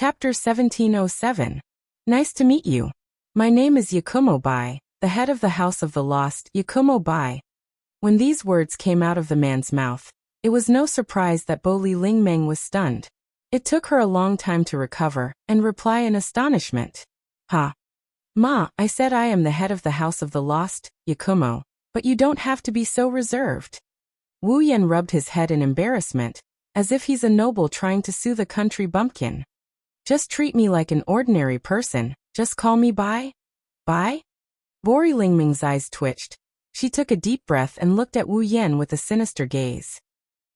Chapter 1707. Nice to meet you. My name is Yakumo Bai, the head of the House of the Lost, Yakumo Bai. When these words came out of the man's mouth, it was no surprise that Bo Li Lingmeng was stunned. It took her a long time to recover and reply in astonishment. Ha! Ma, I said I am the head of the House of the Lost, Yakumo, but you don't have to be so reserved. Wu Yan rubbed his head in embarrassment, as if he's a noble trying to soothe a country bumpkin. Just treat me like an ordinary person, just call me Bai? Bai? Bo Li Lingmeng's eyes twitched. She took a deep breath and looked at Wu Yan with a sinister gaze.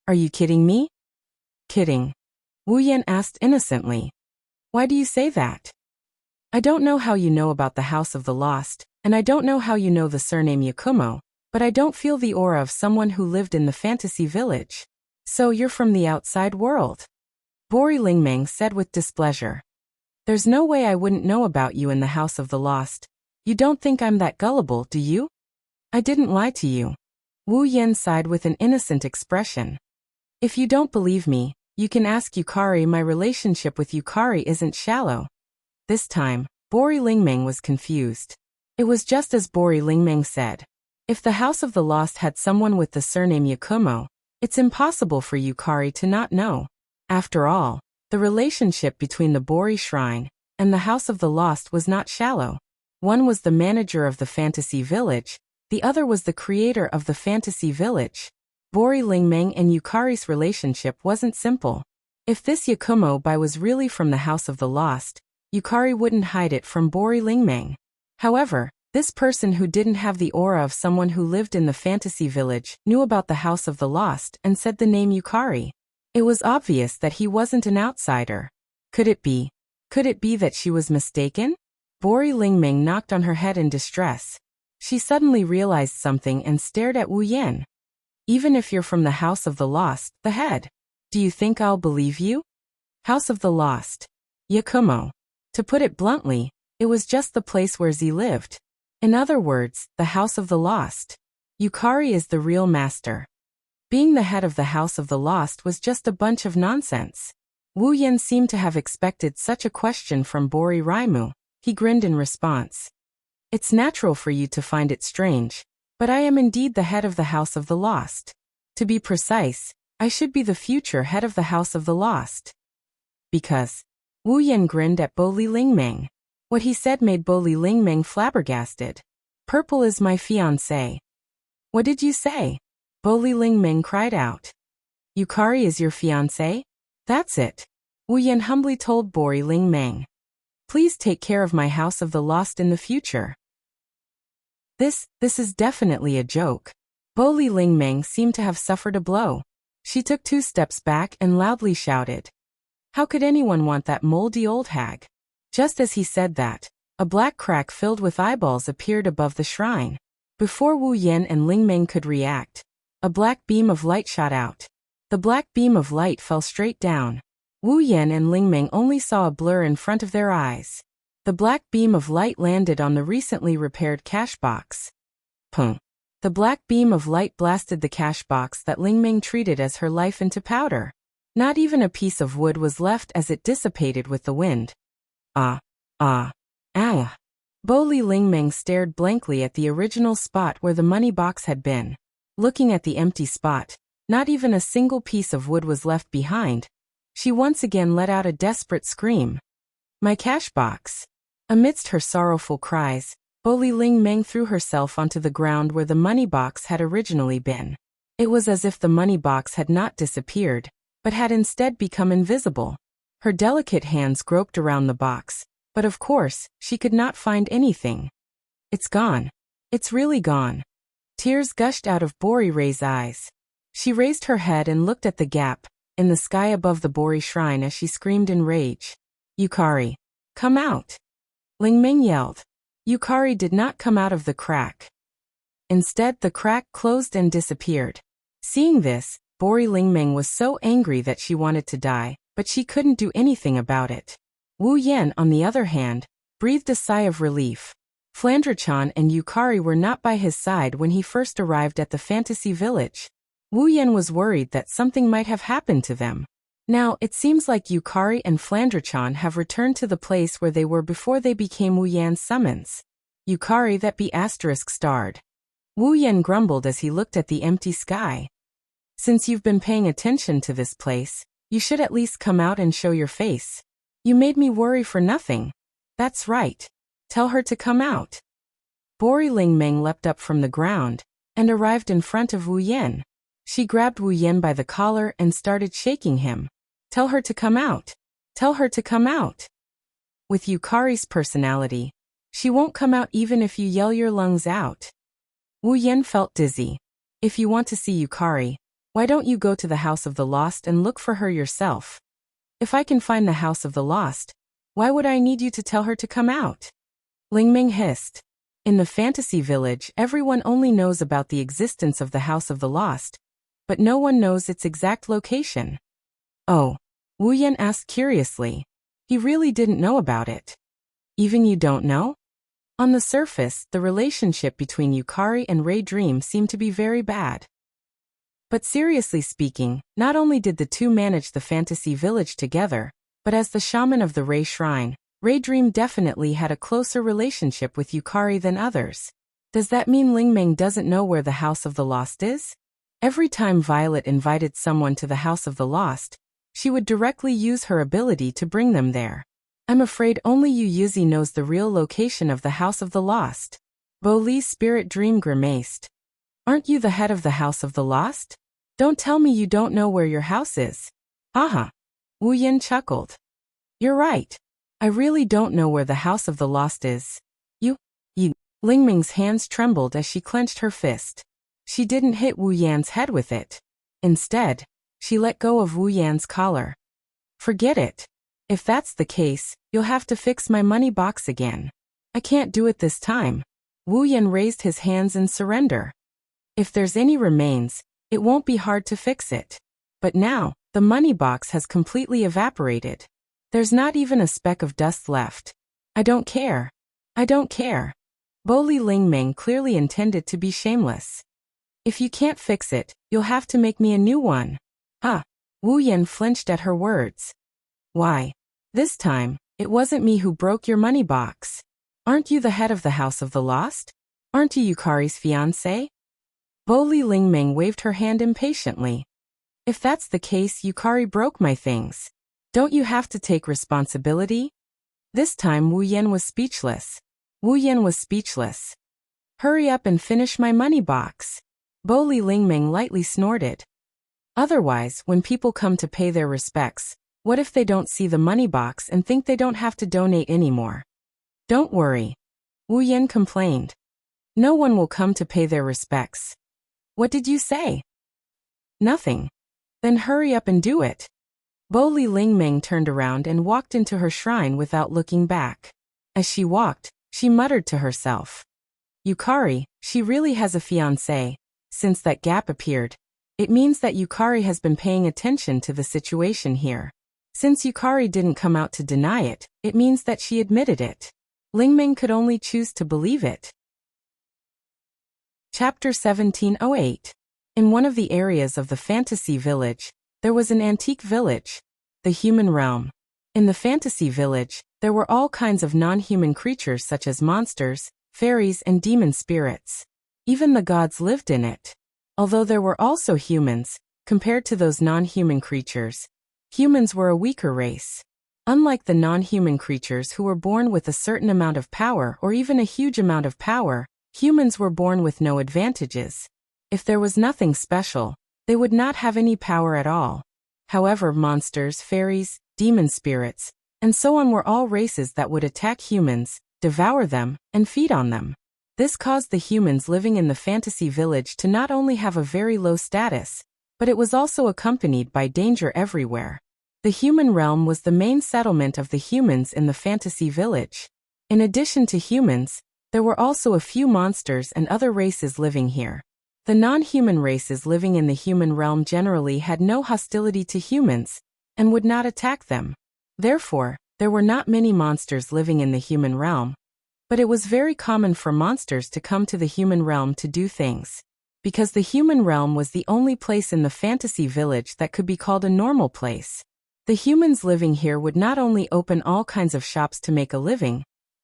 Are you kidding me? Kidding. Wu Yan asked innocently. Why do you say that? I don't know how you know about the House of the Lost, and I don't know how you know the surname Yakumo, but I don't feel the aura of someone who lived in the fantasy village. So you're from the outside world? Bo Li Lingmeng said with displeasure. There's no way I wouldn't know about you in the House of the Lost. You don't think I'm that gullible, do you? I didn't lie to you. Wu Yan sighed with an innocent expression. If you don't believe me, you can ask Yukari. My relationship with Yukari isn't shallow. This time, Bo Li Lingmeng was confused. It was just as Bo Li Lingmeng said. If the House of the Lost had someone with the surname Yakumo, it's impossible for Yukari to not know. After all, the relationship between the Bori Shrine and the House of the Lost was not shallow. One was the manager of the fantasy village, the other was the creator of the fantasy village. Bo Li Lingmeng and Yukari's relationship wasn't simple. If this Yakumo Bai was really from the House of the Lost, Yukari wouldn't hide it from Bo Li Lingmeng. However, this person who didn't have the aura of someone who lived in the fantasy village knew about the House of the Lost and said the name Yukari. It was obvious that he wasn't an outsider. Could it be that she was mistaken? Bo Li Lingmeng knocked on her head in distress. She suddenly realized something and stared at Wu Yan. Even if you're from the House of the Lost, the head, do you think I'll believe you? House of the Lost. Yakumo. To put it bluntly, it was just the place where Z lived. In other words, the House of the Lost. Yukari is the real master. Being the head of the House of the Lost was just a bunch of nonsense. Wu Yan seemed to have expected such a question from Bo Li Raimu. He grinned in response. It's natural for you to find it strange, but I am indeed the head of the House of the Lost. To be precise, I should be the future head of the House of the Lost. Because. Wu Yan grinned at Bo Li Lingmeng. What he said made Bo Li Lingmeng flabbergasted. Purple is my fiancé. What did you say? Bo Li Lingmeng cried out. Yukari is your fiancé? That's it. Wu Yan humbly told Bo Li Lingmeng. Please take care of my House of the Lost in the future. This is definitely a joke. Bo Li Lingmeng seemed to have suffered a blow. She took 2 steps back and loudly shouted. How could anyone want that moldy old hag? Just as he said that, a black crack filled with eyeballs appeared above the shrine. Before Wu Yan and Lingmeng could react, a black beam of light shot out. The black beam of light fell straight down. Wu Yan and Lingmeng only saw a blur in front of their eyes. The black beam of light landed on the recently repaired cash box. Pung. The black beam of light blasted the cash box that Lingmeng treated as her life into powder. Not even a piece of wood was left as it dissipated with the wind. Ah. Bo Li Lingmeng stared blankly at the original spot where the money box had been. Looking at the empty spot, not even a single piece of wood was left behind. She once again let out a desperate scream. My cash box. Amidst her sorrowful cries, Bo Li Lingmeng threw herself onto the ground where the money box had originally been. It was as if the money box had not disappeared, but had instead become invisible. Her delicate hands groped around the box, but of course, she could not find anything. It's gone. It's really gone. Tears gushed out of Bo Li's eyes. She raised her head and looked at the gap in the sky above the Bo Li shrine as she screamed in rage. Yukari, come out! Lingmeng yelled. Yukari did not come out of the crack. Instead, the crack closed and disappeared. Seeing this, Bo Li Lingmeng was so angry that she wanted to die, but she couldn't do anything about it. Wu Yan, on the other hand, breathed a sigh of relief. Flandre-chan and Yukari were not by his side when he first arrived at the fantasy village. Wu Yan was worried that something might have happened to them. Now, it seems like Yukari and Flandrachan have returned to the place where they were before they became Wu Yan's summons. Yukari, that be *starred. Wu Yan grumbled as he looked at the empty sky. Since you've been paying attention to this place, you should at least come out and show your face. You made me worry for nothing. That's right. Tell her to come out. Bori Lingmeng leapt up from the ground and arrived in front of Wu Yan. She grabbed Wu Yan by the collar and started shaking him. Tell her to come out. Tell her to come out. With Yukari's personality, she won't come out even if you yell your lungs out. Wu Yan felt dizzy. If you want to see Yukari, why don't you go to the House of the Lost and look for her yourself? If I can find the House of the Lost, why would I need you to tell her to come out? Lingmeng hissed. In the fantasy village, everyone only knows about the existence of the House of the Lost, but no one knows its exact location. Oh, Wu Yan asked curiously. He really didn't know about it. Even you don't know? On the surface, the relationship between Yukari and Ray Dream seemed to be very bad. But seriously speaking, not only did the two manage the fantasy village together, but as the shaman of the Ray Shrine, Ray Dream definitely had a closer relationship with Yukari than others. Does that mean Lingmeng doesn't know where the House of the Lost is? Every time Violet invited someone to the House of the Lost, she would directly use her ability to bring them there. I'm afraid only Yu Yuzi knows the real location of the House of the Lost. Bo Li's spirit dream grimaced. Aren't you the head of the House of the Lost? Don't tell me you don't know where your house is. Haha. Wu Yan chuckled. You're right. I really don't know where the House of the Lost is. You. Lingmeng's hands trembled as she clenched her fist. She didn't hit Wu Yan's head with it. Instead, she let go of Wu Yan's collar. Forget it. If that's the case, you'll have to fix my money box again. I can't do it this time. Wu Yan raised his hands in surrender. If there's any remains, it won't be hard to fix it. But now, the money box has completely evaporated. There's not even a speck of dust left. I don't care. I don't care. Bo Li Lingmeng clearly intended to be shameless. If you can't fix it, you'll have to make me a new one. Huh. Wu Yan flinched at her words. Why? This time, it wasn't me who broke your money box. Aren't you the head of the House of the Lost? Aren't you Yukari's fiancé? Bo Li Lingmeng waved her hand impatiently. If that's the case, Yukari broke my things. Don't you have to take responsibility? This time Wu Yan was speechless. Wu Yan was speechless. Hurry up and finish my money box. Bo Li Lingmeng lightly snorted. Otherwise, when people come to pay their respects, what if they don't see the money box and think they don't have to donate anymore? Don't worry. Wu Yan complained. No one will come to pay their respects. What did you say? Nothing. Then hurry up and do it. Bo Li Lingmeng turned around and walked into her shrine without looking back. As she walked, she muttered to herself. Yukari, she really has a fiancé. Since that gap appeared, it means that Yukari has been paying attention to the situation here. Since Yukari didn't come out to deny it, it means that she admitted it. Lingmeng could only choose to believe it. Chapter 1708. In one of the areas of the fantasy village, there was an antique village, the human realm. In the fantasy village, there were all kinds of non-human creatures such as monsters, fairies, and demon spirits. Even the gods lived in it. Although there were also humans, compared to those non-human creatures, humans were a weaker race. Unlike the non-human creatures who were born with a certain amount of power or even a huge amount of power, humans were born with no advantages. If there was nothing special, they would not have any power at all. However, monsters, fairies, demon spirits, and so on were all races that would attack humans, devour them, and feed on them. This caused the humans living in the fantasy village to not only have a very low status, but it was also accompanied by danger everywhere. The human realm was the main settlement of the humans in the fantasy village. In addition to humans, there were also a few monsters and other races living here. The non-human races living in the human realm generally had no hostility to humans, and would not attack them. Therefore, there were not many monsters living in the human realm. But it was very common for monsters to come to the human realm to do things. Because the human realm was the only place in the fantasy village that could be called a normal place, The humans living here would not only open all kinds of shops to make a living,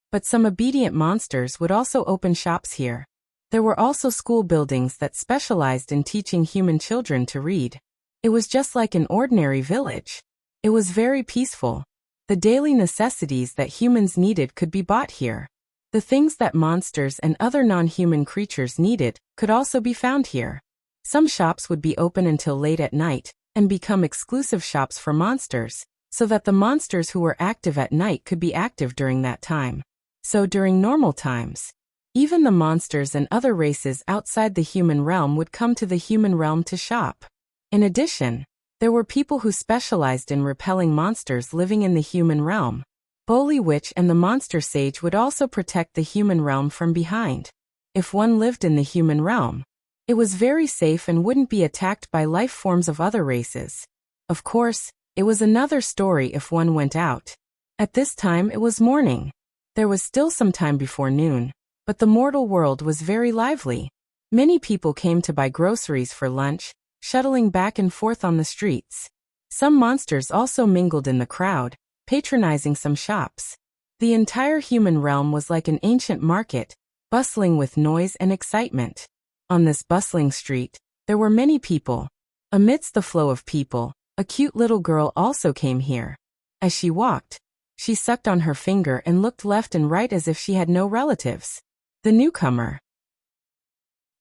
but some obedient monsters would also open shops here. There were also school buildings that specialized in teaching human children to read. It was just like an ordinary village. It was very peaceful. The daily necessities that humans needed could be bought here. The things that monsters and other non-human creatures needed could also be found here. Some shops would be open until late at night and become exclusive shops for monsters, so that the monsters who were active at night could be active during that time. So during normal times, even the monsters and other races outside the human realm would come to the human realm to shop. In addition, there were people who specialized in repelling monsters living in the human realm. Bully Witch and the Monster Sage would also protect the human realm from behind. If one lived in the human realm, it was very safe and wouldn't be attacked by life forms of other races. Of course, it was another story if one went out. At this time it was morning. There was still some time before noon, but the mortal world was very lively. Many people came to buy groceries for lunch, shuttling back and forth on the streets. Some monsters also mingled in the crowd, patronizing some shops. The entire human realm was like an ancient market, bustling with noise and excitement. On this bustling street, there were many people. Amidst the flow of people, a cute little girl also came here. As she walked, she sucked on her finger and looked left and right as if she had no relatives. The newcomer.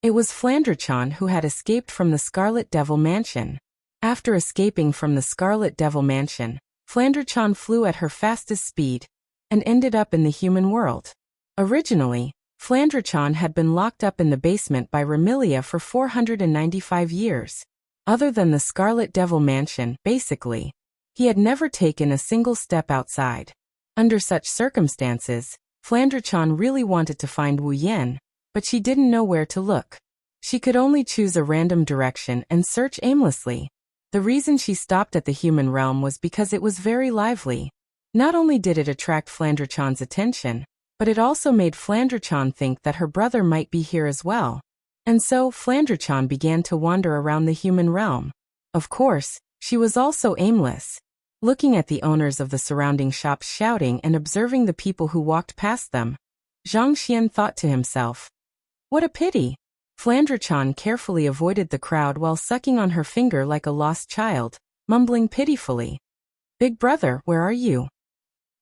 It was Flandre-chan who had escaped from the Scarlet Devil Mansion. After escaping from the Scarlet Devil Mansion, Flandre-chan flew at her fastest speed and ended up in the human world. Originally, Flandre-chan had been locked up in the basement by Remilia for 495 years. Other than the Scarlet Devil Mansion, basically, he had never taken a single step outside. Under such circumstances, Flandre-chan really wanted to find Wu Yan, but she didn't know where to look. She could only choose a random direction and search aimlessly. The reason she stopped at the human realm was because it was very lively. Not only did it attract Flandre-chan's attention, but it also made Flandre-chan think that her brother might be here as well. And so Flandre-chan began to wander around the human realm. Of course, she was also aimless. Looking at the owners of the surrounding shops shouting and observing the people who walked past them, Zhang Xian thought to himself, "What a pity." Flandre-chan carefully avoided the crowd while sucking on her finger like a lost child, mumbling pitifully, "Big brother, where are you?"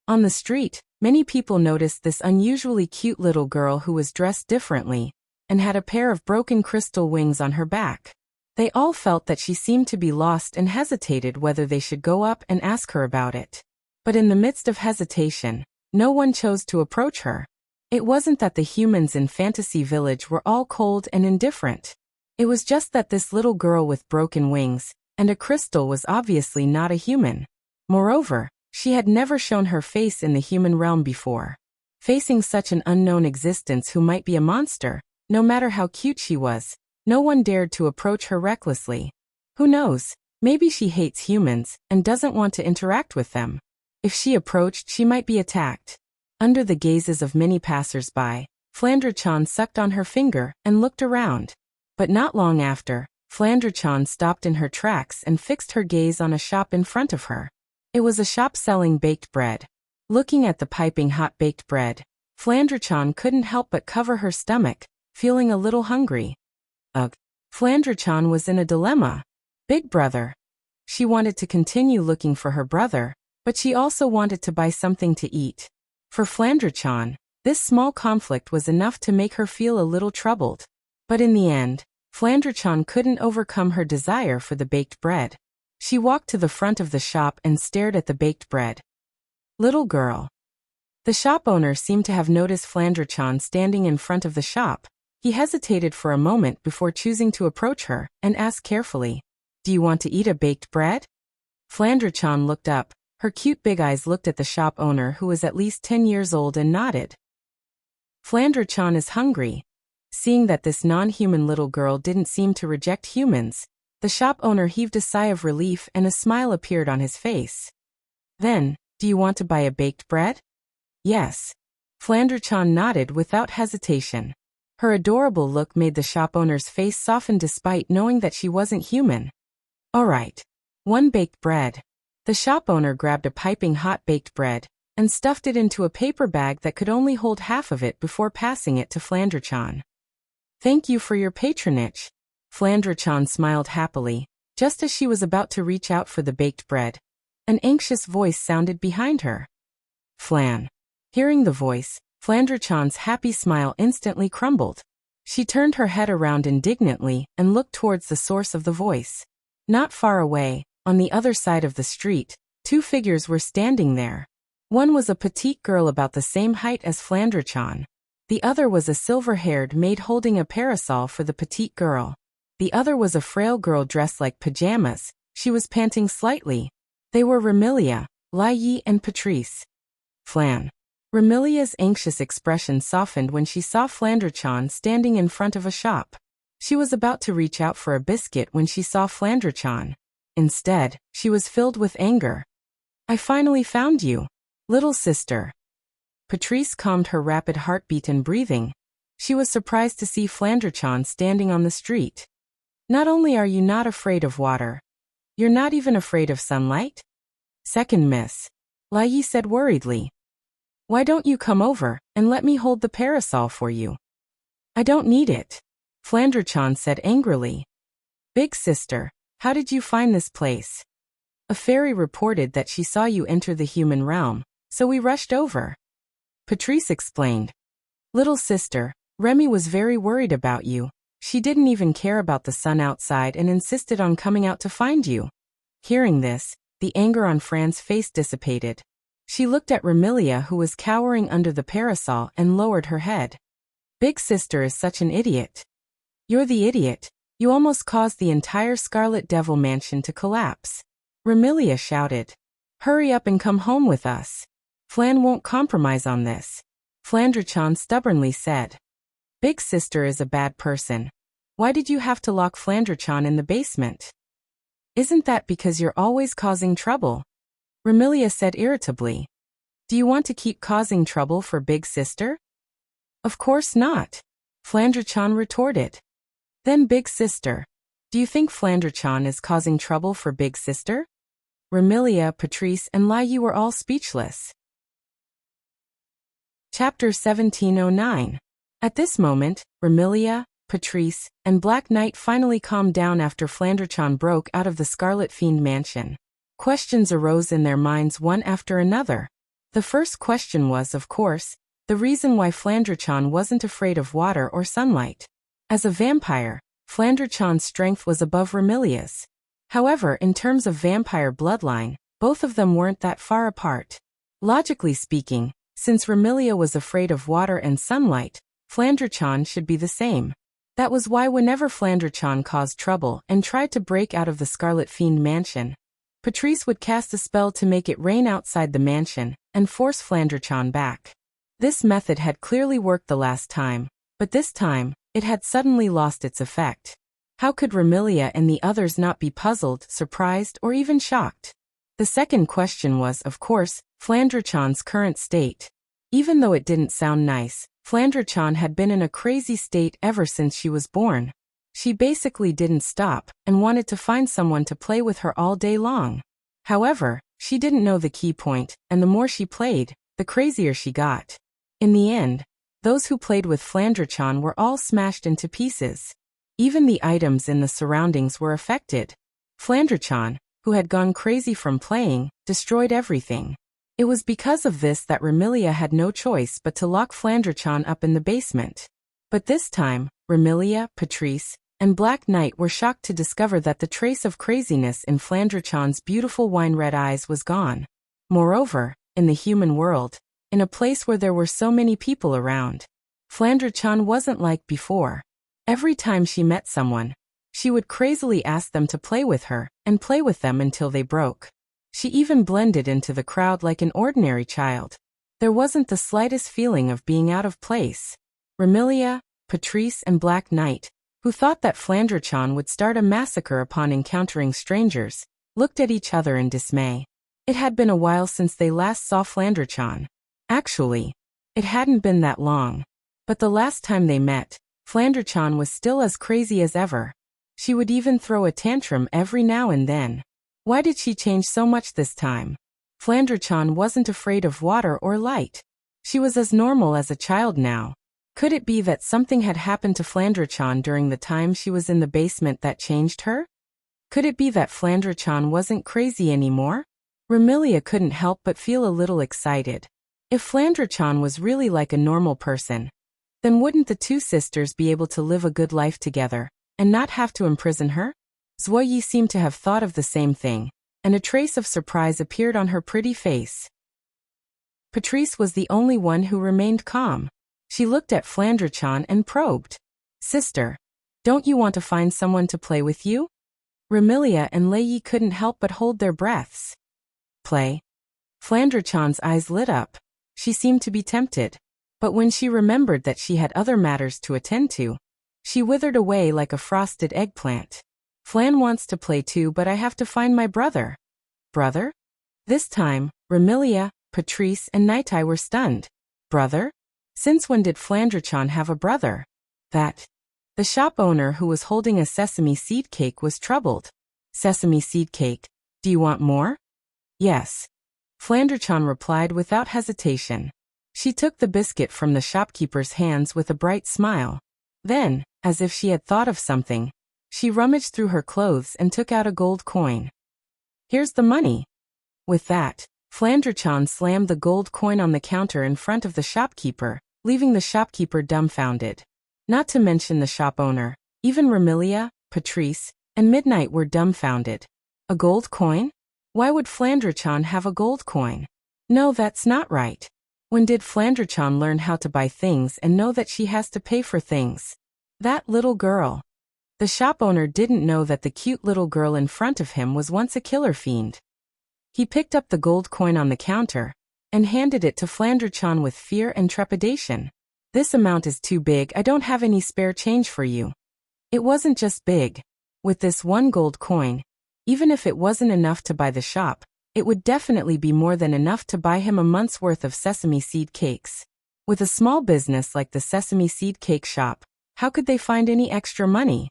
On the street, many people noticed this unusually cute little girl who was dressed differently and had a pair of broken crystal wings on her back. They all felt that she seemed to be lost and hesitated whether they should go up and ask her about it. But in the midst of hesitation, no one chose to approach her. It wasn't that the humans in Fantasy Village were all cold and indifferent. It was just that this little girl with broken wings and a crystal was obviously not a human. Moreover, she had never shown her face in the human realm before. Facing such an unknown existence who might be a monster, no matter how cute she was, no one dared to approach her recklessly. Who knows, maybe she hates humans and doesn't want to interact with them. If she approached, she might be attacked. Under the gazes of many passers-by, Flandre-chan sucked on her finger and looked around. But not long after, Flandre-chan stopped in her tracks and fixed her gaze on a shop in front of her. It was a shop selling baked bread. Looking at the piping hot baked bread, Flandre-chan couldn't help but cover her stomach, feeling a little hungry. Ugh. Flandre-chan was in a dilemma. Big brother. She wanted to continue looking for her brother, but she also wanted to buy something to eat. For Flandre-chan, this small conflict was enough to make her feel a little troubled. But in the end, Flandre-chan couldn't overcome her desire for the baked bread. She walked to the front of the shop and stared at the baked bread. Little girl. The shop owner seemed to have noticed Flandre-chan standing in front of the shop. He hesitated for a moment before choosing to approach her and asked carefully, "Do you want to eat a baked bread?" Flandre-chan looked up. Her cute big eyes looked at the shop owner who was at least 10 years old and nodded. Flandre-chan is hungry. Seeing that this non-human little girl didn't seem to reject humans, the shop owner heaved a sigh of relief and a smile appeared on his face. Then, "Do you want to buy a baked bread?" "Yes." Flandre-chan nodded without hesitation. Her adorable look made the shop owner's face soften despite knowing that she wasn't human. "All right. 1 baked bread." The shop owner grabbed a piping hot baked bread and stuffed it into a paper bag that could only hold half of it before passing it to Flandre-chan. "Thank you for your patronage." Flandre-chan smiled happily, just as she was about to reach out for the baked bread. An anxious voice sounded behind her. "Flan." Hearing the voice, Flandre-chan's happy smile instantly crumbled. She turned her head around indignantly and looked towards the source of the voice. Not far away, on the other side of the street, two figures were standing there. One was a petite girl about the same height as Flandre-chan. The other was a silver-haired maid holding a parasol for the petite girl. The other was a frail girl dressed like pajamas. She was panting slightly. They were Remilia, Lai Yi and Patrice. "Flan." Remilia's anxious expression softened when she saw Flandre-chan standing in front of a shop. She was about to reach out for a biscuit when she saw Flandre-chan. Instead, she was filled with anger. "I finally found you, little sister." Patrice calmed her rapid heartbeat and breathing. She was surprised to see Flandre-chan standing on the street. "Not only are you not afraid of water, you're not even afraid of sunlight?" "Second miss," Lai Yi said worriedly. "Why don't you come over and let me hold the parasol for you?" "I don't need it," Flandre-chan said angrily. "Big sister, how did you find this place?" "A fairy reported that she saw you enter the human realm, so we rushed over," Patrice explained. "Little sister, Remy was very worried about you. She didn't even care about the sun outside and insisted on coming out to find you." Hearing this, the anger on Fran's face dissipated. She looked at Remilia, who was cowering under the parasol, and lowered her head. "Big sister is such an idiot." "You're the idiot. You almost caused the entire Scarlet Devil mansion to collapse," Remilia shouted. "Hurry up and come home with us. Flan won't compromise on this," Flandre-chan stubbornly said. "Big sister is a bad person. Why did you have to lock Flandre-chan in the basement?" "Isn't that because you're always causing trouble?" Remilia said irritably. "Do you want to keep causing trouble for Big Sister?" "Of course not," Flandre-chan retorted. "Then Big Sister, do you think Flandre-chan is causing trouble for Big Sister?" Remilia, Patrice, and Lai Yi were all speechless. Chapter 1709. At this moment, Remilia, Patrice, and Black Knight finally calmed down after Flandre-chan broke out of the Scarlet Fiend mansion. Questions arose in their minds one after another. The first question was, of course, the reason why Flandre-chan wasn't afraid of water or sunlight. As a vampire, Flandre-chan's strength was above Remilia's. However, in terms of vampire bloodline, both of them weren't that far apart. Logically speaking, since Remilia was afraid of water and sunlight, Flandre-chan should be the same. That was why whenever Flandre-chan caused trouble and tried to break out of the Scarlet Fiend mansion, Patrice would cast a spell to make it rain outside the mansion and force Flandre-chan back. This method had clearly worked the last time, but this time, it had suddenly lost its effect. How could Remilia and the others not be puzzled, surprised, or even shocked? The second question was, of course, Flandre-chan's current state. Even though it didn't sound nice, Flandre-chan had been in a crazy state ever since she was born. She basically didn't stop and wanted to find someone to play with her all day long. However, she didn't know the key point, and the more she played, the crazier she got. In the end, those who played with Flandre-chan were all smashed into pieces. Even the items in the surroundings were affected. Flandre-chan, who had gone crazy from playing, destroyed everything. It was because of this that Remilia had no choice but to lock Flandre-chan up in the basement. But this time, Remilia, Patrice, and Black Knight were shocked to discover that the trace of craziness in Flandre-chan's beautiful wine-red eyes was gone. Moreover, in the human world, in a place where there were so many people around, Flandre-chan wasn't like before. Every time she met someone, she would crazily ask them to play with her, and play with them until they broke. She even blended into the crowd like an ordinary child. There wasn't the slightest feeling of being out of place. Remilia, Patrice, and Black Knight, who thought that Flandre-chan would start a massacre upon encountering strangers, looked at each other in dismay. It had been a while since they last saw Flandre-chan. Actually, it hadn't been that long. But the last time they met, Flandre-chan was still as crazy as ever. She would even throw a tantrum every now and then. Why did she change so much this time? Flandre-chan wasn't afraid of water or light. She was as normal as a child now. Could it be that something had happened to Flandre-chan during the time she was in the basement that changed her? Could it be that Flandre-chan wasn't crazy anymore? Remilia couldn't help but feel a little excited. If Flandre-chan was really like a normal person, then wouldn't the two sisters be able to live a good life together, and not have to imprison her? Zuoyi seemed to have thought of the same thing, and a trace of surprise appeared on her pretty face. Patrice was the only one who remained calm. She looked at Flandre-chan and probed. Sister, don't you want to find someone to play with you? Remilia and Lei couldn't help but hold their breaths. Play? Flandre-chan's eyes lit up. She seemed to be tempted. But when she remembered that she had other matters to attend to, she withered away like a frosted eggplant. Flan wants to play too, but I have to find my brother. Brother? This time, Remilia, Patrice, and Nightai were stunned. Brother? Since when did Flandre-chan have a brother? That. The shop owner who was holding a sesame seed cake was troubled. Sesame seed cake. Do you want more? Yes. Flandre-chan replied without hesitation. She took the biscuit from the shopkeeper's hands with a bright smile. Then, as if she had thought of something, she rummaged through her clothes and took out a gold coin. Here's the money. With that, Flandre-chan slammed the gold coin on the counter in front of the shopkeeper, leaving the shopkeeper dumbfounded. Not to mention the shop owner, even Remilia, Patrice, and Midnight were dumbfounded. A gold coin? Why would Flandre-chan have a gold coin? No, that's not right. When did Flandre-chan learn how to buy things and know that she has to pay for things? That little girl. The shop owner didn't know that the cute little girl in front of him was once a killer fiend. He picked up the gold coin on the counter and handed it to Flandre-chan with fear and trepidation. This amount is too big, I don't have any spare change for you. It wasn't just big. With this one gold coin, even if it wasn't enough to buy the shop, it would definitely be more than enough to buy him a month's worth of sesame seed cakes. With a small business like the sesame seed cake shop, how could they find any extra money?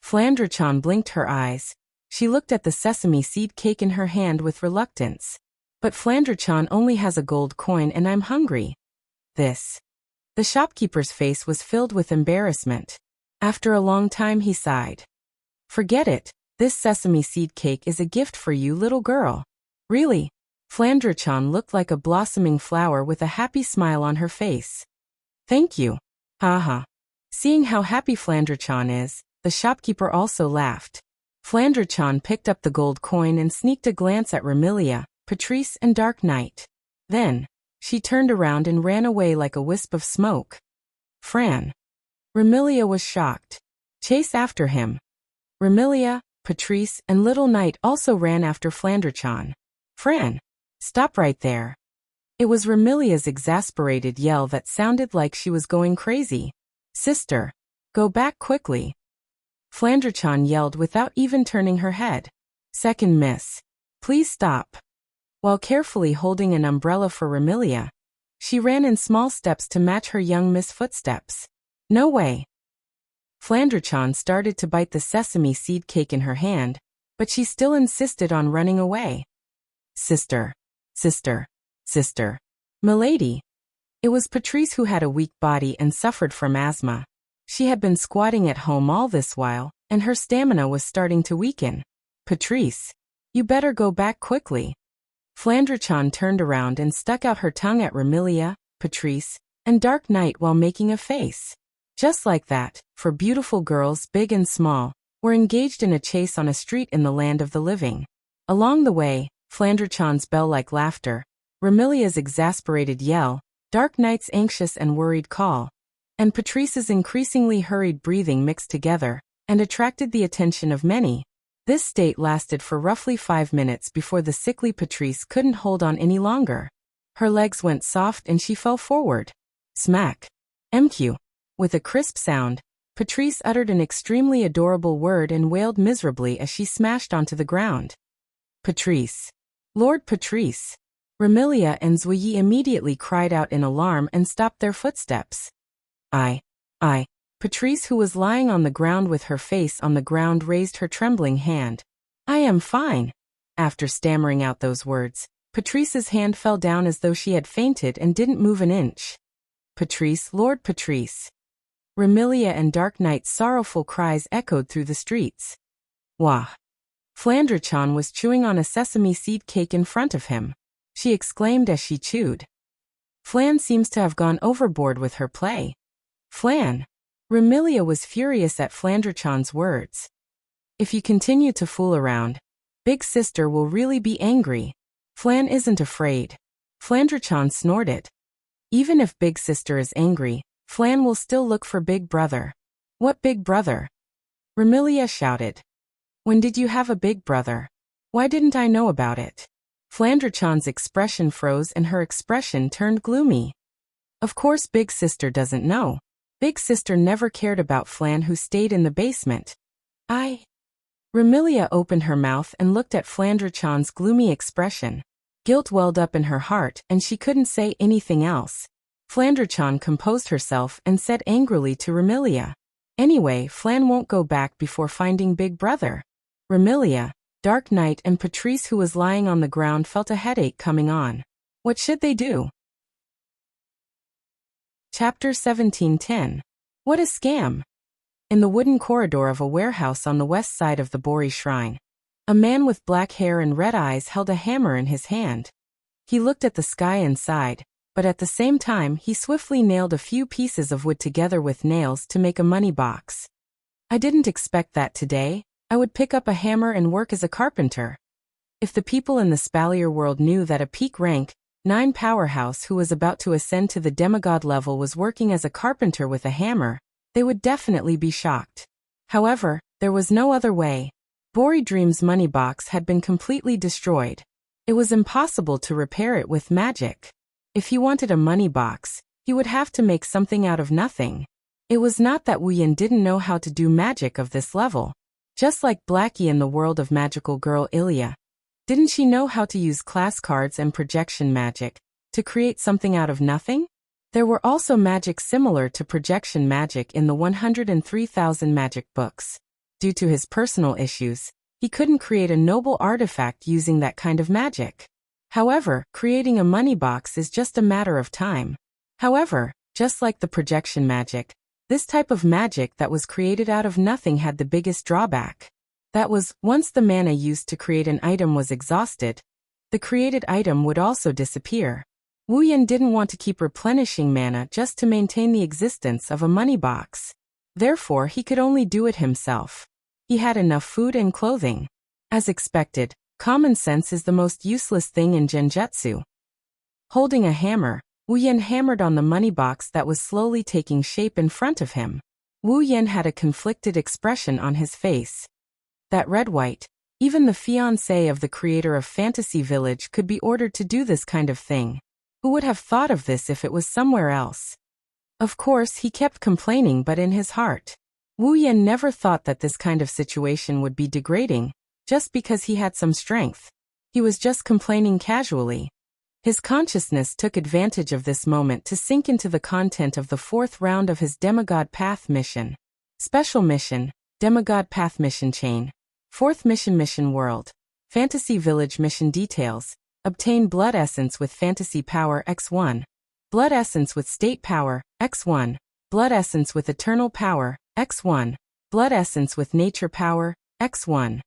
Flandre-chan blinked her eyes. She looked at the sesame seed cake in her hand with reluctance. But Flandre-chan only has a gold coin and I'm hungry. This. The shopkeeper's face was filled with embarrassment. After a long time he sighed. Forget it, this sesame seed cake is a gift for you, little girl. Really? Flandre-chan looked like a blossoming flower with a happy smile on her face. Thank you. Haha. Seeing how happy Flandre-chan is, the shopkeeper also laughed. Flandre-chan picked up the gold coin and sneaked a glance at Remilia, Patrice, and Dark Knight. Then, she turned around and ran away like a wisp of smoke. Fran. Remilia was shocked. Chase after him. Remilia, Patrice, and Little Knight also ran after Flandre-chan. Fran. Stop right there. It was Remilia's exasperated yell that sounded like she was going crazy. Sister. Go back quickly. Flandre-chan yelled without even turning her head. Second miss. Please stop. While carefully holding an umbrella for Remilia, she ran in small steps to match her young miss footsteps. No way. Flandre-chan started to bite the sesame seed cake in her hand, but she still insisted on running away. Sister. Sister. Sister. Milady. It was Patrice who had a weak body and suffered from asthma. She had been squatting at home all this while, and her stamina was starting to weaken. Patrice. You better go back quickly. Flandre-chan turned around and stuck out her tongue at Remilia, Patrice, and Dark Knight while making a face. Just like that, for beautiful girls big and small, were engaged in a chase on a street in the land of the living. Along the way, Flandre-chan's bell-like laughter, Remilia's exasperated yell, Dark Knight's anxious and worried call, and Patrice's increasingly hurried breathing mixed together, and attracted the attention of many. This state lasted for roughly 5 minutes before the sickly Patrice couldn't hold on any longer. Her legs went soft and she fell forward. Smack. MQ. With a crisp sound, Patrice uttered an extremely adorable word and wailed miserably as she smashed onto the ground. Patrice. Lord Patrice. Remilia and Zuoyi immediately cried out in alarm and stopped their footsteps. Patrice, who was lying on the ground with her face on the ground, raised her trembling hand. I am fine. After stammering out those words, Patrice's hand fell down as though she had fainted and didn't move an inch. Patrice, Lord Patrice. Remilia and Dark Knight's sorrowful cries echoed through the streets. Wah! Flandre-chan was chewing on a sesame seed cake in front of him. She exclaimed as she chewed. Flan seems to have gone overboard with her play. Flan! Remilia was furious at Flandre-chan's words. If you continue to fool around, Big Sister will really be angry. Flan isn't afraid. Flandre-chan snorted. Even if Big Sister is angry, Flan will still look for Big Brother. What Big Brother? Remilia shouted. When did you have a big brother? Why didn't I know about it? Flandre-chan's expression froze and her expression turned gloomy. Of course Big Sister doesn't know. Big Sister never cared about Flan, who stayed in the basement. Remilia opened her mouth and looked at Flandre-chan's gloomy expression. Guilt welled up in her heart and she couldn't say anything else. Flandre-chan composed herself and said angrily to Remilia. Anyway, Flan won't go back before finding Big Brother. Remilia, Dark Knight and Patrice, who was lying on the ground, felt a headache coming on. What should they do? Chapter 17:10. What a scam! In the wooden corridor of a warehouse on the west side of the Bori Shrine, a man with black hair and red eyes held a hammer in his hand. He looked at the sky and sighed, but at the same time he swiftly nailed a few pieces of wood together with nails to make a money box. I didn't expect that today. I would pick up a hammer and work as a carpenter. If the people in the Spalier world knew that a peak rank 9 powerhouse who was about to ascend to the demigod level was working as a carpenter with a hammer, they would definitely be shocked. However, there was no other way. Bori Dream's money box had been completely destroyed. It was impossible to repair it with magic. If he wanted a money box, he would have to make something out of nothing. It was not that Wuyan didn't know how to do magic of this level. Just like Blackie in the world of magical girl Ilya. Didn't she know how to use class cards and projection magic to create something out of nothing? There were also magic similar to projection magic in the 103,000 magic books. Due to his personal issues, he couldn't create a noble artifact using that kind of magic. However, creating a money box is just a matter of time. However, just like the projection magic, this type of magic that was created out of nothing had the biggest drawback. That was, once the mana used to create an item was exhausted, the created item would also disappear. Wuyan didn't want to keep replenishing mana just to maintain the existence of a money box. Therefore, he could only do it himself. He had enough food and clothing. As expected, common sense is the most useless thing in genjutsu. Holding a hammer, Wuyan hammered on the money box that was slowly taking shape in front of him. Wuyan had a conflicted expression on his face. That red-white, even the fiancé of the creator of Fantasy Village could be ordered to do this kind of thing. Who would have thought of this if it was somewhere else? Of course, he kept complaining, but in his heart, Wuyan never thought that this kind of situation would be degrading, just because he had some strength. He was just complaining casually. His consciousness took advantage of this moment to sink into the content of the 4th round of his Demigod Path mission. Special mission, Demigod Path mission chain. 4th mission world. Fantasy Village mission details. Obtain blood essence with fantasy power x1. Blood essence with state power x1. Blood essence with eternal power x1. Blood essence with nature power x1.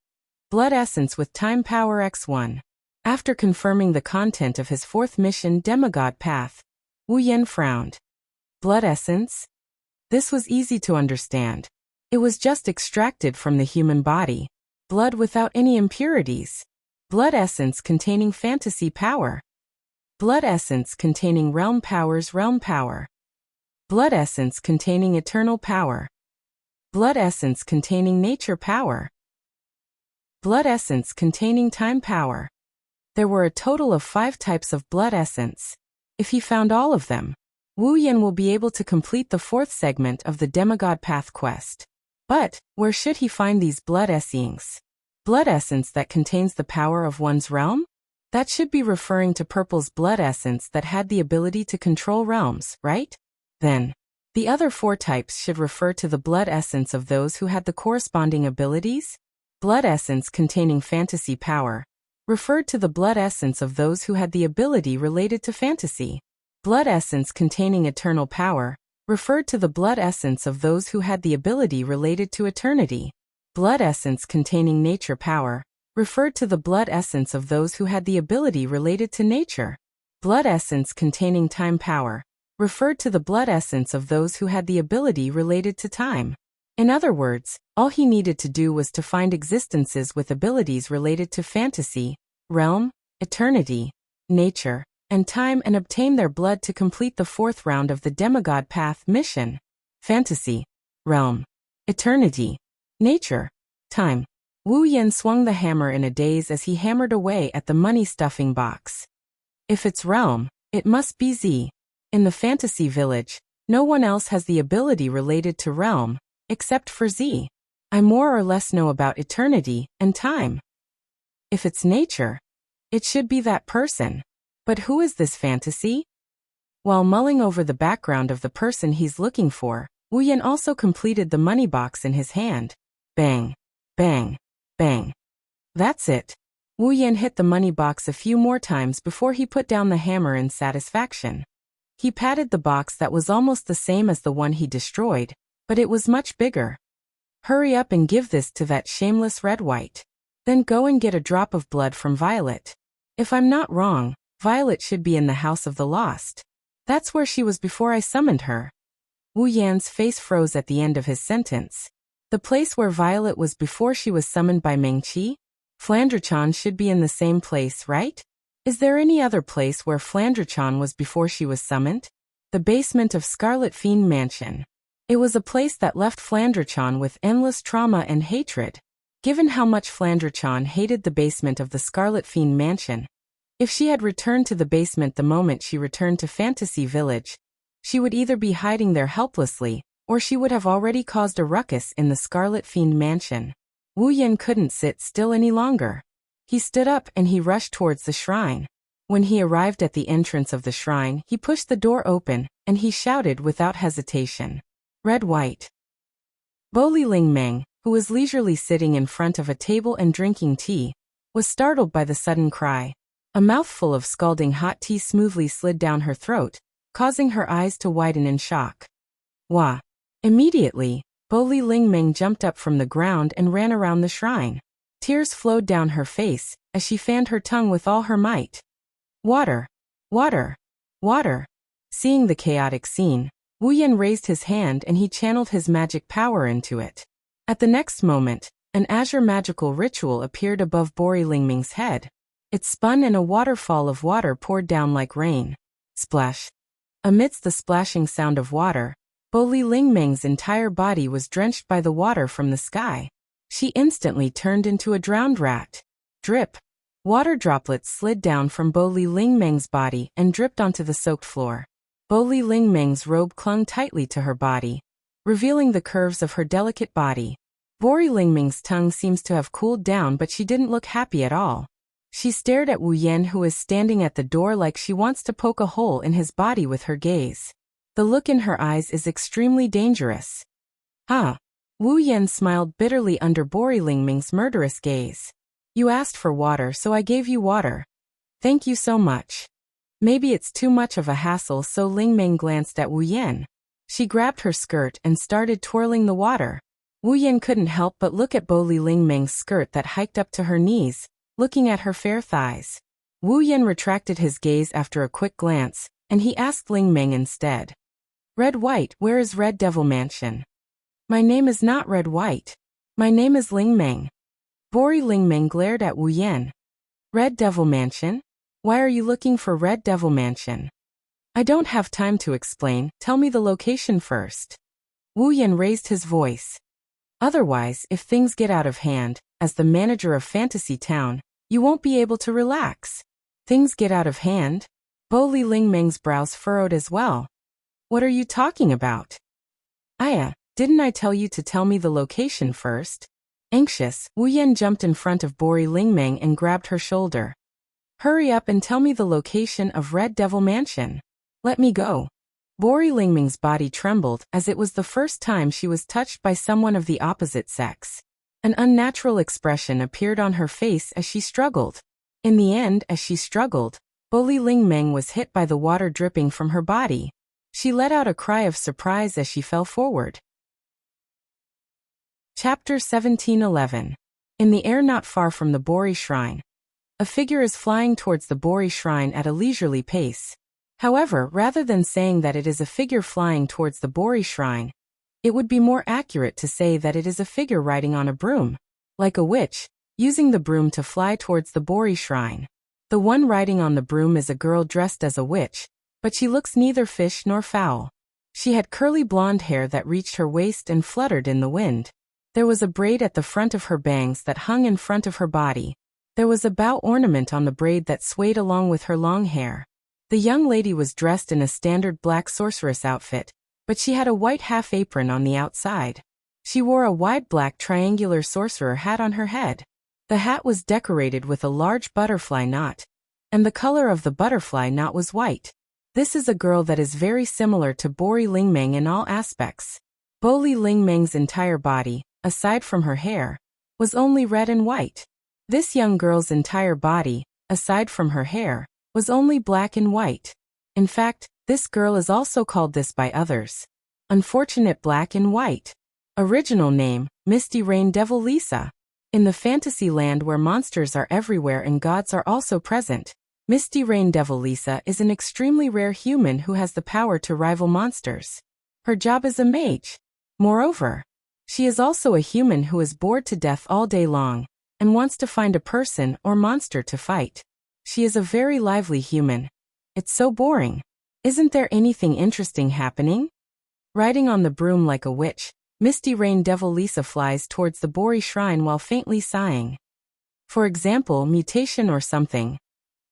Blood essence with time power x1. After confirming the content of his 4th mission Demigod Path, Wuyan frowned. Blood essence? This was easy to understand. It was just extracted from the human body. Blood without any impurities. Blood essence containing fantasy power. Blood essence containing realm powers realm power. Blood essence containing eternal power. Blood essence containing nature power. Blood essence containing time power. There were a total of 5 types of blood essence. If he found all of them, Wuyan will be able to complete the 4th segment of the Demigod Path quest. But, where should he find these blood essence? Blood essence that contains the power of one's realm? That should be referring to Purple's blood essence that had the ability to control realms, right? Then, the other 4 types should refer to the blood essence of those who had the corresponding abilities? blood essence containing fantasy power, referred to the blood essence of those who had the ability related to fantasy. Blood essence containing eternal power, referred to the blood essence of those who had the ability related to eternity. Blood essence containing nature power, referred to the blood essence of those who had the ability related to nature. Blood essence containing time power, referred to the blood essence of those who had the ability related to time. In other words, all he needed to do was to find existences with abilities related to fantasy, realm, eternity, nature, and time and obtain their blood to complete the fourth round of the demigod path mission. Fantasy, realm, eternity, nature, time. Wu Yan swung the hammer in a daze as he hammered away at the money-stuffing box. If it's realm, it must be Z. In the fantasy village, no one else has the ability related to realm, except for Z. I more or less know about eternity and time. If it's nature, it should be that person. But who is this fantasy? While mulling over the background of the person he's looking for, Wu Yan also completed the money box in his hand. Bang, bang, bang. That's it. Wu Yan hit the money box a few more times before he put down the hammer in satisfaction. He patted the box that was almost the same as the one he destroyed, but it was much bigger. Hurry up and give this to that shameless red-white. Then go and get a drop of blood from Violet. If I'm not wrong, Violet should be in the House of the Lost. That's where she was before I summoned her. Wu Yan's face froze at the end of his sentence. The place where Violet was before she was summoned by Meng-Chi? Flandre-chan should be in the same place, right? Is there any other place where Flandre-chan was before she was summoned? The basement of Scarlet Fiend Mansion. It was a place that left Flandre-chan with endless trauma and hatred. Given how much Flandre-chan hated the basement of the Scarlet Fiend Mansion, if she had returned to the basement the moment she returned to Fantasy Village, she would either be hiding there helplessly, or she would have already caused a ruckus in the Scarlet Fiend Mansion. Wu Yan couldn't sit still any longer. He stood up and he rushed towards the shrine. When he arrived at the entrance of the shrine, he pushed the door open, and he shouted without hesitation. Red-white. Bo Ling Meng, who was leisurely sitting in front of a table and drinking tea, was startled by the sudden cry. A mouthful of scalding hot tea smoothly slid down her throat, causing her eyes to widen in shock. Wah! Immediately, Bo Ling Meng jumped up from the ground and ran around the shrine. Tears flowed down her face as she fanned her tongue with all her might. Water! Water! Water! Seeing the chaotic scene, Wu Yan raised his hand and he channeled his magic power into it. At the next moment, an azure magical ritual appeared above Bo Ling Meng's head. It spun and a waterfall of water poured down like rain. Splash! Amidst the splashing sound of water, Bo Ling Meng's entire body was drenched by the water from the sky. She instantly turned into a drowned rat. Drip! Water droplets slid down from Bo Ling Meng's body and dripped onto the soaked floor. Bo Ling Meng's robe clung tightly to her body, revealing the curves of her delicate body. Bo Ling Meng's tongue seems to have cooled down, but she didn't look happy at all. She stared at Wu Yan, who is standing at the door, like she wants to poke a hole in his body with her gaze. The look in her eyes is extremely dangerous. Huh? Wu Yan smiled bitterly under Bo Ling Meng's murderous gaze. You asked for water, so I gave you water. Thank you so much. Maybe it's too much of a hassle, so Ling Meng glanced at Wu Yan. She grabbed her skirt and started twirling the water. Wu Yan couldn't help but look at Bo Ling Meng's skirt that hiked up to her knees, looking at her fair thighs. Wu Yan retracted his gaze after a quick glance, and he asked Ling Meng instead. Red-white, where is Red Devil Mansion? My name is not Red-white. My name is Ling Meng. Bo Ling Meng glared at Wu Yan. Red Devil Mansion? Why are you looking for Red Devil Mansion? I don't have time to explain, tell me the location first. Wu Yan raised his voice. Otherwise, if things get out of hand, as the manager of Fantasy Town, you won't be able to relax. Things get out of hand? Bo Ling Meng's brows furrowed as well. What are you talking about? Didn't I tell you to tell me the location first? Anxious, Wu Yan jumped in front of Bo Ling Meng and grabbed her shoulder. Hurry up and tell me the location of Red Devil Mansion. Let me go. Bo Ling Meng's body trembled as it was the first time she was touched by someone of the opposite sex. An unnatural expression appeared on her face as she struggled. In the end, as she struggled, Bo Li Ling Meng was hit by the water dripping from her body. She let out a cry of surprise as she fell forward. Chapter 1711. In the air not far from the Bori Shrine. A figure is flying towards the Bori Shrine at a leisurely pace. However, rather than saying that it is a figure flying towards the Bori Shrine, it would be more accurate to say that it is a figure riding on a broom, like a witch, using the broom to fly towards the Bori Shrine. The one riding on the broom is a girl dressed as a witch, but she looks neither fish nor fowl. She had curly blonde hair that reached her waist and fluttered in the wind. There was a braid at the front of her bangs that hung in front of her body. There was a bow ornament on the braid that swayed along with her long hair. The young lady was dressed in a standard black sorceress outfit, but she had a white half-apron on the outside. She wore a wide black triangular sorcerer hat on her head. The hat was decorated with a large butterfly knot, and the color of the butterfly knot was white. This is a girl that is very similar to Bori Ling Meng in all aspects. Bo Li Ling Meng's entire body, aside from her hair, was only red and white. This young girl's entire body, aside from her hair, was only black and white. In fact, this girl is also called this by others. Unfortunate Black and White. Original name, Misty Rain Devil Lisa. In the fantasy land where monsters are everywhere and gods are also present, Misty Rain Devil Lisa is an extremely rare human who has the power to rival monsters. Her job is a mage. Moreover, she is also a human who is bored to death all day long and wants to find a person or monster to fight. She is a very lively human. It's so boring. Isn't there anything interesting happening? Riding on the broom like a witch, Misty Rain Devil Lisa flies towards the Bori Shrine while faintly sighing. For example, mutation or something.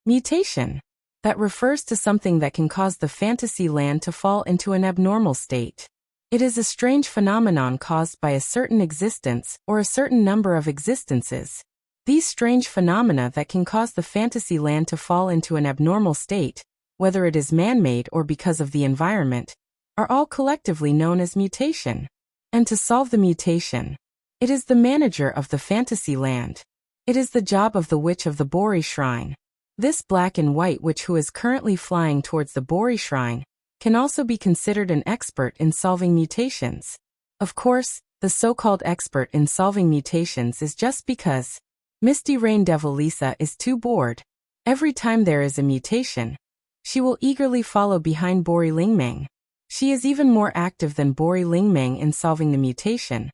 Mutation. That refers to something that can cause the fantasy land to fall into an abnormal state. It is a strange phenomenon caused by a certain existence or a certain number of existences. These strange phenomena that can cause the fantasy land to fall into an abnormal state, whether it is man-made or because of the environment, are all collectively known as mutation. And to solve the mutation, it is the manager of the fantasy land. It is the job of the witch of the Bori Shrine. This black and white witch who is currently flying towards the Bori Shrine can also be considered an expert in solving mutations. Of course, the so-called expert in solving mutations is just because Misty Rain Devil Lisa is too bored. Every time there is a mutation, she will eagerly follow behind Bori Ling Meng. She is even more active than Bori Ling Meng in solving the mutation,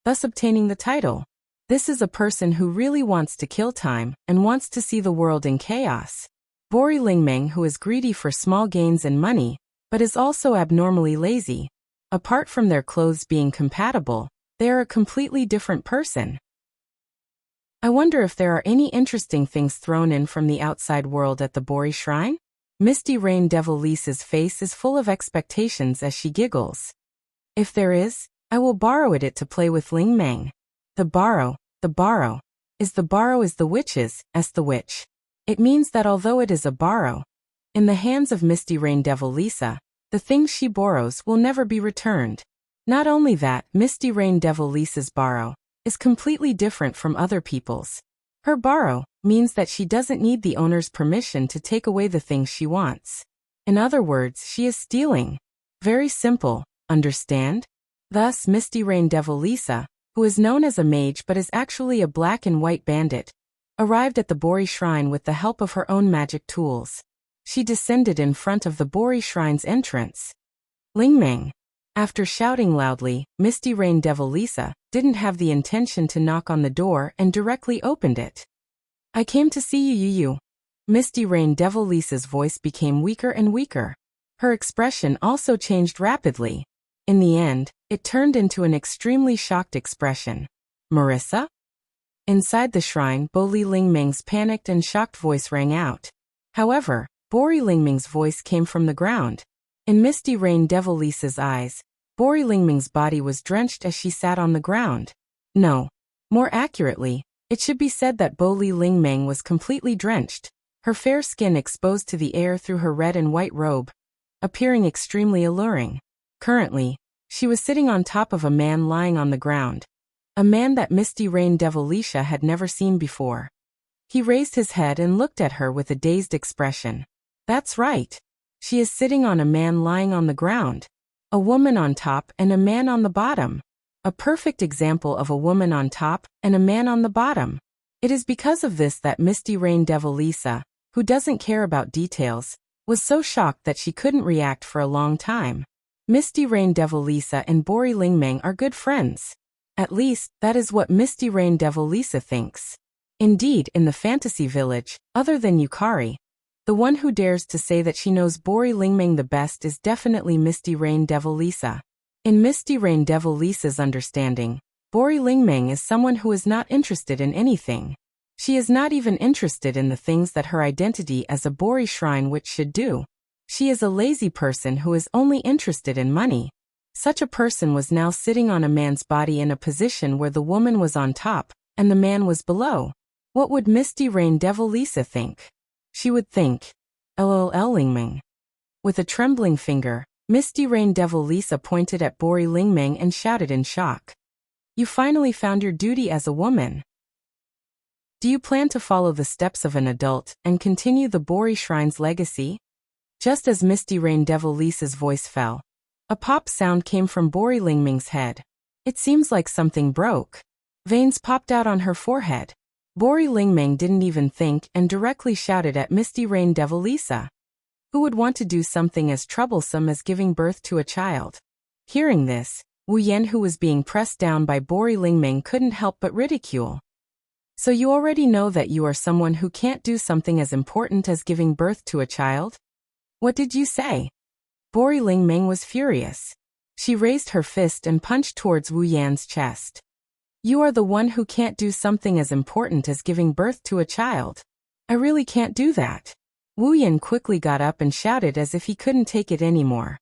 thus obtaining the title. This is a person who really wants to kill time and wants to see the world in chaos. Bori Ling Meng who is greedy for small gains and money, but is also abnormally lazy. Apart from their clothes being compatible, they are a completely different person. I wonder if there are any interesting things thrown in from the outside world at the Bori Shrine? Misty Rain Devil Lisa's face is full of expectations as she giggles. If there is, I will borrow it to play with Ling Meng. The borrow is the witch's, as the witch. It means that although it is a borrow, in the hands of Misty Rain Devil Lisa, the things she borrows will never be returned. Not only that, Misty Rain Devil Lisa's borrow is completely different from other people's. Her borrow means that she doesn't need the owner's permission to take away the things she wants. In other words, she is stealing. Very simple, understand? Thus, Misty Rain Devil Lisa, who is known as a mage but is actually a black and white bandit, arrived at the Bori Shrine with the help of her own magic tools. She descended in front of the Bori Shrine's entrance. Ling Meng. After shouting loudly, Misty Rain Devil Lisa didn't have the intention to knock on the door and directly opened it. I came to see you. Misty Rain Devil Lisa's voice became weaker and weaker. Her expression also changed rapidly. In the end, it turned into an extremely shocked expression. Marissa? Inside the shrine, Bori Ling Meng's panicked and shocked voice rang out. However, Bori Ling Meng's voice came from the ground. In Misty Rain Devil Lisa's eyes, Bori Ling Meng's body was drenched as she sat on the ground. No. More accurately, it should be said that Bori Ling Meng was completely drenched, her fair skin exposed to the air through her red and white robe, appearing extremely alluring. Currently, she was sitting on top of a man lying on the ground. a man that Misty Rain Devilisha had never seen before. He raised his head and looked at her with a dazed expression. That's right. She is sitting on a man lying on the ground. A woman on top and a man on the bottom. A perfect example of a woman on top and a man on the bottom. It is because of this that Misty Rain Devilisha, who doesn't care about details, was so shocked that she couldn't react for a long time. Misty Rain Devilisha and Bori Lingmeng are good friends. At least, that is what Misty Rain Devilisha thinks. Indeed, in the fantasy village, other than Yukari, the one who dares to say that she knows Bori Lingmeng the best is definitely Misty Rain Devilisha. In Misty Rain Devilisha's understanding, Bori Lingmeng is someone who is not interested in anything. She is not even interested in the things that her identity as a Bori shrine witch should do. She is a lazy person who is only interested in money. Such a person was now sitting on a man's body in a position where the woman was on top and the man was below. What would Misty Rain Devilisha think? She would think, LOL Lingmeng. With a trembling finger, Misty Rain Devilisha pointed at Bori Lingmeng and shouted in shock. You finally found your duty as a woman. Do you plan to follow the steps of an adult and continue the Bori Shrine's legacy? Just as Misty Rain Devilisha's voice fell, a pop sound came from Bori Lingmeng's head. It seems like something broke. Veins popped out on her forehead. Bori Lingmeng didn't even think and directly shouted at Misty Rain Devilisha. Who would want to do something as troublesome as giving birth to a child? Hearing this, Wu Yan, who was being pressed down by Bori Lingmeng, couldn't help but ridicule. So you already know that you are someone who can't do something as important as giving birth to a child? What did you say? Bori Lingmeng was furious. She raised her fist and punched towards Wu Yan's chest. You are the one who can't do something as important as giving birth to a child. I really can't do that. Wu Yan quickly got up and shouted as if he couldn't take it anymore.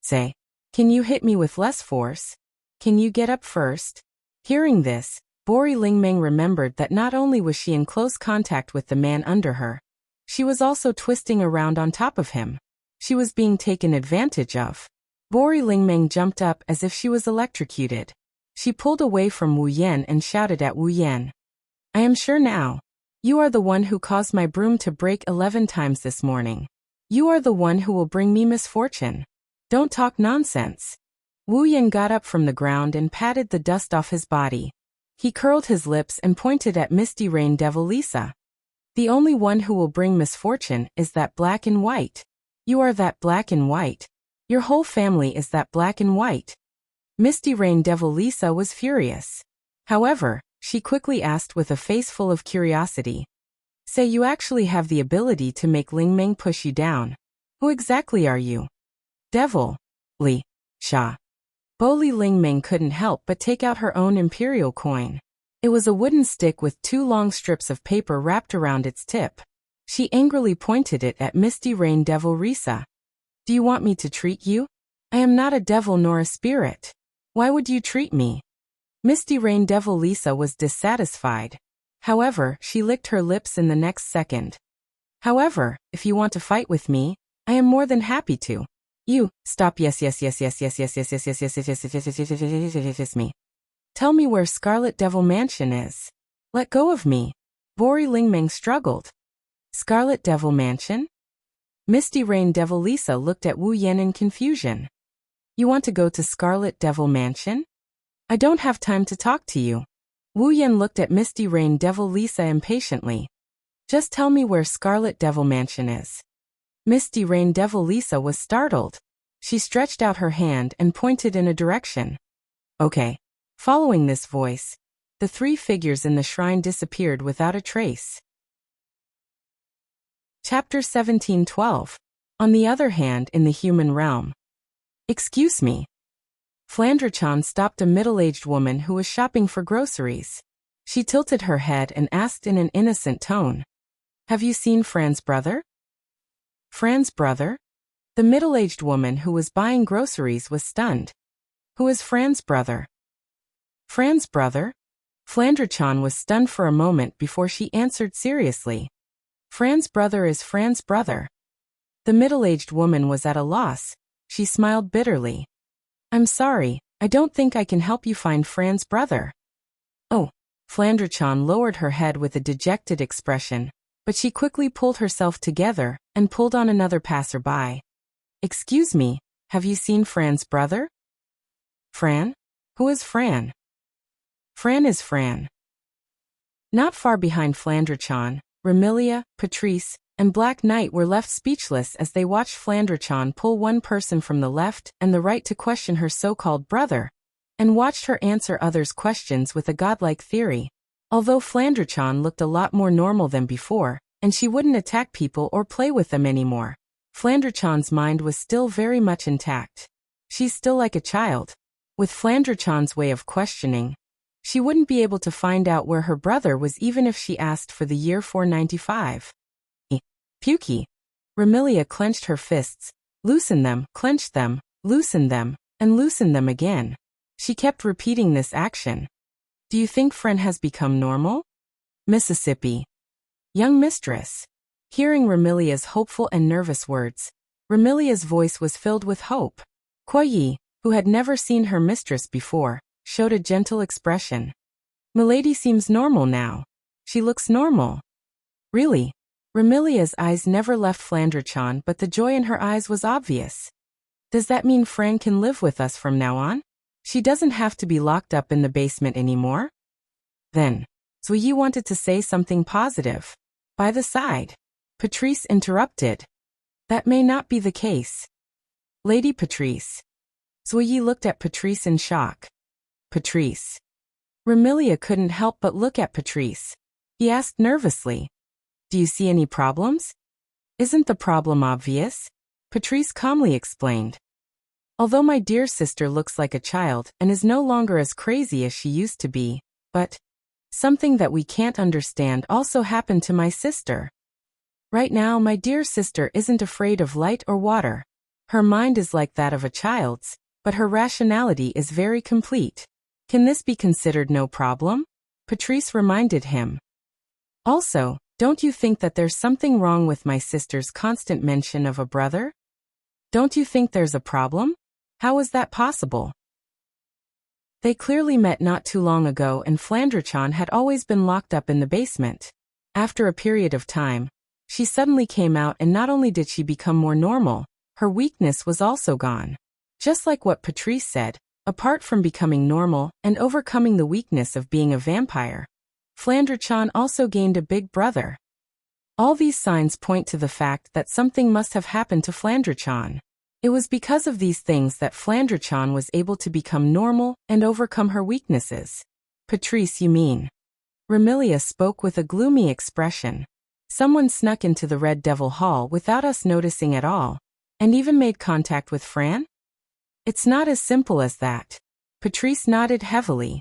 Say, can you hit me with less force? Can you get up first? Hearing this, Bori Lingmeng remembered that not only was she in close contact with the man under her, she was also twisting around on top of him. She was being taken advantage of. Bori Lingmeng jumped up as if she was electrocuted. She pulled away from Wu Yan and shouted at Wu Yan. I am sure now. You are the one who caused my broom to break 11 times this morning. You are the one who will bring me misfortune. Don't talk nonsense. Wu Yan got up from the ground and patted the dust off his body. He curled his lips and pointed at Misty Rain Devilisha. The only one who will bring misfortune is that black and white. You are that black and white. Your whole family is that black and white. Misty Rain Devilisha was furious. However, she quickly asked with a face full of curiosity. Say you actually have the ability to make Lingmeng push you down. Who exactly are you? Devil. Li. Sha. Boli Lingmeng couldn't help but take out her own imperial coin. It was a wooden stick with 2 long strips of paper wrapped around its tip. She angrily pointed it at Misty Rain Devilisha. Do you want me to treat you? I am not a devil nor a spirit. Why would you treat me? Misty Rain Devilisha was dissatisfied. However, she licked her lips in the next second. However, if you want to fight with me, I am more than happy to. You, stop yes me. Tell me where Scarlet Devil Mansion is. Let go of me. Bori Lingmeng struggled. Scarlet Devil Mansion? Misty Rain Devilisha looked at Wu Yan in confusion. You want to go to Scarlet Devil Mansion? I don't have time to talk to you. Wu Yan looked at Misty Rain Devilisha impatiently. Just tell me where Scarlet Devil Mansion is. Misty Rain Devilisha was startled. She stretched out her hand and pointed in a direction. Okay. Following this voice, the 3 figures in the shrine disappeared without a trace. Chapter 17:12. On the other hand, in the human realm. Excuse me. Flandre-chan stopped a middle-aged woman who was shopping for groceries. She tilted her head and asked in an innocent tone. Have you seen Fran's brother? Fran's brother? The middle-aged woman who was buying groceries was stunned. Who is Fran's brother? Fran's brother? Flandre-chan was stunned for a moment before she answered seriously. Fran's brother is Fran's brother. The middle-aged woman was at a loss. She smiled bitterly. I'm sorry, I don't think I can help you find Fran's brother. Flandre-chan lowered her head with a dejected expression, but she quickly pulled herself together and pulled on another passerby. Excuse me, have you seen Fran's brother? Fran? Who is Fran? Fran is Fran. Not far behind Flandre-chan, Remilia, Patrice, and Black Knight were left speechless as they watched Flandre-chan pull one person from the left and the right to question her so-called brother, and watched her answer others' questions with a godlike theory. Although Flandre-chan looked a lot more normal than before, and she wouldn't attack people or play with them anymore, Flandre-chan's mind was still very much intact. She's still like a child. With Flandre-chan's way of questioning, she wouldn't be able to find out where her brother was even if she asked for the year 495. Pukie. Remilia clenched her fists, loosened them, clenched them, loosened them, and loosened them again. She kept repeating this action. Do you think Fran has become normal? Mississippi. Young mistress. Hearing Remilia's hopeful and nervous words, Remilia's voice was filled with hope. Kuo-yi, who had never seen her mistress before, showed a gentle expression. Milady seems normal now. She looks normal. Really? Remilia's eyes never left Flandre-chan, but the joy in her eyes was obvious. Does that mean Fran can live with us from now on? She doesn't have to be locked up in the basement anymore? Then, Zuyi wanted to say something positive. By the side, Patrice interrupted. That may not be the case. Lady Patrice. Zuyi looked at Patrice in shock. Patrice. Remilia couldn't help but look at Patrice. He asked nervously. Do you see any problems? Isn't the problem obvious? Patrice calmly explained. Although my dear sister looks like a child and is no longer as crazy as she used to be, but something that we can't understand also happened to my sister. Right now my dear sister isn't afraid of light or water. Her mind is like that of a child's, but her rationality is very complete. Can this be considered no problem? Patrice reminded him. Also, don't you think that there's something wrong with my sister's constant mention of a brother? Don't you think there's a problem? How is that possible? They clearly met not too long ago and Flandre-chan had always been locked up in the basement. After a period of time, she suddenly came out and not only did she become more normal, her weakness was also gone. Just like what Patrice said, apart from becoming normal and overcoming the weakness of being a vampire, Flandre-chan also gained a big brother. All these signs point to the fact that something must have happened to Flandre-chan. It was because of these things that Flandre-chan was able to become normal and overcome her weaknesses. Patrice, you mean? Remilia spoke with a gloomy expression. Someone snuck into the Red Devil Hall without us noticing at all, and even made contact with Fran? It's not as simple as that. Patrice nodded heavily.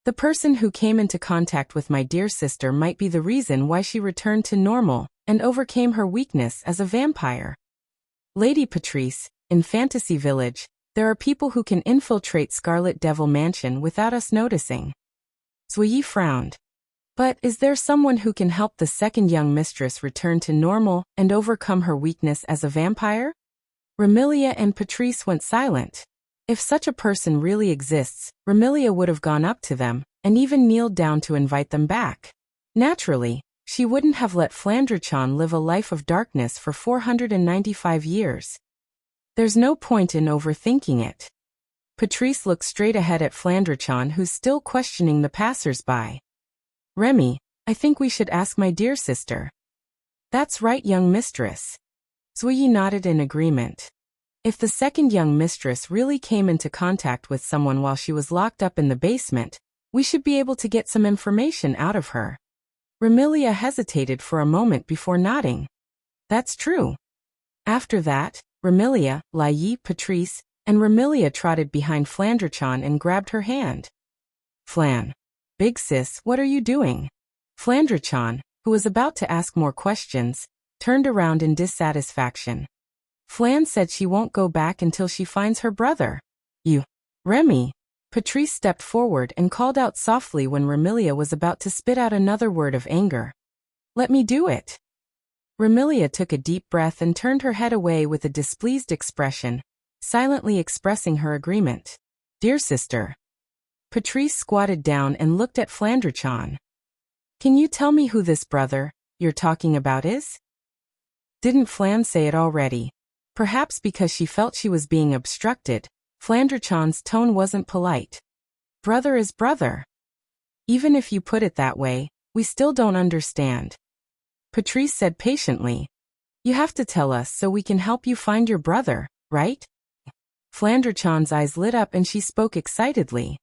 The person who came into contact with my dear sister might be the reason why she returned to normal and overcame her weakness as a vampire. Lady Patrice, in Fantasy Village, there are people who can infiltrate Scarlet Devil Mansion without us noticing. Zuyi frowned. But is there someone who can help the second young mistress return to normal and overcome her weakness as a vampire? Remilia and Patrice went silent. If such a person really exists, Remilia would have gone up to them and even kneeled down to invite them back. Naturally, she wouldn't have let Flandre-chan live a life of darkness for 495 years. There's no point in overthinking it. Patrice looked straight ahead at Flandre-chan, who's still questioning the passers-by. Remy, I think we should ask my dear sister. That's right, young mistress. Zuyi nodded in agreement. If the second young mistress really came into contact with someone while she was locked up in the basement, we should be able to get some information out of her. Remilia hesitated for a moment before nodding. That's true. After that, Remilia, Lai, Patrice, and Remilia trotted behind Flandre-chan and grabbed her hand. Flan. Big sis, what are you doing? Flandre-chan, who was about to ask more questions, turned around in dissatisfaction. Flan said she won't go back until she finds her brother. You. Remy. Patrice stepped forward and called out softly when Remilia was about to spit out another word of anger. Let me do it. Remilia took a deep breath and turned her head away with a displeased expression, silently expressing her agreement. Dear sister. Patrice squatted down and looked at Flandre-chan. Can you tell me who this brother you're talking about is? Didn't Flan say it already? Perhaps because she felt she was being obstructed, Flandre-chan's tone wasn't polite. Brother is brother. Even if you put it that way, we still don't understand. Patrice said patiently. You have to tell us so we can help you find your brother, right? Flandre-chan's eyes lit up and she spoke excitedly.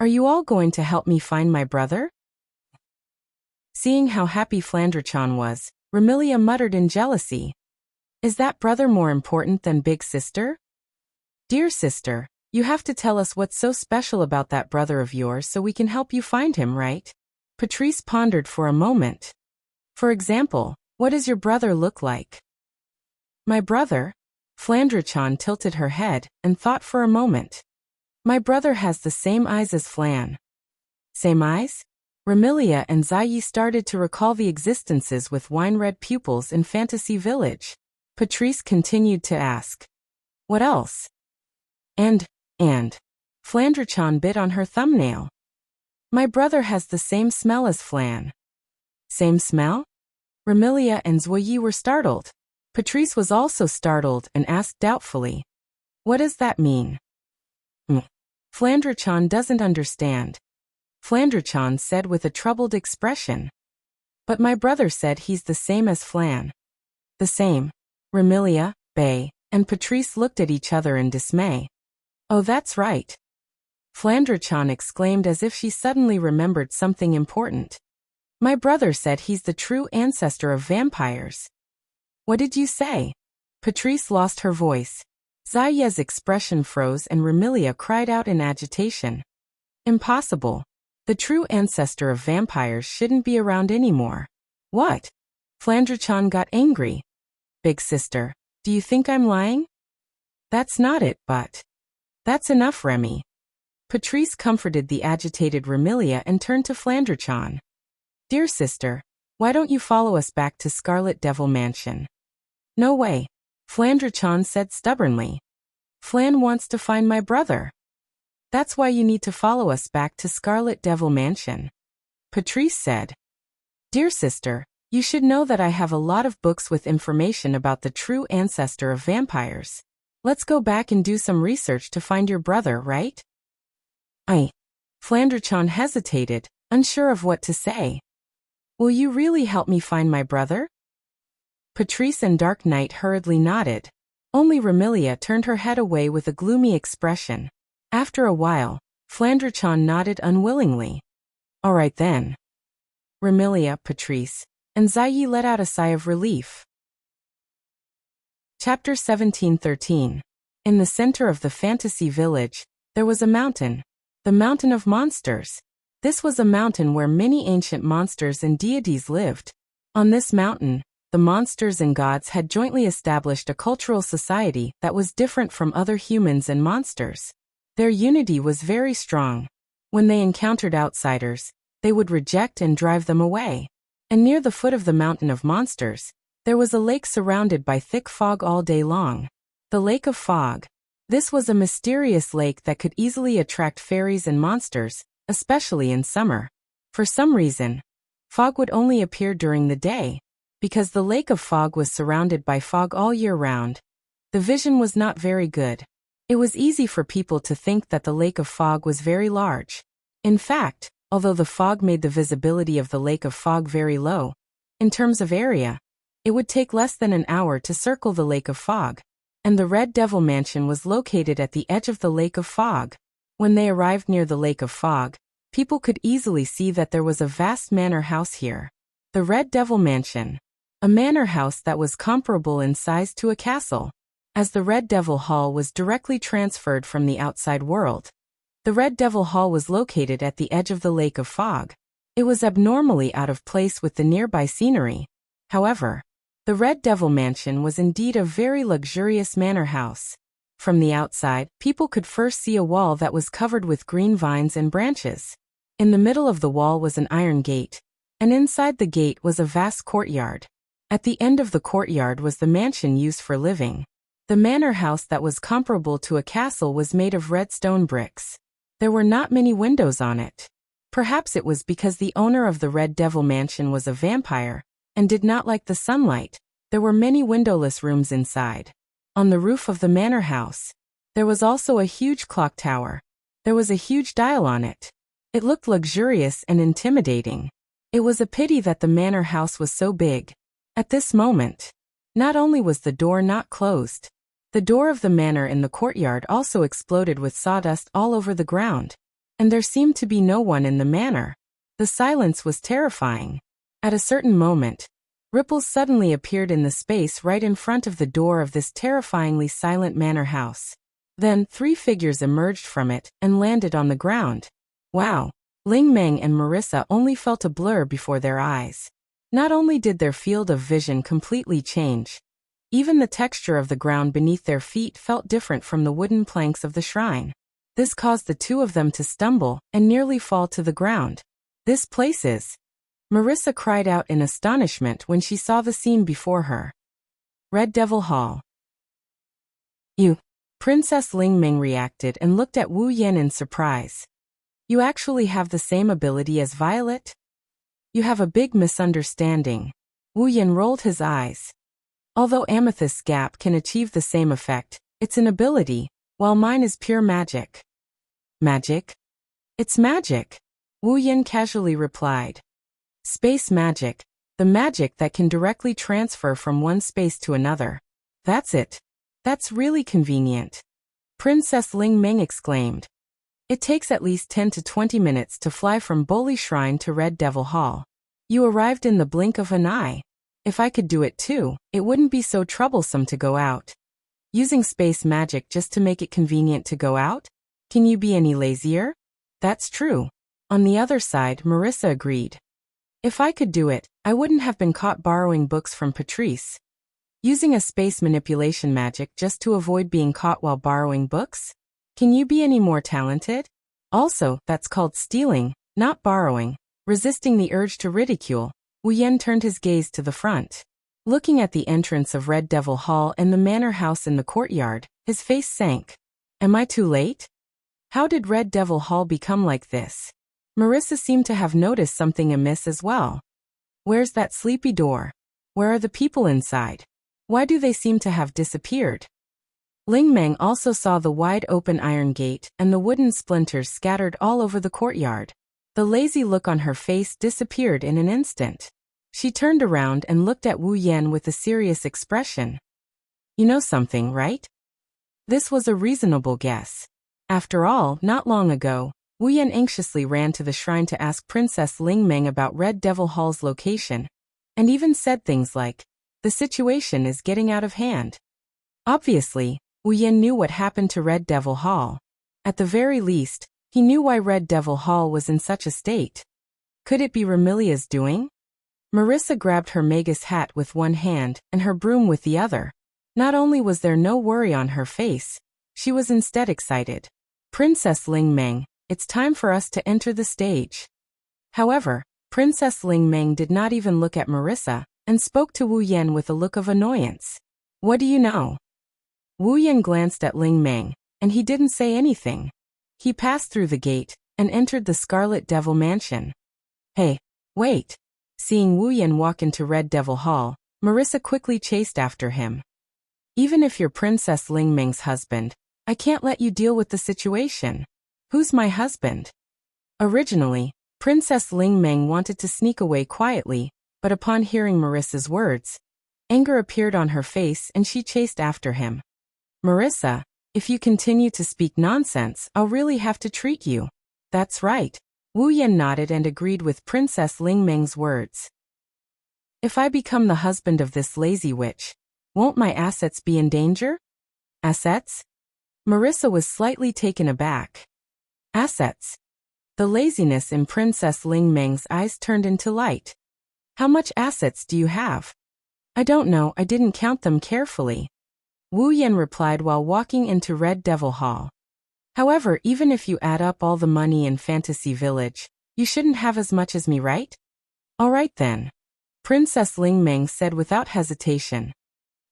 Are you all going to help me find my brother? Seeing how happy Flandre-chan was, Remilia muttered in jealousy. Is that brother more important than big sister? Dear sister, you have to tell us what's so special about that brother of yours so we can help you find him, right? Patrice pondered for a moment. For example, what does your brother look like? My brother? Flandre-chan tilted her head and thought for a moment. My brother has the same eyes as Flan. Same eyes? Remilia and Ziyi started to recall the existences with wine-red pupils in Fantasy Village. Patrice continued to ask. What else? And. Flandre-chan bit on her thumbnail. My brother has the same smell as Flan. Same smell? Remilia and Ziyi were startled. Patrice was also startled and asked doubtfully. What does that mean? Flandre-chan doesn't understand. Flandre-chan said with a troubled expression. But my brother said he's the same as Flan. The same. Remilia, Bay, and Patrice looked at each other in dismay. Oh, that's right. Flandre-chan exclaimed as if she suddenly remembered something important. My brother said he's the true ancestor of vampires. What did you say? Patrice lost her voice. Ziyi's expression froze and Remilia cried out in agitation. Impossible. The true ancestor of vampires shouldn't be around anymore. What? Flandre-chan got angry. Big sister, do you think I'm lying? That's not it, but. That's enough, Remy. Patrice comforted the agitated Remilia and turned to Flandre-chan. Dear sister, why don't you follow us back to Scarlet Devil Mansion? No way. Flandre-chan said stubbornly. Flan wants to find my brother. That's why you need to follow us back to Scarlet Devil Mansion. Patrice said. Dear sister, you should know that I have a lot of books with information about the true ancestor of vampires. Let's go back and do some research to find your brother, right? Flandre-chan hesitated, unsure of what to say. Will you really help me find my brother? Patrice and Dark Knight hurriedly nodded. Only Remilia turned her head away with a gloomy expression. After a while, Flandre-chan nodded unwillingly. All right then. Remilia, Patrice, and Ziyi let out a sigh of relief. Chapter 1713. In the center of the fantasy village, there was a mountain. The Mountain of Monsters. This was a mountain where many ancient monsters and deities lived. On this mountain, the monsters and gods had jointly established a cultural society that was different from other humans and monsters. Their unity was very strong. When they encountered outsiders, they would reject and drive them away. And near the foot of the Mountain of Monsters, there was a lake surrounded by thick fog all day long. The Lake of Fog. This was a mysterious lake that could easily attract fairies and monsters, especially in summer. For some reason, fog would only appear during the day. Because the Lake of Fog was surrounded by fog all year round, the vision was not very good. It was easy for people to think that the Lake of Fog was very large. In fact, although the fog made the visibility of the Lake of Fog very low, in terms of area, it would take less than an hour to circle the Lake of Fog, and the Red Devil Mansion was located at the edge of the Lake of Fog. When they arrived near the Lake of Fog, people could easily see that there was a vast manor house here. The Red Devil Mansion. A manor house that was comparable in size to a castle. As the Red Devil Hall was directly transferred from the outside world. The Red Devil Hall was located at the edge of the Lake of Fog. It was abnormally out of place with the nearby scenery. However, the Red Devil Mansion was indeed a very luxurious manor house. From the outside, people could first see a wall that was covered with green vines and branches. In the middle of the wall was an iron gate, and inside the gate was a vast courtyard. At the end of the courtyard was the mansion used for living. The manor house that was comparable to a castle was made of red stone bricks. There were not many windows on it. Perhaps it was because the owner of the Red Devil Mansion was a vampire and did not like the sunlight. There were many windowless rooms inside. On the roof of the manor house, there was also a huge clock tower. There was a huge dial on it. It looked luxurious and intimidating. It was a pity that the manor house was so big. At this moment, not only was the door not closed, the door of the manor in the courtyard also exploded with sawdust all over the ground, and there seemed to be no one in the manor. The silence was terrifying. At a certain moment, ripples suddenly appeared in the space right in front of the door of this terrifyingly silent manor house. Then 3 figures emerged from it and landed on the ground. Wow! Ling Meng and Marissa only felt a blur before their eyes. Not only did their field of vision completely change, even the texture of the ground beneath their feet felt different from the wooden planks of the shrine. This caused the 2 of them to stumble and nearly fall to the ground. This place is... Marissa cried out in astonishment when she saw the scene before her. Red Devil Hall. You. Princess Ling Ming reacted and looked at Wu Yan in surprise. You actually have the same ability as Violet? You have a big misunderstanding. Wu Yan rolled his eyes. Although Amethyst's Gap can achieve the same effect, it's an ability, while mine is pure magic. Magic? It's magic, Wu Yan casually replied. Space magic, the magic that can directly transfer from one space to another. That's it. That's really convenient. Princess Ling Ming exclaimed. It takes at least 10 to 20 minutes to fly from Boli Shrine to Red Devil Hall. You arrived in the blink of an eye. If I could do it too, it wouldn't be so troublesome to go out. Using space magic just to make it convenient to go out? Can you be any lazier? That's true. On the other side, Marissa agreed. If I could do it, I wouldn't have been caught borrowing books from Patrice. Using a space manipulation magic just to avoid being caught while borrowing books? Can you be any more talented? Also, that's called stealing, not borrowing. Resisting the urge to ridicule, Wu Yan turned his gaze to the front. Looking at the entrance of Red Devil Hall and the manor house in the courtyard, his face sank. Am I too late? How did Red Devil Hall become like this? Marissa seemed to have noticed something amiss as well. Where's that sleepy door? Where are the people inside? Why do they seem to have disappeared? Ling Meng also saw the wide-open iron gate and the wooden splinters scattered all over the courtyard. The lazy look on her face disappeared in an instant. She turned around and looked at Wu Yan with a serious expression. You know something, right? This was a reasonable guess. After all, not long ago, Wu Yan anxiously ran to the shrine to ask Princess Ling Meng about Red Devil Hall's location, and even said things like, "The situation is getting out of hand." Obviously, Wu Yan knew what happened to Red Devil Hall. At the very least, he knew why Red Devil Hall was in such a state. Could it be Remilia's doing? Marissa grabbed her Magus hat with one hand and her broom with the other. Not only was there no worry on her face, she was instead excited. Princess Ling Meng, it's time for us to enter the stage. However, Princess Ling Meng did not even look at Marissa and spoke to Wu Yan with a look of annoyance. What do you know? Wu Yan glanced at Ling Meng, and he didn't say anything. He passed through the gate and entered the Scarlet Devil Mansion. Hey, wait! Seeing Wu Yan walk into Red Devil Hall, Marissa quickly chased after him. Even if you're Princess Ling Meng's husband, I can't let you deal with the situation. Who's my husband? Originally, Princess Ling Meng wanted to sneak away quietly, but upon hearing Marissa's words, anger appeared on her face and she chased after him. Marissa, if you continue to speak nonsense, I'll really have to treat you. That's right. Wu Yan nodded and agreed with Princess Ling Meng's words. If I become the husband of this lazy witch, won't my assets be in danger? Assets? Marissa was slightly taken aback. Assets? The laziness in Princess Ling Meng's eyes turned into light. How much assets do you have? I don't know, I didn't count them carefully. Wu Yan replied while walking into Red Devil Hall. However, even if you add up all the money in Fantasy Village, you shouldn't have as much as me, right? All right then. Princess Ling Meng said without hesitation.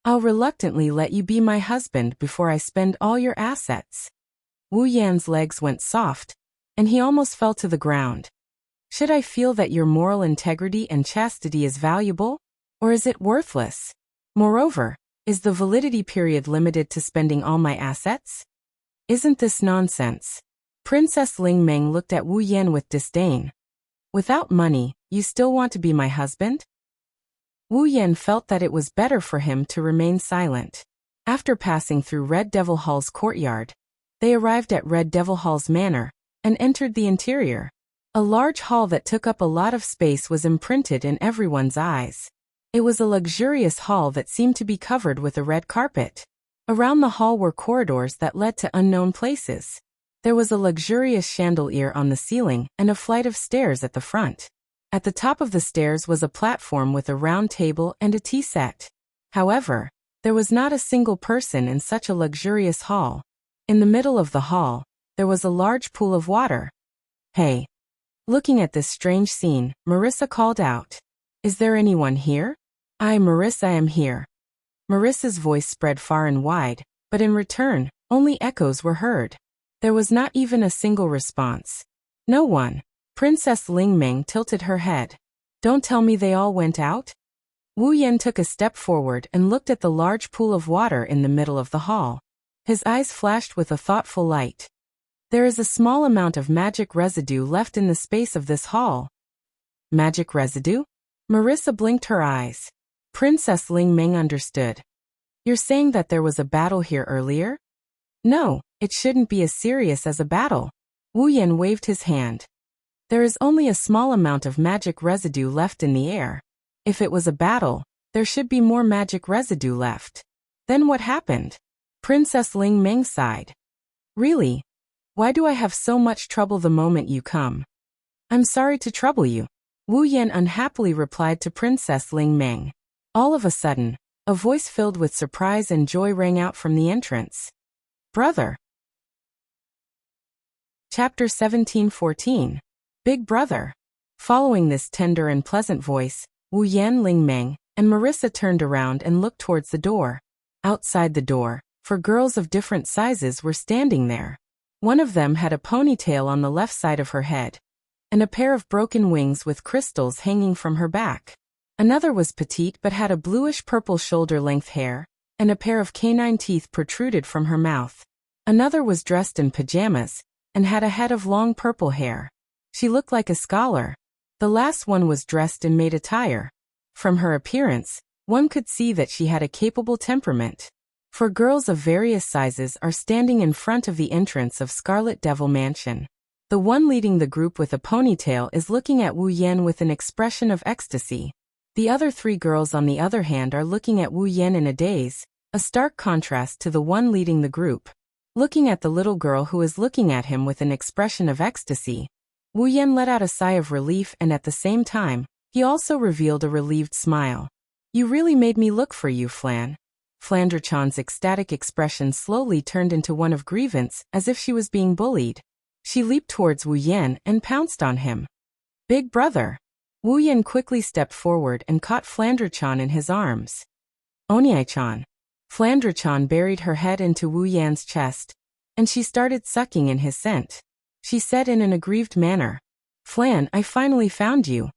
I'll reluctantly let you be my husband before I spend all your assets. Wu Yan's legs went soft, and he almost fell to the ground. Should I feel that your moral integrity and chastity is valuable? Or is it worthless? Moreover, is the validity period limited to spending all my assets? Isn't this nonsense? Princess Ling Meng looked at Wu Yan with disdain. Without money, you still want to be my husband? Wu Yan felt that it was better for him to remain silent. After passing through Red Devil Hall's courtyard, they arrived at Red Devil Hall's manor and entered the interior. A large hall that took up a lot of space was imprinted in everyone's eyes. It was a luxurious hall that seemed to be covered with a red carpet. Around the hall were corridors that led to unknown places. There was a luxurious chandelier on the ceiling and a flight of stairs at the front. At the top of the stairs was a platform with a round table and a tea set. However, there was not a single person in such a luxurious hall. In the middle of the hall, there was a large pool of water. Hey! Looking at this strange scene, Marissa called out. Is there anyone here? I, Marissa, am here. Marissa's voice spread far and wide, but in return, only echoes were heard. There was not even a single response. No one. Princess Ling Meng tilted her head. Don't tell me they all went out? Wu Yan took a step forward and looked at the large pool of water in the middle of the hall. His eyes flashed with a thoughtful light. There is a small amount of magic residue left in the space of this hall. Magic residue? Marissa blinked her eyes. Princess Ling Meng understood. You're saying that there was a battle here earlier? No, it shouldn't be as serious as a battle. Wu Yan waved his hand. There is only a small amount of magic residue left in the air. If it was a battle, there should be more magic residue left. Then what happened? Princess Ling Meng sighed. Really? Why do I have so much trouble the moment you come? I'm sorry to trouble you. Wu Yan unhappily replied to Princess Ling Meng. All of a sudden, a voice filled with surprise and joy rang out from the entrance. Brother. Chapter 17:14. Big Brother. Following this tender and pleasant voice, Wu Yan, Ling Meng, and Marissa turned around and looked towards the door. Outside the door, 4 girls of different sizes were standing there. One of them had a ponytail on the left side of her head, and a pair of broken wings with crystals hanging from her back. Another was petite but had a bluish-purple shoulder-length hair, and a pair of canine teeth protruded from her mouth. Another was dressed in pajamas, and had a head of long purple hair. She looked like a scholar. The last one was dressed in maid attire. From her appearance, one could see that she had a capable temperament. 4 girls of various sizes are standing in front of the entrance of Scarlet Devil Mansion. The one leading the group with a ponytail is looking at Wu Yan with an expression of ecstasy. The other 3 girls on the other hand are looking at Wu Yan in a daze, a stark contrast to the one leading the group. Looking at the little girl who is looking at him with an expression of ecstasy, Wu Yan let out a sigh of relief and at the same time, he also revealed a relieved smile. You really made me look for you, Flan. Flandre-chan's ecstatic expression slowly turned into one of grievance as if she was being bullied. She leaped towards Wu Yan and pounced on him. Big Brother. Wu Yan quickly stepped forward and caught Flandre-chan in his arms. Onyai-chan. Flandre-chan buried her head into Wu Yan's chest, and she started sucking in his scent. She said in an aggrieved manner, Flan, I finally found you.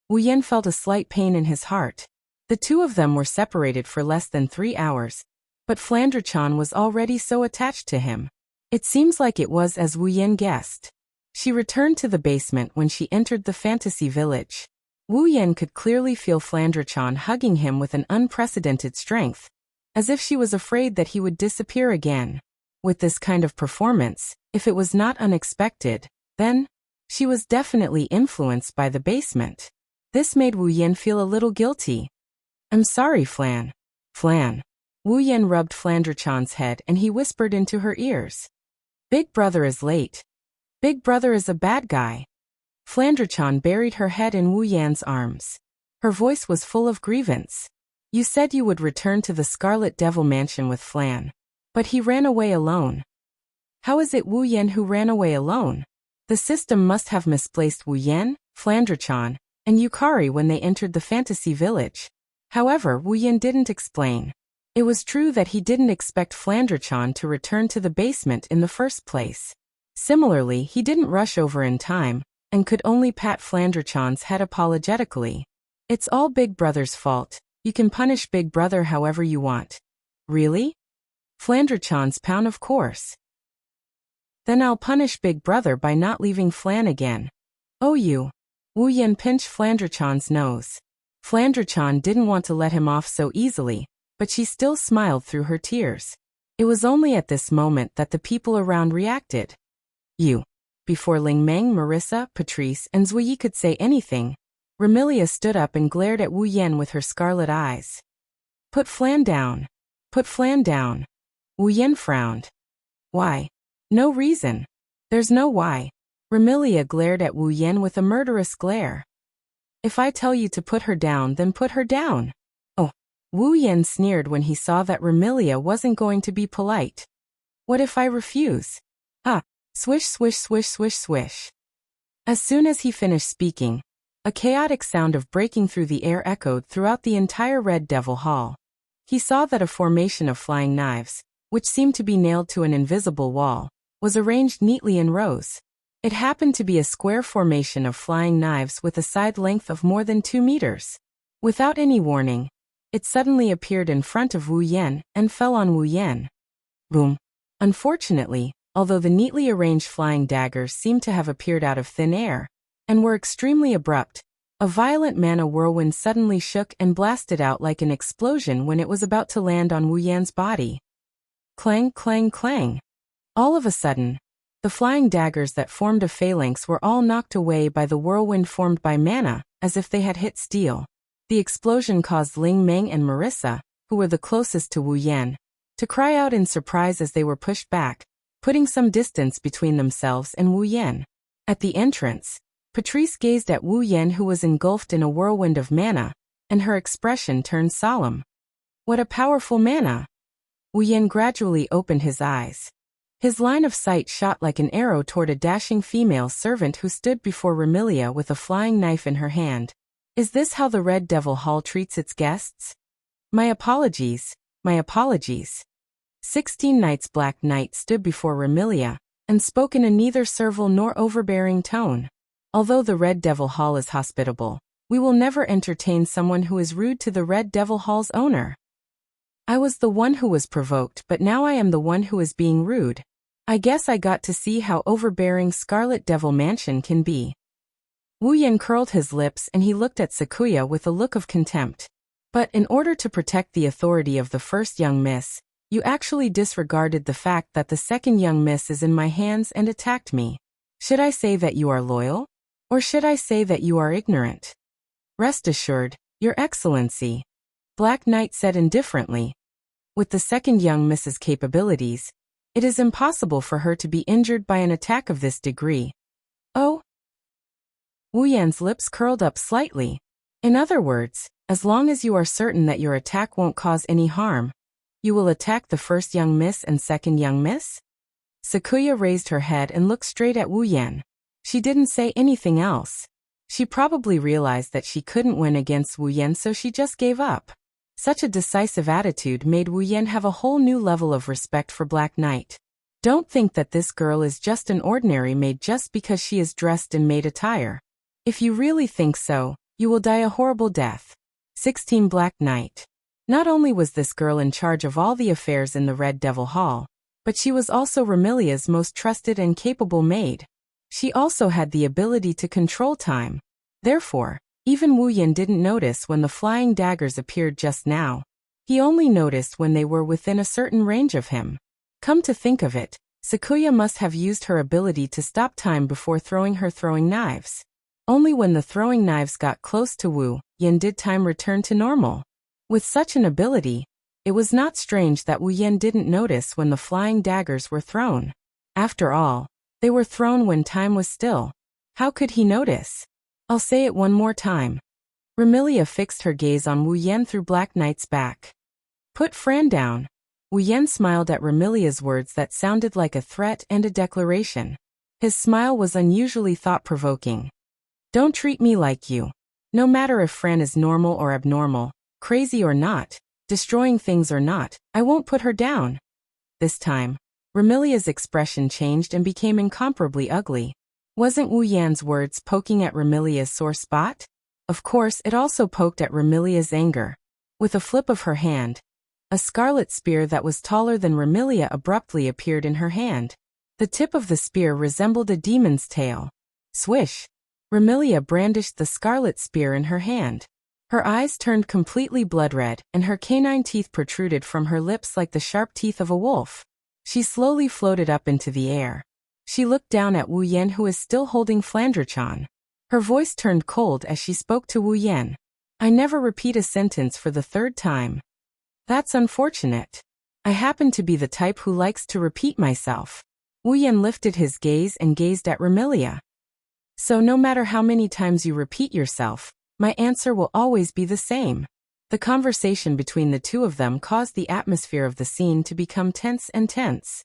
Wu Yan felt a slight pain in his heart. The two of them were separated for less than 3 hours, but Flandre-chan was already so attached to him. It seems like it was as Wu Yan guessed. She returned to the basement when she entered the fantasy village. Wu Yan could clearly feel Flandre-chan hugging him with an unprecedented strength, as if she was afraid that he would disappear again. With this kind of performance, if it was not unexpected, then she was definitely influenced by the basement. This made Wu Yan feel a little guilty. I'm sorry, Flan. Flan. Wu Yan rubbed Flandre-chan's head and he whispered into her ears. Big Brother is late. Big Brother is a bad guy. Flandre-chan buried her head in Wu Yan's arms. Her voice was full of grievance. You said you would return to the Scarlet Devil Mansion with Flan. But he ran away alone. How is it Wu Yan who ran away alone? The system must have misplaced Wu Yan, Flandre-chan, and Yukari when they entered the fantasy village. However, Wu Yan didn't explain. It was true that he didn't expect Flandrachan to return to the basement in the first place. Similarly, he didn't rush over in time, and could only pat Flandrachan's head apologetically. It's all Big Brother's fault. You can punish Big Brother however you want. Really? Flandrachan's pound, of course. Then I'll punish Big Brother by not leaving Flan again. Oh you. Wu Yan pinched Flandrachan's nose. Flandrachan didn't want to let him off so easily, but she still smiled through her tears. It was only at this moment that the people around reacted. You. Before Ling Meng, Marissa, Patrice, and Zui could say anything, Remilia stood up and glared at Wu Yan with her scarlet eyes. Put Flan down. Put Flan down. Wu Yan frowned. Why? No reason. There's no why. Remilia glared at Wu Yan with a murderous glare. If I tell you to put her down, then put her down. Oh. Wu Yan sneered when he saw that Remilia wasn't going to be polite. What if I refuse? Ah. Swish, swish, swish, swish, swish. As soon as he finished speaking, a chaotic sound of breaking through the air echoed throughout the entire Red Devil Hall. He saw that a formation of flying knives, which seemed to be nailed to an invisible wall, was arranged neatly in rows. It happened to be a square formation of flying knives with a side length of more than 2 meters. Without any warning, it suddenly appeared in front of Wu Yan and fell on Wu Yan. Boom. Unfortunately, although the neatly arranged flying daggers seemed to have appeared out of thin air, and were extremely abrupt, a violent mana whirlwind suddenly shook and blasted out like an explosion when it was about to land on Wu Yan's body. Clang, clang, clang. All of a sudden, the flying daggers that formed a phalanx were all knocked away by the whirlwind formed by mana, as if they had hit steel. The explosion caused Ling Meng and Marissa, who were the closest to Wu Yan, to cry out in surprise as they were pushed back, putting some distance between themselves and Wu Yan. At the entrance, Patrice gazed at Wu Yan, who was engulfed in a whirlwind of mana, and her expression turned solemn. What a powerful mana! Wu Yan gradually opened his eyes. His line of sight shot like an arrow toward a dashing female servant who stood before Remilia with a flying knife in her hand. Is this how the Red Devil Hall treats its guests? My apologies, my apologies. 16 Knights. Black Knight stood before Remilia, and spoke in a neither servile nor overbearing tone. Although the Red Devil Hall is hospitable, we will never entertain someone who is rude to the Red Devil Hall's owner. I was the one who was provoked, but now I am the one who is being rude. I guess I got to see how overbearing Scarlet Devil Mansion can be. Wu Yan curled his lips and he looked at Sakuya with a look of contempt. But in order to protect the authority of the first young miss, you actually disregarded the fact that the second young miss is in my hands and attacked me. Should I say that you are loyal? Or should I say that you are ignorant? Rest assured, Your Excellency, Black Knight said indifferently. With the second young miss's capabilities, it is impossible for her to be injured by an attack of this degree. Oh? Wu Yan's lips curled up slightly. In other words, as long as you are certain that your attack won't cause any harm, you will attack the first young miss and second young miss? Sakuya raised her head and looked straight at Wu Yan. She didn't say anything else. She probably realized that she couldn't win against Wu Yan, so she just gave up. Such a decisive attitude made Wu Yan have a whole new level of respect for Black Knight. Don't think that this girl is just an ordinary maid just because she is dressed in maid attire. If you really think so, you will die a horrible death. 16 Black Knight. Not only was this girl in charge of all the affairs in the Red Devil Hall, but she was also Remilia's most trusted and capable maid. She also had the ability to control time. Therefore, even Wu Yan didn't notice when the flying daggers appeared just now. He only noticed when they were within a certain range of him. Come to think of it, Sakuya must have used her ability to stop time before throwing her throwing knives. Only when the throwing knives got close to Wu Yan did time return to normal. With such an ability, it was not strange that Wu Yan didn't notice when the flying daggers were thrown. After all, they were thrown when time was still. How could he notice? I'll say it one more time. Remilia fixed her gaze on Wu Yan through Black Knight's back. Put Fran down. Wu Yan smiled at Remilia's words that sounded like a threat and a declaration. His smile was unusually thought-provoking. Don't treat me like you. No matter if Fran is normal or abnormal, crazy or not, Destroying things or not, I won't put her down. This time, Remilia's expression changed and became incomparably ugly. Wasn't Wu Yan's words poking at Remilia's sore spot? Of course, it also poked at Remilia's anger. With a flip of her hand, a scarlet spear that was taller than Remilia abruptly appeared in her hand. The tip of the spear resembled a demon's tail. Swish! Remilia brandished the scarlet spear in her hand. Her eyes turned completely blood-red, and her canine teeth protruded from her lips like the sharp teeth of a wolf. She slowly floated up into the air. She looked down at Wu Yan, who is still holding Flandrachan. Her voice turned cold as she spoke to Wu Yan. I never repeat a sentence for the third time. That's unfortunate. I happen to be the type who likes to repeat myself. Wu Yan lifted his gaze and gazed at Remilia. So no matter how many times you repeat yourself, my answer will always be the same. The conversation between the two of them caused the atmosphere of the scene to become tense and tense.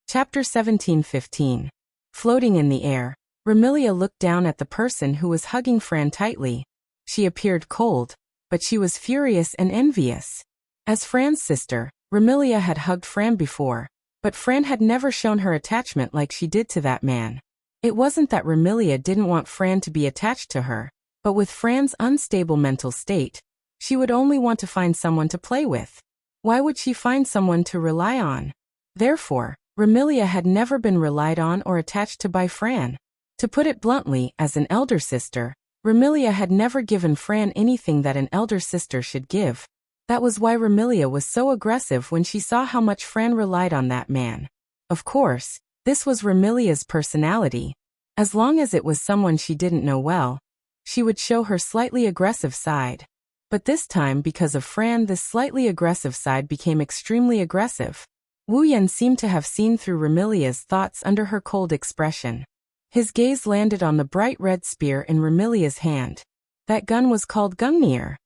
Chapter 17:15. Floating in the air, Remilia looked down at the person who was hugging Fran tightly. She appeared cold, but she was furious and envious. As Fran's sister, Remilia had hugged Fran before, but Fran had never shown her attachment like she did to that man. It wasn't that Remilia didn't want Fran to be attached to her, but with Fran's unstable mental state, she would only want to find someone to play with. Why would she find someone to rely on? Therefore, Remilia had never been relied on or attached to by Fran. To put it bluntly, as an elder sister, Remilia had never given Fran anything that an elder sister should give. That was why Remilia was so aggressive when she saw how much Fran relied on that man. Of course, this was Remilia's personality. As long as it was someone she didn't know well, she would show her slightly aggressive side. But this time, because of Fran, this slightly aggressive side became extremely aggressive. Wu Yan seemed to have seen through Remilia's thoughts under her cold expression. His gaze landed on the bright red spear in Remilia's hand. That gun was called Gungnir.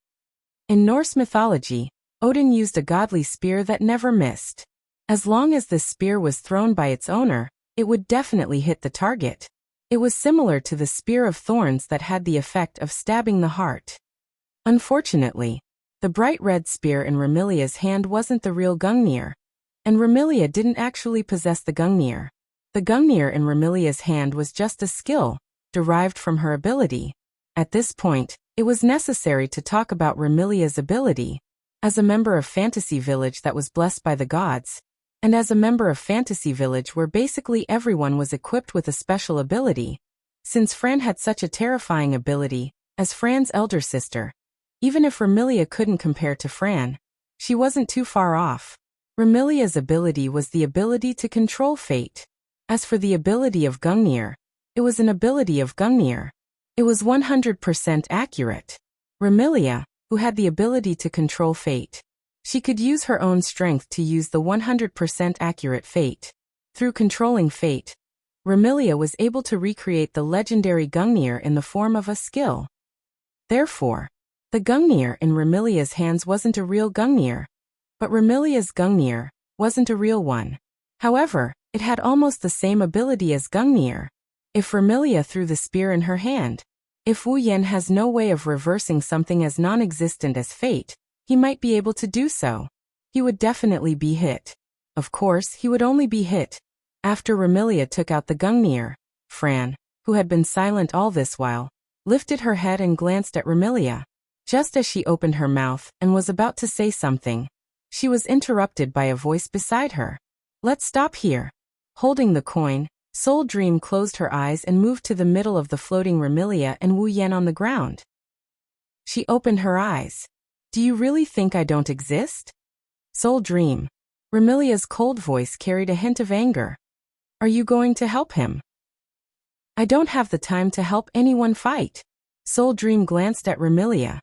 In Norse mythology, Odin used a godly spear that never missed. As long as this spear was thrown by its owner, it would definitely hit the target. It was similar to the spear of thorns that had the effect of stabbing the heart. Unfortunately, the bright red spear in Remilia's hand wasn't the real Gungnir, and Remilia didn't actually possess the Gungnir. The Gungnir in Remilia's hand was just a skill, derived from her ability. At this point, it was necessary to talk about Remilia's ability. As a member of Fantasy Village that was blessed by the gods, and as a member of Fantasy Village where basically everyone was equipped with a special ability, since Fran had such a terrifying ability, as Fran's elder sister, even if Remilia couldn't compare to Fran, she wasn't too far off. Remilia's ability was the ability to control fate. As for the ability of Gungnir, it was an ability of Gungnir. It was 100% accurate. Remilia, who had the ability to control fate, she could use her own strength to use the 100% accurate fate. Through controlling fate, Remilia was able to recreate the legendary Gungnir in the form of a skill. Therefore, the Gungnir in Remilia's hands wasn't a real Gungnir, but Remilia's Gungnir wasn't a real one. However, it had almost the same ability as Gungnir. If Remilia threw the spear in her hand, if Wu Yan has no way of reversing something as non-existent as fate, he might be able to do so. He would definitely be hit. Of course, he would only be hit after Remilia took out the Gungnir. Fran, who had been silent all this while, lifted her head and glanced at Remilia. Just as she opened her mouth and was about to say something, she was interrupted by a voice beside her. Let's stop here. Holding the coin, Soul Dream closed her eyes and moved to the middle of the floating Remilia and Wu Yan on the ground. She opened her eyes. Do you really think I don't exist? Soul Dream. Remilia's cold voice carried a hint of anger. Are you going to help him? I don't have the time to help anyone fight. Soul Dream glanced at Remilia.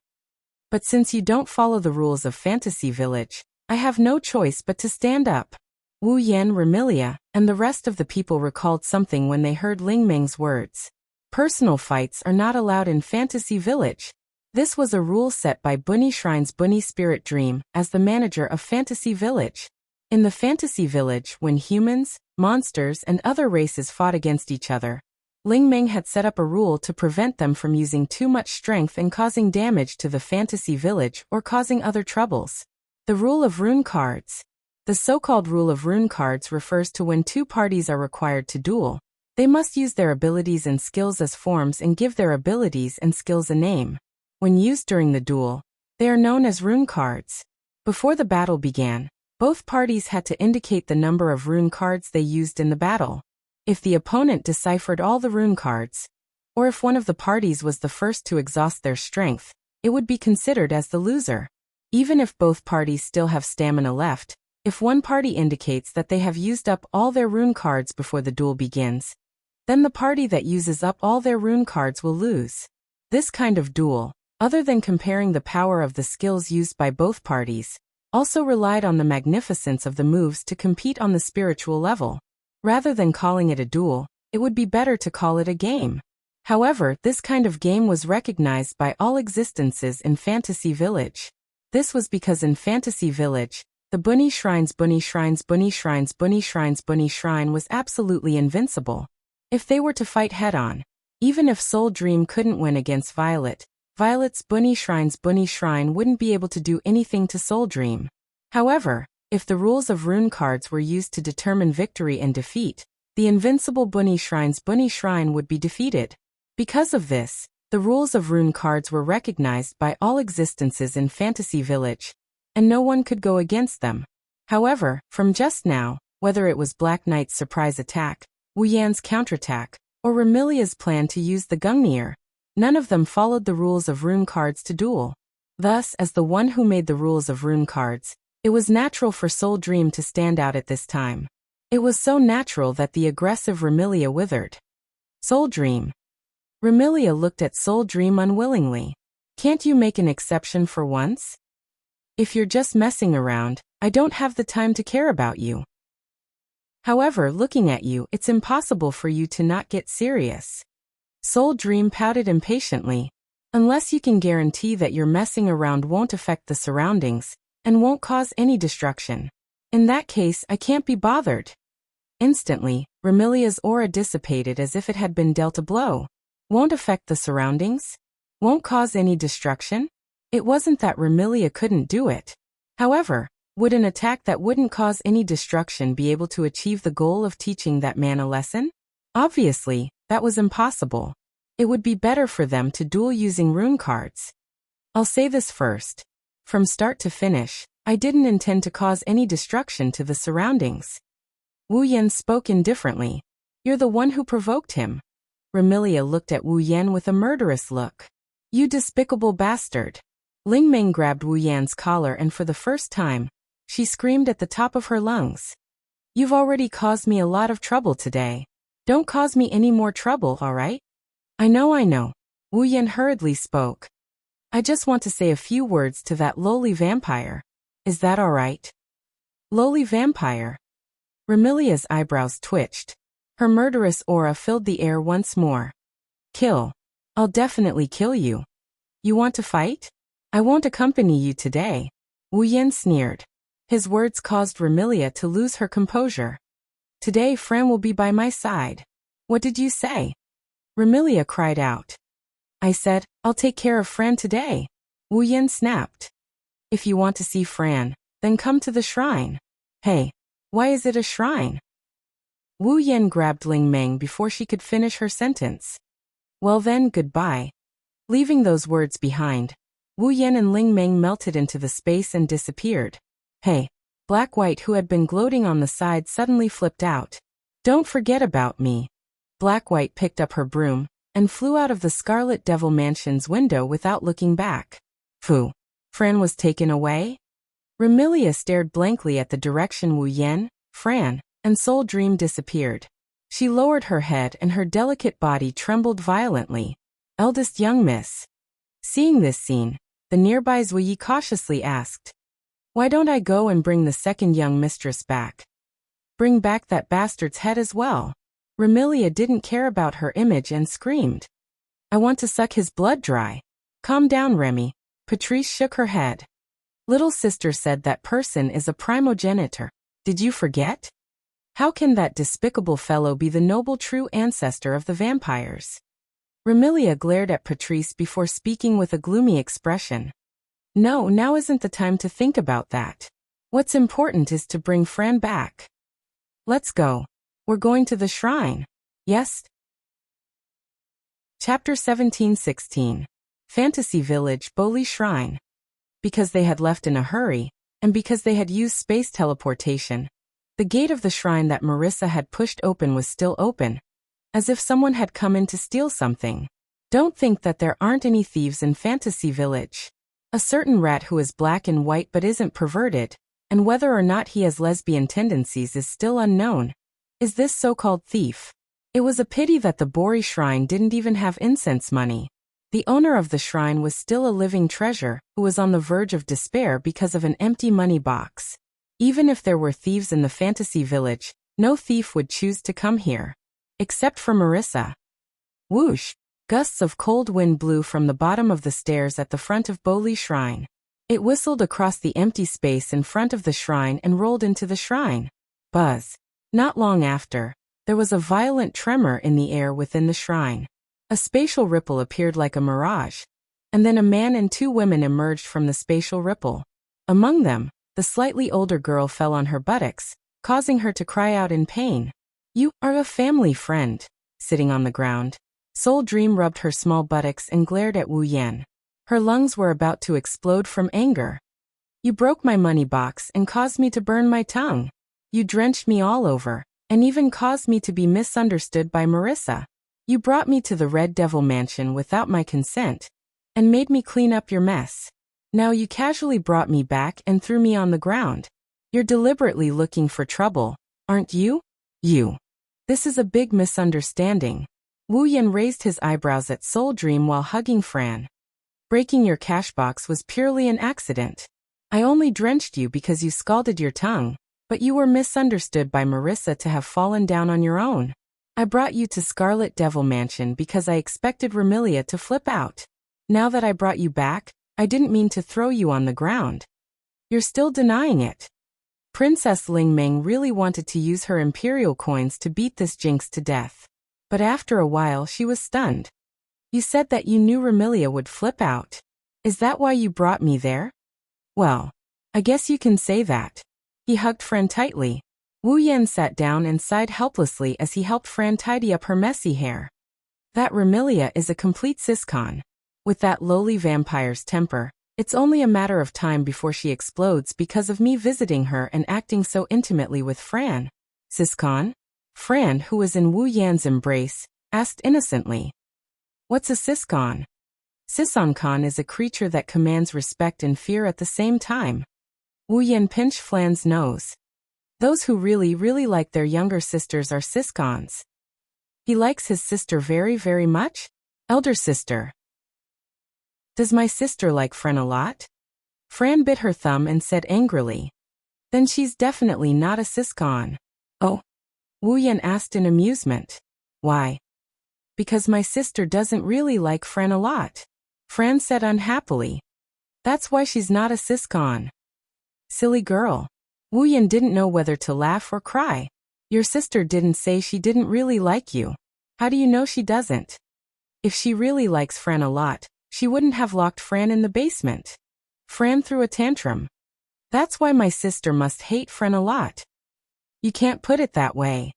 But since you don't follow the rules of Fantasy Village, I have no choice but to stand up. Wu Yan, Remilia, and the rest of the people recalled something when they heard Ling Meng's words. Personal fights are not allowed in Fantasy Village. This was a rule set by Bunny Shrine's Bunny Spirit Dream as the manager of Fantasy Village. In the Fantasy Village, when humans, monsters, and other races fought against each other, Ling Meng had set up a rule to prevent them from using too much strength and causing damage to the fantasy village or causing other troubles. The rule of rune cards. The so-called rule of rune cards refers to when two parties are required to duel. They must use their abilities and skills as forms and give their abilities and skills a name. When used during the duel, they are known as rune cards. Before the battle began, both parties had to indicate the number of rune cards they used in the battle. If the opponent deciphered all the rune cards, or if one of the parties was the first to exhaust their strength, it would be considered as the loser. Even if both parties still have stamina left, if one party indicates that they have used up all their rune cards before the duel begins, then the party that uses up all their rune cards will lose. This kind of duel, other than comparing the power of the skills used by both parties, also relied on the magnificence of the moves to compete on the spiritual level. Rather than calling it a duel, it would be better to call it a game. However, this kind of game was recognized by all existences in Fantasy Village. This was because in Fantasy Village, the Bunny Shrine was absolutely invincible. If they were to fight head-on, even if Soul Dream couldn't win against Violet's Bunny Shrine wouldn't be able to do anything to Soul Dream. However, if the rules of rune cards were used to determine victory and defeat, the invincible Bunny Shrine would be defeated. Because of this, the rules of rune cards were recognized by all existences in Fantasy Village, and no one could go against them. However, from just now, whether it was Black Knight's surprise attack, Wu Yan's counterattack, or Remilia's plan to use the Gungnir, none of them followed the rules of rune cards to duel. Thus, as the one who made the rules of rune cards, it was natural for Soul Dream to stand out at this time. It was so natural that the aggressive Remilia withered. Soul Dream. Remilia looked at Soul Dream unwillingly. Can't you make an exception for once? If you're just messing around, I don't have the time to care about you. However, looking at you, it's impossible for you to not get serious. Soul Dream pouted impatiently. Unless you can guarantee that your messing around won't affect the surroundings, and won't cause any destruction. In that case, I can't be bothered. Instantly, Remilia's aura dissipated as if it had been dealt a blow. Won't affect the surroundings? Won't cause any destruction? It wasn't that Remilia couldn't do it. However, would an attack that wouldn't cause any destruction be able to achieve the goal of teaching that man a lesson? Obviously, that was impossible. It would be better for them to duel using rune cards. I'll say this first. From start to finish, I didn't intend to cause any destruction to the surroundings. Wu Yan spoke indifferently. You're the one who provoked him. Remilia looked at Wu Yan with a murderous look. You despicable bastard. Ling Meng grabbed Wu Yan's collar and for the first time, she screamed at the top of her lungs. You've already caused me a lot of trouble today. Don't cause me any more trouble, all right? I know. Wu Yan hurriedly spoke. I just want to say a few words to that lowly vampire. Is that all right? Lowly vampire. Remilia's eyebrows twitched. Her murderous aura filled the air once more. Kill. I'll definitely kill you. You want to fight? I won't accompany you today. Wu Yan sneered. His words caused Remilia to lose her composure. Today Fran will be by my side. What did you say? Remilia cried out. I said, I'll take care of Fran today. Wu Yan snapped. If you want to see Fran, then come to the shrine. Hey, why is it a shrine? Wu Yan grabbed Ling Meng before she could finish her sentence. Well then, goodbye. Leaving those words behind, Wu Yan and Ling Meng melted into the space and disappeared. Hey, Black White, who had been gloating on the side, suddenly flipped out. Don't forget about me. Black White picked up her broom and flew out of the Scarlet Devil Mansion's window without looking back. Phew. Fran was taken away? Remilia stared blankly at the direction Wu Yan, Fran, and Soul Dream disappeared. She lowered her head and her delicate body trembled violently. Eldest young miss. Seeing this scene, the nearby Zui cautiously asked, why don't I go and bring the second young mistress back? Bring back that bastard's head as well. Remilia didn't care about her image and screamed. I want to suck his blood dry. Calm down, Remy. Patrice shook her head. Little sister said that person is a primogenitor. Did you forget? How can that despicable fellow be the noble true ancestor of the vampires? Remilia glared at Patrice before speaking with a gloomy expression. No, now isn't the time to think about that. What's important is to bring Fran back. Let's go. We're going to the shrine. Yes? Chapter 17-16. Fantasy Village Boli Shrine. Because they had left in a hurry, and because they had used space teleportation, the gate of the shrine that Marissa had pushed open was still open, as if someone had come in to steal something. Don't think that there aren't any thieves in Fantasy Village. A certain rat who is black and white but isn't perverted, and whether or not he has lesbian tendencies is still unknown, is this so-called thief. It was a pity that the Bori shrine didn't even have incense money. The owner of the shrine was still a living treasure who was on the verge of despair because of an empty money box. Even if there were thieves in the Fantasy Village, no thief would choose to come here. Except for Marissa. Whoosh! Gusts of cold wind blew from the bottom of the stairs at the front of Boli Shrine. It whistled across the empty space in front of the shrine and rolled into the shrine. Buzz. Not long after, there was a violent tremor in the air within the shrine. A spatial ripple appeared like a mirage, and then a man and two women emerged from the spatial ripple. Among them, the slightly older girl fell on her buttocks, causing her to cry out in pain. You are a family friend. Sitting on the ground, Soul Dream rubbed her small buttocks and glared at Wu Yan. Her lungs were about to explode from anger. You broke my money box and caused me to burn my tongue. You drenched me all over, and even caused me to be misunderstood by Marissa. You brought me to the Red Devil Mansion without my consent, and made me clean up your mess. Now you casually brought me back and threw me on the ground. You're deliberately looking for trouble, aren't you? You. This is a big misunderstanding. Wu Yan raised his eyebrows at Soul Dream while hugging Fran. Breaking your cash box was purely an accident. I only drenched you because you scalded your tongue, but you were misunderstood by Marissa to have fallen down on your own. I brought you to Scarlet Devil Mansion because I expected Remilia to flip out. Now that I brought you back, I didn't mean to throw you on the ground. You're still denying it. Princess Ling Meng really wanted to use her imperial coins to beat this jinx to death. But after a while she was stunned. You said that you knew Remilia would flip out. Is that why you brought me there? Well, I guess you can say that. He hugged Fran tightly. Wu Yan sat down and sighed helplessly as he helped Fran tidy up her messy hair. That Remilia is a complete siscon. With that lowly vampire's temper, it's only a matter of time before she explodes because of me visiting her and acting so intimately with Fran. Siscon? Fran, who was in Wu Yan's embrace, asked innocently. What's a siscon? Sisoncon is a creature that commands respect and fear at the same time. Wu Yan pinched Fran's nose. Those who really like their younger sisters are siscons. He likes his sister very, very much? Elder sister. Does my sister like Fran a lot? Fran bit her thumb and said angrily. Then she's definitely not a siscon. Oh? Wu Yan asked in amusement. Why? Because my sister doesn't really like Fran a lot. Fran said unhappily. That's why she's not a siscon. Silly girl. Wu Yan didn't know whether to laugh or cry. Your sister didn't say she didn't really like you. How do you know she doesn't? If she really likes Fran a lot, she wouldn't have locked Fran in the basement. Fran threw a tantrum. That's why my sister must hate Fran a lot. You can't put it that way.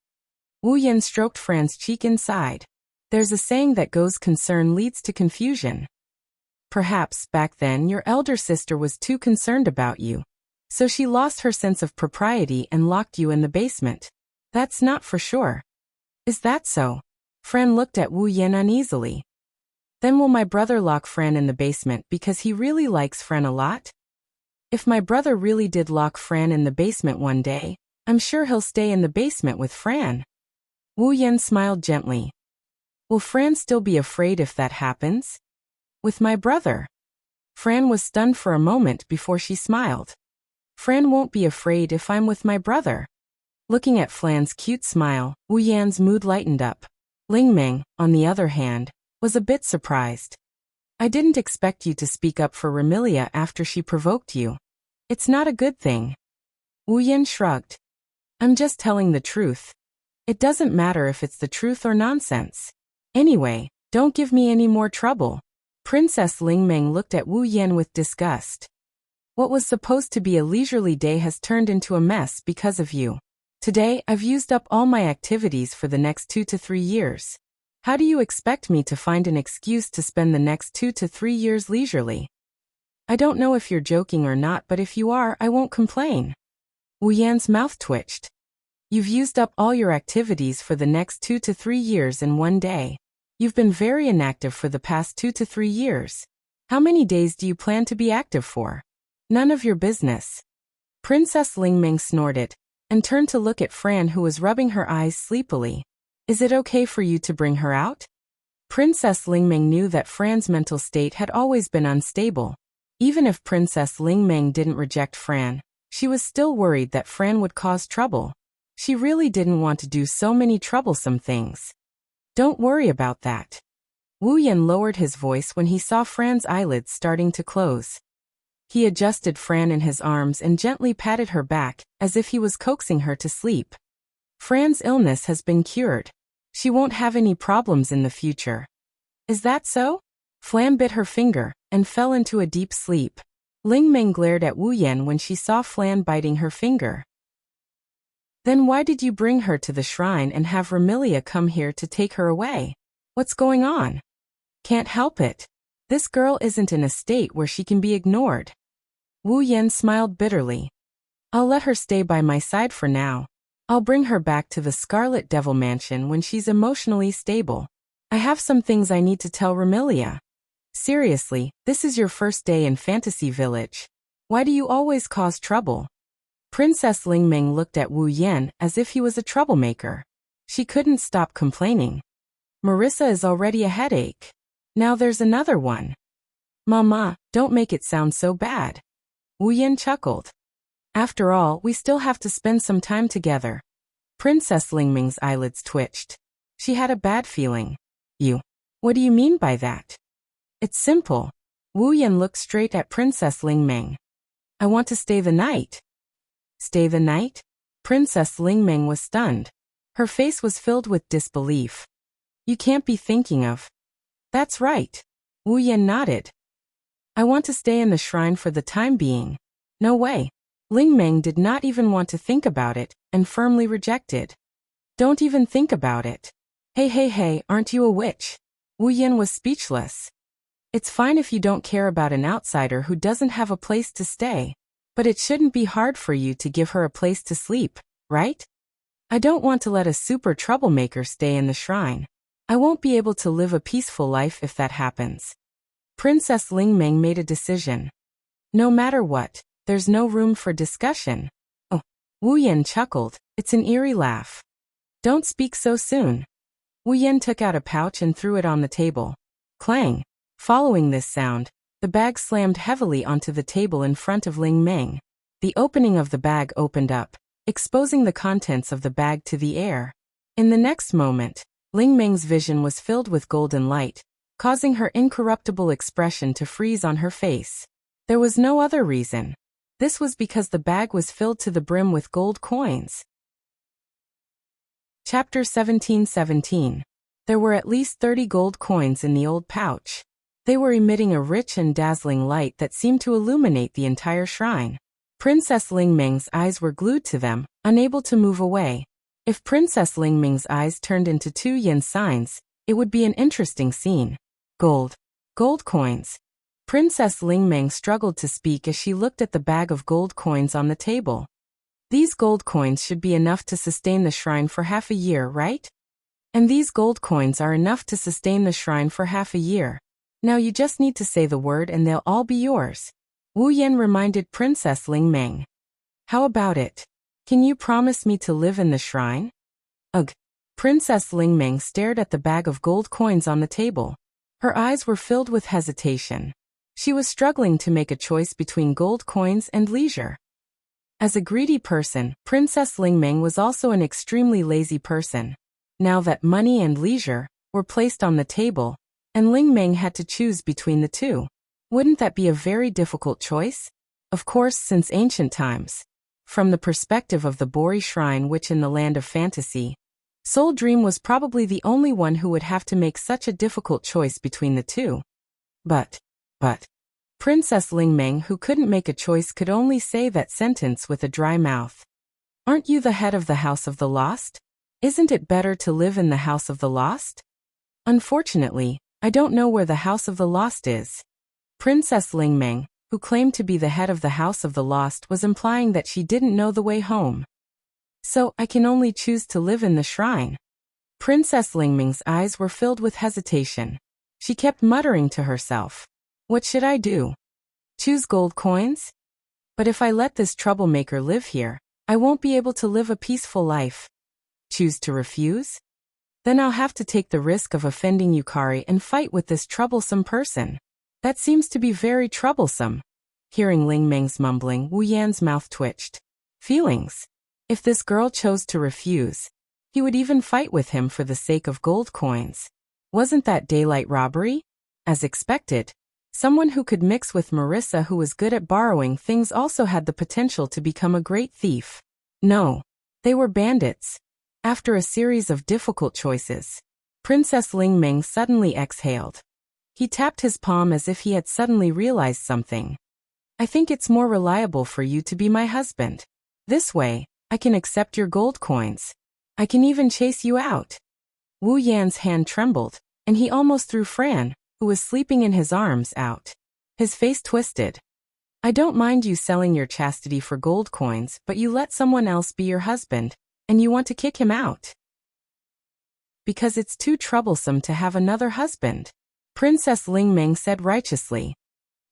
Wu Yan stroked Fran's cheek and sighed. There's a saying that goes concern leads to confusion. Perhaps, back then, your elder sister was too concerned about you. So she lost her sense of propriety and locked you in the basement. That's not for sure. Is that so? Fran looked at Wu Yan uneasily. Then will my brother lock Fran in the basement because he really likes Fran a lot? If my brother really did lock Fran in the basement one day, I'm sure he'll stay in the basement with Fran. Wu Yan smiled gently. Will Fran still be afraid if that happens? With my brother? Fran was stunned for a moment before she smiled. Fran won't be afraid if I'm with my brother. Looking at Fran's cute smile, Wu Yan's mood lightened up. Ling Meng, on the other hand, was a bit surprised. I didn't expect you to speak up for Remilia after she provoked you. It's not a good thing. Wu Yan shrugged. I'm just telling the truth. It doesn't matter if it's the truth or nonsense. Anyway, don't give me any more trouble. Princess Lingmeng looked at Wu Yan with disgust. What was supposed to be a leisurely day has turned into a mess because of you. Today, I've used up all my activities for the next 2 to 3 years. How do you expect me to find an excuse to spend the next 2 to 3 years leisurely? I don't know if you're joking or not, but if you are, I won't complain. Wu Yan's mouth twitched. You've used up all your activities for the next 2 to 3 years in one day. You've been very inactive for the past 2 to 3 years. How many days do you plan to be active for? None of your business. Princess Lingmeng snorted and turned to look at Fran, who was rubbing her eyes sleepily. Is it okay for you to bring her out? Princess Lingmeng knew that Fran's mental state had always been unstable. Even if Princess Lingmeng didn't reject Fran, she was still worried that Fran would cause trouble. She really didn't want to do so many troublesome things. Don't worry about that. Wu Yan lowered his voice when he saw Fran's eyelids starting to close. He adjusted Fran in his arms and gently patted her back, as if he was coaxing her to sleep. Fran's illness has been cured. She won't have any problems in the future. Is that so? Fran bit her finger and fell into a deep sleep. Lingmeng glared at Wu Yan when she saw Fran biting her finger. Then why did you bring her to the shrine and have Remilia come here to take her away? What's going on? Can't help it. This girl isn't in a state where she can be ignored. Wu Yan smiled bitterly. I'll let her stay by my side for now. I'll bring her back to the Scarlet Devil Mansion when she's emotionally stable. I have some things I need to tell Remilia. Seriously, this is your first day in Fantasy Village. Why do you always cause trouble? Princess Lingmeng looked at Wu Yan as if he was a troublemaker. She couldn't stop complaining. Marissa is already a headache. Now there's another one. Mama, don't make it sound so bad. Wu Yan chuckled. After all, we still have to spend some time together. Princess Lingmeng's eyelids twitched. She had a bad feeling. What do you mean by that? It's simple. Wu Yan looked straight at Princess Lingmeng. I want to stay the night. Stay the night? Princess Lingmeng was stunned. Her face was filled with disbelief. You can't be thinking of... That's right. Wu Yan nodded. I want to stay in the shrine for the time being. No way. Lingmeng did not even want to think about it, and firmly rejected. Don't even think about it. Hey, aren't you a witch? Wu Yan was speechless. It's fine if you don't care about an outsider who doesn't have a place to stay. But it shouldn't be hard for you to give her a place to sleep, right? I don't want to let a super troublemaker stay in the shrine. I won't be able to live a peaceful life if that happens. Princess Lingmeng made a decision. No matter what, there's no room for discussion. Oh, Wu Yan chuckled. It's an eerie laugh. Don't speak so soon. Wu Yan took out a pouch and threw it on the table. Clang. Following this sound, the bag slammed heavily onto the table in front of Lingmeng. The opening of the bag opened up, exposing the contents of the bag to the air. In the next moment, Lingmeng's vision was filled with golden light, causing her incorruptible expression to freeze on her face. There was no other reason. This was because the bag was filled to the brim with gold coins. Chapter 17:17. There were at least 30 gold coins in the old pouch. They were emitting a rich and dazzling light that seemed to illuminate the entire shrine. Princess Lingmeng's eyes were glued to them, unable to move away. If Princess Lingmeng's eyes turned into 2 yin signs, it would be an interesting scene. Gold coins. Princess Lingmeng struggled to speak as she looked at the bag of gold coins on the table. These gold coins should be enough to sustain the shrine for half a year, right? And these gold coins are enough to sustain the shrine for half a year. Now you just need to say the word and they'll all be yours. Wu Yan reminded Princess Lingmeng. How about it? Can you promise me to live in the shrine? Ugh. Princess Lingmeng stared at the bag of gold coins on the table. Her eyes were filled with hesitation. She was struggling to make a choice between gold coins and leisure. As a greedy person, Princess Lingmeng was also an extremely lazy person. Now that money and leisure were placed on the table, and Lingmeng had to choose between the two. Wouldn't that be a very difficult choice? Of course, since ancient times, From the perspective of the Bori Shrine witch in the land of fantasy, Soul Dream was probably the only one who would have to make such a difficult choice between the two. But, Princess Lingmeng, who couldn't make a choice, could only say that sentence with a dry mouth. Aren't you the head of the House of the Lost? Isn't it better to live in the House of the Lost? Unfortunately, I don't know where the House of the Lost is. Princess Lingmeng, who claimed to be the head of the House of the Lost, was implying that she didn't know the way home. So, I can only choose to live in the shrine. Princess Lingmeng's eyes were filled with hesitation. She kept muttering to herself. What should I do? Choose gold coins? But if I let this troublemaker live here, I won't be able to live a peaceful life. Choose to refuse? Then I'll have to take the risk of offending Yukari and fight with this troublesome person. That seems to be very troublesome. Hearing Lingmeng's mumbling, Wu Yan's mouth twitched. Feelings. If this girl chose to refuse, he would even fight with him for the sake of gold coins. Wasn't that daylight robbery? As expected, someone who could mix with Marissa, who was good at borrowing things, also had the potential to become a great thief. No, they were bandits. After a series of difficult choices, Princess Lingmeng suddenly exhaled. He tapped his palm as if he had suddenly realized something. I think it's more reliable for you to be my husband. This way, I can accept your gold coins. I can even chase you out. Wu Yan's hand trembled, and he almost threw Fran, who was sleeping in his arms, out. His face twisted. I don't mind you selling your chastity for gold coins, but you let someone else be your husband, and you want to kick him out. Because it's too troublesome to have another husband, Princess Lingmeng said righteously.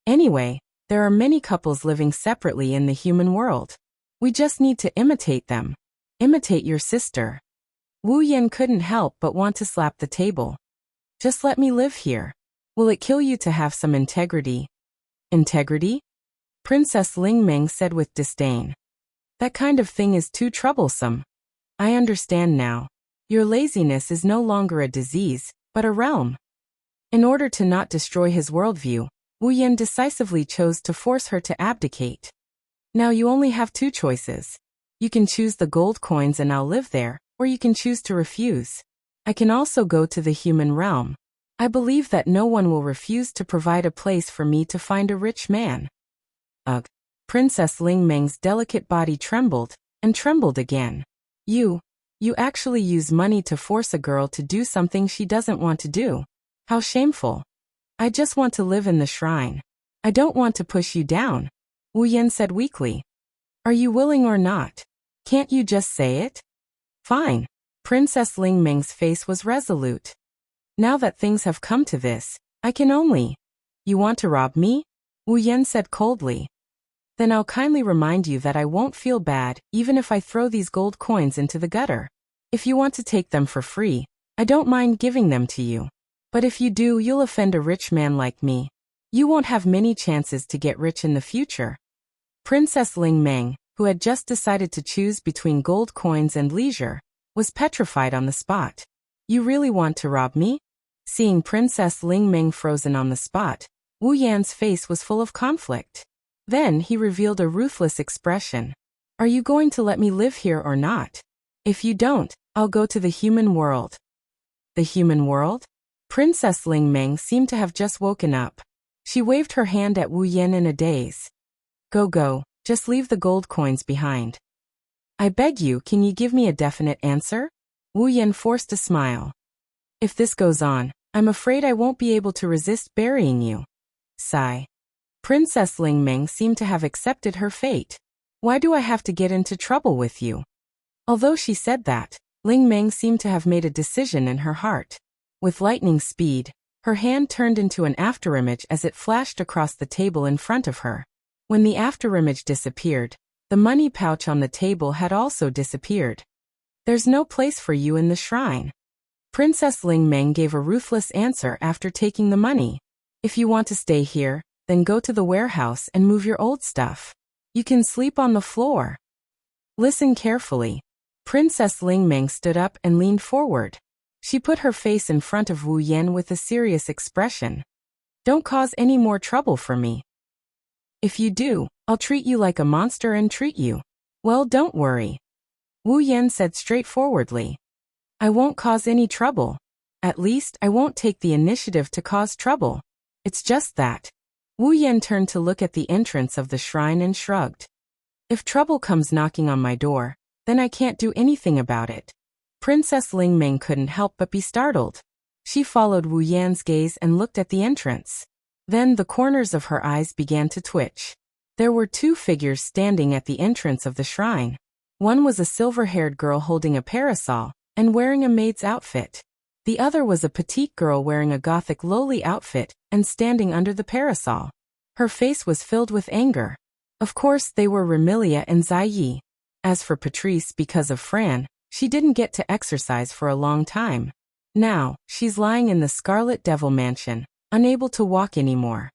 Anyway, there are many couples living separately in the human world. We just need to imitate them. Imitate your sister. Wu Yan couldn't help but want to slap the table. Just let me live here. Will it kill you to have some integrity? Integrity? Princess Lingmeng said with disdain. That kind of thing is too troublesome. I understand now. Your laziness is no longer a disease, but a realm. In order to not destroy his worldview, Wu Yan decisively chose to force her to abdicate. Now you only have two choices. You can choose the gold coins and I'll live there, or you can choose to refuse. I can also go to the human realm. I believe that no one will refuse to provide a place for me to find a rich man. Ugh. Princess Lingmeng's delicate body trembled, and trembled again. You actually use money to force a girl to do something she doesn't want to do. How shameful. I just want to live in the shrine. I don't want to push you down. Wu Yan said weakly. Are you willing or not? Can't you just say it? Fine. Princess Lingmeng's face was resolute. Now that things have come to this, I can only. You want to rob me? Wu Yan said coldly. Then I'll kindly remind you that I won't feel bad even if I throw these gold coins into the gutter. If you want to take them for free, I don't mind giving them to you. But if you do, you'll offend a rich man like me. You won't have many chances to get rich in the future. Princess Lingmeng, who had just decided to choose between gold coins and leisure, was petrified on the spot. You really want to rob me? Seeing Princess Lingmeng frozen on the spot, Wu Yan's face was full of conflict. Then he revealed a ruthless expression. Are you going to let me live here or not? If you don't, I'll go to the human world. The human world? Princess Lingmeng seemed to have just woken up. She waved her hand at Wu Yan in a daze. Go, just leave the gold coins behind. I beg you, can you give me a definite answer? Wu Yan forced a smile. If this goes on, I'm afraid I won't be able to resist burying you. Sigh. Princess Lingmeng seemed to have accepted her fate. Why do I have to get into trouble with you? Although she said that, Lingmeng seemed to have made a decision in her heart. With lightning speed, her hand turned into an afterimage as it flashed across the table in front of her. When the afterimage disappeared, the money pouch on the table had also disappeared. There's no place for you in the shrine. Princess Lingmeng gave a ruthless answer after taking the money. If you want to stay here, then go to the warehouse and move your old stuff. You can sleep on the floor. Listen carefully. Princess Lingmeng stood up and leaned forward. She put her face in front of Wu Yan with a serious expression. Don't cause any more trouble for me. If you do, I'll treat you like a monster and treat you. Well, don't worry, Wu Yan said straightforwardly. I won't cause any trouble. At least, I won't take the initiative to cause trouble. It's just that. Wu Yan turned to look at the entrance of the shrine and shrugged. If trouble comes knocking on my door, then I can't do anything about it. Princess Ling Ming couldn't help but be startled. She followed Wu Yan's gaze and looked at the entrance. Then the corners of her eyes began to twitch. There were two figures standing at the entrance of the shrine. One was a silver-haired girl holding a parasol and wearing a maid's outfit. The other was a petite girl wearing a gothic lowly outfit and standing under the parasol. Her face was filled with anger. Of course, they were Remilia and Zai Yi. As for Patrice, because of Fran, she didn't get to exercise for a long time. Now, she's lying in the Scarlet Devil Mansion, unable to walk anymore.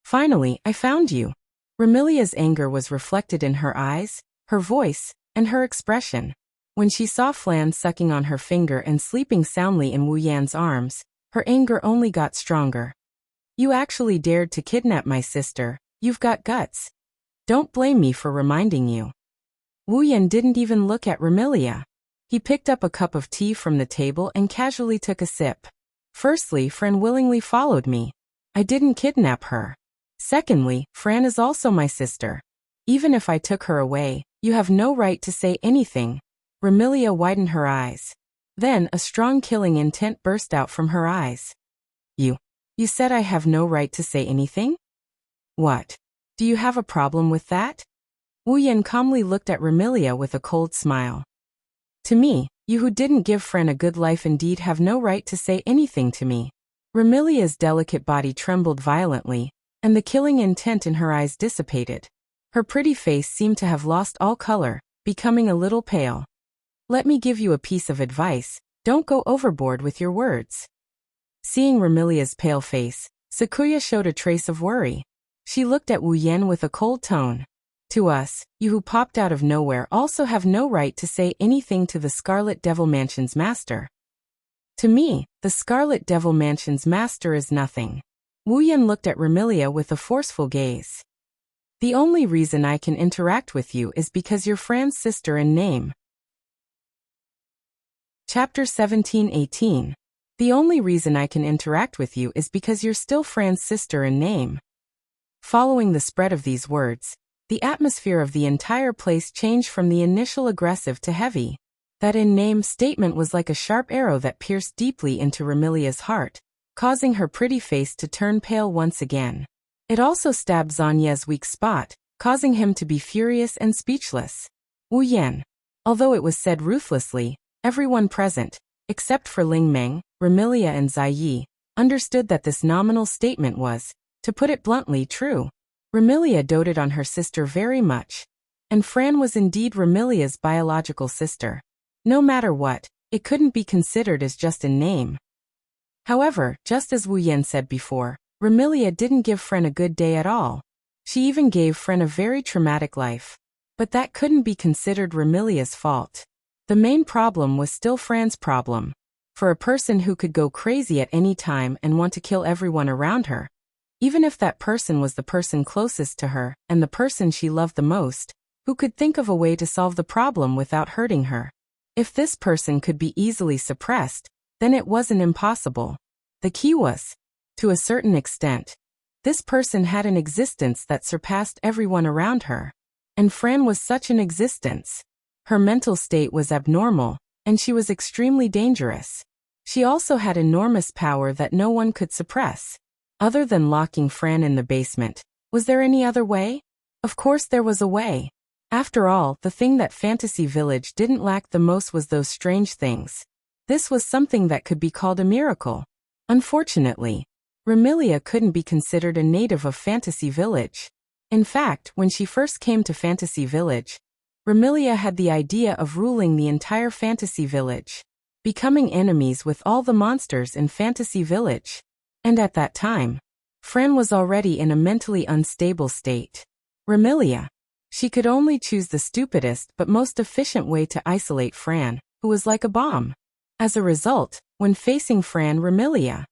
Finally, I found you. Remilia's anger was reflected in her eyes, her voice, and her expression. When she saw Flan sucking on her finger and sleeping soundly in Wu Yan's arms, her anger only got stronger. You actually dared to kidnap my sister. You've got guts. Don't blame me for reminding you. Wu Yan didn't even look at Remilia. He picked up a cup of tea from the table and casually took a sip. Firstly, Fran willingly followed me. I didn't kidnap her. Secondly, Fran is also my sister. Even if I took her away, you have no right to say anything. Remilia widened her eyes. Then a strong killing intent burst out from her eyes. You said I have no right to say anything? What? Do you have a problem with that? Wu Yan calmly looked at Remilia with a cold smile. To me, you who didn't give Fran a good life indeed have no right to say anything to me. Remilia's delicate body trembled violently, and the killing intent in her eyes dissipated. Her pretty face seemed to have lost all color, becoming a little pale. Let me give you a piece of advice, don't go overboard with your words. Seeing Remilia's pale face, Sakuya showed a trace of worry. She looked at Wu Yan with a cold tone. To us, you who popped out of nowhere also have no right to say anything to the Scarlet Devil Mansion's master. To me, the Scarlet Devil Mansion's master is nothing. Wu Yan looked at Remilia with a forceful gaze. The only reason I can interact with you is because you're Fran's sister in name. Chapter 17-18. The only reason I can interact with you is because you're still Fran's sister in name. Following the spread of these words, the atmosphere of the entire place changed from the initial aggressive to heavy. That in-name statement was like a sharp arrow that pierced deeply into Remilia's heart, causing her pretty face to turn pale once again. It also stabbed Zanye's weak spot, causing him to be furious and speechless. Wu Yan. Although it was said ruthlessly, everyone present, except for Ling Meng, Remilia and Zai Yi, understood that this nominal statement was, to put it bluntly, true. Remilia doted on her sister very much. And Fran was indeed Remilia's biological sister. No matter what, it couldn't be considered as just a name. However, just as Wu Yan said before, Remilia didn't give Fran a good day at all. She even gave Fran a very traumatic life. But that couldn't be considered Remilia's fault. The main problem was still Fran's problem. For a person who could go crazy at any time and want to kill everyone around her, even if that person was the person closest to her and the person she loved the most, who could think of a way to solve the problem without hurting her. If this person could be easily suppressed, then it wasn't impossible. The key was, to a certain extent, this person had an existence that surpassed everyone around her. And Fran was such an existence. Her mental state was abnormal, and she was extremely dangerous. She also had enormous power that no one could suppress. Other than locking Fran in the basement, was there any other way? Of course there was a way. After all, the thing that Fantasy Village didn't lack the most was those strange things. This was something that could be called a miracle. Unfortunately, Remilia couldn't be considered a native of Fantasy Village. In fact, when she first came to Fantasy Village, Remilia had the idea of ruling the entire Fantasy Village, becoming enemies with all the monsters in Fantasy Village. And at that time, Fran was already in a mentally unstable state. Remilia. She could only choose the stupidest but most efficient way to isolate Fran, who was like a bomb. As a result, when facing Fran Remilia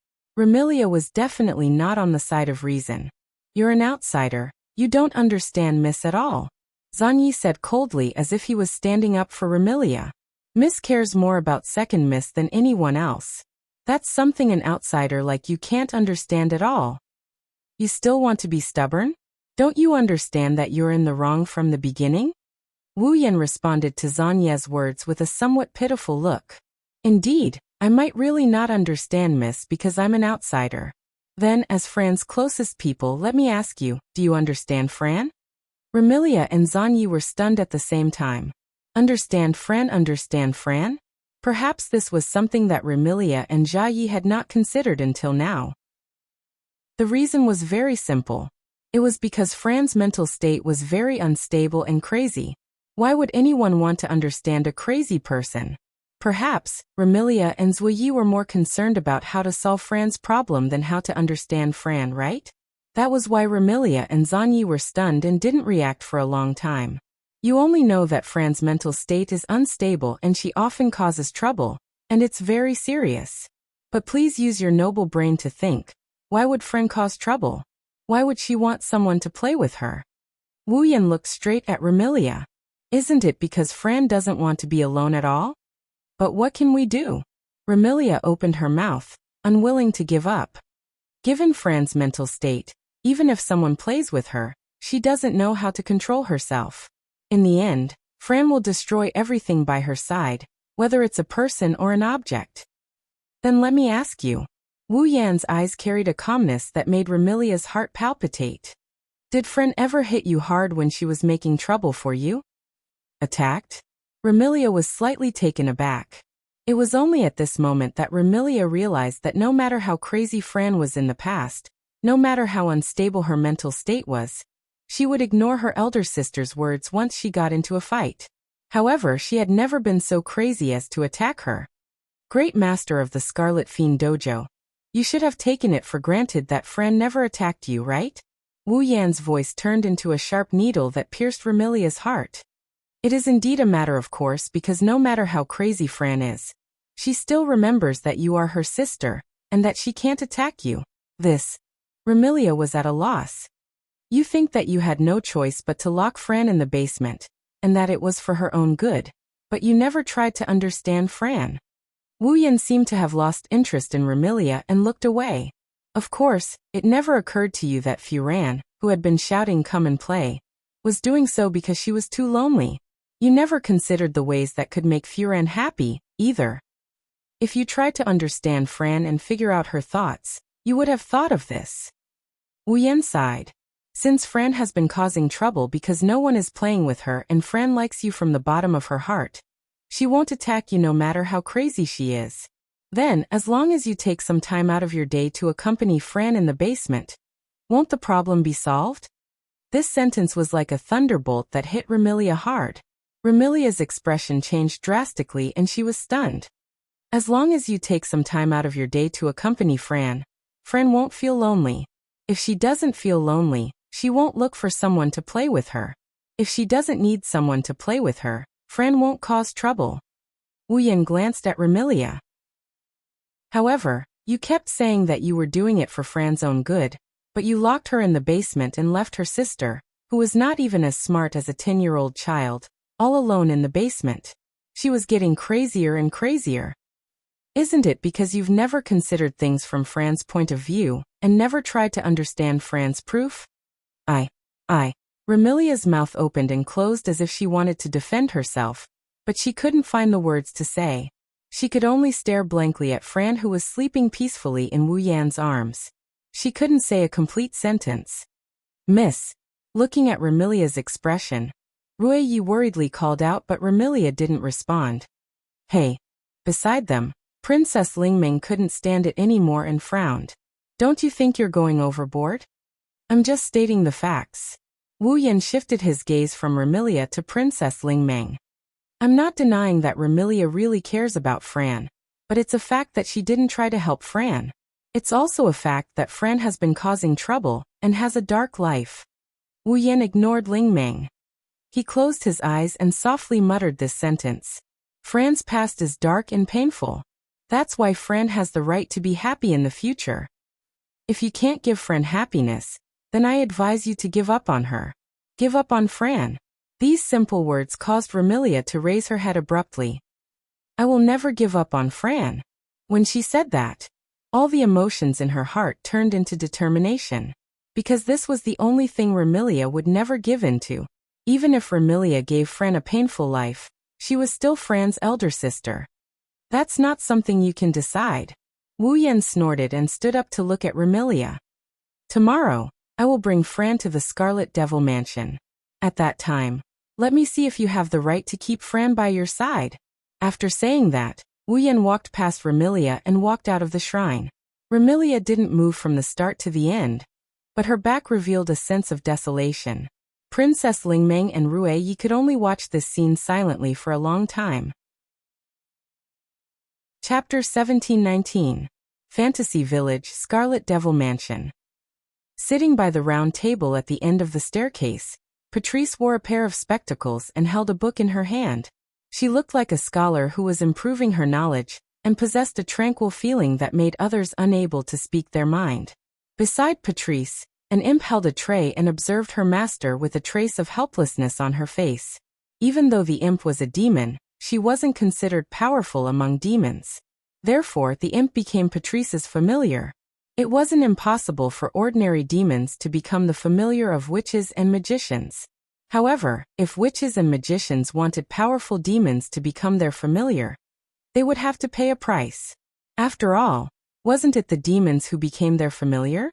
was definitely not on the side of reason. You're an outsider, you don't understand Miss at all. Zhang said coldly as if he was standing up for Remilia. Miss cares more about second Miss than anyone else. That's something an outsider like you can't understand at all. You still want to be stubborn? Don't you understand that you're in the wrong from the beginning? Wu Yan responded to Zhang Ye's words with a somewhat pitiful look. Indeed, I might really not understand, Miss, because I'm an outsider. Then, as Fran's closest people, let me ask you, do you understand Fran? Remilia and Zhang Yi were stunned at the same time. Understand Fran? Understand Fran? Perhaps this was something that Remilia and Jia Yi had not considered until now. The reason was very simple. It was because Fran's mental state was very unstable and crazy. Why would anyone want to understand a crazy person? Perhaps, Remilia and Zui Yi were more concerned about how to solve Fran's problem than how to understand Fran, right? That was why Remilia and Zhang Yi were stunned and didn't react for a long time. You only know that Fran's mental state is unstable and she often causes trouble, and it's very serious. But please use your noble brain to think. Why would Fran cause trouble? Why would she want someone to play with her? Wu Yan looked straight at Remilia. Isn't it because Fran doesn't want to be alone at all? But what can we do? Remilia opened her mouth, unwilling to give up. Given Fran's mental state, even if someone plays with her, she doesn't know how to control herself. In the end, Fran will destroy everything by her side, whether it's a person or an object. Then let me ask you. Wu Yan's eyes carried a calmness that made Remilia's heart palpitate. Did Fran ever hit you hard when she was making trouble for you? Attacked? Remilia was slightly taken aback. It was only at this moment that Remilia realized that no matter how crazy Fran was in the past, no matter how unstable her mental state was, she would ignore her elder sister's words once she got into a fight. However, she had never been so crazy as to attack her. Great Master of the Scarlet Fiend Dojo. You should have taken it for granted that Fran never attacked you, right? Wu Yan's voice turned into a sharp needle that pierced Remilia's heart. It is indeed a matter of course because no matter how crazy Fran is, she still remembers that you are her sister, and that she can't attack you. Remilia was at a loss. You think that you had no choice but to lock Fran in the basement, and that it was for her own good, but you never tried to understand Fran. Wu Yan seemed to have lost interest in Remilia and looked away. Of course, it never occurred to you that Furan, who had been shouting come and play, was doing so because she was too lonely. You never considered the ways that could make Furan happy, either. If you tried to understand Fran and figure out her thoughts, you would have thought of this. Wu Yan sighed. Since Fran has been causing trouble because no one is playing with her and Fran likes you from the bottom of her heart, she won't attack you no matter how crazy she is. Then, as long as you take some time out of your day to accompany Fran in the basement, won't the problem be solved? This sentence was like a thunderbolt that hit Remilia hard. Remilia's expression changed drastically and she was stunned. As long as you take some time out of your day to accompany Fran, Fran won't feel lonely. If she doesn't feel lonely, she won't look for someone to play with her. If she doesn't need someone to play with her, Fran won't cause trouble. Wu Yan glanced at Remilia. However, you kept saying that you were doing it for Fran's own good, but you locked her in the basement and left her sister, who was not even as smart as a 10-year-old child, all alone in the basement. She was getting crazier and crazier. Isn't it because you've never considered things from Fran's point of view, and never tried to understand Fran's proof? Remilia's mouth opened and closed as if she wanted to defend herself, but she couldn't find the words to say. She could only stare blankly at Fran, who was sleeping peacefully in Wu Yan's arms. She couldn't say a complete sentence. Miss. Looking at Remilia's expression, Rui Yi worriedly called out, but Remilia didn't respond. Hey. Beside them, Princess Lingming couldn't stand it anymore and frowned. Don't you think you're going overboard? I'm just stating the facts. Wu Yan shifted his gaze from Remilia to Princess Lingming. I'm not denying that Remilia really cares about Fran, but it's a fact that she didn't try to help Fran. It's also a fact that Fran has been causing trouble and has a dark life. Wu Yan ignored Lingming. He closed his eyes and softly muttered this sentence. Fran's past is dark and painful. That's why Fran has the right to be happy in the future. If you can't give Fran happiness, then I advise you to give up on her. Give up on Fran. These simple words caused Remilia to raise her head abruptly. I will never give up on Fran. When she said that, all the emotions in her heart turned into determination. Because this was the only thing Remilia would never give in to. Even if Remilia gave Fran a painful life, she was still Fran's elder sister. That's not something you can decide. Wu Yan snorted and stood up to look at Remilia. Tomorrow, I will bring Fran to the Scarlet Devil Mansion. At that time, let me see if you have the right to keep Fran by your side. After saying that, Wu Yan walked past Remilia and walked out of the shrine. Remilia didn't move from the start to the end, but her back revealed a sense of desolation. Princess Lingmeng and Rue Yi could only watch this scene silently for a long time. Chapter 1719. Fantasy Village, Scarlet Devil Mansion. Sitting by the round table at the end of the staircase, Patrice wore a pair of spectacles and held a book in her hand. She looked like a scholar who was improving her knowledge, and possessed a tranquil feeling that made others unable to speak their mind. Beside Patrice, an imp held a tray and observed her master with a trace of helplessness on her face. Even though the imp was a demon, she wasn't considered powerful among demons. Therefore, the imp became Patrice's familiar. It wasn't impossible for ordinary demons to become the familiar of witches and magicians. However, if witches and magicians wanted powerful demons to become their familiar, they would have to pay a price. After all, wasn't it the demons who became their familiar?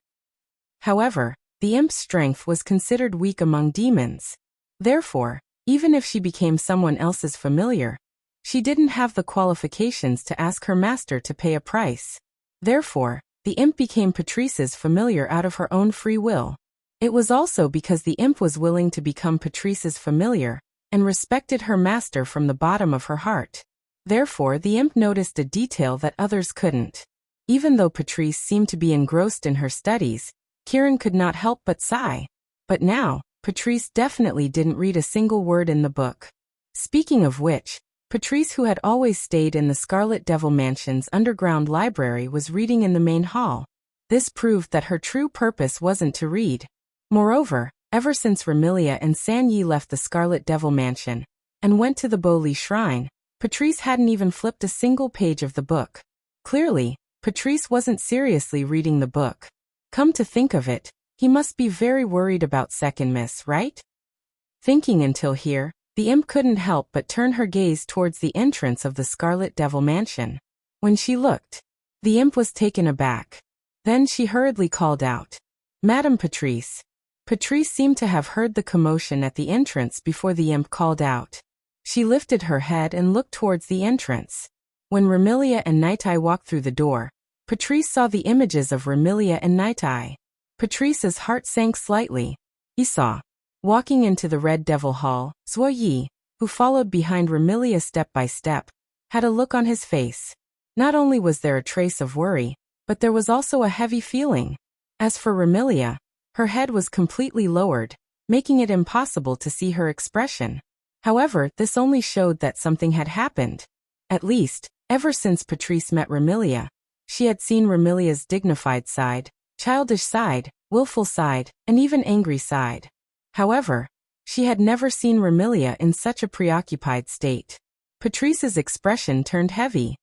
However, the imp's strength was considered weak among demons. Therefore, even if she became someone else's familiar, she didn't have the qualifications to ask her master to pay a price. Therefore, the imp became Patrice's familiar out of her own free will. It was also because the imp was willing to become Patrice's familiar, and respected her master from the bottom of her heart. Therefore, the imp noticed a detail that others couldn't. Even though Patrice seemed to be engrossed in her studies, Kiran could not help but sigh. But now, Patrice definitely didn't read a single word in the book. Speaking of which, Patrice, who had always stayed in the Scarlet Devil Mansion's underground library, was reading in the main hall. This proved that her true purpose wasn't to read. Moreover, ever since Remilia and San Yi left the Scarlet Devil Mansion and went to the Boli Shrine, Patrice hadn't even flipped a single page of the book. Clearly, Patrice wasn't seriously reading the book. Come to think of it, he must be very worried about second miss, right? Thinking until here, the imp couldn't help but turn her gaze towards the entrance of the Scarlet Devil Mansion. When she looked, the imp was taken aback. Then she hurriedly called out, "Madame Patrice." Patrice seemed to have heard the commotion at the entrance before the imp called out. She lifted her head and looked towards the entrance. When Remilia and Night-Eye walked through the door, Patrice saw the images of Remilia and Night-Eye. Patrice's heart sank slightly. He saw, walking into the Red Devil Hall, Zuo Yi, who followed behind Remilia step by step, had a look on his face. Not only was there a trace of worry, but there was also a heavy feeling. As for Remilia, her head was completely lowered, making it impossible to see her expression. However, this only showed that something had happened. At least, ever since Patrice met Remilia, she had seen Remilia's dignified side, childish side, willful side, and even angry side. However, she had never seen Remilia in such a preoccupied state. Patrice's expression turned heavy.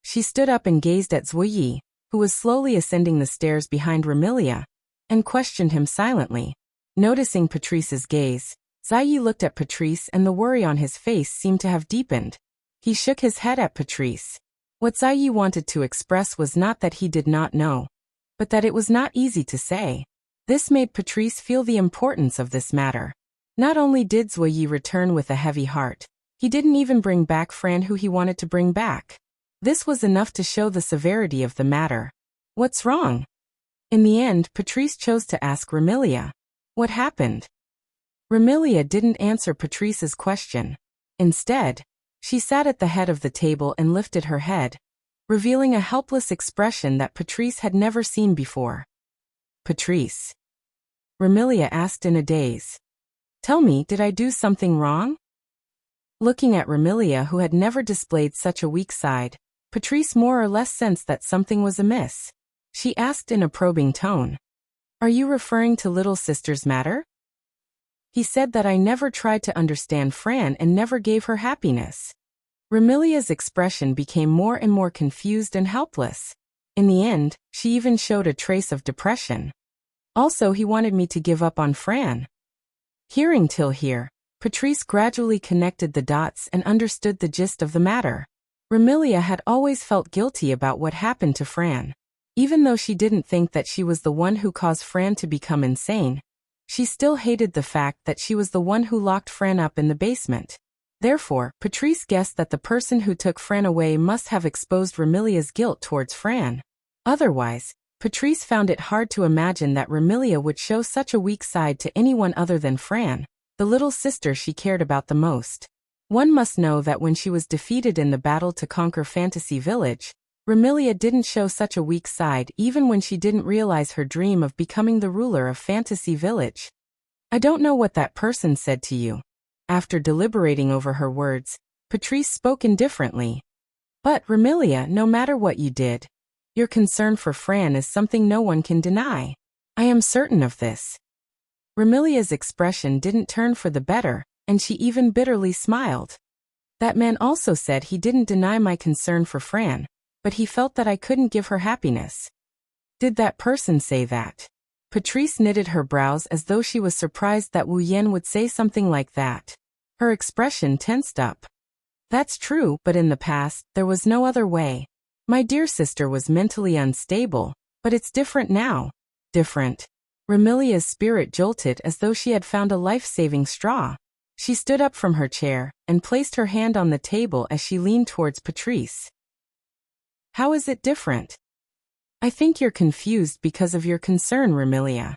She stood up and gazed at Zuo Yi, who was slowly ascending the stairs behind Remilia, and questioned him silently. Noticing Patrice's gaze, Zuo Yi looked at Patrice and the worry on his face seemed to have deepened. He shook his head at Patrice. What Zuo Yi wanted to express was not that he did not know, but that it was not easy to say. This made Patrice feel the importance of this matter. Not only did Zuo Yi return with a heavy heart, he didn't even bring back Fran who he wanted to bring back. This was enough to show the severity of the matter. What's wrong? In the end, Patrice chose to ask Remilia. What happened? Remilia didn't answer Patrice's question. Instead, she sat at the head of the table and lifted her head, revealing a helpless expression that Patrice had never seen before. Patrice, Remilia asked in a daze. Tell me, did I do something wrong? Looking at Remilia, who had never displayed such a weak side, Patrice more or less sensed that something was amiss. She asked in a probing tone, "Are you referring to little sister's matter?" He said that I never tried to understand Fran and never gave her happiness. Remilia's expression became more and more confused and helpless. In the end, she even showed a trace of depression. Also, he wanted me to give up on Fran. Hearing till here, Patrice gradually connected the dots and understood the gist of the matter. Remilia had always felt guilty about what happened to Fran. Even though she didn't think that she was the one who caused Fran to become insane, she still hated the fact that she was the one who locked Fran up in the basement. Therefore, Patrice guessed that the person who took Fran away must have exposed Remilia's guilt towards Fran. Otherwise, Patrice found it hard to imagine that Remilia would show such a weak side to anyone other than Fran, the little sister she cared about the most. One must know that when she was defeated in the battle to conquer Fantasy Village, Remilia didn't show such a weak side even when she didn't realize her dream of becoming the ruler of Fantasy Village. I don't know what that person said to you. After deliberating over her words, Patrice spoke indifferently. But, Remilia, no matter what you did, your concern for Fran is something no one can deny. I am certain of this. Remilia's expression didn't turn for the better, and she even bitterly smiled. That man also said he didn't deny my concern for Fran, but he felt that I couldn't give her happiness. Did that person say that? Patrice knitted her brows as though she was surprised that Wu Yan would say something like that. Her expression tensed up. That's true, but in the past, there was no other way. My dear sister was mentally unstable, but it's different now. Different. Remilia's spirit jolted as though she had found a life-saving straw. She stood up from her chair and placed her hand on the table as she leaned towards Patrice. How is it different? I think you're confused because of your concern, Remilia.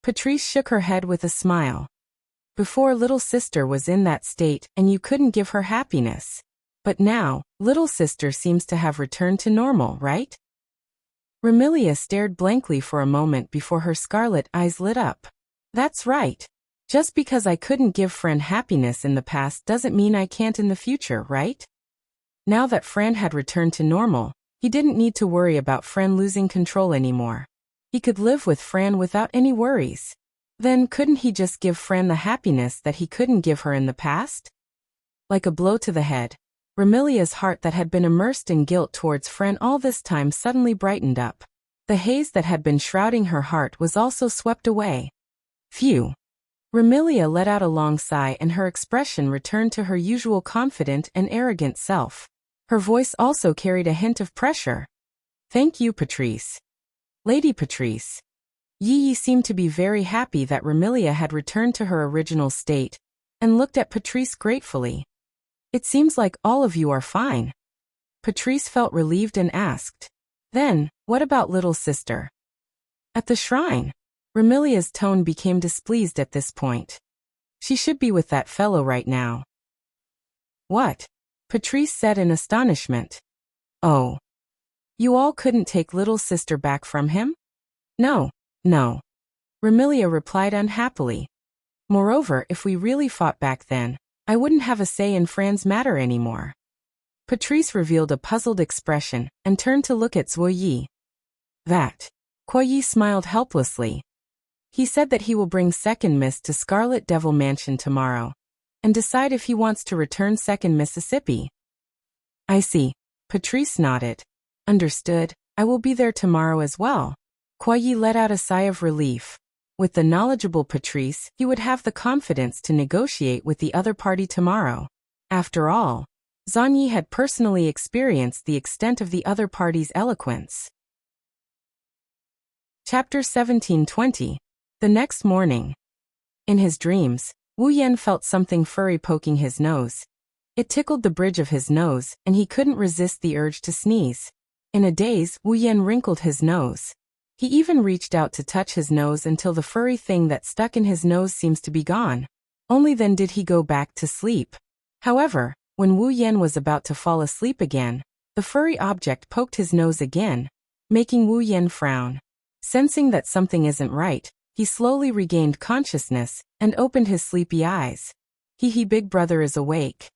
Patrice shook her head with a smile. Before little sister was in that state and you couldn't give her happiness. But now, little sister seems to have returned to normal, right? Remilia stared blankly for a moment before her scarlet eyes lit up. That's right. Just because I couldn't give Fran happiness in the past doesn't mean I can't in the future, right? Now that Fran had returned to normal, he didn't need to worry about Fran losing control anymore. He could live with Fran without any worries. Then couldn't he just give Fran the happiness that he couldn't give her in the past? Like a blow to the head, Remilia's heart that had been immersed in guilt towards Fran all this time suddenly brightened up. The haze that had been shrouding her heart was also swept away. Phew. Remilia let out a long sigh and her expression returned to her usual confident and arrogant self. Her voice also carried a hint of pressure. Thank you, Patrice. Lady Patrice. Yi seemed to be very happy that Remilia had returned to her original state, and looked at Patrice gratefully. It seems like all of you are fine. Patrice felt relieved and asked. Then, what about little sister? At the shrine. Remilia's tone became displeased at this point. She should be with that fellow right now. What? Patrice said in astonishment. Oh. You all couldn't take little sister back from him? No. Remilia replied unhappily. Moreover, if we really fought back then, I wouldn't have a say in Fran's matter anymore. Patrice revealed a puzzled expression and turned to look at Zuoyi. That. Kuoyi smiled helplessly. He said that he will bring Second Miss to Scarlet Devil Mansion tomorrow and decide if he wants to return Second Mississippi. I see. Patrice nodded. Understood. I will be there tomorrow as well. Kuoyi let out a sigh of relief. With the knowledgeable Patrice, he would have the confidence to negotiate with the other party tomorrow. After all, Zanyi had personally experienced the extent of the other party's eloquence. Chapter 1720. The next morning. In his dreams, Wu Yan felt something furry poking his nose. It tickled the bridge of his nose, and he couldn't resist the urge to sneeze. In a daze, Wu Yan wrinkled his nose. He even reached out to touch his nose until the furry thing that stuck in his nose seems to be gone. Only then did he go back to sleep. However, when Wu Yan was about to fall asleep again, the furry object poked his nose again, making Wu Yan frown. Sensing that something isn't right, he slowly regained consciousness and opened his sleepy eyes. Big brother is awake.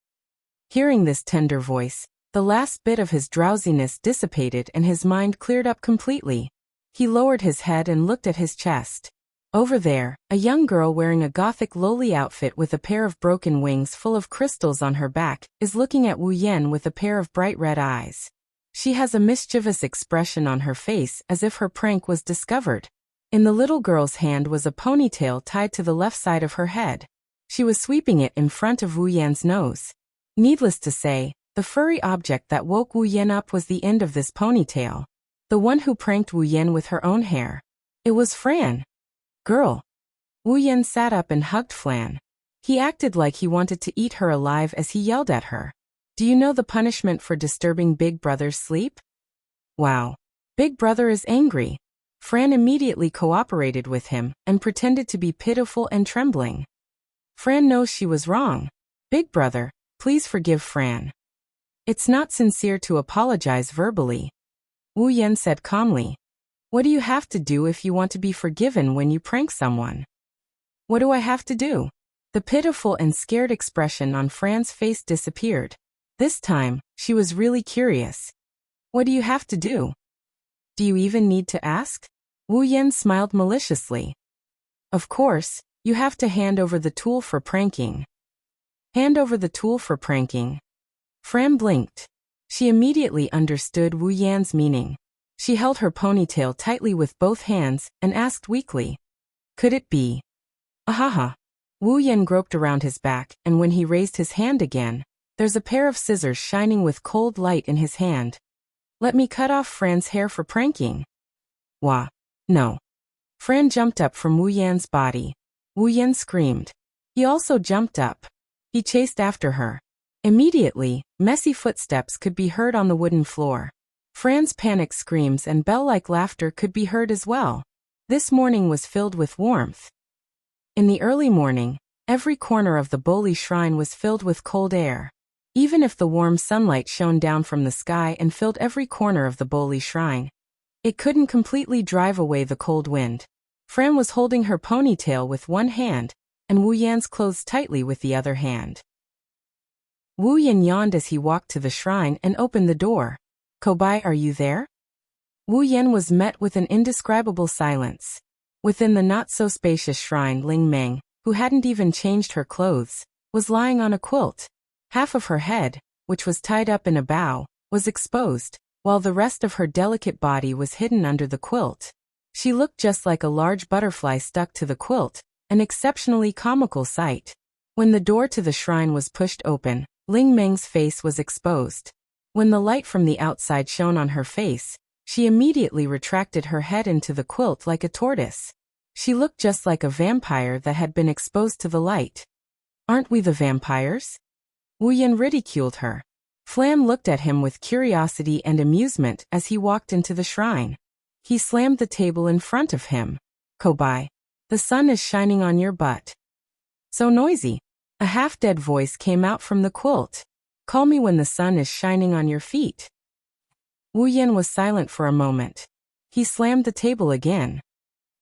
Hearing this tender voice, the last bit of his drowsiness dissipated and his mind cleared up completely. He lowered his head and looked at his chest. Over there, a young girl wearing a gothic lowly outfit with a pair of broken wings full of crystals on her back is looking at Wu Yan with a pair of bright red eyes. She has a mischievous expression on her face as if her prank was discovered. In the little girl's hand was a ponytail tied to the left side of her head. She was sweeping it in front of Wu Yan's nose. Needless to say, the furry object that woke Wu Yan up was the end of this ponytail. The one who pranked Wu Yan with her own hair. It was Fran. Girl. Wu Yan sat up and hugged Fran. He acted like he wanted to eat her alive as he yelled at her. Do you know the punishment for disturbing Big Brother's sleep? Wow. Big Brother is angry. Fran immediately cooperated with him and pretended to be pitiful and trembling. Fran knows she was wrong. Big Brother, please forgive Fran. It's not sincere to apologize verbally. Wu Yan said calmly. What do you have to do if you want to be forgiven when you prank someone? What do I have to do? The pitiful and scared expression on Fran's face disappeared. This time, she was really curious. What do you have to do? Do you even need to ask? Wu Yan smiled maliciously. Of course, you have to hand over the tool for pranking. Hand over the tool for pranking. Fran blinked. She immediately understood Wu Yan's meaning. She held her ponytail tightly with both hands and asked weakly. Could it be? Ahaha. Wu Yan groped around his back, and when he raised his hand again, there's a pair of scissors shining with cold light in his hand. Let me cut off Fran's hair for pranking. Wah. No. Fran jumped up from Wu Yan's body. Wu Yan screamed. He also jumped up. He chased after her. Immediately, messy footsteps could be heard on the wooden floor. Fran's panicked screams and bell-like laughter could be heard as well. This morning was filled with warmth. In the early morning, every corner of the Boli shrine was filled with cold air. Even if the warm sunlight shone down from the sky and filled every corner of the Boli shrine, it couldn't completely drive away the cold wind. Fran was holding her ponytail with one hand, and Wu Yan's clothes tightly with the other hand. Wu Yan yawned as he walked to the shrine and opened the door. Kobai, are you there? Wu Yan was met with an indescribable silence. Within the not-so-spacious shrine, Ling Meng, who hadn't even changed her clothes, was lying on a quilt. Half of her head, which was tied up in a bow, was exposed, while the rest of her delicate body was hidden under the quilt. She looked just like a large butterfly stuck to the quilt, an exceptionally comical sight. When the door to the shrine was pushed open, Ling Meng's face was exposed. When the light from the outside shone on her face, she immediately retracted her head into the quilt like a tortoise. She looked just like a vampire that had been exposed to the light. Aren't we the vampires? Wu Yan ridiculed her. Flam looked at him with curiosity and amusement as he walked into the shrine. He slammed the table in front of him. Kobai, the sun is shining on your butt. So noisy. A half-dead voice came out from the quilt. Call me when the sun is shining on your feet. Wu Yan was silent for a moment. He slammed the table again.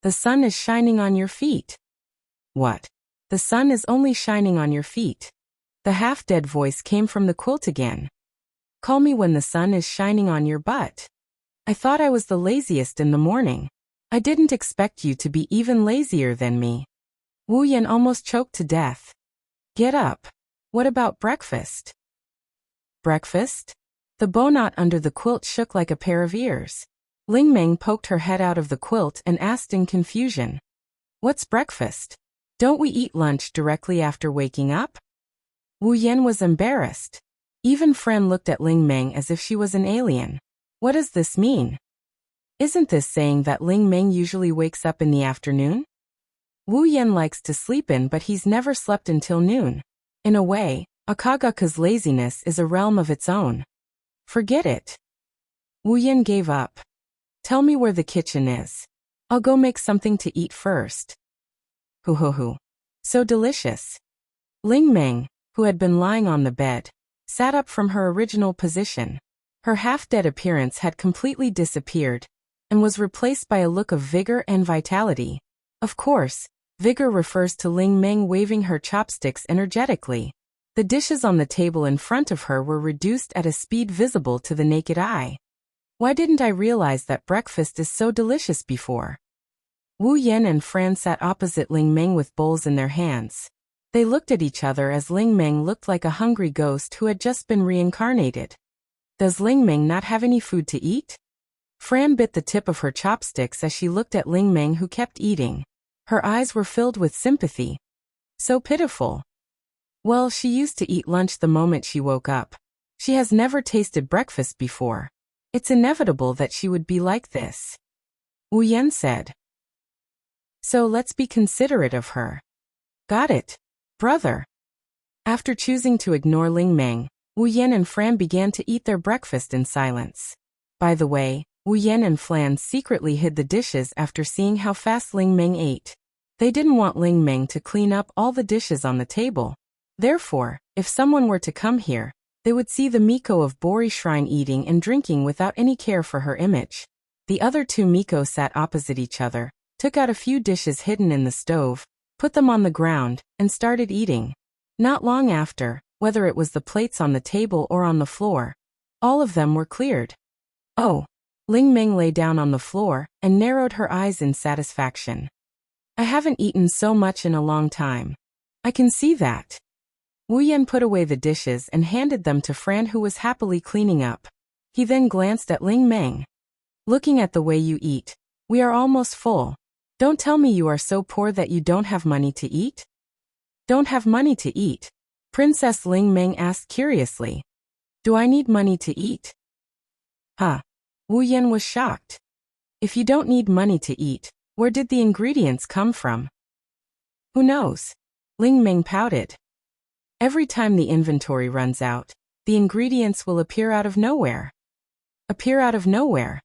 The sun is shining on your feet. What? The sun is only shining on your feet. The half-dead voice came from the quilt again. Call me when the sun is shining on your butt. I thought I was the laziest in the morning. I didn't expect you to be even lazier than me. Wu Yan almost choked to death. Get up. What about breakfast? Breakfast? The bowknot under the quilt shook like a pair of ears. Ling Meng poked her head out of the quilt and asked in confusion. What's breakfast? Don't we eat lunch directly after waking up? Wu Yan was embarrassed. Even Fran looked at Ling Meng as if she was an alien. What does this mean? Isn't this saying that Ling Meng usually wakes up in the afternoon? Wu Yan likes to sleep in, but he's never slept until noon. In a way, Akaga's laziness is a realm of its own. Forget it. Wu Yan gave up. Tell me where the kitchen is. I'll go make something to eat first. Hoo hoo hoo. So delicious. Ling Meng, who had been lying on the bed, sat up from her original position. Her half-dead appearance had completely disappeared and was replaced by a look of vigor and vitality. Of course, vigor refers to Ling Meng waving her chopsticks energetically. The dishes on the table in front of her were reduced at a speed visible to the naked eye. Why didn't I realize that breakfast is so delicious before? Wu Yan and Fran sat opposite Ling Meng with bowls in their hands. They looked at each other as Ling Meng looked like a hungry ghost who had just been reincarnated. Does Ling Meng not have any food to eat? Fran bit the tip of her chopsticks as she looked at Ling Meng, who kept eating. Her eyes were filled with sympathy. So pitiful. Well, she used to eat lunch the moment she woke up. She has never tasted breakfast before. It's inevitable that she would be like this. Wu Yan said. So let's be considerate of her. Got it, brother. After choosing to ignore Ling Meng, Wu Yan and Fran began to eat their breakfast in silence. By the way, Wu Yan and Fran secretly hid the dishes after seeing how fast Ling Meng ate. They didn't want Ling Meng to clean up all the dishes on the table. Therefore, if someone were to come here, they would see the Miko of Bori Shrine eating and drinking without any care for her image. The other two Miko sat opposite each other, took out a few dishes hidden in the stove, put them on the ground, and started eating. Not long after, whether it was the plates on the table or on the floor, all of them were cleared. Oh! Ling Meng lay down on the floor and narrowed her eyes in satisfaction. I haven't eaten so much in a long time. I can see that. Wu Yan put away the dishes and handed them to Fran, who was happily cleaning up. He then glanced at Ling Meng. Looking at the way you eat, we are almost full. Don't tell me you are so poor that you don't have money to eat? Don't have money to eat? Princess Ling Meng asked curiously. Do I need money to eat? Huh. Wu Yan was shocked. If you don't need money to eat, where did the ingredients come from? Who knows? Ling Meng pouted. Every time the inventory runs out, the ingredients will appear out of nowhere. Appear out of nowhere?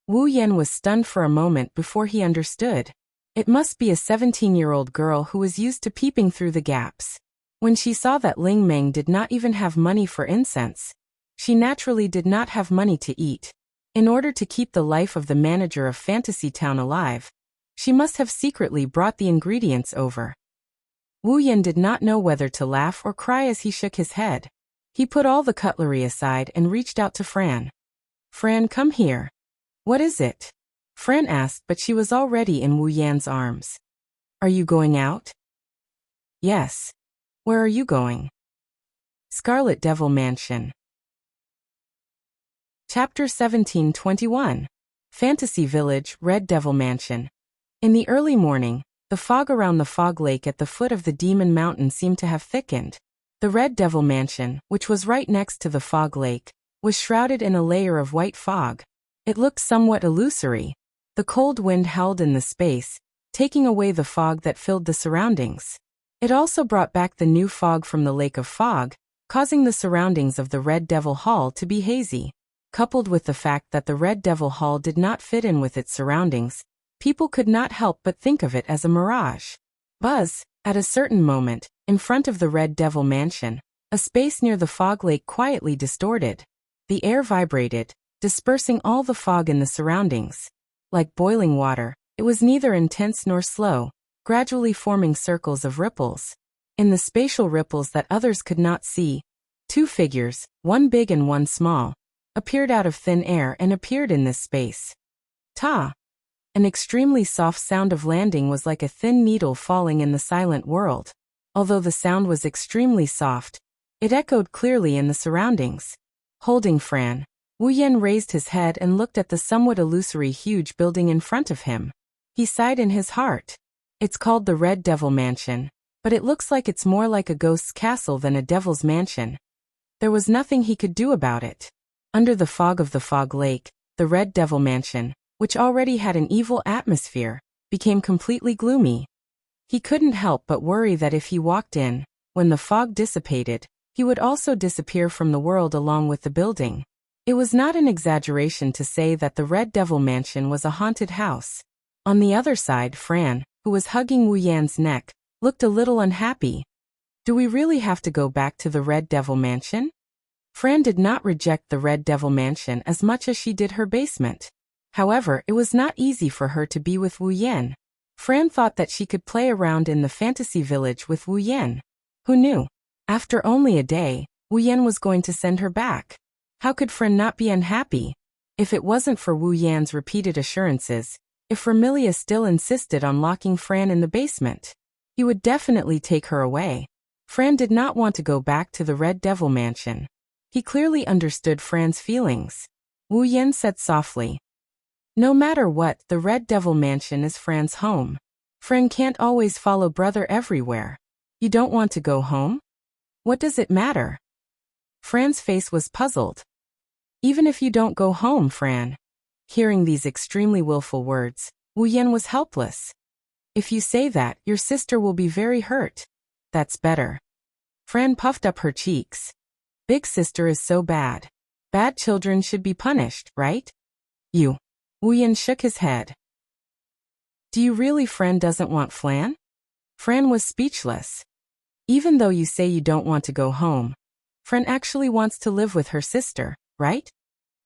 Wu Yan was stunned for a moment before he understood. It must be a 17-year-old girl who was used to peeping through the gaps. When she saw that Ling Meng did not even have money for incense, she naturally did not have money to eat. In order to keep the life of the manager of Fantasy Town alive, she must have secretly brought the ingredients over. Wu Yan did not know whether to laugh or cry as he shook his head. He put all the cutlery aside and reached out to Fran. Fran, come here. What is it? Fran asked, but she was already in Wu Yan's arms. Are you going out? Yes. Where are you going? Scarlet Devil Mansion. Chapter 1721. Fantasy Village, Red Devil Mansion. In the early morning, the fog around the fog lake at the foot of the Demon Mountain seemed to have thickened. The Red Devil Mansion, which was right next to the fog lake, was shrouded in a layer of white fog. It looked somewhat illusory. The cold wind howled in the space, taking away the fog that filled the surroundings. It also brought back the new fog from the lake of fog, causing the surroundings of the Red Devil Hall to be hazy. Coupled with the fact that the Red Devil Hall did not fit in with its surroundings, people could not help but think of it as a mirage. Buzz, at a certain moment, in front of the Red Devil Mansion, a space near the fog lake quietly distorted. The air vibrated, dispersing all the fog in the surroundings. Like boiling water, it was neither intense nor slow, gradually forming circles of ripples. In the spatial ripples that others could not see, two figures, one big and one small, appeared out of thin air and appeared in this space. Ta! An extremely soft sound of landing was like a thin needle falling in the silent world. Although the sound was extremely soft, it echoed clearly in the surroundings. Holding Fran, Wu Yan raised his head and looked at the somewhat illusory huge building in front of him. He sighed in his heart. It's called the Red Devil Mansion, but it looks like it's more like a ghost's castle than a devil's mansion. There was nothing he could do about it. Under the fog of the fog lake, the Red Devil Mansion, which already had an evil atmosphere, became completely gloomy. He couldn't help but worry that if he walked in, when the fog dissipated, he would also disappear from the world along with the building. It was not an exaggeration to say that the Red Devil Mansion was a haunted house. On the other side, Fran, who was hugging Wu Yan's neck, looked a little unhappy. Do we really have to go back to the Red Devil Mansion? Fran did not reject the Red Devil Mansion as much as she did her basement. However, it was not easy for her to be with Wu Yan. Fran thought that she could play around in the fantasy village with Wu Yan. Who knew? After only a day, Wu Yan was going to send her back. How could Fran not be unhappy? If it wasn't for Wu Yan's repeated assurances, If Remilia still insisted on locking Fran in the basement, he would definitely take her away. Fran did not want to go back to the Red Devil Mansion. He clearly understood Fran's feelings. Wu Yan said softly, "No matter what, the Red Devil Mansion is Fran's home. Fran can't always follow brother everywhere. You don't want to go home? What does it matter?" Fran's face was puzzled. "Even if you don't go home, Fran." Hearing these extremely willful words, Wu Yan was helpless. "If you say that, your sister will be very hurt." "That's better." Fran puffed up her cheeks. "Big sister is so bad. Bad children should be punished, right?" "You." Wu Yan shook his head. "Do you really? Fran doesn't want Flan?" Fran was speechless. "Even though you say you don't want to go home, Fran actually wants to live with her sister, right?"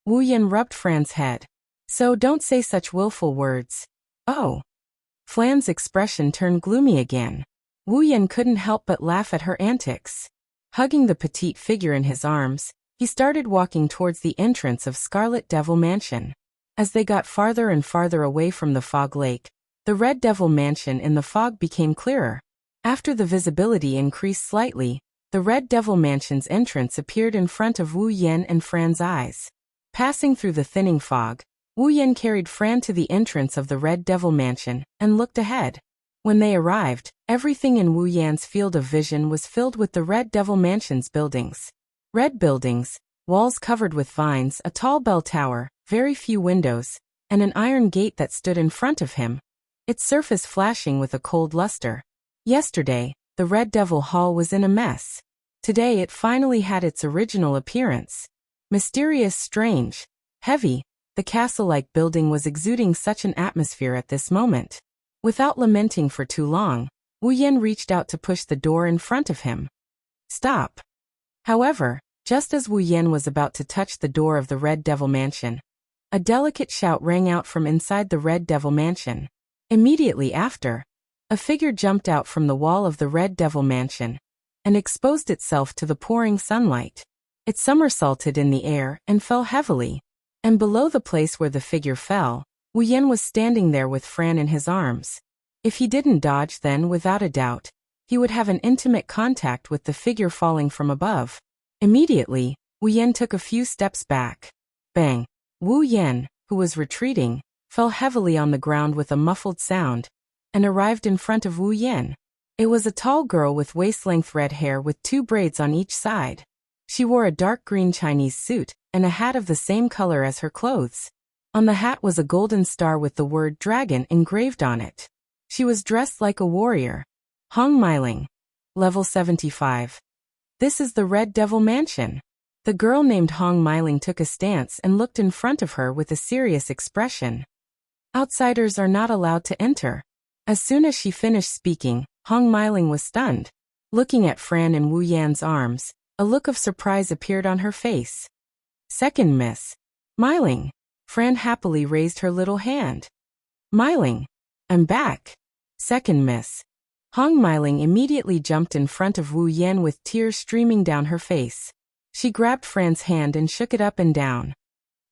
Wu Yan rubbed Fran's head. "So don't say such willful words." "Oh." Flan's expression turned gloomy again. Wu Yan couldn't help but laugh at her antics. Hugging the petite figure in his arms, he started walking towards the entrance of Scarlet Devil Mansion. As they got farther and farther away from the fog lake, the Red Devil Mansion in the fog became clearer. After the visibility increased slightly, the Red Devil Mansion's entrance appeared in front of Wu Yan and Fran's eyes. Passing through the thinning fog, Wu Yan carried Fran to the entrance of the Red Devil Mansion and looked ahead. When they arrived, everything in Wu Yan's field of vision was filled with the Red Devil Mansion's buildings. Red buildings, walls covered with vines, a tall bell tower, very few windows, and an iron gate that stood in front of him, its surface flashing with a cold luster. Yesterday, the Red Devil Hall was in a mess. Today it finally had its original appearance. Mysterious, strange, heavy, the castle-like building was exuding such an atmosphere at this moment. Without lamenting for too long, Wu Yan reached out to push the door in front of him. "Stop." However, just as Wu Yan was about to touch the door of the Red Devil Mansion, a delicate shout rang out from inside the Red Devil Mansion. Immediately after, a figure jumped out from the wall of the Red Devil Mansion and exposed itself to the pouring sunlight. It somersaulted in the air and fell heavily. And below the place where the figure fell, Wu Yan was standing there with Fran in his arms. If he didn't dodge, then, without a doubt, he would have an intimate contact with the figure falling from above. Immediately, Wu Yan took a few steps back. Bang! Wu Yan, who was retreating, fell heavily on the ground with a muffled sound, and arrived in front of Wu Yan. It was a tall girl with waist-length red hair with 2 braids on each side. She wore a dark green Chinese suit and a hat of the same color as her clothes. On the hat was a golden star with the word dragon engraved on it. She was dressed like a warrior. Hong Meiling. Level 75. This is the Red Devil Mansion. The girl named Hong Meiling took a stance and looked in front of her with a serious expression. Outsiders are not allowed to enter. As soon as she finished speaking, Hong Meiling was stunned. Looking at Fran in Wu Yan's arms, a look of surprise appeared on her face. "Second, Miss Meiling." Fran happily raised her little hand. "Meiling, I'm back." "Second, Miss." Hong Meiling immediately jumped in front of Wu Yan with tears streaming down her face. She grabbed Fran's hand and shook it up and down.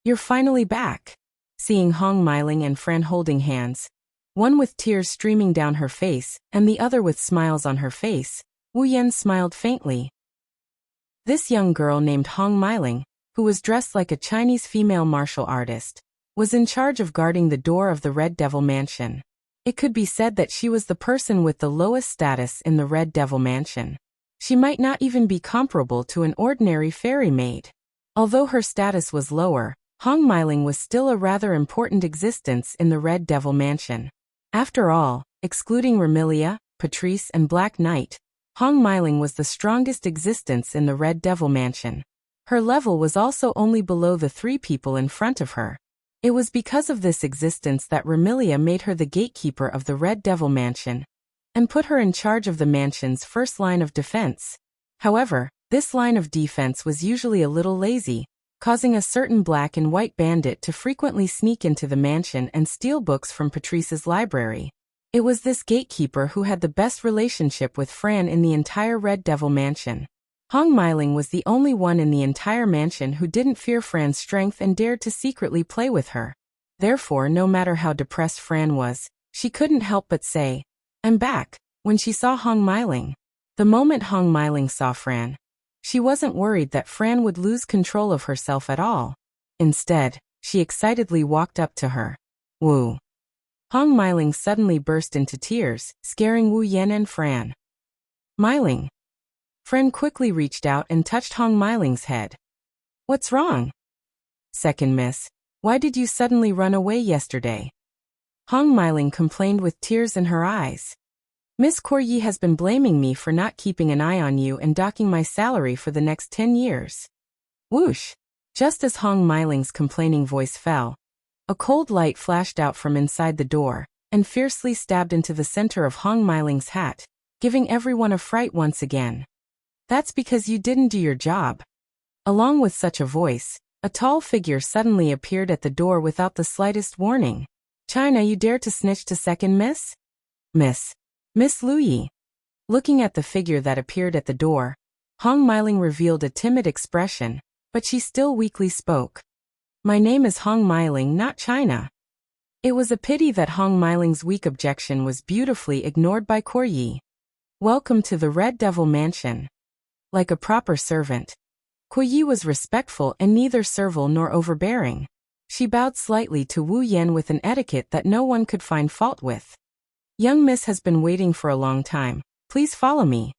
"You're finally back." Seeing Hong Meiling and Fran holding hands, one with tears streaming down her face and the other with smiles on her face, Wu Yan smiled faintly. This young girl named Hong Meiling, who was dressed like a Chinese female martial artist, was in charge of guarding the door of the Red Devil Mansion. It could be said that she was the person with the lowest status in the Red Devil Mansion. She might not even be comparable to an ordinary fairy maid. Although her status was lower, Hong Meiling was still a rather important existence in the Red Devil Mansion. After all, excluding Remilia, Patrice and Black Knight, Hong Meiling was the strongest existence in the Red Devil Mansion. Her level was also only below the 3 people in front of her. It was because of this existence that Remilia made her the gatekeeper of the Red Devil Mansion and put her in charge of the mansion's first line of defense. However, this line of defense was usually a little lazy, causing a certain black and white bandit to frequently sneak into the mansion and steal books from Patrice's library. It was this gatekeeper who had the best relationship with Fran in the entire Red Devil Mansion. Hong Meiling was the only one in the entire mansion who didn't fear Fran's strength and dared to secretly play with her. Therefore, no matter how depressed Fran was, she couldn't help but say, "I'm back," when she saw Hong Meiling. The moment Hong Meiling saw Fran, she wasn't worried that Fran would lose control of herself at all. Instead, she excitedly walked up to her. "Wu." Hong Meiling suddenly burst into tears, scaring Wu Yan and Fran. "Meiling." Fran quickly reached out and touched Hong Meiling's head. "What's wrong?" "Second miss, why did you suddenly run away yesterday?" Hong Meiling complained with tears in her eyes. "Miss Koryi has been blaming me for not keeping an eye on you and docking my salary for the next 10 years. Whoosh! Just as Hong Meiling's complaining voice fell, a cold light flashed out from inside the door and fiercely stabbed into the center of Hong Meiling's hat, giving everyone a fright once again. "That's because you didn't do your job." Along with such a voice, a tall figure suddenly appeared at the door without the slightest warning. "China, you dare to snitch to second miss?" Miss Lu Yi." Looking at the figure that appeared at the door, Hong Meiling revealed a timid expression, but she still weakly spoke. "My name is Hong Meiling, not China." It was a pity that Hong Meiling's weak objection was beautifully ignored by Koryi. "Welcome to the Red Devil Mansion." Like a proper servant, Koryi was respectful and neither servile nor overbearing. She bowed slightly to Wu Yan with an etiquette that no one could find fault with. "Young miss has been waiting for a long time. Please follow me."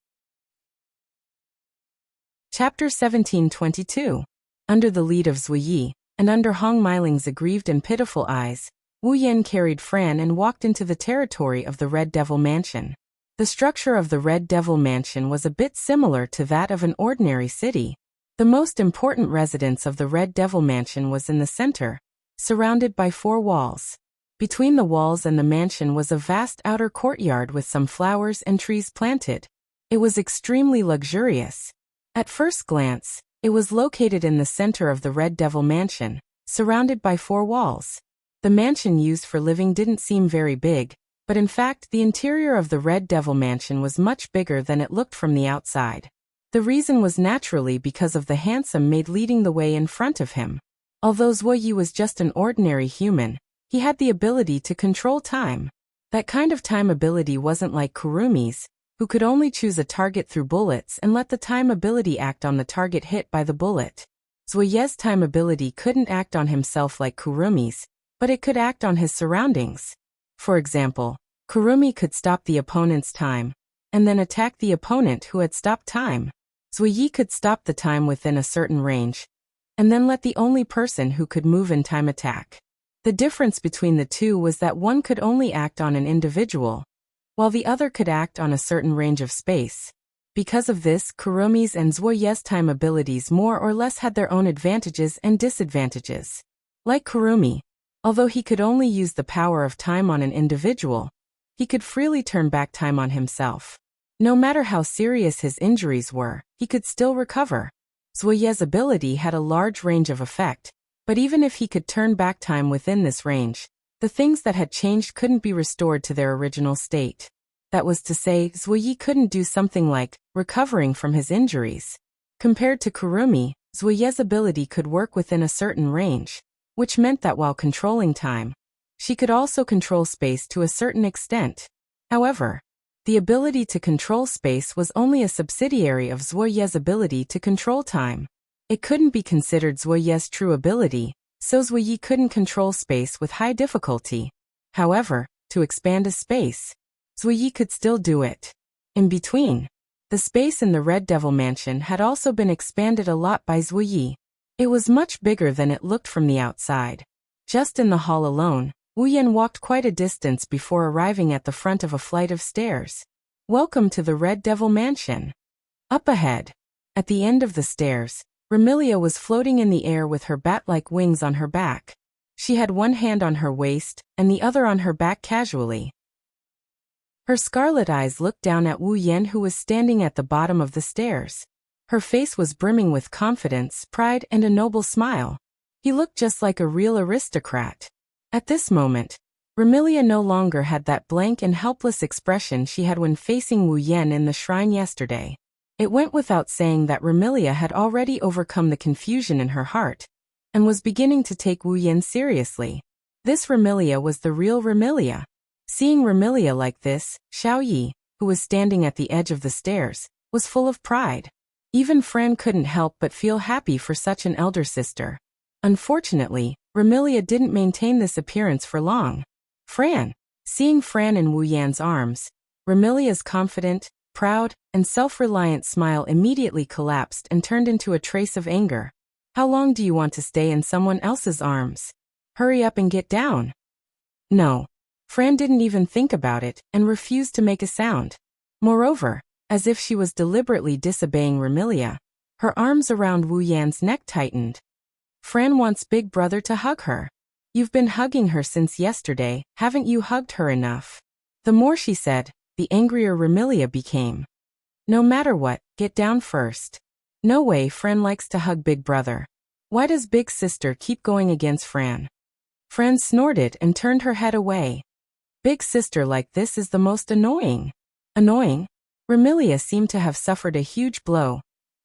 Chapter 1722. Under the lead of Zui Yi, and under Hong Meiling's aggrieved and pitiful eyes, Wu Yan carried Fran and walked into the territory of the Red Devil Mansion. The structure of the Red Devil Mansion was a bit similar to that of an ordinary city. The most important residence of the Red Devil Mansion was in the center, surrounded by 4 walls. Between the walls and the mansion was a vast outer courtyard with some flowers and trees planted. It was extremely luxurious. At first glance, it was located in the center of the Red Devil Mansion, surrounded by 4 walls. The mansion used for living didn't seem very big, but in fact the interior of the Red Devil Mansion was much bigger than it looked from the outside. The reason was naturally because of the handsome maid leading the way in front of him. Although Zui Yi was just an ordinary human, he had the ability to control time. That kind of time ability wasn't like Kurumi's, who could only choose a target through bullets and let the time ability act on the target hit by the bullet. Zui Yi's time ability couldn't act on himself like Kurumi's, but it could act on his surroundings. For example, Kurumi could stop the opponent's time, and then attack the opponent who had stopped time. Zui Yi could stop the time within a certain range, and then let the only person who could move in time attack. The difference between the two was that one could only act on an individual, while the other could act on a certain range of space. Because of this, Kurumi's and Zui Yi's time abilities more or less had their own advantages and disadvantages. Like Kurumi, although he could only use the power of time on an individual, he could freely turn back time on himself. No matter how serious his injuries were, he could still recover. Zui Yi's ability had a large range of effect, but even if he could turn back time within this range, the things that had changed couldn't be restored to their original state. That was to say, Zui Yi couldn't do something like recovering from his injuries. Compared to Kurumi, Zui Yi's ability could work within a certain range, which meant that while controlling time, she could also control space to a certain extent. However, the ability to control space was only a subsidiary of Zui Yi's ability to control time. It couldn't be considered Zui Yi's true ability, so Zui Yi couldn't control space with high difficulty. However, to expand a space, Zui Yi could still do it. In between, the space in the Red Devil Mansion had also been expanded a lot by Zui Yi. It was much bigger than it looked from the outside. Just in the hall alone, Wu Yan walked quite a distance before arriving at the front of a flight of stairs. "Welcome to the Red Devil Mansion." Up ahead, at the end of the stairs, Remilia was floating in the air with her bat-like wings on her back. She had one hand on her waist and the other on her back casually. Her scarlet eyes looked down at Wu Yan, who was standing at the bottom of the stairs. Her face was brimming with confidence, pride, and a noble smile. He looked just like a real aristocrat. At this moment, Remilia no longer had that blank and helpless expression she had when facing Wu Yan in the shrine yesterday. It went without saying that Remilia had already overcome the confusion in her heart, and was beginning to take Wu Yan seriously. This Remilia was the real Remilia. Seeing Remilia like this, Xiao Yi, who was standing at the edge of the stairs, was full of pride. Even Fran couldn't help but feel happy for such an elder sister. Unfortunately, Remilia didn't maintain this appearance for long. Seeing Fran in Wu Yan's arms, Remilia's confident, proud, and self-reliant smile immediately collapsed and turned into a trace of anger. How long do you want to stay in someone else's arms? Hurry up and get down. No. Fran didn't even think about it and refused to make a sound. Moreover, as if she was deliberately disobeying Remilia, her arms around Wu Yan's neck tightened. Fran wants Big Brother to hug her. You've been hugging her since yesterday, haven't you hugged her enough? The more she said, the angrier Remilia became. No matter what, get down first. No way Fran likes to hug Big Brother. Why does Big Sister keep going against Fran? Fran snorted and turned her head away. Big Sister like this is the most annoying. Annoying? Remilia seemed to have suffered a huge blow.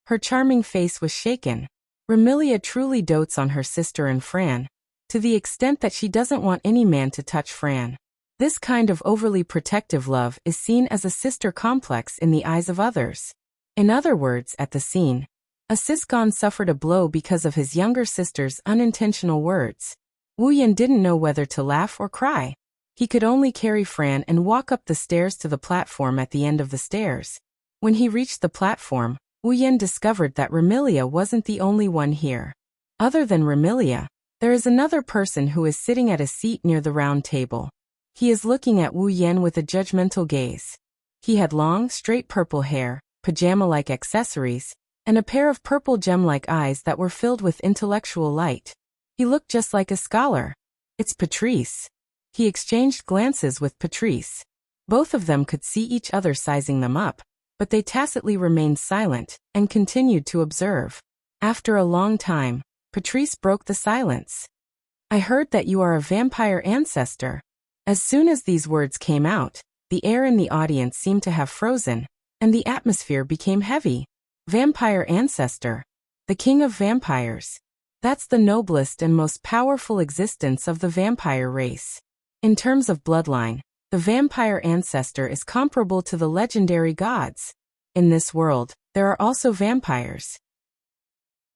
Her charming face was shaken. Remilia truly dotes on her sister and Fran, to the extent that she doesn't want any man to touch Fran. This kind of overly protective love is seen as a sister complex in the eyes of others. In other words, at the scene, a Sisgon suffered a blow because of his younger sister's unintentional words. Wu Yan didn't know whether to laugh or cry. He could only carry Fran and walk up the stairs to the platform at the end of the stairs. When he reached the platform, Wu Yan discovered that Remilia wasn't the only one here. Other than Remilia, there is another person who is sitting at a seat near the round table. He is looking at Wu Yan with a judgmental gaze. He had long, straight purple hair, pajama-like accessories, and a pair of purple gem-like eyes that were filled with intellectual light. He looked just like a scholar. It's Patrice. He exchanged glances with Patrice. Both of them could see each other sizing them up, but they tacitly remained silent and continued to observe. After a long time, Patrice broke the silence. I heard that you are a vampire ancestor. As soon as these words came out, the air in the audience seemed to have frozen, and the atmosphere became heavy. Vampire ancestor. The king of vampires. That's the noblest and most powerful existence of the vampire race. In terms of bloodline, the vampire ancestor is comparable to the legendary gods. In this world, there are also vampires.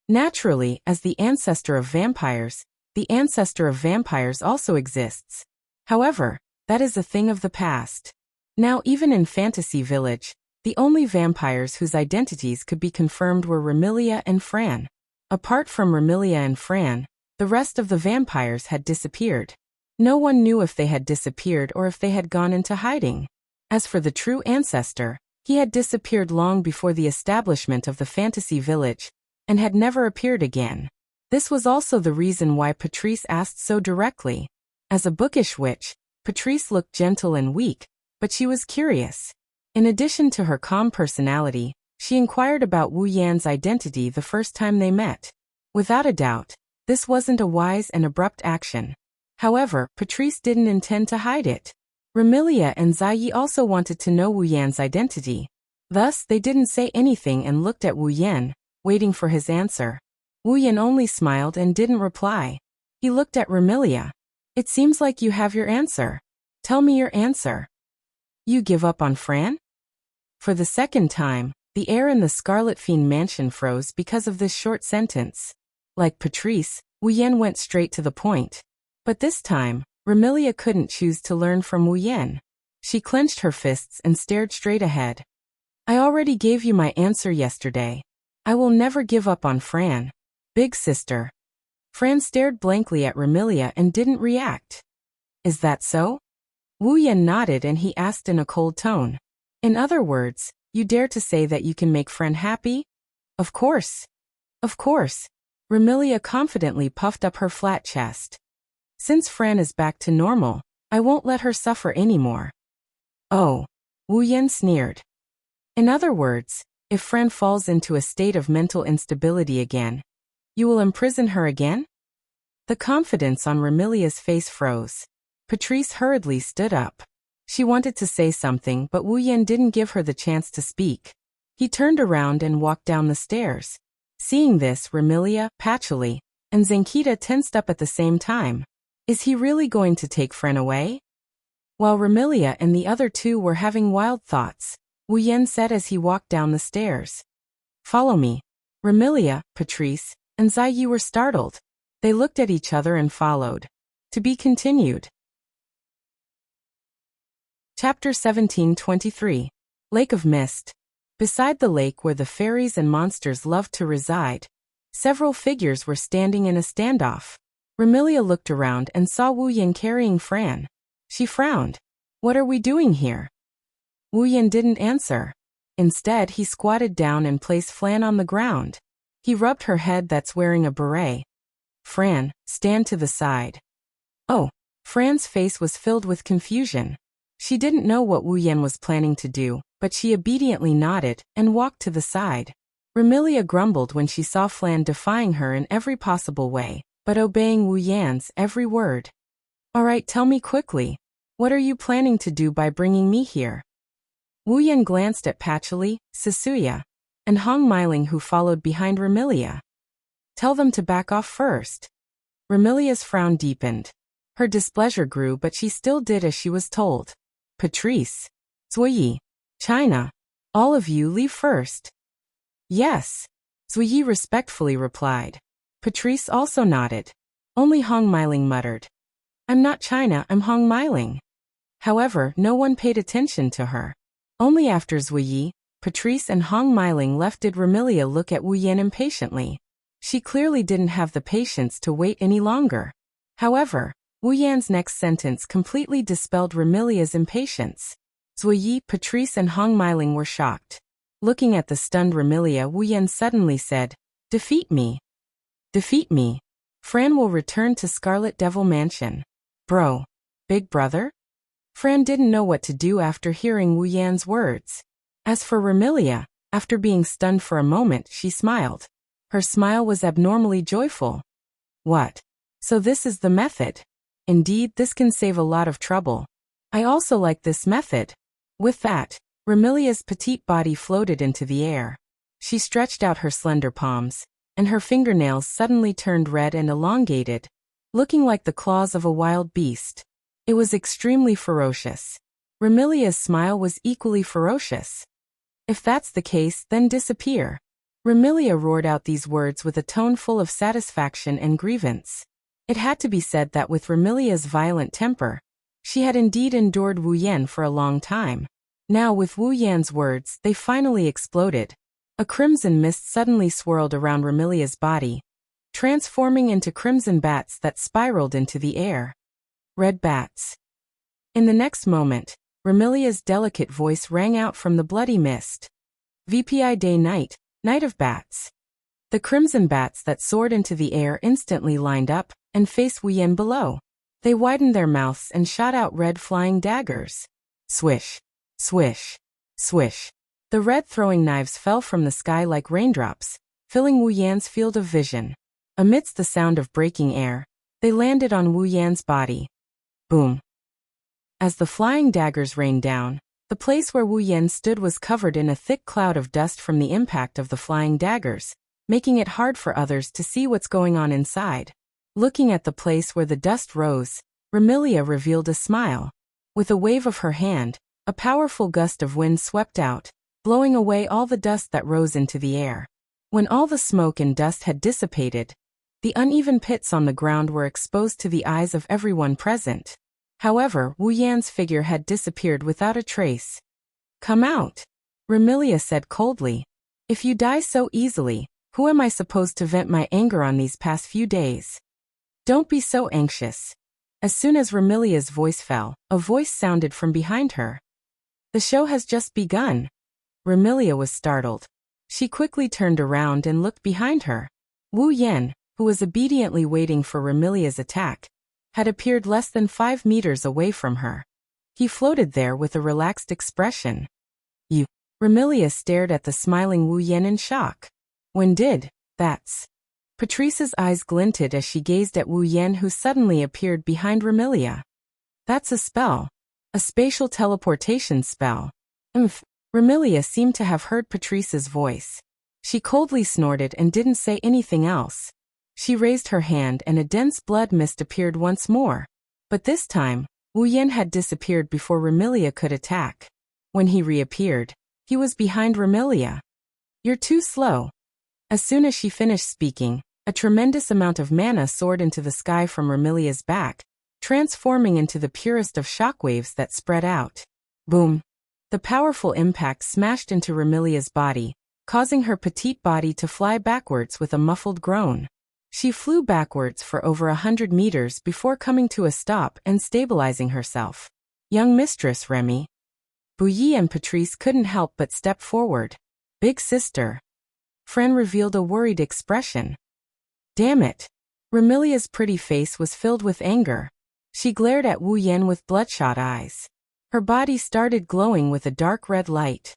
Naturally, as the ancestor of vampires, the ancestor of vampires also exists. However, that is a thing of the past. Now even in Fantasy Village, the only vampires whose identities could be confirmed were Remilia and Fran. Apart from Remilia and Fran, the rest of the vampires had disappeared. No one knew if they had disappeared or if they had gone into hiding. As for the true ancestor, he had disappeared long before the establishment of the Fantasy Village, and had never appeared again. This was also the reason why Patrice asked so directly. As a bookish witch, Patrice looked gentle and weak, but she was curious. In addition to her calm personality, she inquired about Wu Yan's identity the first time they met. Without a doubt, this wasn't a wise and abrupt action. However, Patrice didn't intend to hide it. Remilia and Ziyi also wanted to know Wu Yan's identity. Thus, they didn't say anything and looked at Wu Yan, waiting for his answer. Wu Yan only smiled and didn't reply. He looked at Remilia. It seems like you have your answer. Tell me your answer. You give up on Fran? For the second time, the air in the Scarlet Fiend mansion froze because of this short sentence. Like Patrice, Wu Yan went straight to the point. But this time, Remilia couldn't choose to learn from Wu Yan. She clenched her fists and stared straight ahead. I already gave you my answer yesterday. I will never give up on Fran. Big sister. Fran stared blankly at Remilia and didn't react. Is that so? Wu Yan nodded and he asked in a cold tone. In other words, you dare to say that you can make Fran happy? Of course. Of course. Remilia confidently puffed up her flat chest. Since Fran is back to normal, I won't let her suffer anymore. Oh. Wu Yan sneered. In other words, if Fran falls into a state of mental instability again, you will imprison her again? The confidence on Remilia's face froze. Patrice hurriedly stood up. She wanted to say something, but Wu Yan didn't give her the chance to speak. He turned around and walked down the stairs. Seeing this, Remilia, Patchouli, and Zenkita tensed up at the same time. Is he really going to take Fran away? While Remilia and the other two were having wild thoughts, Wu Yan said as he walked down the stairs. Follow me. Remilia, Patrice, and Ziyi were startled. They looked at each other and followed. To be continued. Chapter 1723. Lake of Mist. Beside the lake where the fairies and monsters loved to reside, several figures were standing in a standoff. Remilia looked around and saw Wu Yan carrying Fran. She frowned. What are we doing here? Wu Yan didn't answer. Instead, he squatted down and placed Fran on the ground. He rubbed her head that's wearing a beret. Fran, stand to the side. Oh, Fran's face was filled with confusion. She didn't know what Wu Yan was planning to do, but she obediently nodded and walked to the side. Remilia grumbled when she saw Fran defying her in every possible way, but obeying Wu Yan's every word. All right, tell me quickly. What are you planning to do by bringing me here? Wu Yan glanced at Patchouli, Sasuya, and Hong Meiling who followed behind Remilia. Tell them to back off first. Remilia's frown deepened. Her displeasure grew, but she still did as she was told. Patrice, Zuyi, China, all of you leave first. Yes, Zuyi respectfully replied. Patrice also nodded. Only Hong Meiling muttered. I'm not China, I'm Hong Meiling. However, no one paid attention to her. Only after Zuyi, Patrice and Hong Meiling left did Remilia look at Wu Yan impatiently. She clearly didn't have the patience to wait any longer. However, Wu Yan's next sentence completely dispelled Remilia's impatience. Zuyi, Patrice and Hong Meiling were shocked. Looking at the stunned Remilia, Wu Yan suddenly said, Defeat me. Defeat me. Fran will return to Scarlet Devil Mansion. Bro. Big brother? Fran didn't know what to do after hearing Wu Yan's words. As for Remilia, after being stunned for a moment, she smiled. Her smile was abnormally joyful. What? So this is the method. Indeed, this can save a lot of trouble. I also like this method. With that, Remilia's petite body floated into the air. She stretched out her slender palms, and her fingernails suddenly turned red and elongated, looking like the claws of a wild beast. It was extremely ferocious. Remilia's smile was equally ferocious. If that's the case, then disappear. Remilia roared out these words with a tone full of satisfaction and grievance. It had to be said that with Remilia's violent temper, she had indeed endured Wu Yan for a long time. Now with Wu Yan's words, they finally exploded. A crimson mist suddenly swirled around Remilia's body, transforming into crimson bats that spiraled into the air. Red bats. In the next moment, Remilia's delicate voice rang out from the bloody mist. VPI Day Night, Night of Bats. The crimson bats that soared into the air instantly lined up and faced Wu Yan below. They widened their mouths and shot out red flying daggers. Swish, swish, swish. The red throwing knives fell from the sky like raindrops, filling Wu Yan's field of vision. Amidst the sound of breaking air, they landed on Wu Yan's body. Boom. As the flying daggers rained down, the place where Wu Yan stood was covered in a thick cloud of dust from the impact of the flying daggers, making it hard for others to see what's going on inside. Looking at the place where the dust rose, Remilia revealed a smile. With a wave of her hand, a powerful gust of wind swept out, blowing away all the dust that rose into the air. When all the smoke and dust had dissipated, the uneven pits on the ground were exposed to the eyes of everyone present. However, Wu Yan's figure had disappeared without a trace. Come out, Remilia said coldly. If you die so easily, who am I supposed to vent my anger on these past few days? Don't be so anxious. As soon as Remilia's voice fell, a voice sounded from behind her. The show has just begun. Remilia was startled. She quickly turned around and looked behind her. Wu Yan, who was obediently waiting for Remilia's attack, had appeared less than 5 meters away from her. He floated there with a relaxed expression. You. Remilia stared at the smiling Wu Yan in shock. When did, that's... Patrice's eyes glinted as she gazed at Wu Yan, who suddenly appeared behind Remilia. That's a spell. A spatial teleportation spell. Remilia seemed to have heard Patrice's voice. She coldly snorted and didn't say anything else. She raised her hand and a dense blood mist appeared once more. But this time, Wu Yan had disappeared before Remilia could attack. When he reappeared, he was behind Remilia. "You're too slow." As soon as she finished speaking, a tremendous amount of mana soared into the sky from Remilia's back, transforming into the purest of shockwaves that spread out. Boom! The powerful impact smashed into Remilia's body, causing her petite body to fly backwards with a muffled groan. She flew backwards for over 100 meters before coming to a stop and stabilizing herself. "Young Mistress Remy." Bouilly and Patrice couldn't help but step forward. "Big sister." Fran revealed a worried expression. "Damn it." Remilia's pretty face was filled with anger. She glared at Wu Yan with bloodshot eyes. Her body started glowing with a dark red light.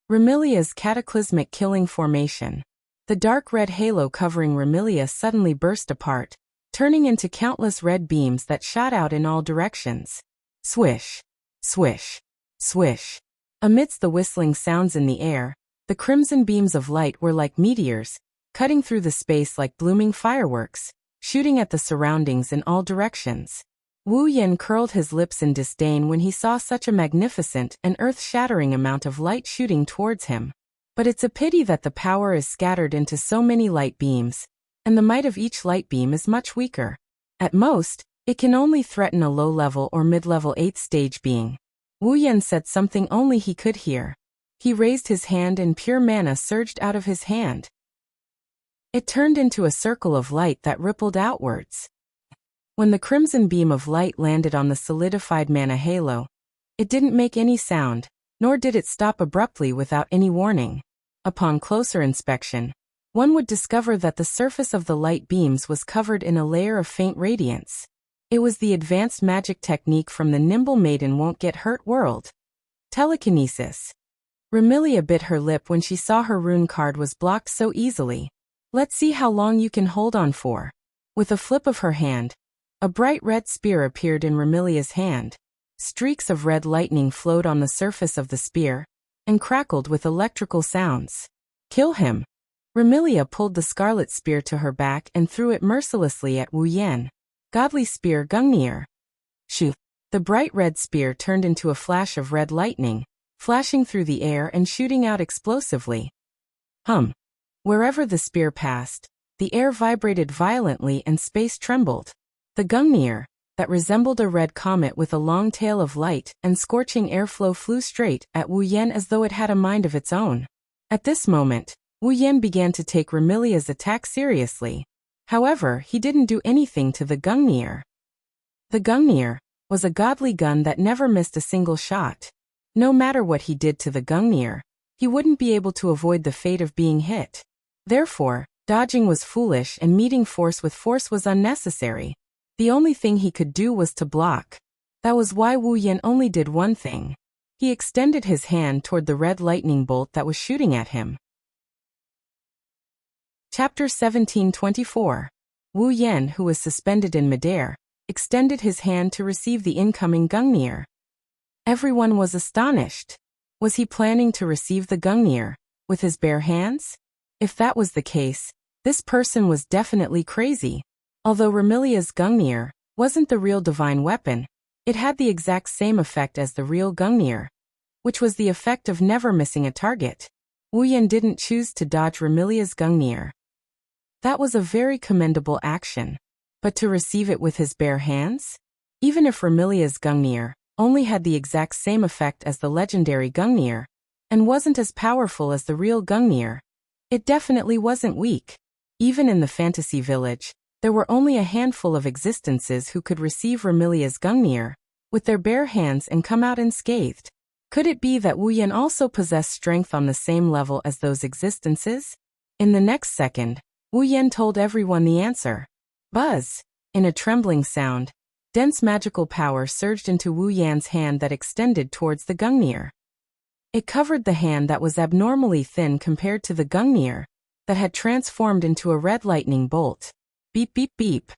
Remilia's cataclysmic killing formation. The dark red halo covering Remilia suddenly burst apart, turning into countless red beams that shot out in all directions. Swish, swish, swish. Amidst the whistling sounds in the air, the crimson beams of light were like meteors, cutting through the space like blooming fireworks, shooting at the surroundings in all directions. Wu Yan curled his lips in disdain when he saw such a magnificent and earth-shattering amount of light shooting towards him. But it's a pity that the power is scattered into so many light beams, and the might of each light beam is much weaker. At most, it can only threaten a low-level or mid-level 8th stage being. Wu Yan said something only he could hear. He raised his hand and pure mana surged out of his hand. It turned into a circle of light that rippled outwards. When the crimson beam of light landed on the solidified mana halo, it didn't make any sound, nor did it stop abruptly without any warning. Upon closer inspection, one would discover that the surface of the light beams was covered in a layer of faint radiance. It was the advanced magic technique from the Nimble Maiden Won't Get Hurt world. Telekinesis. Remilia bit her lip when she saw her rune card was blocked so easily. "Let's see how long you can hold on for." With a flip of her hand, a bright red spear appeared in Remilia's hand. Streaks of red lightning flowed on the surface of the spear and crackled with electrical sounds. "Kill him." Remilia pulled the scarlet spear to her back and threw it mercilessly at Wu Yan. "Godly spear Gungnir." Shoo! The bright red spear turned into a flash of red lightning, flashing through the air and shooting out explosively. Hum! Wherever the spear passed, the air vibrated violently and space trembled. The Gungnir, that resembled a red comet with a long tail of light and scorching airflow, flew straight at Wu Yan as though it had a mind of its own. At this moment, Wu Yan began to take Remilia's attack seriously. However, he didn't do anything to the Gungnir. The Gungnir was a godly gun that never missed a single shot. No matter what he did to the Gungnir, he wouldn't be able to avoid the fate of being hit. Therefore, dodging was foolish and meeting force with force was unnecessary. The only thing he could do was to block. That was why Wu Yan only did one thing. He extended his hand toward the red lightning bolt that was shooting at him. Chapter 1724. Wu Yan, who was suspended in midair, extended his hand to receive the incoming Gungnir. Everyone was astonished. Was he planning to receive the Gungnir with his bare hands? If that was the case, this person was definitely crazy. Although Remilia's Gungnir wasn't the real divine weapon, it had the exact same effect as the real Gungnir, which was the effect of never missing a target. Wu Yan didn't choose to dodge Remilia's Gungnir. That was a very commendable action. But to receive it with his bare hands? Even if Remilia's Gungnir only had the exact same effect as the legendary Gungnir, and wasn't as powerful as the real Gungnir, it definitely wasn't weak. Even in the fantasy village, there were only a handful of existences who could receive Remilia's Gungnir with their bare hands and come out unscathed. Could it be that Wu Yan also possessed strength on the same level as those existences? In the next second, Wu Yan told everyone the answer. Buzz! In a trembling sound, dense magical power surged into Wu Yan's hand that extended towards the Gungnir. It covered the hand that was abnormally thin compared to the Gungnir that had transformed into a red lightning bolt. Beep beep beep.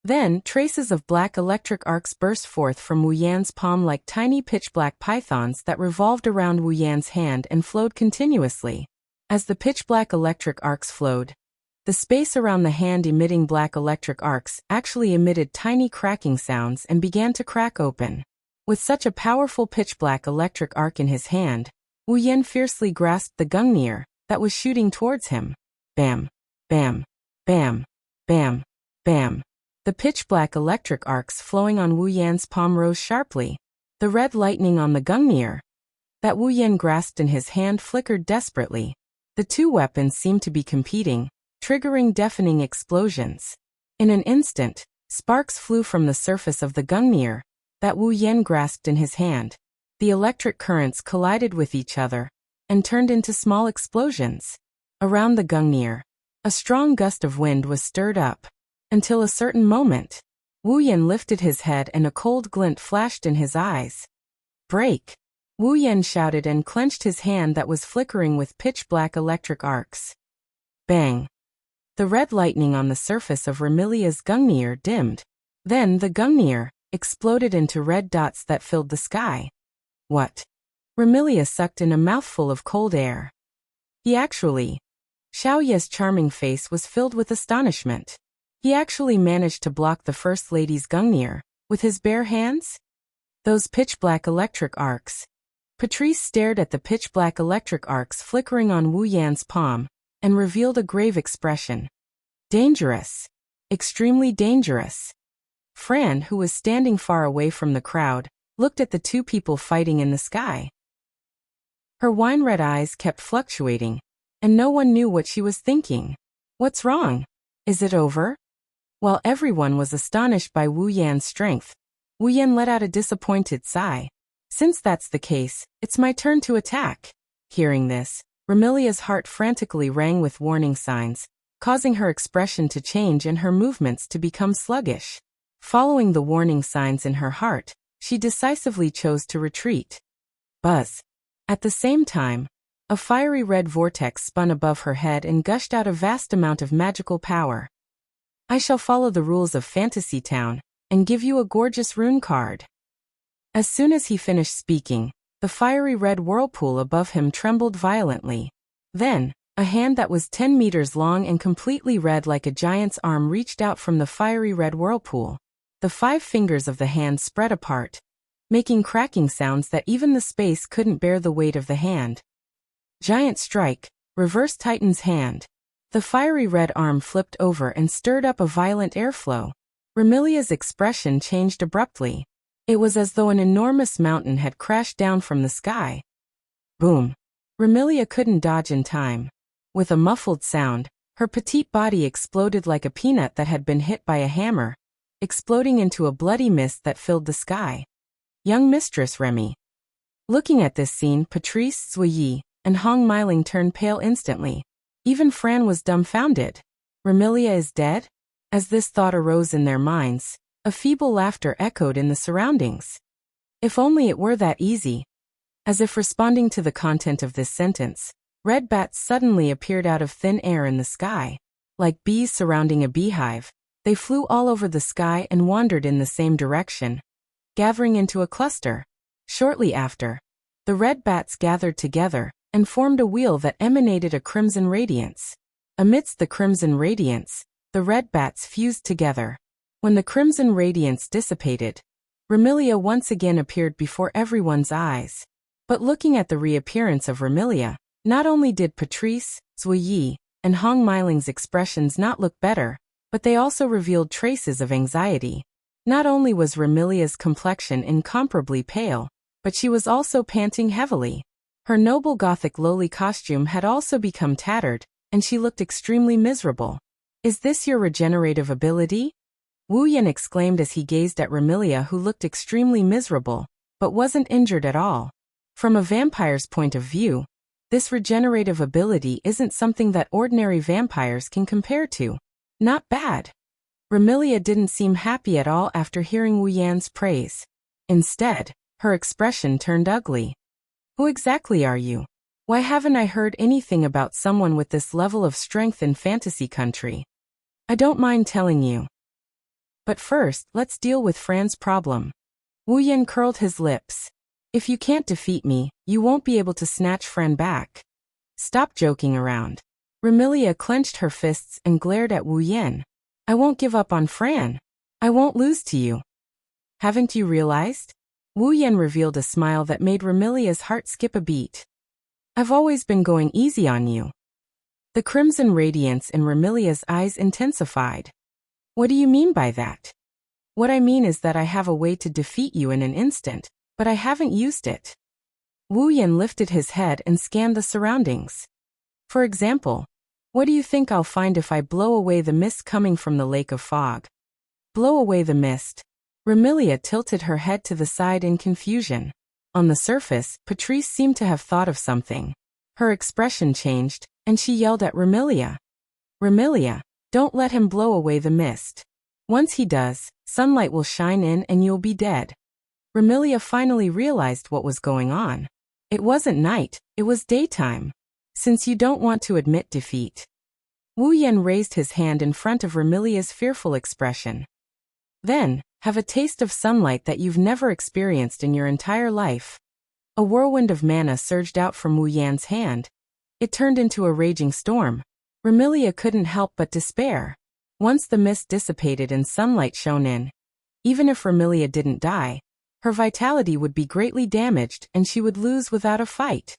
Then, traces of black electric arcs burst forth from Wu Yan's palm like tiny pitch-black pythons that revolved around Wu Yan's hand and flowed continuously. As the pitch-black electric arcs flowed, The space around the hand emitting black electric arcs actually emitted tiny cracking sounds and began to crack open. With such a powerful pitch-black electric arc in his hand, Wu Yan fiercely grasped the Gungnir that was shooting towards him. Bam! Bam! Bam! Bam! Bam! The pitch-black electric arcs flowing on Wu Yan's palm rose sharply. The red lightning on the Gungnir that Wu Yan grasped in his hand flickered desperately. The two weapons seemed to be competing, triggering deafening explosions. In an instant, sparks flew from the surface of the Gungnir that Wu Yan grasped in his hand. The electric currents collided with each other and turned into small explosions. Around the Gungnir, a strong gust of wind was stirred up. Until a certain moment, Wu Yan lifted his head and a cold glint flashed in his eyes. Break! Wu Yan shouted and clenched his hand that was flickering with pitch-black electric arcs. Bang! The red lightning on the surface of Remilia's Gungnir dimmed. Then the Gungnir exploded into red dots that filled the sky. What? Remilia sucked in a mouthful of cold air. Xiao Ye's charming face was filled with astonishment. He actually managed to block the First Lady's Gungnir with his bare hands? Those pitch-black electric arcs. Patrice stared at the pitch-black electric arcs flickering on Wu Yan's palm and revealed a grave expression. Dangerous. Extremely dangerous. Fran, who was standing far away from the crowd, looked at the two people fighting in the sky. Her wine-red eyes kept fluctuating, and no one knew what she was thinking. What's wrong? Is it over? While everyone was astonished by Wu Yan's strength, Wu Yan let out a disappointed sigh. Since that's the case, it's my turn to attack. Hearing this, Remilia's heart frantically rang with warning signs, causing her expression to change and her movements to become sluggish. Following the warning signs in her heart, she decisively chose to retreat. Buzz! At the same time, a fiery red vortex spun above her head and gushed out a vast amount of magical power. I shall follow the rules of Fantasy Town and give you a gorgeous rune card. As soon as he finished speaking, the fiery red whirlpool above him trembled violently. Then, a hand that was 10 meters long and completely red like a giant's arm reached out from the fiery red whirlpool. The 5 fingers of the hand spread apart, making cracking sounds that even the space couldn't bear the weight of the hand. Giant strike, reverse Titan's hand. The fiery red arm flipped over and stirred up a violent airflow. Remilia's expression changed abruptly. It was as though an enormous mountain had crashed down from the sky. Boom! Remilia couldn't dodge in time. With a muffled sound, her petite body exploded like a peanut that had been hit by a hammer, exploding into a bloody mist that filled the sky. Young Mistress Remy. Looking at this scene, Patrice, Zuyi, and Hong Miling turned pale instantly. Even Fran was dumbfounded. Remilia is dead? As this thought arose in their minds, a feeble laughter echoed in the surroundings. If only it were that easy. As if responding to the content of this sentence, red bats suddenly appeared out of thin air in the sky. Like bees surrounding a beehive, they flew all over the sky and wandered in the same direction, gathering into a cluster. Shortly after, the red bats gathered together and formed a wheel that emanated a crimson radiance. Amidst the crimson radiance, the red bats fused together. When the crimson radiance dissipated, Remilia once again appeared before everyone's eyes. But looking at the reappearance of Remilia, not only did Patrice, Zuyi, and Hong Miling's expressions not look better, but they also revealed traces of anxiety. Not only was Remilia's complexion incomparably pale, but she was also panting heavily. Her noble Gothic lowly costume had also become tattered, and she looked extremely miserable. Is this your regenerative ability? Wu Yan exclaimed as he gazed at Remilia, who looked extremely miserable, but wasn't injured at all. From a vampire's point of view, this regenerative ability isn't something that ordinary vampires can compare to. Not bad. Remilia didn't seem happy at all after hearing Wu Yan's praise. Instead, her expression turned ugly. Who exactly are you? Why haven't I heard anything about someone with this level of strength in fantasy country? I don't mind telling you. But first, let's deal with Fran's problem. Wu Yan curled his lips. If you can't defeat me, you won't be able to snatch Fran back. Stop joking around. Remilia clenched her fists and glared at Wu Yan. I won't give up on Fran. I won't lose to you. Haven't you realized? Wu Yan revealed a smile that made Remilia's heart skip a beat. I've always been going easy on you. The crimson radiance in Remilia's eyes intensified. What do you mean by that? What I mean is that I have a way to defeat you in an instant, but I haven't used it. Wu Yan lifted his head and scanned the surroundings. For example, what do you think I'll find if I blow away the mist coming from the lake of fog? Blow away the mist. Remilia tilted her head to the side in confusion. On the surface, Patrice seemed to have thought of something. Her expression changed, and she yelled at Remilia. Remilia, don't let him blow away the mist. Once he does, sunlight will shine in and you'll be dead. Remilia finally realized what was going on. It wasn't night, it was daytime. Since you don't want to admit defeat. Wu Yan raised his hand in front of Remilia's fearful expression. Then, have a taste of sunlight that you've never experienced in your entire life. A whirlwind of mana surged out from Wu Yan's hand. It turned into a raging storm. Remilia couldn't help but despair. Once the mist dissipated and sunlight shone in, even if Remilia didn't die, her vitality would be greatly damaged and she would lose without a fight.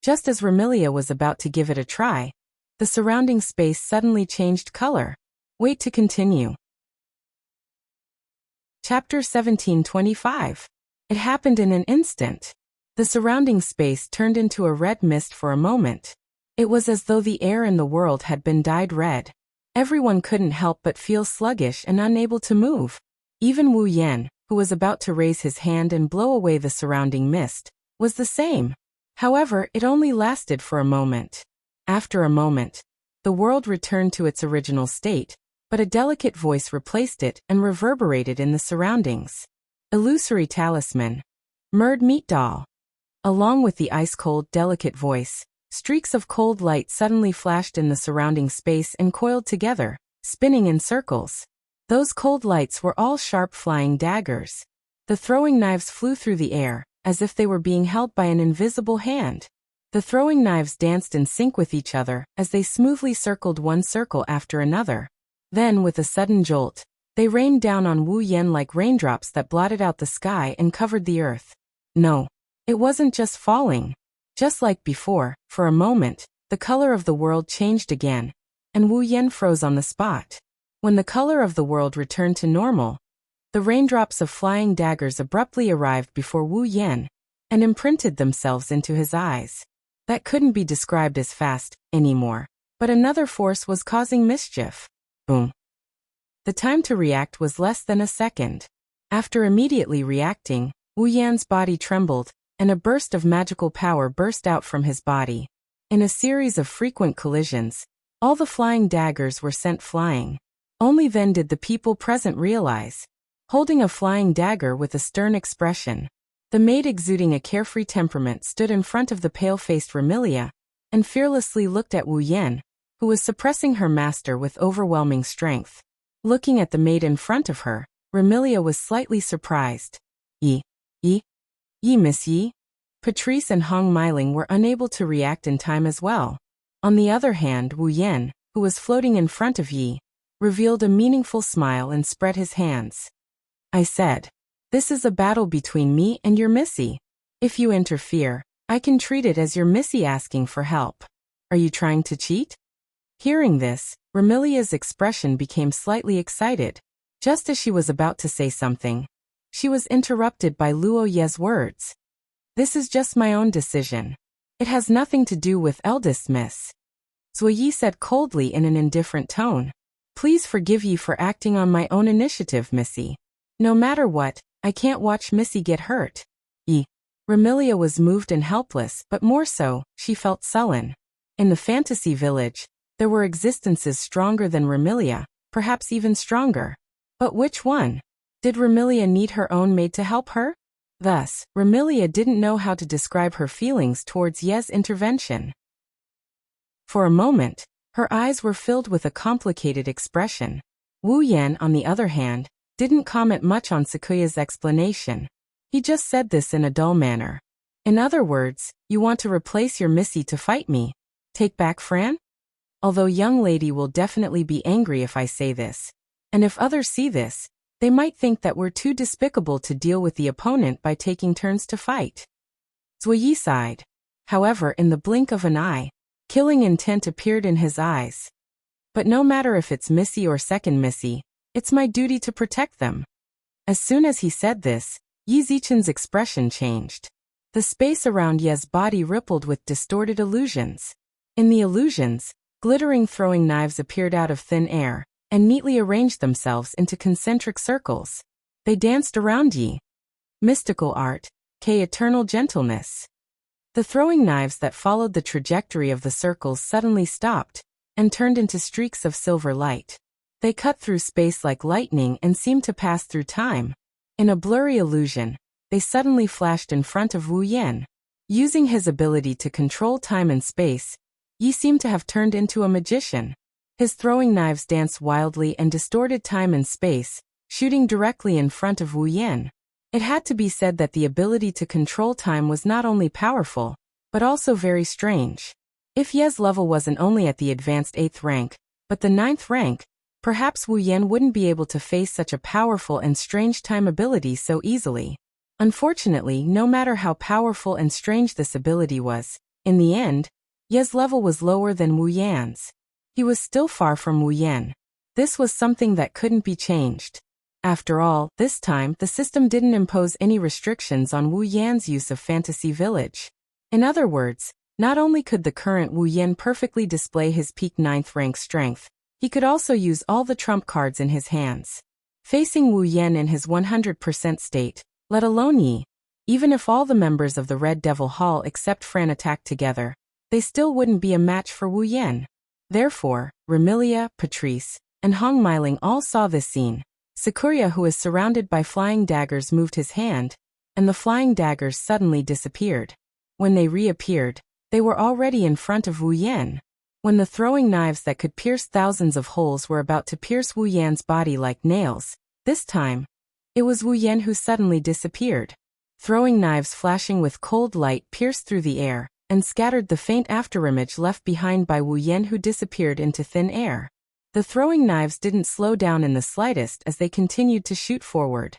Just as Remilia was about to give it a try, the surrounding space suddenly changed color. Wait to continue. Chapter 1725. It happened in an instant. The surrounding space turned into a red mist for a moment. It was as though the air in the world had been dyed red. Everyone couldn't help but feel sluggish and unable to move. Even Wu Yan, who was about to raise his hand and blow away the surrounding mist, was the same. However, it only lasted for a moment. After a moment, the world returned to its original state, but a delicate voice replaced it and reverberated in the surroundings. Illusory talisman. Murd meat doll. Along with the ice-cold, delicate voice, streaks of cold light suddenly flashed in the surrounding space and coiled together, spinning in circles. Those cold lights were all sharp flying daggers. The throwing knives flew through the air, as if they were being held by an invisible hand. The throwing knives danced in sync with each other as they smoothly circled one circle after another. Then, with a sudden jolt, they rained down on Wu Yan like raindrops that blotted out the sky and covered the earth. No, it wasn't just falling. Just like before, for a moment, the color of the world changed again, and Wu Yan froze on the spot. When the color of the world returned to normal, the raindrops of flying daggers abruptly arrived before Wu Yan and imprinted themselves into his eyes. That couldn't be described as fast anymore, but another force was causing mischief. Boom. The time to react was less than a second. After immediately reacting, Wu Yan's body trembled, and a burst of magical power burst out from his body. In a series of frequent collisions, all the flying daggers were sent flying. Only then did the people present realize. Holding a flying dagger with a stern expression, the maid exuding a carefree temperament stood in front of the pale-faced Remilia and fearlessly looked at Wu Yan, who was suppressing her master with overwhelming strength. Looking at the maid in front of her, Remilia was slightly surprised. Yi, miss Yi? Patrice and Hong Meiling were unable to react in time as well. On the other hand, Wu Yan, who was floating in front of Yi, revealed a meaningful smile and spread his hands. I said, this is a battle between me and your Missy. If you interfere, I can treat it as your Missy asking for help. Are you trying to cheat? Hearing this, Remilia's expression became slightly excited. Just as she was about to say something, she was interrupted by Luo Ye's words. This is just my own decision. It has nothing to do with eldest miss. Zui Yi said coldly in an indifferent tone. Please forgive Yi for acting on my own initiative, Missy. No matter what, I can't watch Missy get hurt. Remilia was moved and helpless, but more so, she felt sullen. In the fantasy village, there were existences stronger than Remilia, perhaps even stronger. But which one? Did Remilia need her own maid to help her? Thus, Remilia didn't know how to describe her feelings towards Ye's intervention. For a moment, her eyes were filled with a complicated expression. Wu Yan, on the other hand, didn't comment much on Sakuya's explanation. He just said this in a dull manner. In other words, you want to replace your Missy to fight me. Take back Fran? Although young lady will definitely be angry if I say this. And if others see this, they might think that we're too despicable to deal with the opponent by taking turns to fight. Zuoyi sighed. However, in the blink of an eye, killing intent appeared in his eyes. But no matter if it's Missy or second Missy, it's my duty to protect them. As soon as he said this, Yi Zichen's expression changed. The space around Ye's body rippled with distorted illusions. In the illusions, glittering throwing knives appeared out of thin air, and neatly arranged themselves into concentric circles. They danced around Yi. Mystical art, eternal gentleness. The throwing knives that followed the trajectory of the circles suddenly stopped, and turned into streaks of silver light. They cut through space like lightning and seemed to pass through time. In a blurry illusion, they suddenly flashed in front of Wu Yan. Using his ability to control time and space, Yi seemed to have turned into a magician. His throwing knives danced wildly and distorted time and space, shooting directly in front of Wu Yan. It had to be said that the ability to control time was not only powerful, but also very strange. If Ye's level wasn't only at the advanced 8th rank, but the 9th rank, perhaps Wu Yan wouldn't be able to face such a powerful and strange time ability so easily. Unfortunately, no matter how powerful and strange this ability was, in the end, Ye's level was lower than Wu Yan's. He was still far from Wu Yan. This was something that couldn't be changed. After all, this time the system didn't impose any restrictions on Wu Yan's use of Fantasy Village. In other words, not only could the current Wu Yan perfectly display his peak 9th rank strength, he could also use all the trump cards in his hands. Facing Wu Yan in his 100% state, let alone Yi, even if all the members of the Red Devil Hall except Fran attacked together, they still wouldn't be a match for Wu Yan. Therefore, Remilia, Patrice, and Hong Meiling all saw this scene. Sakuya, who is surrounded by flying daggers, moved his hand, and the flying daggers suddenly disappeared. When they reappeared, they were already in front of Wu Yan. When the throwing knives that could pierce thousands of holes were about to pierce Wu Yan's body like nails, this time, it was Wu Yan who suddenly disappeared. Throwing knives flashing with cold light pierced through the air, and scattered the faint afterimage left behind by Wu Yan, who disappeared into thin air. The throwing knives didn't slow down in the slightest as they continued to shoot forward.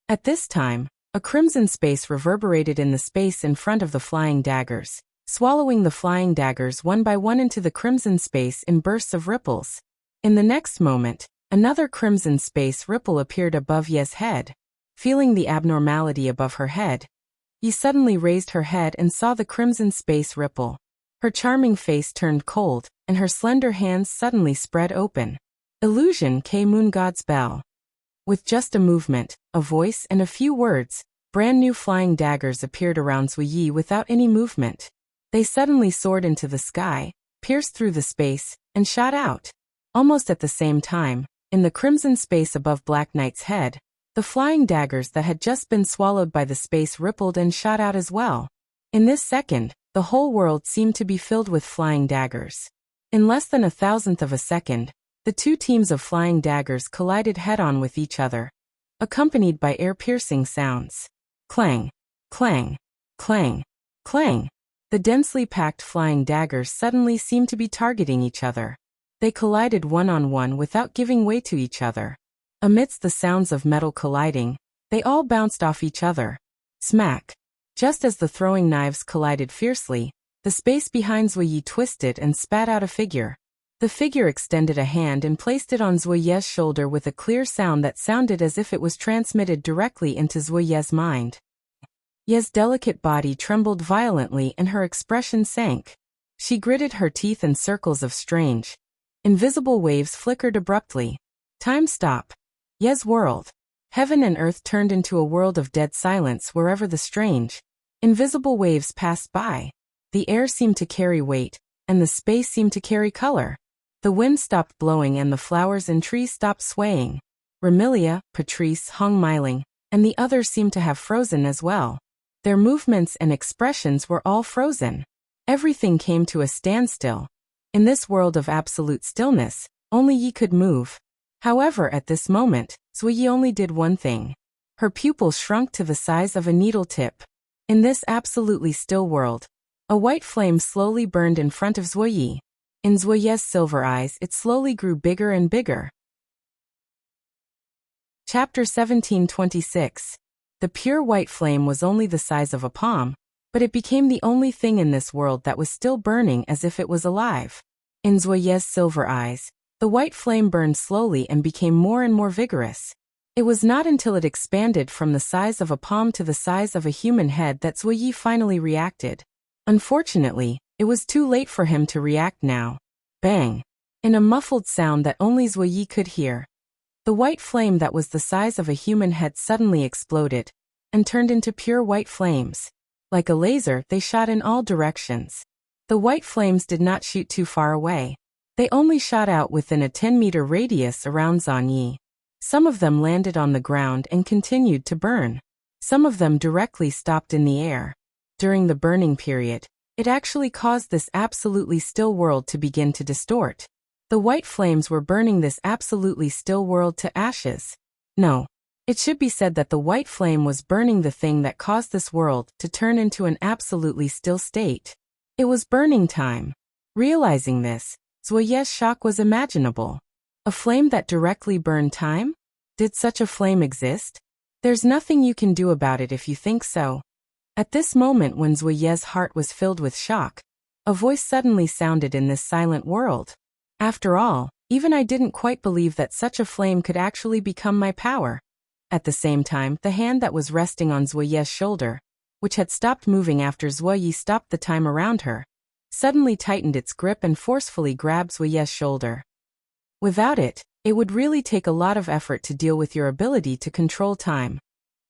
At this time, a crimson space reverberated in the space in front of the flying daggers, swallowing the flying daggers one by one into the crimson space in bursts of ripples. In the next moment, another crimson space ripple appeared above Ye's head. Feeling the abnormality above her head, Yi suddenly raised her head and saw the crimson space ripple. Her charming face turned cold, and her slender hands suddenly spread open. Illusion Moon God's Bell. With just a movement, a voice, and a few words, brand new flying daggers appeared around Zuoyi without any movement. They suddenly soared into the sky, pierced through the space, and shot out. Almost at the same time, in the crimson space above Black Knight's head, the flying daggers that had just been swallowed by the space rippled and shot out as well. In this second, the whole world seemed to be filled with flying daggers. In less than 1,000th of a second, the two teams of flying daggers collided head-on with each other, accompanied by ear-piercing sounds. Clang, clang, clang, clang. The densely packed flying daggers suddenly seemed to be targeting each other. They collided one-on-one without giving way to each other. Amidst the sounds of metal colliding, they all bounced off each other. Smack! Just as the throwing knives collided fiercely, the space behind Zuoyi twisted and spat out a figure. The figure extended a hand and placed it on Zuoyi's shoulder with a clear sound that sounded as if it was transmitted directly into Zuoyi's mind. Ye's delicate body trembled violently and her expression sank. She gritted her teeth and circles of strange, invisible waves flickered abruptly. Time stop. Ye's world. Heaven and earth turned into a world of dead silence wherever the strange, invisible waves passed by. The air seemed to carry weight, and the space seemed to carry color. The wind stopped blowing and the flowers and trees stopped swaying. Remilia, Patrice, Hong Meiling, and the others seemed to have frozen as well. Their movements and expressions were all frozen. Everything came to a standstill. In this world of absolute stillness, only Yi could move. However, at this moment, Zuoyi only did one thing. Her pupil shrunk to the size of a needle tip. In this absolutely still world, A white flame slowly burned in front of Zuoyi. In Zuoyi's silver eyes, it slowly grew bigger and bigger. Chapter 1726. The pure white flame was only the size of a palm, but it became the only thing in this world that was still burning as if it was alive. In Zuoyi's silver eyes, the white flame burned slowly and became more and more vigorous. It was not until it expanded from the size of a palm to the size of a human head that Zuoyi finally reacted. Unfortunately, it was too late for him to react now. Bang! In a muffled sound that only Zuoyi could hear, the white flame that was the size of a human head suddenly exploded and turned into pure white flames. Like a laser, they shot in all directions. The white flames did not shoot too far away. They only shot out within a 10-meter radius around Zuoyi. Some of them landed on the ground and continued to burn. Some of them directly stopped in the air. During the burning period, it actually caused this absolutely still world to begin to distort. The white flames were burning this absolutely still world to ashes. No. It should be said that the white flame was burning the thing that caused this world to turn into an absolutely still state. It was burning time. Realizing this, Zuoyi's shock was imaginable. A flame that directly burned time? Did such a flame exist? There's nothing you can do about it if you think so. At this moment when Zuoyi's heart was filled with shock, a voice suddenly sounded in this silent world. After all, even I didn't quite believe that such a flame could actually become my power. At the same time, the hand that was resting on Zuoyi's shoulder, which had stopped moving after Zuoyi stopped the time around her, suddenly tightened its grip and forcefully grabbed Zuoyi's shoulder. Without it, it would really take a lot of effort to deal with your ability to control time.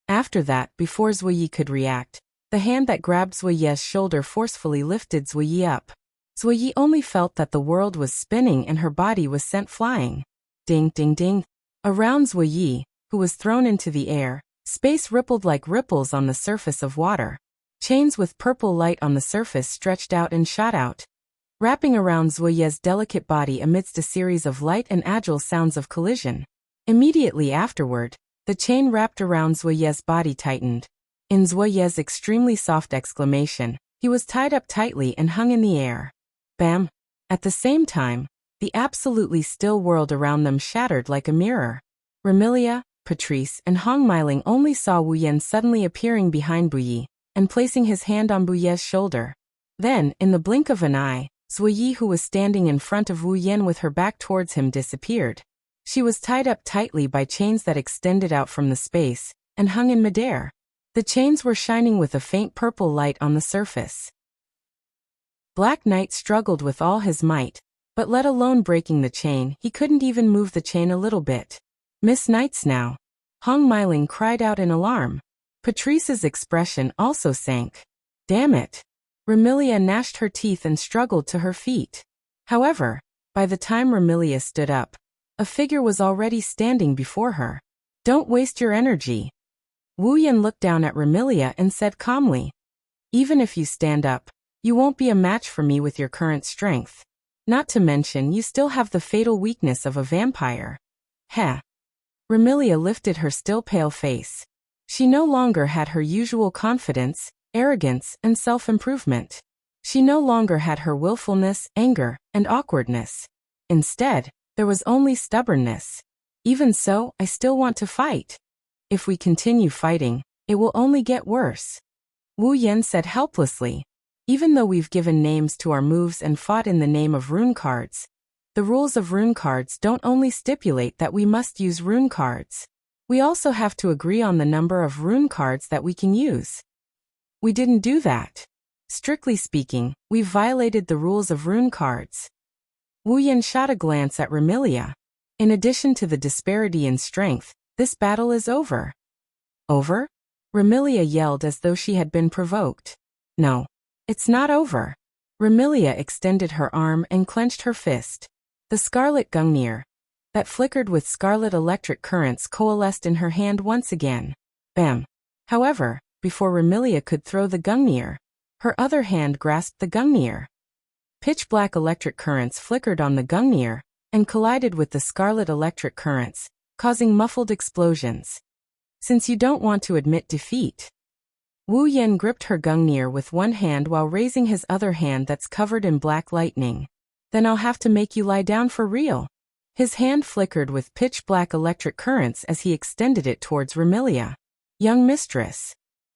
After that, before Zuoyi could react, the hand that grabbed Zuoyi's shoulder forcefully lifted Zuoyi up. Zuoyi only felt that the world was spinning and her body was sent flying. Ding, ding, ding. Around Zuoyi, who was thrown into the air, space rippled like ripples on the surface of water. Chains with purple light on the surface stretched out and shot out, wrapping around Zuoyi's delicate body amidst a series of light and agile sounds of collision. Immediately afterward, the chain wrapped around Zuoyi's body tightened. In Zuoyi's extremely soft exclamation, he was tied up tightly and hung in the air. Bam! At the same time, the absolutely still world around them shattered like a mirror. Remilia, Patrice, and Hong Meiling only saw Wu Yan suddenly appearing behind Buyi and placing his hand on Buyi's shoulder. Then, in the blink of an eye, Zuoyi, who was standing in front of Wu Yan with her back towards him, disappeared. She was tied up tightly by chains that extended out from the space and hung in midair. The chains were shining with a faint purple light on the surface. Black Knight struggled with all his might, but let alone breaking the chain, he couldn't even move the chain a little bit. Miss Knights now. Hong Meiling cried out in alarm. Patrice's expression also sank. Damn it. Remilia gnashed her teeth and struggled to her feet. However, by the time Remilia stood up, a figure was already standing before her. Don't waste your energy. Wu Yan looked down at Remilia and said calmly, even if you stand up, you won't be a match for me with your current strength. Not to mention you still have the fatal weakness of a vampire. Heh. Remilia lifted her still pale face. She no longer had her usual confidence, arrogance, and self-improvement. She no longer had her willfulness, anger, and awkwardness. Instead, there was only stubbornness. Even so, I still want to fight. If we continue fighting, it will only get worse. Wu Yan said helplessly. Even though we've given names to our moves and fought in the name of rune cards, the rules of rune cards don't only stipulate that we must use rune cards. We also have to agree on the number of rune cards that we can use. We didn't do that. Strictly speaking, we've violated the rules of rune cards. Wu Yan shot a glance at Remilia. In addition to the disparity in strength, this battle is over. Over? Remilia yelled as though she had been provoked. No. It's not over. Remilia extended her arm and clenched her fist. The scarlet gungnir, that flickered with scarlet electric currents, coalesced in her hand once again. Bam. However, before Remilia could throw the gungnir, her other hand grasped the gungnir. Pitch-black electric currents flickered on the gungnir and collided with the scarlet electric currents, causing muffled explosions. Since you don't want to admit defeat, Wu Yan gripped her gungnir with one hand while raising his other hand that's covered in black lightning. Then I'll have to make you lie down for real. His hand flickered with pitch-black electric currents as he extended it towards Remilia. Young mistress.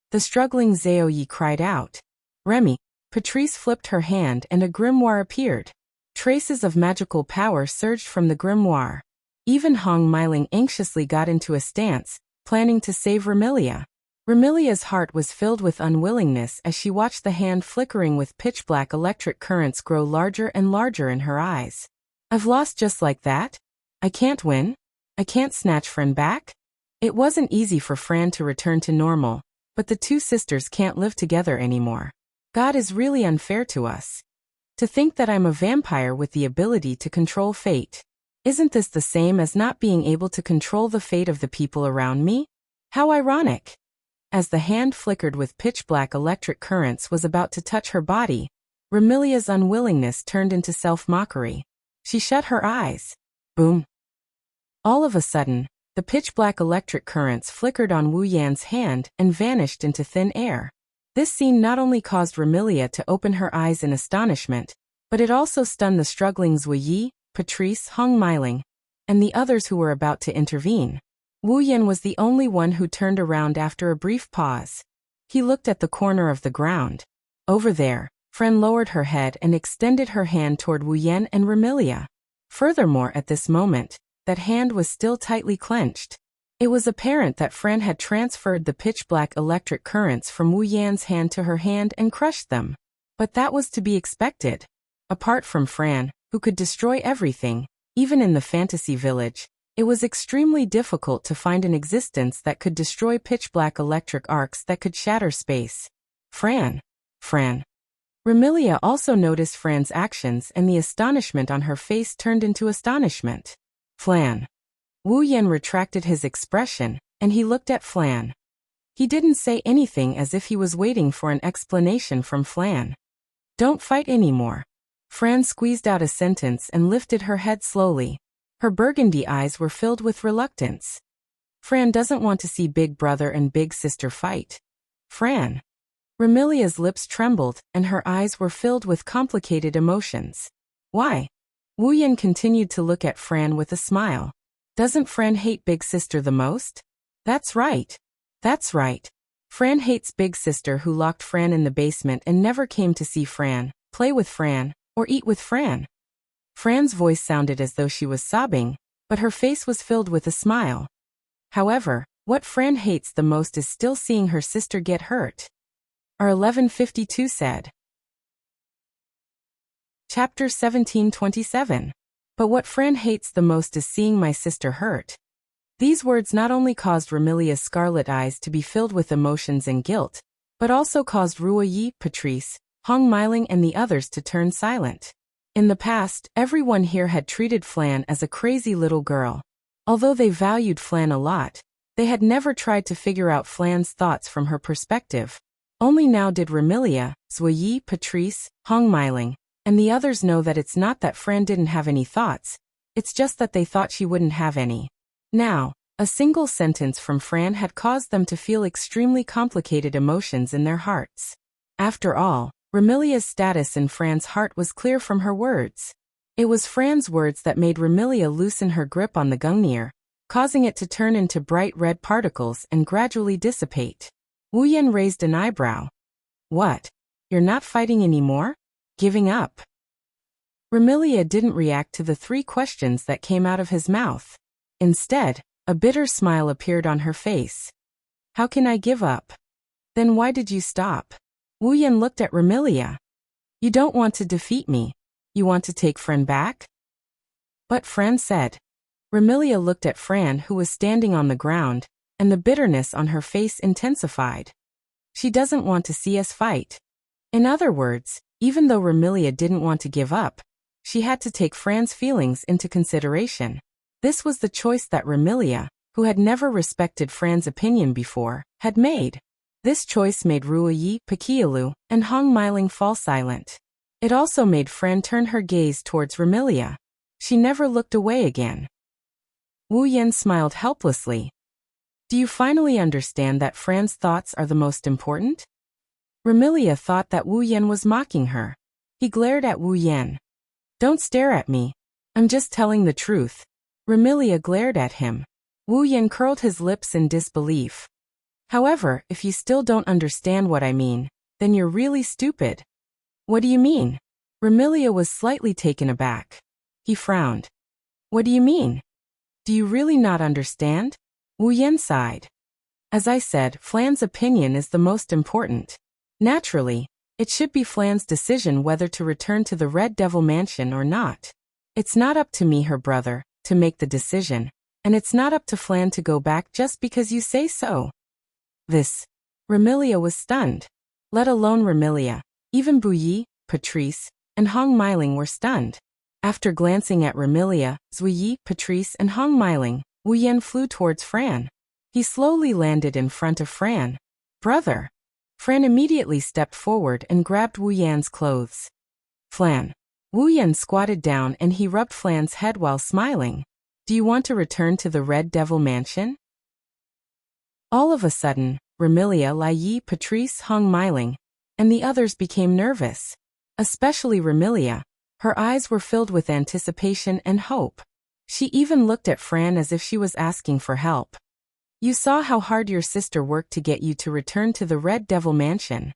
The struggling Zhao Yi cried out. Remy. Patrice flipped her hand and a grimoire appeared. Traces of magical power surged from the grimoire. Even Hong Miling anxiously got into a stance, planning to save Remilia. Remilia's heart was filled with unwillingness as she watched the hand flickering with pitch-black electric currents grow larger and larger in her eyes. I've lost just like that? I can't win? I can't snatch Fran back? It wasn't easy for Fran to return to normal, but the two sisters can't live together anymore. God is really unfair to us. To think that I'm a vampire with the ability to control fate. Isn't this the same as not being able to control the fate of the people around me? How ironic. As the hand flickered with pitch-black electric currents was about to touch her body, Remilia's unwillingness turned into self-mockery. She shut her eyes. Boom. All of a sudden, the pitch-black electric currents flickered on Wu Yan's hand and vanished into thin air. This scene not only caused Remilia to open her eyes in astonishment, but it also stunned the struggling Zui Yi, Patrice, Hong Miling, and the others who were about to intervene. Wu Yan was the only one who turned around after a brief pause. He looked at the corner of the ground. Over there, Fran lowered her head and extended her hand toward Wu Yan and Remilia. Furthermore, at this moment, that hand was still tightly clenched. It was apparent that Fran had transferred the pitch-black electric currents from Wu Yan's hand to her hand and crushed them. But that was to be expected. Apart from Fran, who could destroy everything, even in the fantasy village, it was extremely difficult to find an existence that could destroy pitch-black electric arcs that could shatter space. Fran. Remilia also noticed Fran's actions and the astonishment on her face turned into astonishment. Flan. Wu Yan retracted his expression, and he looked at Flan. He didn't say anything as if he was waiting for an explanation from Flan. Don't fight anymore. Fran squeezed out a sentence and lifted her head slowly. Her burgundy eyes were filled with reluctance. Fran doesn't want to see big brother and big sister fight. Fran. Remilia's lips trembled, and her eyes were filled with complicated emotions. Why? Wu Yan continued to look at Fran with a smile. Doesn't Fran hate big sister the most? That's right. Fran hates big sister who locked Fran in the basement and never came to see Fran, play with Fran, or eat with Fran. Fran's voice sounded as though she was sobbing, but her face was filled with a smile. However, what Fran hates the most is still seeing her sister get hurt. R1152 said. Chapter 1727. But what Fran hates the most is seeing my sister hurt. These words not only caused Remilia's scarlet eyes to be filled with emotions and guilt, but also caused Ruo Yi, Patrice, Hong Miling and the others to turn silent. In the past, everyone here had treated Flan as a crazy little girl. Although they valued Flan a lot, they had never tried to figure out Flan's thoughts from her perspective. Only now did Remilia, Zui Yi, Patrice, Hong Miling, and the others know that it's not that Fran didn't have any thoughts, it's just that they thought she wouldn't have any. Now, a single sentence from Fran had caused them to feel extremely complicated emotions in their hearts. After all, Remilia's status in Fran's heart was clear from her words. It was Fran's words that made Remilia loosen her grip on the gungnir, causing it to turn into bright red particles and gradually dissipate. Wu Yan raised an eyebrow. What? You're not fighting anymore? Giving up? Remilia didn't react to the three questions that came out of his mouth. Instead, a bitter smile appeared on her face. How can I give up? Then why did you stop? Wu Yan looked at Remilia. You don't want to defeat me. You want to take Fran back? But Fran said. Remilia looked at Fran, who was standing on the ground, and the bitterness on her face intensified. She doesn't want to see us fight. In other words, even though Remilia didn't want to give up, she had to take Fran's feelings into consideration. This was the choice that Remilia, who had never respected Fran's opinion before, had made. This choice made Ruo Yi, Pakialu, and Hong Miling fall silent. It also made Fran turn her gaze towards Remilia. She never looked away again. Wu Yan smiled helplessly. Do you finally understand that Fran's thoughts are the most important? Remilia thought that Wu Yan was mocking her. He glared at Wu Yan. Don't stare at me. I'm just telling the truth. Remilia glared at him. Wu Yan curled his lips in disbelief. However, if you still don't understand what I mean, then you're really stupid. What do you mean? Remilia was slightly taken aback. He frowned. What do you mean? Do you really not understand? Wu Yan sighed. As I said, Flan's opinion is the most important. Naturally, it should be Flan's decision whether to return to the Red Devil Mansion or not. It's not up to me, her brother, to make the decision, and it's not up to Flan to go back just because you say so. Remilia was stunned. Let alone Remilia, even Buyi, Patrice, and Hong Meiling were stunned. After glancing at Remilia, Zuyi, Patrice, and Hong Meiling, Wu Yan flew towards Fran. He slowly landed in front of Fran. Brother! Fran immediately stepped forward and grabbed Wu Yan's clothes. Flan. Wu Yan squatted down and he rubbed Flan's head while smiling. Do you want to return to the Red Devil Mansion? All of a sudden, Remilia, Lai Yi, Patrice, Hong Meiling, and the others became nervous. Especially Remilia. Her eyes were filled with anticipation and hope. She even looked at Fran as if she was asking for help. You saw how hard your sister worked to get you to return to the Red Devil Mansion.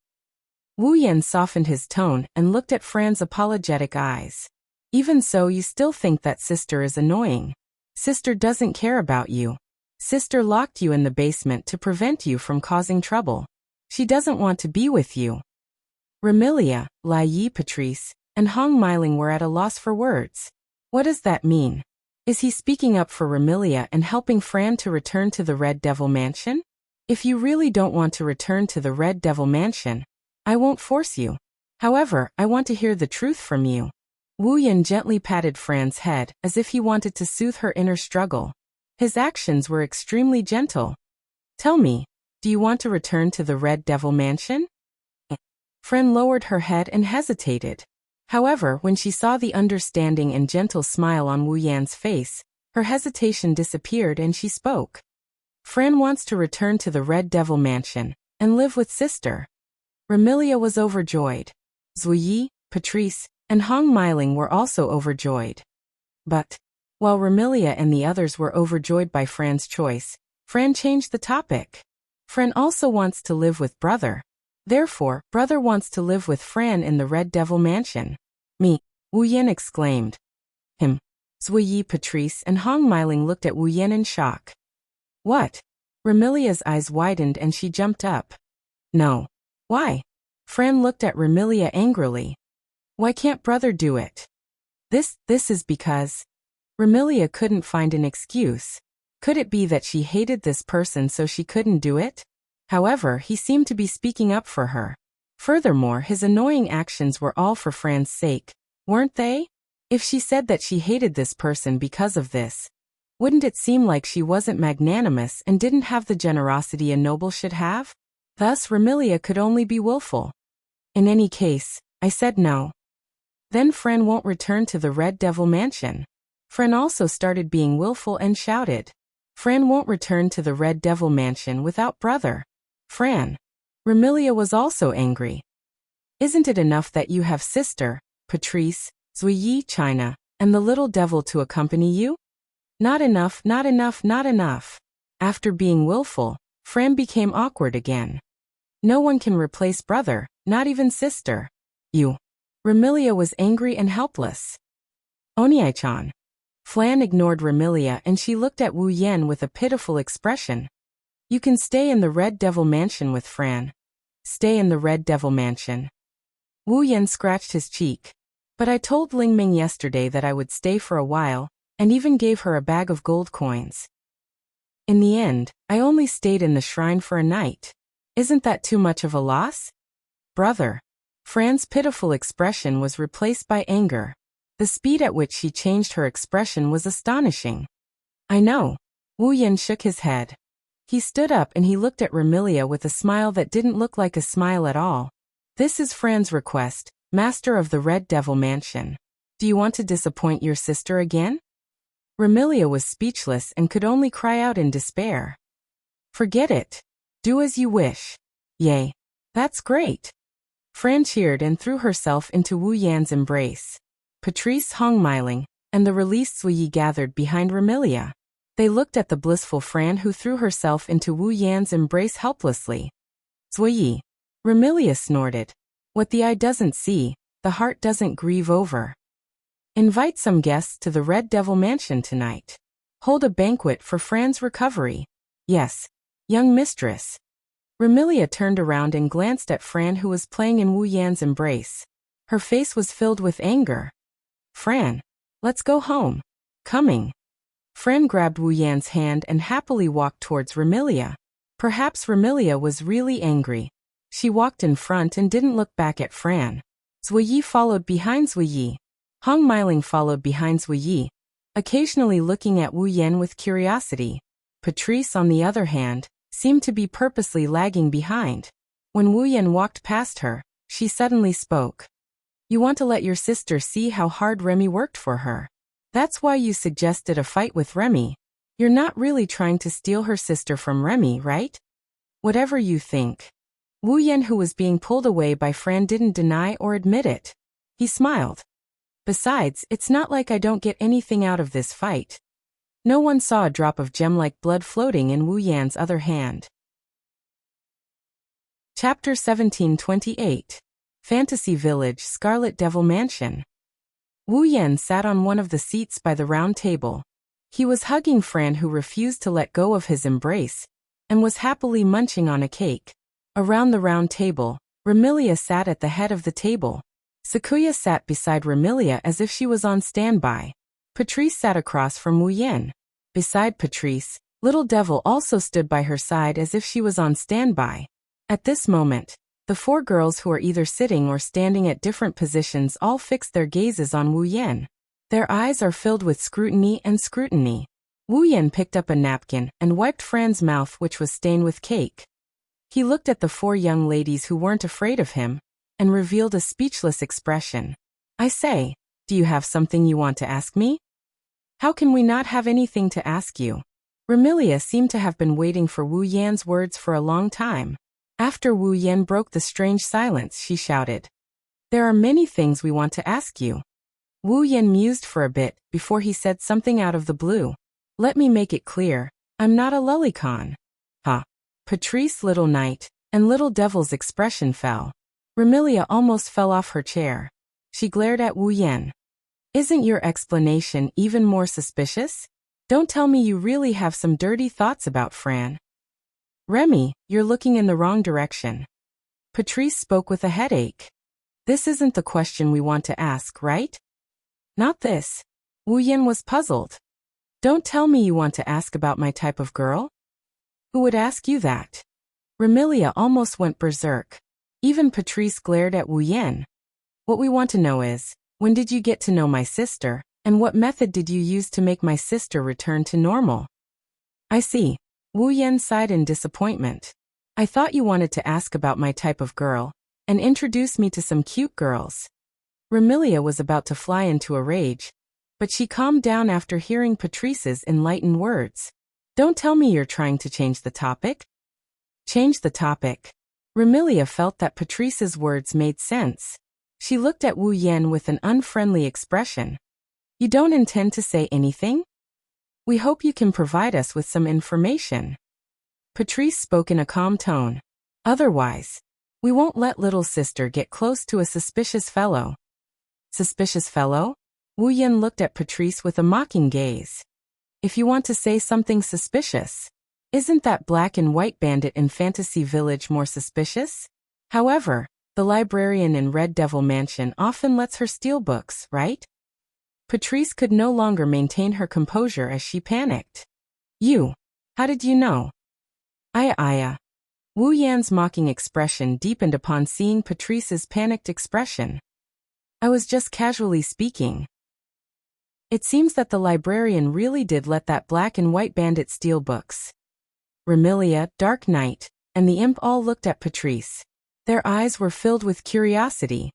Wu Yan softened his tone and looked at Fran's apologetic eyes. Even so, you still think that sister is annoying. Sister doesn't care about you. Sister locked you in the basement to prevent you from causing trouble. She doesn't want to be with you. Remilia, Lai Yi, Patrice, and Hong Meiling were at a loss for words. What does that mean? Is he speaking up for Remilia and helping Fran to return to the Red Devil Mansion? If you really don't want to return to the Red Devil Mansion, I won't force you. However, I want to hear the truth from you. Wu Yan gently patted Fran's head as if he wanted to soothe her inner struggle. His actions were extremely gentle. Tell me, do you want to return to the Red Devil Mansion? Fran lowered her head and hesitated. However, when she saw the understanding and gentle smile on Wu Yan's face, her hesitation disappeared and she spoke. Fran wants to return to the Red Devil Mansion and live with sister. Remilia was overjoyed. Zuyi, Patrice, and Hong Meiling were also overjoyed. But, while Remilia and the others were overjoyed by Fran's choice, Fran changed the topic. Fran also wants to live with brother. Therefore, brother wants to live with Fran in the Red Devil Mansion. Me, Wu Yan exclaimed. Him. Zuyi, Patrice, and Hong Meiling looked at Wu Yan in shock. What? Remilia's eyes widened and she jumped up. No. Why? Fran looked at Remilia angrily. Why can't brother do it? This is because... Remilia couldn't find an excuse. Could it be that she hated this person so she couldn't do it? However, he seemed to be speaking up for her. Furthermore, his annoying actions were all for Fran's sake, weren't they? If she said that she hated this person because of this, wouldn't it seem like she wasn't magnanimous and didn't have the generosity a noble should have? Thus, Remilia could only be willful. In any case, I said no. Then Fran won't return to the Red Devil Mansion. Fran also started being willful and shouted. Fran won't return to the Red Devil Mansion without brother. Fran. Remilia was also angry. Isn't it enough that you have sister, Patrice, Zuyi, China, and the little devil to accompany you? Not enough, not enough, not enough. After being willful, Fran became awkward again. No one can replace brother, not even sister. You. Remilia was angry and helpless. Oniai-chan. Flan ignored Remilia and she looked at Wu Yan with a pitiful expression. You can stay in the Red Devil Mansion with Fran. Stay in the Red Devil Mansion. Wu Yan scratched his cheek. But I told Ling Ming yesterday that I would stay for a while, and even gave her a bag of gold coins. In the end, I only stayed in the shrine for a night. Isn't that too much of a loss? Brother. Fran's pitiful expression was replaced by anger. The speed at which she changed her expression was astonishing. I know. Wu Yan shook his head. He stood up and he looked at Remilia with a smile that didn't look like a smile at all. This is Fran's request, Master of the Red Devil Mansion. Do you want to disappoint your sister again? Remilia was speechless and could only cry out in despair. Forget it. Do as you wish. Yay. That's great. Fran cheered and threw herself into Wu Yan's embrace. Patrice hung smiling, and the released Sui Yi gathered behind Remilia. They looked at the blissful Fran who threw herself into Wu Yan's embrace helplessly. Sui Yi. Remilia snorted. What the eye doesn't see, the heart doesn't grieve over. Invite some guests to the Red Devil Mansion tonight. Hold a banquet for Fran's recovery. Yes, young mistress. Remilia turned around and glanced at Fran who was playing in Wu Yan's embrace. Her face was filled with anger. Fran, let's go home. Coming. Fran grabbed Wu Yan's hand and happily walked towards Remilia. Perhaps Remilia was really angry. She walked in front and didn't look back at Fran. Sui Yi followed behind Sui Yi. Hong Miling followed behind Sui Yi, occasionally looking at Wu Yan with curiosity. Patrice, on the other hand, seemed to be purposely lagging behind. When Wu Yan walked past her, she suddenly spoke. You want to let your sister see how hard Remy worked for her. That's why you suggested a fight with Remy. You're not really trying to steal her sister from Remy, right? Whatever you think. Wu Yan, who was being pulled away by Fran, didn't deny or admit it. He smiled. Besides, it's not like I don't get anything out of this fight. No one saw a drop of gem-like blood floating in Wu Yan's other hand. Chapter 1728. Fantasy Village, Scarlet Devil Mansion. Wu Yan sat on one of the seats by the round table. He was hugging Fran, who refused to let go of his embrace, and was happily munching on a cake. Around the round table, Remilia sat at the head of the table. Sakuya sat beside Remilia as if she was on standby. Patrice sat across from Wu Yan. Beside Patrice, Little Devil also stood by her side as if she was on standby. At this moment, the four girls, who are either sitting or standing at different positions, all fixed their gazes on Wu Yan. Their eyes are filled with scrutiny and scrutiny. Wu Yan picked up a napkin and wiped Fran's mouth, which was stained with cake. He looked at the four young ladies who weren't afraid of him, and revealed a speechless expression. I say, do you have something you want to ask me? How can we not have anything to ask you? Remilia seemed to have been waiting for Wu Yan's words for a long time. After Wu Yan broke the strange silence, she shouted. There are many things we want to ask you. Wu Yan mused for a bit before he said something out of the blue. Let me make it clear, I'm not a lolicon. Ha. Patrice, Little Knight, and Little Devil's expression fell. Remilia almost fell off her chair. She glared at Wu Yan. Isn't your explanation even more suspicious? Don't tell me you really have some dirty thoughts about Fran. Remy, you're looking in the wrong direction. Patrice spoke with a headache. This isn't the question we want to ask, right? Not this. Wu Yan was puzzled. Don't tell me you want to ask about my type of girl? Who would ask you that? Remilia almost went berserk. Even Patrice glared at Wu Yan. What we want to know is, when did you get to know my sister, and what method did you use to make my sister return to normal? I see. Wu Yan sighed in disappointment. I thought you wanted to ask about my type of girl, and introduce me to some cute girls. Remilia was about to fly into a rage, but she calmed down after hearing Patrice's enlightened words. Don't tell me you're trying to change the topic. Change the topic. Remilia felt that Patrice's words made sense. She looked at Wu Yan with an unfriendly expression. You don't intend to say anything? We hope you can provide us with some information. Patrice spoke in a calm tone. Otherwise, we won't let little sister get close to a suspicious fellow. Suspicious fellow? Wu Yan looked at Patrice with a mocking gaze. If you want to say something suspicious, isn't that black and white bandit in Fantasy Village more suspicious? However, the librarian in Red Devil Mansion often lets her steal books, right? Patrice could no longer maintain her composure as she panicked. You. How did you know? Aya. Wu Yan's mocking expression deepened upon seeing Patrice's panicked expression. I was just casually speaking. It seems that the librarian really did let that black and white bandit steal books. Remilia, Dark Knight, and the imp all looked at Patrice. Their eyes were filled with curiosity.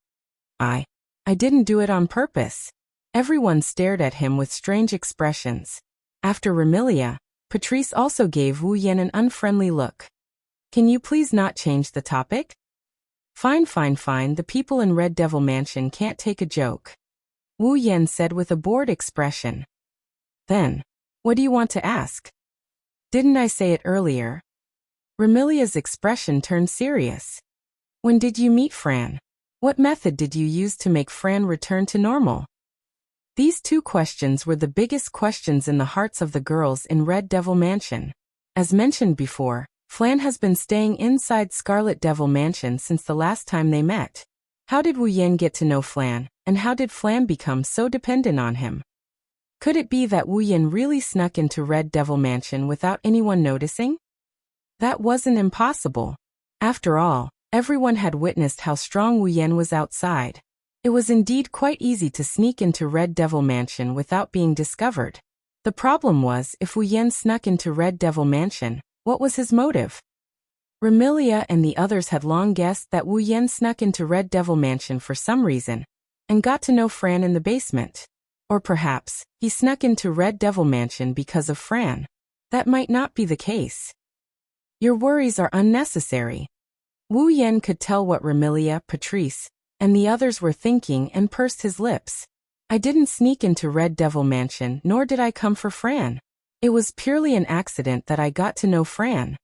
I didn't do it on purpose. Everyone stared at him with strange expressions. After Remilia, Patrice also gave Wu Yan an unfriendly look. Can you please not change the topic? Fine, fine, fine, the people in Red Devil Mansion can't take a joke, Wu Yan said with a bored expression. Then, what do you want to ask? Didn't I say it earlier? Remilia's expression turned serious. When did you meet Fran? What method did you use to make Fran return to normal? These two questions were the biggest questions in the hearts of the girls in Red Devil Mansion. As mentioned before, Fran has been staying inside Scarlet Devil Mansion since the last time they met. How did Wu Yan get to know Fran, and how did Fran become so dependent on him? Could it be that Wu Yan really snuck into Red Devil Mansion without anyone noticing? That wasn't impossible. After all, everyone had witnessed how strong Wu Yan was outside. It was indeed quite easy to sneak into Red Devil Mansion without being discovered. The problem was, if Wu Yan snuck into Red Devil Mansion, what was his motive? Remilia and the others had long guessed that Wu Yan snuck into Red Devil Mansion for some reason, and got to know Fran in the basement. Or perhaps, he snuck into Red Devil Mansion because of Fran. That might not be the case. Your worries are unnecessary. Wu Yan could tell what Remilia, Patrice, and the others were thinking and pursed his lips. I didn't sneak into Red Devil Mansion, nor did I come for Fran. It was purely an accident that I got to know Fran.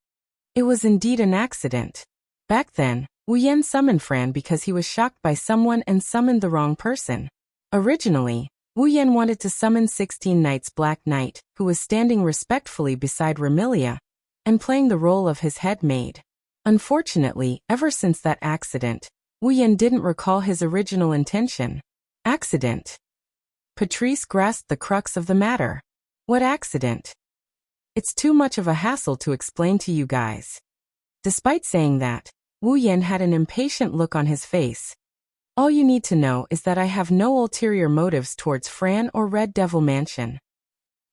It was indeed an accident. Back then, Wu Yan summoned Fran because he was shocked by someone and summoned the wrong person. Originally, Wu Yan wanted to summon 16 Knights Black Knight, who was standing respectfully beside Remilia, and playing the role of his head maid. Unfortunately, ever since that accident, Wu Yan didn't recall his original intention. Accident. Patrice grasped the crux of the matter. What accident? It's too much of a hassle to explain to you guys. Despite saying that, Wu Yan had an impatient look on his face. All you need to know is that I have no ulterior motives towards Fran or Red Devil Mansion.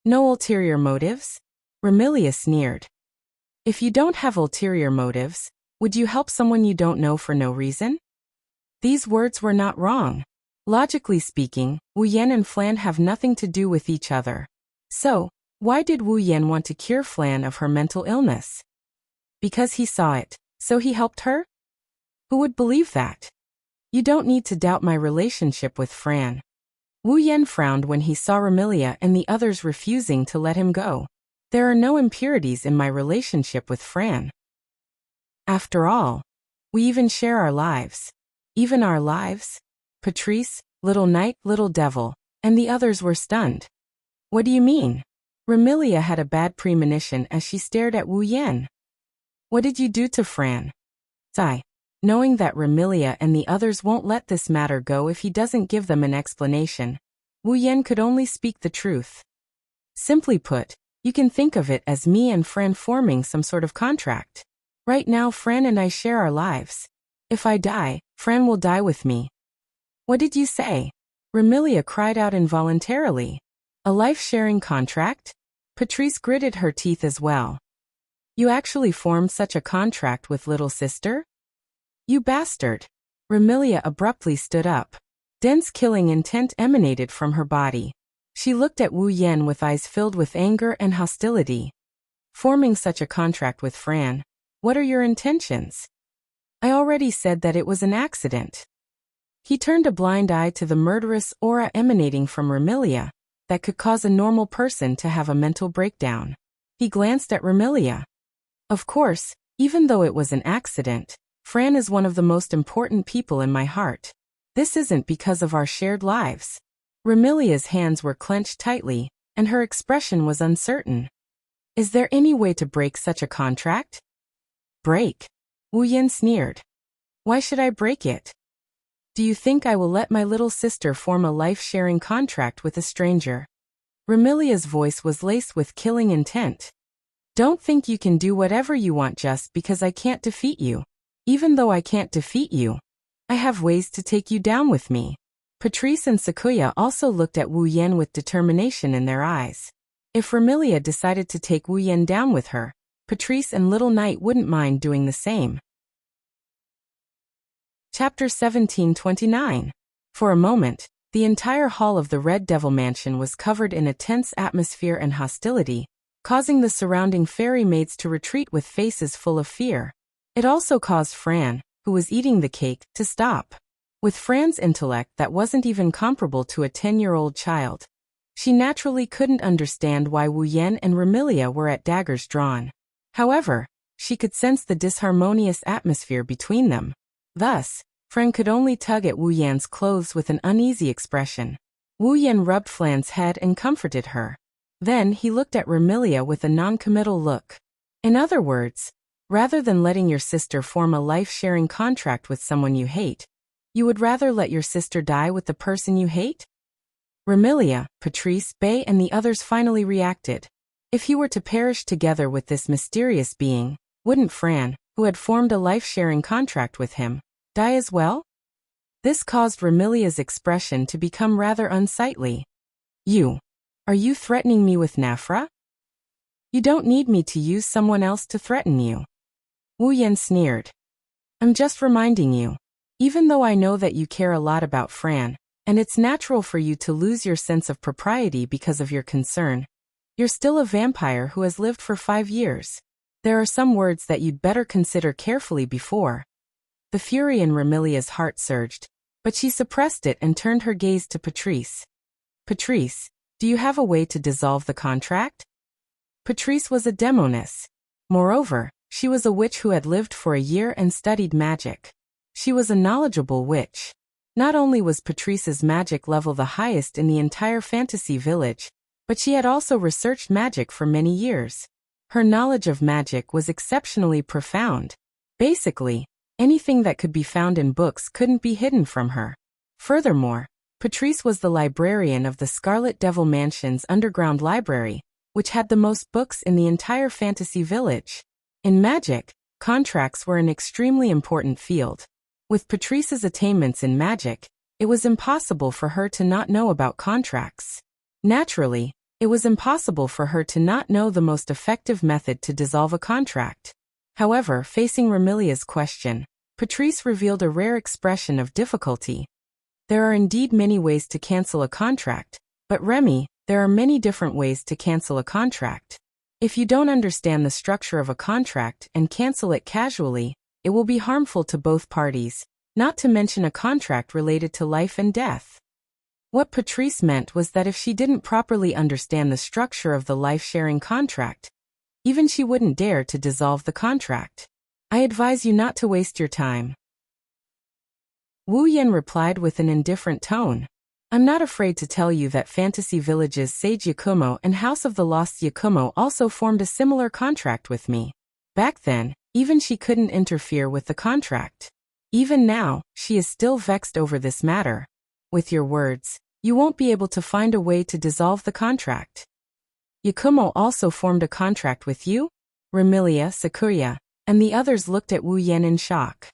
No ulterior motives? Remilia sneered. If you don't have ulterior motives, would you help someone you don't know for no reason? These words were not wrong. Logically speaking, Wu Yan and Flan have nothing to do with each other. So, why did Wu Yan want to cure Flan of her mental illness? Because he saw it, so he helped her? Who would believe that? You don't need to doubt my relationship with Fran. Wu Yan frowned when he saw Remilia and the others refusing to let him go. There are no impurities in my relationship with Fran. After all, we even share our lives. Even our lives? Patrice, Little Knight, Little Devil, and the others were stunned. What do you mean? Remilia had a bad premonition as she stared at Wu Yan. What did you do to Fran? Sigh. Knowing that Remilia and the others won't let this matter go if he doesn't give them an explanation, Wu Yan could only speak the truth. Simply put, you can think of it as me and Fran forming some sort of contract. Right now Fran and I share our lives. If I die, Fran will die with me. What did you say? Remilia cried out involuntarily. A life-sharing contract? Patrice gritted her teeth as well. You actually formed such a contract with little sister? You bastard! Remilia abruptly stood up. Dense killing intent emanated from her body. She looked at Wu Yan with eyes filled with anger and hostility. Forming such a contract with Fran, what are your intentions? I already said that it was an accident. He turned a blind eye to the murderous aura emanating from Remilia that could cause a normal person to have a mental breakdown. He glanced at Remilia. Of course, even though it was an accident, Fran is one of the most important people in my heart. This isn't because of our shared lives. Remilia's hands were clenched tightly, and her expression was uncertain. Is there any way to break such a contract? Break? Wu Yan sneered. Why should I break it? Do you think I will let my little sister form a life-sharing contract with a stranger? Remilia's voice was laced with killing intent. Don't think you can do whatever you want just because I can't defeat you. Even though I can't defeat you, I have ways to take you down with me. Patrice and Sakuya also looked at Wu Yan with determination in their eyes. If Remilia decided to take Wu Yan down with her, Patrice and Little Knight wouldn't mind doing the same. Chapter 1729. For a moment, the entire hall of the Red Devil Mansion was covered in a tense atmosphere and hostility, causing the surrounding fairy maids to retreat with faces full of fear. It also caused Fran, who was eating the cake, to stop. With Fran's intellect that wasn't even comparable to a 10-year-old child, she naturally couldn't understand why Wu Yan and Remilia were at daggers drawn. However, she could sense the disharmonious atmosphere between them. Thus, Fran could only tug at Wu Yan's clothes with an uneasy expression. Wu Yan rubbed Fran's head and comforted her. Then he looked at Remilia with a non-committal look. In other words, rather than letting your sister form a life-sharing contract with someone you hate, you would rather let your sister die with the person you hate? Remilia, Patrice, Bay and the others finally reacted. If he were to perish together with this mysterious being, wouldn't Fran, who had formed a life-sharing contract with him, die as well? This caused Remilia's expression to become rather unsightly. Are you threatening me with Nafra? You don't need me to use someone else to threaten you. Wu Yan sneered. I'm just reminding you. Even though I know that you care a lot about Fran, and it's natural for you to lose your sense of propriety because of your concern, you're still a vampire who has lived for 5 years. There are some words that you'd better consider carefully before. The fury in Remilia's heart surged, but she suppressed it and turned her gaze to Patrice. Patrice, do you have a way to dissolve the contract? Patrice was a demoness. Moreover, she was a witch who had lived for a year and studied magic. She was a knowledgeable witch. Not only was Patrice's magic level the highest in the entire fantasy village, but she had also researched magic for many years. Her knowledge of magic was exceptionally profound. Basically, anything that could be found in books couldn't be hidden from her. Furthermore, Patrice was the librarian of the Scarlet Devil Mansion's underground library, which had the most books in the entire fantasy village. In magic, contracts were an extremely important field. With Patrice's attainments in magic, it was impossible for her to not know about contracts. Naturally, it was impossible for her to not know the most effective method to dissolve a contract. However, facing Remilia's question, Patrice revealed a rare expression of difficulty. There are indeed many ways to cancel a contract, but Remy, there are many different ways to cancel a contract. If you don't understand the structure of a contract and cancel it casually, it will be harmful to both parties, not to mention a contract related to life and death. What Patrice meant was that if she didn't properly understand the structure of the life-sharing contract, even she wouldn't dare to dissolve the contract. I advise you not to waste your time. Wu Yan replied with an indifferent tone. I'm not afraid to tell you that Fantasy Village's Sage Yakumo and House of the Lost Yakumo also formed a similar contract with me. Back then, even she couldn't interfere with the contract. Even now, she is still vexed over this matter. With your words, you won't be able to find a way to dissolve the contract. Yakumo also formed a contract with you? Remilia, Sakuya, and the others looked at Wu Yan in shock.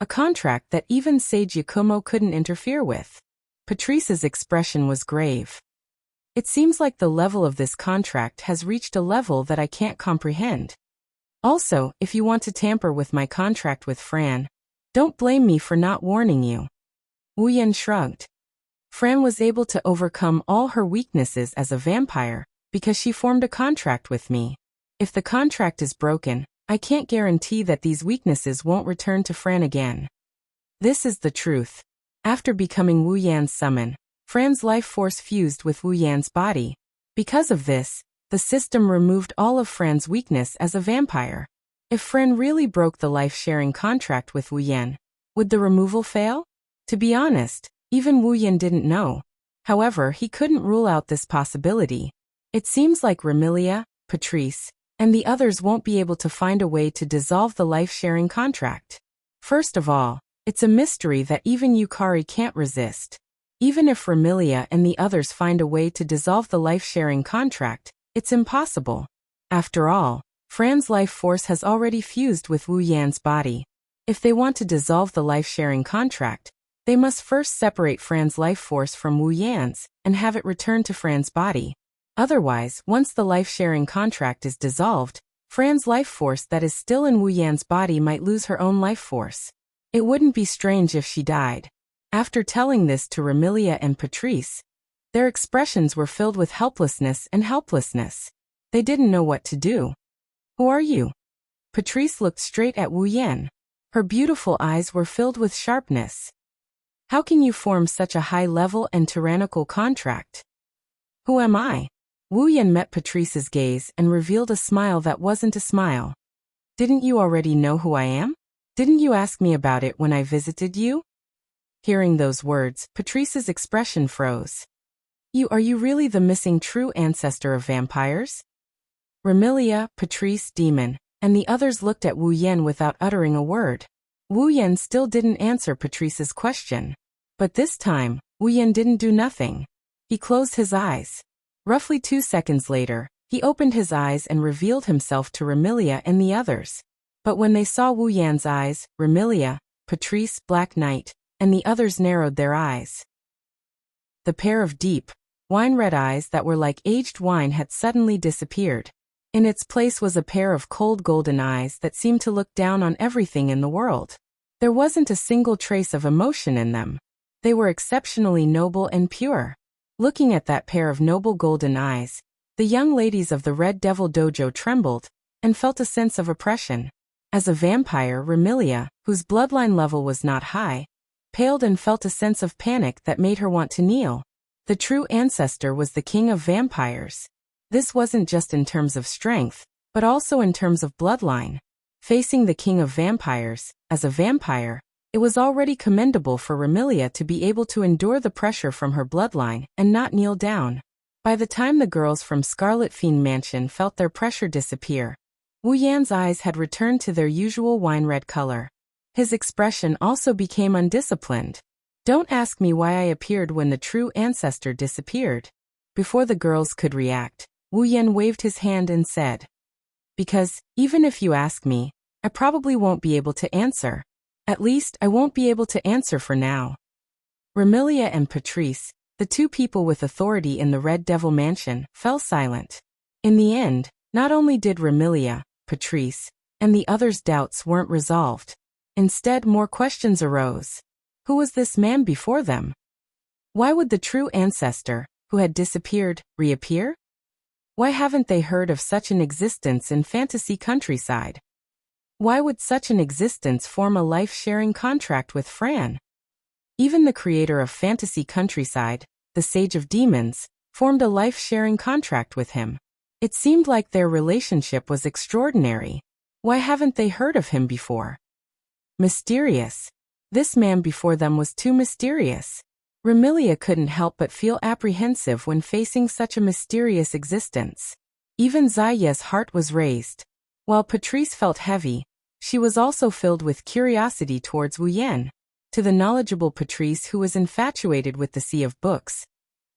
A contract that even Sage Yakumo couldn't interfere with. Patrice's expression was grave. It seems like the level of this contract has reached a level that I can't comprehend. Also, if you want to tamper with my contract with Fran, don't blame me for not warning you. Wu Yan shrugged. Fran was able to overcome all her weaknesses as a vampire because she formed a contract with me. If the contract is broken, I can't guarantee that these weaknesses won't return to Fran again. This is the truth. After becoming Wu Yan's summon, Fran's life force fused with Wu Yan's body. Because of this, the system removed all of Fran's weakness as a vampire. If Fran really broke the life-sharing contract with Wu Yan, would the removal fail? To be honest, even Wu Yan didn't know. However, he couldn't rule out this possibility. It seems like Remilia, Patrice, and the others won't be able to find a way to dissolve the life-sharing contract. First of all, it's a mystery that even Yukari can't resist. Even if Remilia and the others find a way to dissolve the life-sharing contract, it's impossible. After all, Fran's life force has already fused with Wu Yan's body. If they want to dissolve the life-sharing contract, they must first separate Fran's life force from Wu Yan's and have it return to Fran's body. Otherwise, once the life-sharing contract is dissolved, Fran's life force that is still in Wu Yan's body might lose her own life force. It wouldn't be strange if she died. After telling this to Remilia and Patrice, their expressions were filled with helplessness. They didn't know what to do. Who are you? Patrice looked straight at Wu Yan. Her beautiful eyes were filled with sharpness. How can you form such a high-level and tyrannical contract? Who am I? Wu Yan met Patrice's gaze and revealed a smile that wasn't a smile. Didn't you already know who I am? Didn't you ask me about it when I visited you? Hearing those words, Patrice's expression froze. Are you really the missing true ancestor of vampires? Remilia, Patrice, Demon, and the others looked at Wu Yan without uttering a word. Wu Yan still didn't answer Patrice's question. But this time, Wu Yan didn't do nothing. He closed his eyes. Roughly 2 seconds later, he opened his eyes and revealed himself to Remilia and the others. But when they saw Wu Yan's eyes, Remilia, Patrice, Black Knight, and the others narrowed their eyes. The pair of deep, wine-red eyes that were like aged wine had suddenly disappeared. In its place was a pair of cold golden eyes that seemed to look down on everything in the world. There wasn't a single trace of emotion in them. They were exceptionally noble and pure. Looking at that pair of noble golden eyes, the young ladies of the Red Devil Dojo trembled and felt a sense of oppression. As a vampire, Remilia, whose bloodline level was not high, paled and felt a sense of panic that made her want to kneel. The true ancestor was the king of vampires. This wasn't just in terms of strength, but also in terms of bloodline. Facing the king of vampires, as a vampire, it was already commendable for Remilia to be able to endure the pressure from her bloodline and not kneel down. By the time the girls from Scarlet Fiend Mansion felt their pressure disappear, Wu Yan's eyes had returned to their usual wine-red color. His expression also became undisciplined. Don't ask me why I appeared when the true ancestor disappeared. Before the girls could react, Wu Yan waved his hand and said, Because, even if you ask me, I probably won't be able to answer. At least, I won't be able to answer for now. Remilia and Patrice, the two people with authority in the Red Devil Mansion, fell silent. In the end, not only did Remilia, Patrice, and the others' doubts weren't resolved. Instead, more questions arose. Who was this man before them? Why would the true ancestor, who had disappeared, reappear? Why haven't they heard of such an existence in fantasy countryside? Why would such an existence form a life-sharing contract with Fran? Even the creator of Fantasy Countryside, the Sage of Demons, formed a life-sharing contract with him. It seemed like their relationship was extraordinary. Why haven't they heard of him before? Mysterious. This man before them was too mysterious. Remilia couldn't help but feel apprehensive when facing such a mysterious existence. Even Zaya's heart was raised. While Patrice felt heavy, she was also filled with curiosity towards Wu Yan. To the knowledgeable Patrice, who was infatuated with the Sea of Books,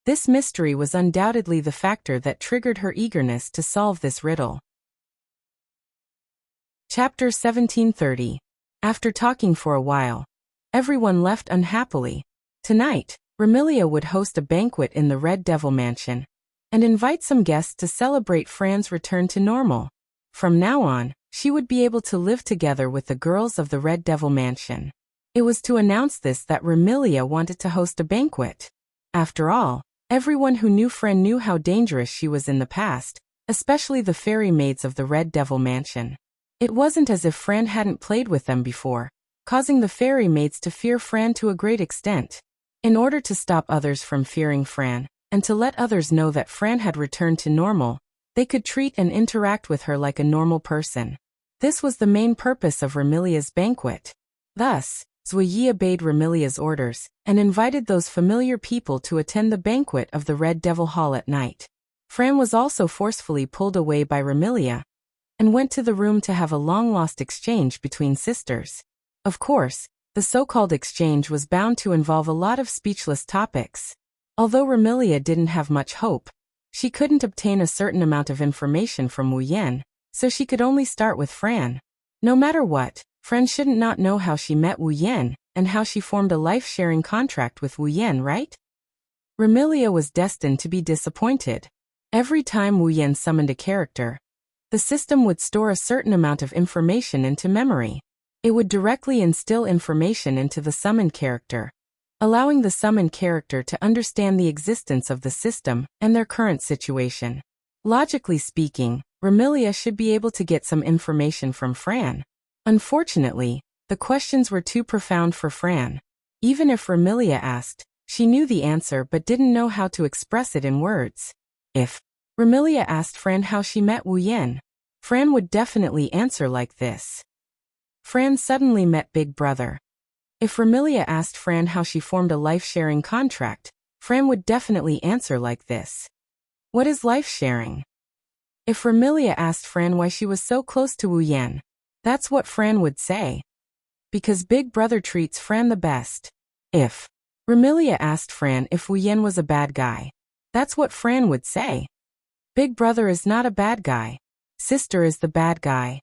this mystery was undoubtedly the factor that triggered her eagerness to solve this riddle. Chapter 1730. After talking for a while, everyone left unhappily. Tonight, Remilia would host a banquet in the Red Devil Mansion and invite some guests to celebrate Fran's return to normal. From now on, she would be able to live together with the girls of the Red Devil Mansion. It was to announce this that Remilia wanted to host a banquet. After all, everyone who knew Fran knew how dangerous she was in the past, especially the fairy maids of the Red Devil Mansion. It wasn't as if Fran hadn't played with them before, causing the fairy maids to fear Fran to a great extent. In order to stop others from fearing Fran, and to let others know that Fran had returned to normal, they could treat and interact with her like a normal person. This was the main purpose of Remilia's banquet. Thus, Zhuyi obeyed Remilia's orders, and invited those familiar people to attend the banquet of the Red Devil Hall at night. Fran was also forcefully pulled away by Remilia, and went to the room to have a long-lost exchange between sisters. Of course, the so-called exchange was bound to involve a lot of speechless topics. Although Remilia didn't have much hope, she couldn't obtain a certain amount of information from Wu Yan, so she could only start with Fran. No matter what, Fran shouldn't not know how she met Wu Yan, and how she formed a life-sharing contract with Wu Yan, right? Remilia was destined to be disappointed. Every time Wu Yan summoned a character, the system would store a certain amount of information into memory. It would directly instill information into the summoned character, allowing the summoned character to understand the existence of the system and their current situation. Logically speaking, Remilia should be able to get some information from Fran. Unfortunately, the questions were too profound for Fran. Even if Remilia asked, she knew the answer but didn't know how to express it in words. If Remilia asked Fran how she met Wu Yan, Fran would definitely answer like this. Fran suddenly met Big Brother. If Remilia asked Fran how she formed a life-sharing contract, Fran would definitely answer like this. What is life-sharing? If Remilia asked Fran why she was so close to Wu Yan, that's what Fran would say. Because Big Brother treats Fran the best. If Remilia asked Fran if Wu Yan was a bad guy, that's what Fran would say. Big Brother is not a bad guy. Sister is the bad guy.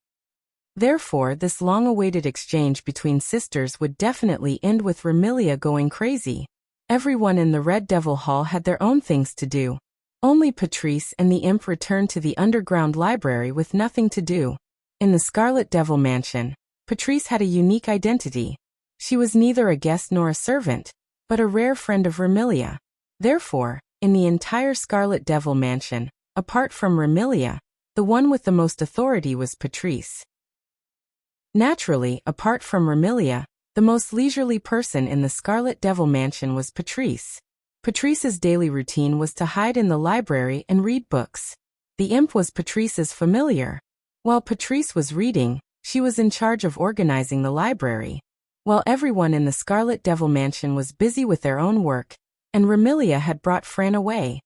Therefore, this long-awaited exchange between sisters would definitely end with Remilia going crazy. Everyone in the Red Devil Hall had their own things to do. Only Patrice and the imp returned to the underground library with nothing to do. In the Scarlet Devil Mansion, Patrice had a unique identity. She was neither a guest nor a servant, but a rare friend of Remilia. Therefore, in the entire Scarlet Devil Mansion, apart from Remilia, the one with the most authority was Patrice. Naturally, apart from Remilia, the most leisurely person in the Scarlet Devil Mansion was Patrice. Patrice's daily routine was to hide in the library and read books. The imp was Patrice's familiar. While Patrice was reading, she was in charge of organizing the library. While everyone in the Scarlet Devil Mansion was busy with their own work, and Remilia had brought Fran away,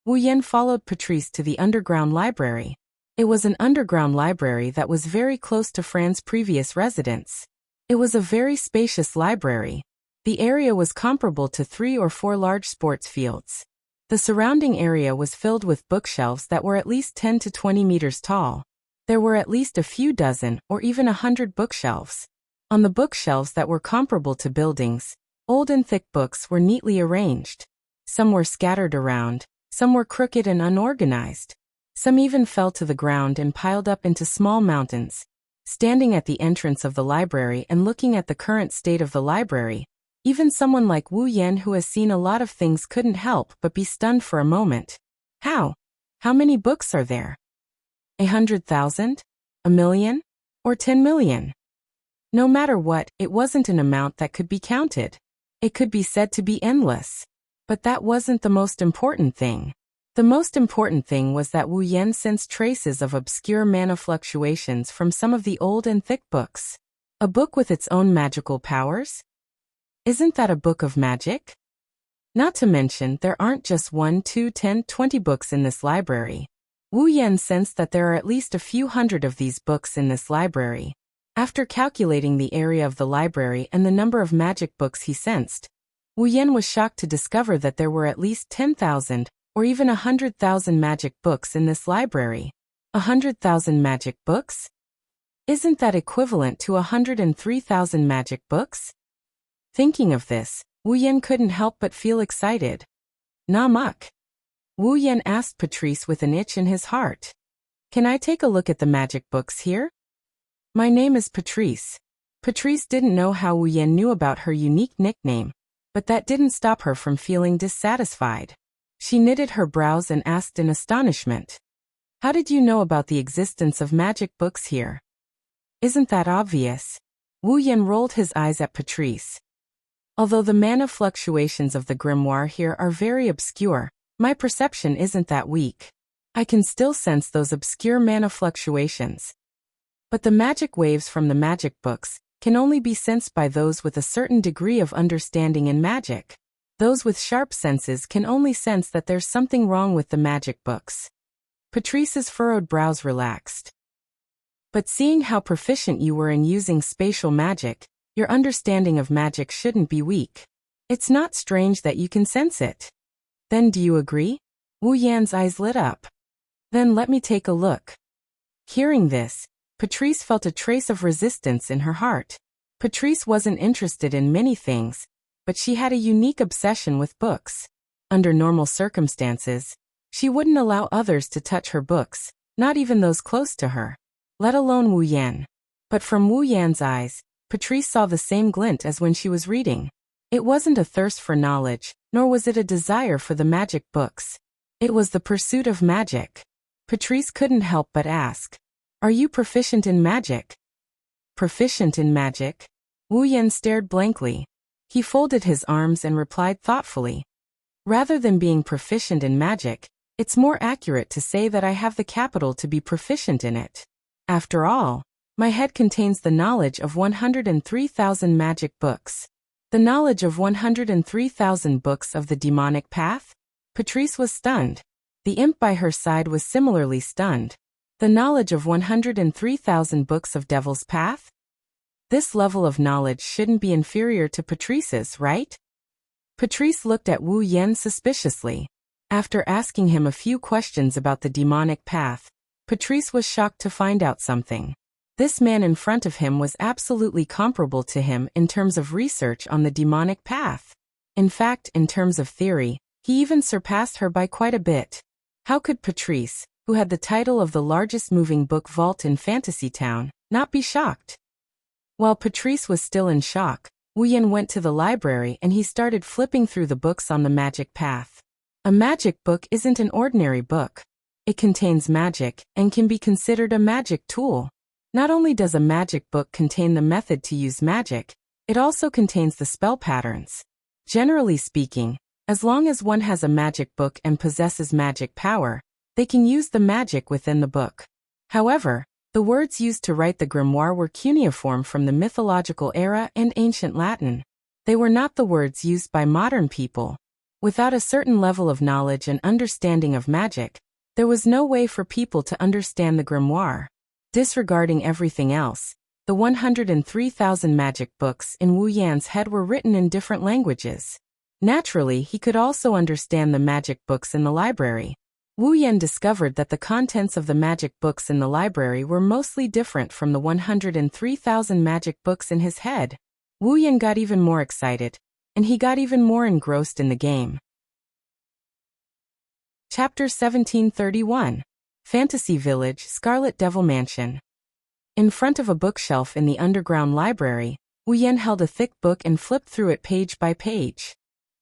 Wu Yan followed Patrice to the underground library. It was an underground library that was very close to Fran's previous residence. It was a very spacious library. The area was comparable to 3 or 4 large sports fields. The surrounding area was filled with bookshelves that were at least 10 to 20 meters tall. There were at least a few dozen or even 100 bookshelves. On the bookshelves that were comparable to buildings, old and thick books were neatly arranged. Some were scattered around, some were crooked and unorganized. Some even fell to the ground and piled up into small mountains. Standing at the entrance of the library and looking at the current state of the library, even someone like Wu Yan who has seen a lot of things couldn't help but be stunned for a moment. How? How many books are there? 100,000? 1,000,000? Or 10 million? No matter what, it wasn't an amount that could be counted. It could be said to be endless. But that wasn't the most important thing. The most important thing was that Wu Yan sensed traces of obscure mana fluctuations from some of the old and thick books. A book with its own magical powers? Isn't that a book of magic? Not to mention, there aren't just 1, 2, 10, 20 books in this library. Wu Yan sensed that there are at least a few hundred of these books in this library. After calculating the area of the library and the number of magic books he sensed, Wu Yan was shocked to discover that there were at least 10,000 or even 100,000 magic books in this library. 100,000 magic books? Isn't that equivalent to 103,000 magic books? Thinking of this, Wu Yan couldn't help but feel excited. Namak. Wu Yan asked Patrice with an itch in his heart. Can I take a look at the magic books here? My name is Patrice. Patrice didn't know how Wu Yan knew about her unique nickname, but that didn't stop her from feeling dissatisfied. She knitted her brows and asked in astonishment. How did you know about the existence of magic books here? Isn't that obvious? Wu Yan rolled his eyes at Patrice. Although the mana fluctuations of the grimoire here are very obscure, my perception isn't that weak. I can still sense those obscure mana fluctuations. But the magic waves from the magic books can only be sensed by those with a certain degree of understanding in magic. Those with sharp senses can only sense that there's something wrong with the magic books. Patrice's furrowed brows relaxed. But seeing how proficient you were in using spatial magic, your understanding of magic shouldn't be weak. It's not strange that you can sense it. Then do you agree? Wu Yan's eyes lit up. Then let me take a look. Hearing this, Patrice felt a trace of resistance in her heart. Patrice wasn't interested in many things, but she had a unique obsession with books. Under normal circumstances, she wouldn't allow others to touch her books, not even those close to her, let alone Wu Yan. But from Wu Yan's eyes, Patrice saw the same glint as when she was reading. It wasn't a thirst for knowledge, nor was it a desire for the magic books. It was the pursuit of magic. Patrice couldn't help but ask, "Are you proficient in magic?" "Proficient in magic?" Wu Yan stared blankly. He folded his arms and replied thoughtfully, "Rather than being proficient in magic, it's more accurate to say that I have the capital to be proficient in it. After all, my head contains the knowledge of 103,000 magic books." The knowledge of 103,000 books of the demonic path? Patrice was stunned. The imp by her side was similarly stunned. The knowledge of 103,000 books of Devil's Path? This level of knowledge shouldn't be inferior to Patrice's, right? Patrice looked at Wu Yan suspiciously. After asking him a few questions about the demonic path, Patrice was shocked to find out something. This man in front of him was absolutely comparable to him in terms of research on the demonic path. In fact, in terms of theory, he even surpassed her by quite a bit. How could Patrice, who had the title of the largest moving book vault in Fantasy Town, not be shocked? While Patrice was still in shock, Wu Yan went to the library and he started flipping through the books on the magic path. A magic book isn't an ordinary book. It contains magic and can be considered a magic tool. Not only does a magic book contain the method to use magic, it also contains the spell patterns. Generally speaking, as long as one has a magic book and possesses magic power, they can use the magic within the book. However, the words used to write the grimoire were cuneiform from the mythological era and ancient Latin. They were not the words used by modern people. Without a certain level of knowledge and understanding of magic, there was no way for people to understand the grimoire. Disregarding everything else, the 103,000 magic books in Wu Yan's head were written in different languages. Naturally, he could also understand the magic books in the library. Wu Yan discovered that the contents of the magic books in the library were mostly different from the 103,000 magic books in his head. Wu Yan got even more excited, and he got even more engrossed in the game. Chapter 1731. Fantasy Village, Scarlet Devil Mansion. In front of a bookshelf in the underground library, Wu Yan held a thick book and flipped through it page by page.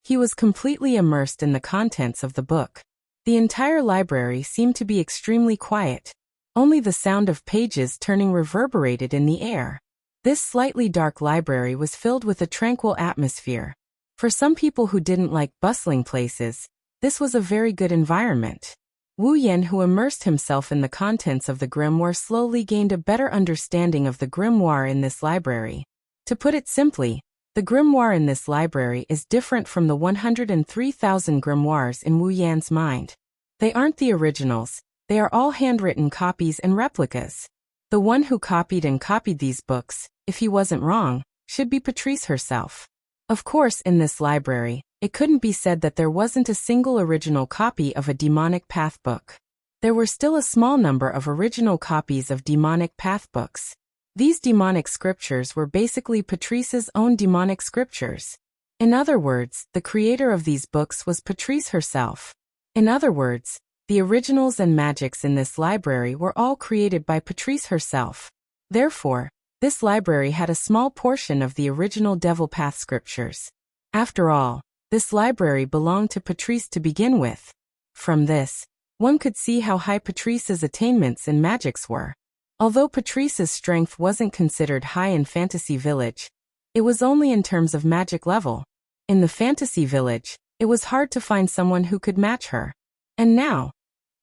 He was completely immersed in the contents of the book. The entire library seemed to be extremely quiet. Only the sound of pages turning reverberated in the air. This slightly dark library was filled with a tranquil atmosphere. For some people who didn't like bustling places, this was a very good environment. Wu Yan, who immersed himself in the contents of the grimoire, slowly gained a better understanding of the grimoire in this library. To put it simply, the grimoire in this library is different from the 103,000 grimoires in Wu Yan's mind. They aren't the originals, they are all handwritten copies and replicas. The one who copied these books, if he wasn't wrong, should be Patrice herself. Of course, in this library, it couldn't be said that there wasn't a single original copy of a demonic path book. There were still a small number of original copies of demonic path books. These demonic scriptures were basically Patrice's own demonic scriptures. In other words, the creator of these books was Patrice herself. In other words, the originals and magics in this library were all created by Patrice herself. Therefore, this library had a small portion of the original Devil Path scriptures. After all, this library belonged to Patrice to begin with. From this, one could see how high Patrice's attainments in magics were. Although Patrice's strength wasn't considered high in Fantasy Village, it was only in terms of magic level. In the Fantasy Village, it was hard to find someone who could match her. And now,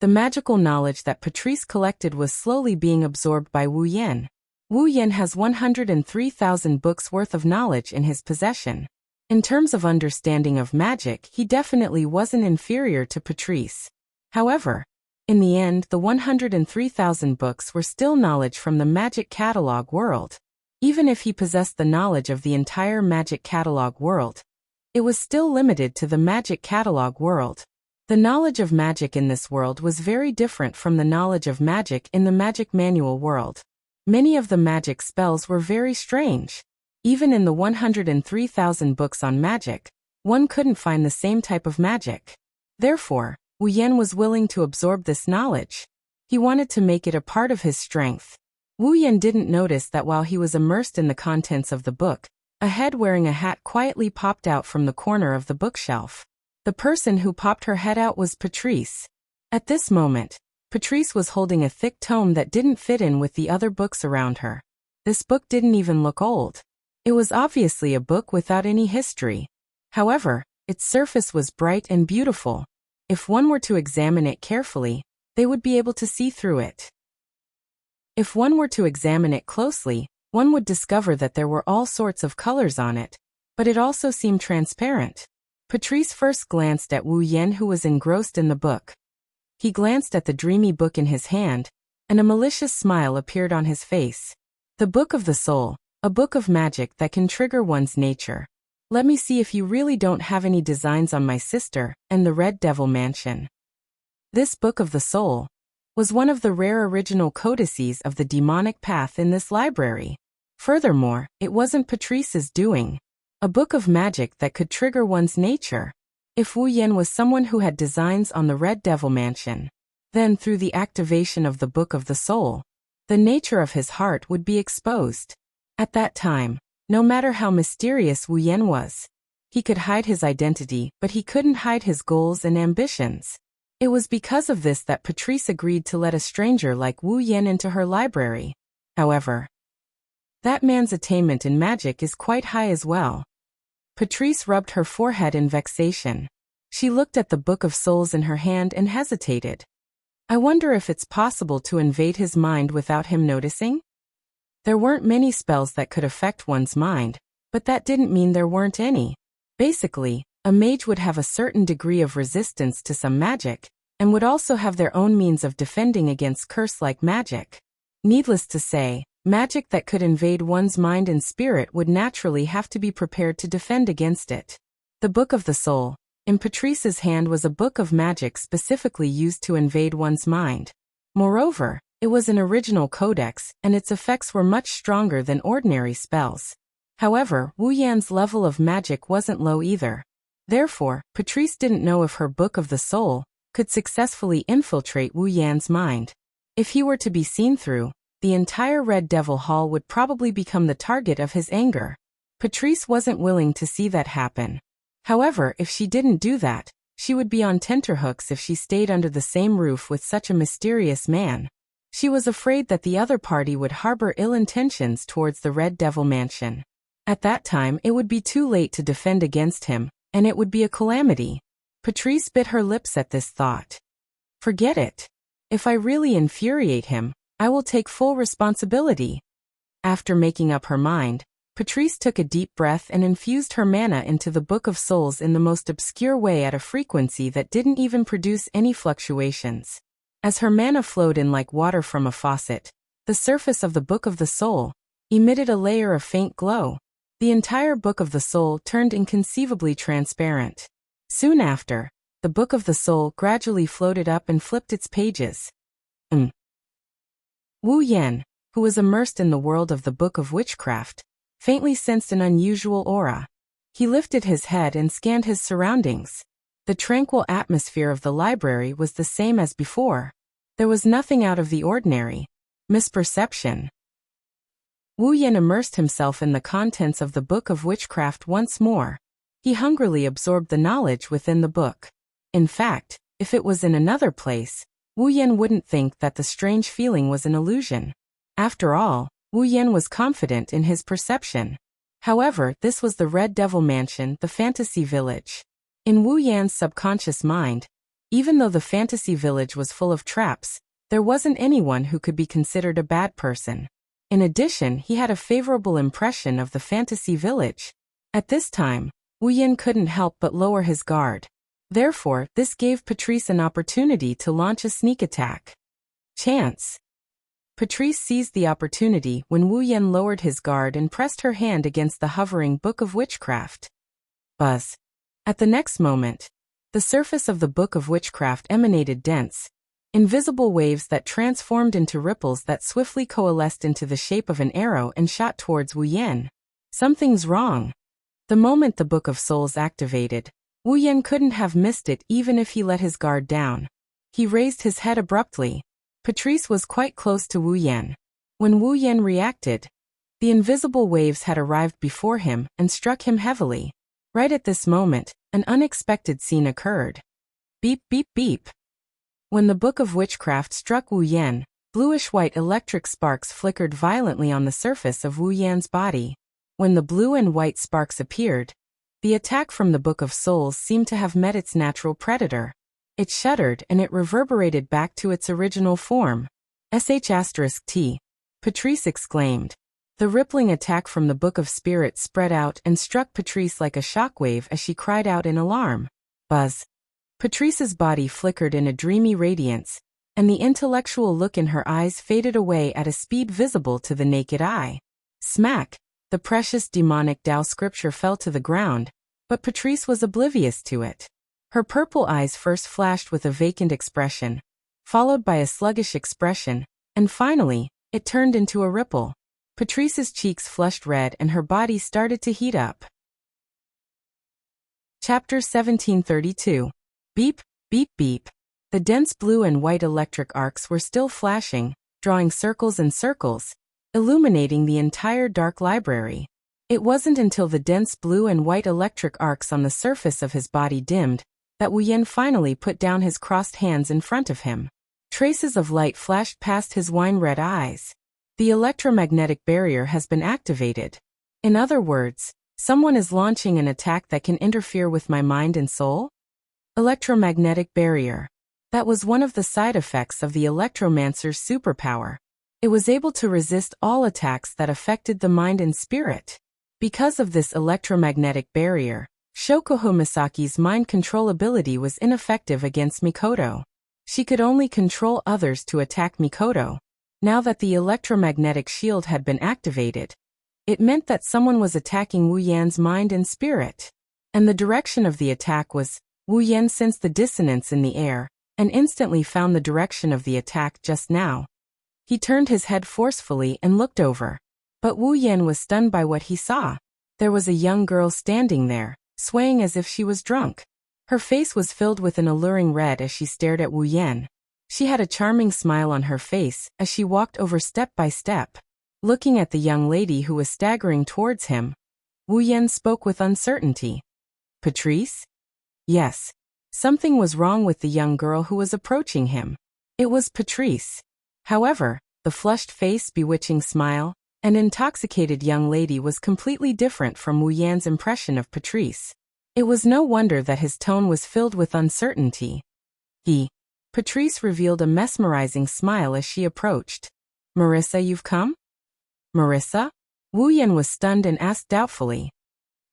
the magical knowledge that Patrice collected was slowly being absorbed by Wu Yan. Wu Yan has 103,000 books worth of knowledge in his possession. In terms of understanding of magic, he definitely wasn't inferior to Patrice. However, in the end, the 103,000 books were still knowledge from the magic catalog world. Even if he possessed the knowledge of the entire magic catalog world, it was still limited to the magic catalog world. The knowledge of magic in this world was very different from the knowledge of magic in the magic manual world. Many of the magic spells were very strange. Even in the 103,000 books on magic, one couldn't find the same type of magic. Therefore, Wu Yan was willing to absorb this knowledge. He wanted to make it a part of his strength. Wu Yan didn't notice that while he was immersed in the contents of the book, a head wearing a hat quietly popped out from the corner of the bookshelf. The person who popped her head out was Patrice. At this moment, Patrice was holding a thick tome that didn't fit in with the other books around her. This book didn't even look old. It was obviously a book without any history. However, its surface was bright and beautiful. If one were to examine it carefully, they would be able to see through it. If one were to examine it closely, one would discover that there were all sorts of colors on it, but it also seemed transparent. Patrice first glanced at Wu Yan, who was engrossed in the book. He glanced at the dreamy book in his hand, and a malicious smile appeared on his face. The Book of the Soul, a book of magic that can trigger one's nature. Let me see if you really don't have any designs on my sister and the Red Devil Mansion. This Book of the Soul was one of the rare original codices of the demonic path in this library. Furthermore, it wasn't Patrice's doing. A book of magic that could trigger one's nature. If Wu Yan was someone who had designs on the Red Devil Mansion, then through the activation of the Book of the Soul, the nature of his heart would be exposed. At that time, no matter how mysterious Wu Yan was, he could hide his identity, but he couldn't hide his goals and ambitions. It was because of this that Patrice agreed to let a stranger like Wu Yan into her library. However, that man's attainment in magic is quite high as well. Patrice rubbed her forehead in vexation. She looked at the Book of Souls in her hand and hesitated. I wonder if it's possible to invade his mind without him noticing? There weren't many spells that could affect one's mind, but that didn't mean there weren't any. Basically, a mage would have a certain degree of resistance to some magic, and would also have their own means of defending against curse-like magic. Needless to say, magic that could invade one's mind and spirit would naturally have to be prepared to defend against it. The Book of the Soul, in Patrice's hand, was a book of magic specifically used to invade one's mind. Moreover, it was an original codex, and its effects were much stronger than ordinary spells. However, Wu Yan's level of magic wasn't low either. Therefore, Patrice didn't know if her Book of the Soul could successfully infiltrate Wu Yan's mind. If he were to be seen through, the entire Red Devil Hall would probably become the target of his anger. Patrice wasn't willing to see that happen. However, if she didn't do that, she would be on tenterhooks if she stayed under the same roof with such a mysterious man. She was afraid that the other party would harbor ill intentions towards the Red Devil Mansion. At that time, it would be too late to defend against him, and it would be a calamity. Patrice bit her lips at this thought. Forget it. If I really infuriate him, I will take full responsibility. After making up her mind, Patrice took a deep breath and infused her mana into the Book of Souls in the most obscure way at a frequency that didn't even produce any fluctuations. As her mana flowed in like water from a faucet, the surface of the Book of the Soul emitted a layer of faint glow. The entire Book of the Soul turned inconceivably transparent. Soon after, the Book of the Soul gradually floated up and flipped its pages. Wu Yan, who was immersed in the world of the Book of Witchcraft, faintly sensed an unusual aura. He lifted his head and scanned his surroundings. The tranquil atmosphere of the library was the same as before. There was nothing out of the ordinary. Misperception. Wu Yan immersed himself in the contents of the Book of Witchcraft once more. He hungrily absorbed the knowledge within the book. In fact, if it was in another place, Wu Yan wouldn't think that the strange feeling was an illusion. After all, Wu Yan was confident in his perception. However, this was the Red Devil Mansion, the fantasy village. In Wu Yan's subconscious mind, even though the fantasy village was full of traps, there wasn't anyone who could be considered a bad person. In addition, he had a favorable impression of the fantasy village. At this time, Wu Yan couldn't help but lower his guard. Therefore, this gave Patrice an opportunity to launch a sneak attack. Chance. Patrice seized the opportunity when Wu Yan lowered his guard and pressed her hand against the hovering Book of Witchcraft. Buzz. At the next moment, the surface of the Book of Witchcraft emanated dense, invisible waves that transformed into ripples that swiftly coalesced into the shape of an arrow and shot towards Wu Yan. Something's wrong. The moment the Book of Souls activated, Wu Yan couldn't have missed it even if he let his guard down. He raised his head abruptly. Patrice was quite close to Wu Yan. When Wu Yan reacted, the invisible waves had arrived before him and struck him heavily. Right at this moment, an unexpected scene occurred. Beep, beep, beep. When the Book of Witchcraft struck Wu Yan, bluish-white electric sparks flickered violently on the surface of Wu Yan's body. When the blue and white sparks appeared, the attack from the Book of Souls seemed to have met its natural predator. It shuddered and it reverberated back to its original form. *T. Patrice exclaimed. The rippling attack from the Book of Spirits spread out and struck Patrice like a shockwave as she cried out in alarm. Buzz. Patrice's body flickered in a dreamy radiance, and the intellectual look in her eyes faded away at a speed visible to the naked eye. Smack! The precious demonic Tao scripture fell to the ground, but Patrice was oblivious to it. Her purple eyes first flashed with a vacant expression, followed by a sluggish expression, and finally, it turned into a ripple. Patrice's cheeks flushed red and her body started to heat up. Chapter 1732. Beep, beep, beep. The dense blue and white electric arcs were still flashing, drawing circles and circles, illuminating the entire dark library. It wasn't until the dense blue and white electric arcs on the surface of his body dimmed that Wu Yan finally put down his crossed hands in front of him. Traces of light flashed past his wine-red eyes. The electromagnetic barrier has been activated. In other words, someone is launching an attack that can interfere with my mind and soul? Electromagnetic barrier. That was one of the side effects of the electromancer's superpower. It was able to resist all attacks that affected the mind and spirit. Because of this electromagnetic barrier, Shokuho Misaki's mind control ability was ineffective against Mikoto. She could only control others to attack Mikoto. Now that the electromagnetic shield had been activated, it meant that someone was attacking Wu Yan's mind and spirit. And the direction of the attack was, Wu Yan sensed the dissonance in the air, and instantly found the direction of the attack just now. He turned his head forcefully and looked over. But Wu Yan was stunned by what he saw. There was a young girl standing there, swaying as if she was drunk. Her face was filled with an alluring red as she stared at Wu Yan. She had a charming smile on her face as she walked over step by step. Looking at the young lady who was staggering towards him, Wu Yan spoke with uncertainty. Patrice? Yes. Something was wrong with the young girl who was approaching him. It was Patrice. However, the flushed face, bewitching smile, and intoxicated young lady was completely different from Wu Yan's impression of Patrice. It was no wonder that his tone was filled with uncertainty. Patrice revealed a mesmerizing smile as she approached. Marissa, you've come? Marissa? Wu Yan was stunned and asked doubtfully.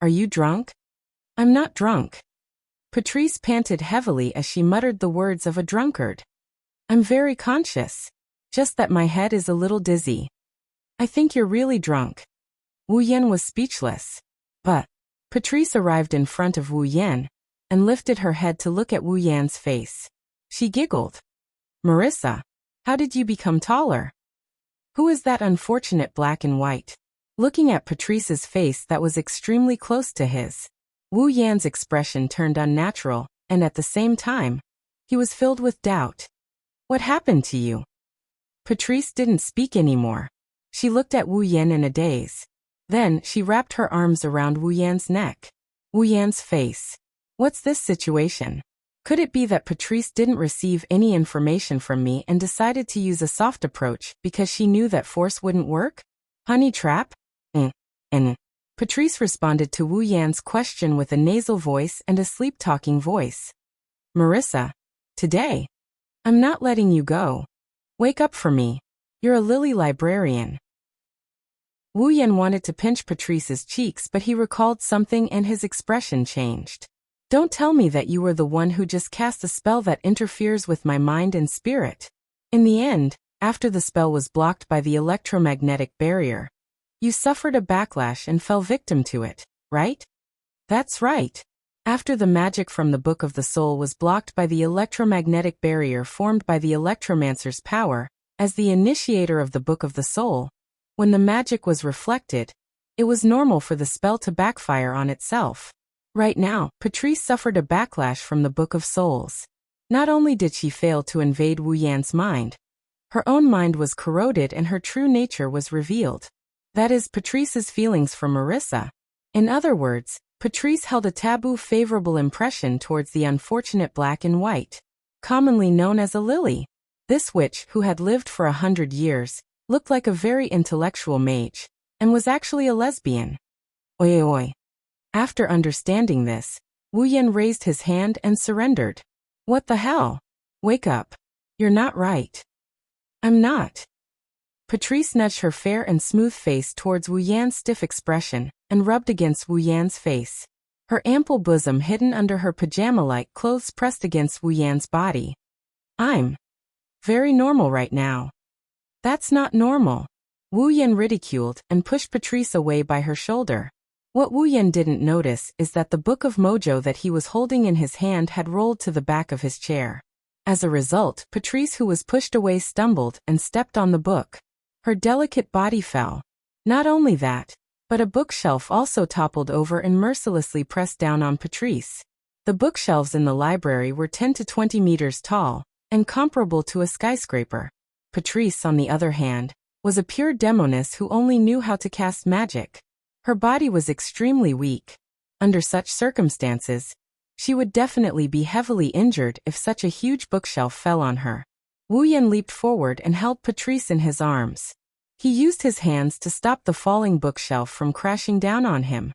Are you drunk? I'm not drunk. Patrice panted heavily as she muttered the words of a drunkard. I'm very conscious. Just that my head is a little dizzy. I think you're really drunk. Wu Yan was speechless. But Patrice arrived in front of Wu Yan and lifted her head to look at Wu Yan's face. She giggled. Marissa, how did you become taller? Who is that unfortunate black and white? Looking at Patrice's face that was extremely close to his, Wu Yan's expression turned unnatural, and at the same time, he was filled with doubt. What happened to you? Patrice didn't speak anymore. She looked at Wu Yan in a daze. Then she wrapped her arms around Wu Yan's neck. Wu Yan's face. What's this situation? Could it be that Patrice didn't receive any information from me and decided to use a soft approach because she knew that force wouldn't work? Honey trap? Patrice responded to Wu Yan's question with a nasal voice and a sleep-talking voice. Marissa, today, I'm not letting you go. Wake up for me. You're a lily librarian. Wu Yan wanted to pinch Patrice's cheeks, but he recalled something and his expression changed. Don't tell me that you were the one who just cast a spell that interferes with my mind and spirit. In the end, after the spell was blocked by the electromagnetic barrier, you suffered a backlash and fell victim to it, right? That's right. After the magic from the Book of the Soul was blocked by the electromagnetic barrier formed by the electromancer's power, as the initiator of the Book of the Soul, when the magic was reflected, it was normal for the spell to backfire on itself. Right now, Patrice suffered a backlash from the Book of Souls. Not only did she fail to invade Wu Yan's mind, her own mind was corroded and her true nature was revealed. That is Patrice's feelings for Marissa. In other words, Patrice held a taboo favorable impression towards the unfortunate black and white. commonly known as a lily. This witch, who had lived for 100 years, looked like a very intellectual mage, and was actually a lesbian. Oi oi. After understanding this, Wu Yan raised his hand and surrendered. What the hell? Wake up. You're not right. I'm not. Patrice nudged her fair and smooth face towards Wu Yan's stiff expression, and rubbed against Wu Yan's face. Her ample bosom hidden under her pajama-like clothes pressed against Wu Yan's body. I'm very normal right now. That's not normal. Wu Yan ridiculed and pushed Patrice away by her shoulder. What Wu Yan didn't notice is that the book of mojo that he was holding in his hand had rolled to the back of his chair. As a result, Patrice, who was pushed away, stumbled and stepped on the book. Her delicate body fell. Not only that, but a bookshelf also toppled over and mercilessly pressed down on Patrice. The bookshelves in the library were 10 to 20 meters tall, and comparable to a skyscraper. Patrice, on the other hand, was a pure demoness who only knew how to cast magic. Her body was extremely weak. Under such circumstances, she would definitely be heavily injured if such a huge bookshelf fell on her. Wu Yan leaped forward and held Patrice in his arms. He used his hands to stop the falling bookshelf from crashing down on him.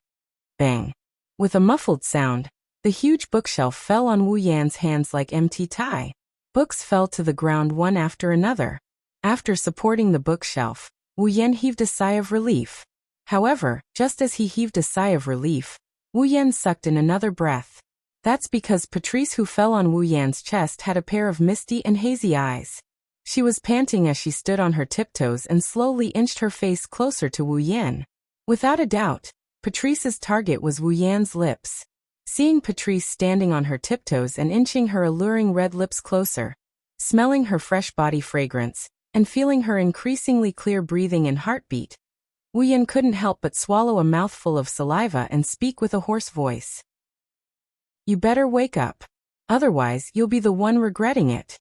Bang! With a muffled sound, the huge bookshelf fell on Wu Yan's hands like empty tie. Books fell to the ground one after another. After supporting the bookshelf, Wu Yan heaved a sigh of relief. However, just as he heaved a sigh of relief, Wu Yan sucked in another breath. That's because Patrice, who fell on Wu Yan's chest, had a pair of misty and hazy eyes. She was panting as she stood on her tiptoes and slowly inched her face closer to Wu Yan. Without a doubt, Patrice's target was Wu Yan's lips. Seeing Patrice standing on her tiptoes and inching her alluring red lips closer, smelling her fresh body fragrance, and feeling her increasingly clear breathing and heartbeat, Wu Yan couldn't help but swallow a mouthful of saliva and speak with a hoarse voice. You better wake up. Otherwise, you'll be the one regretting it.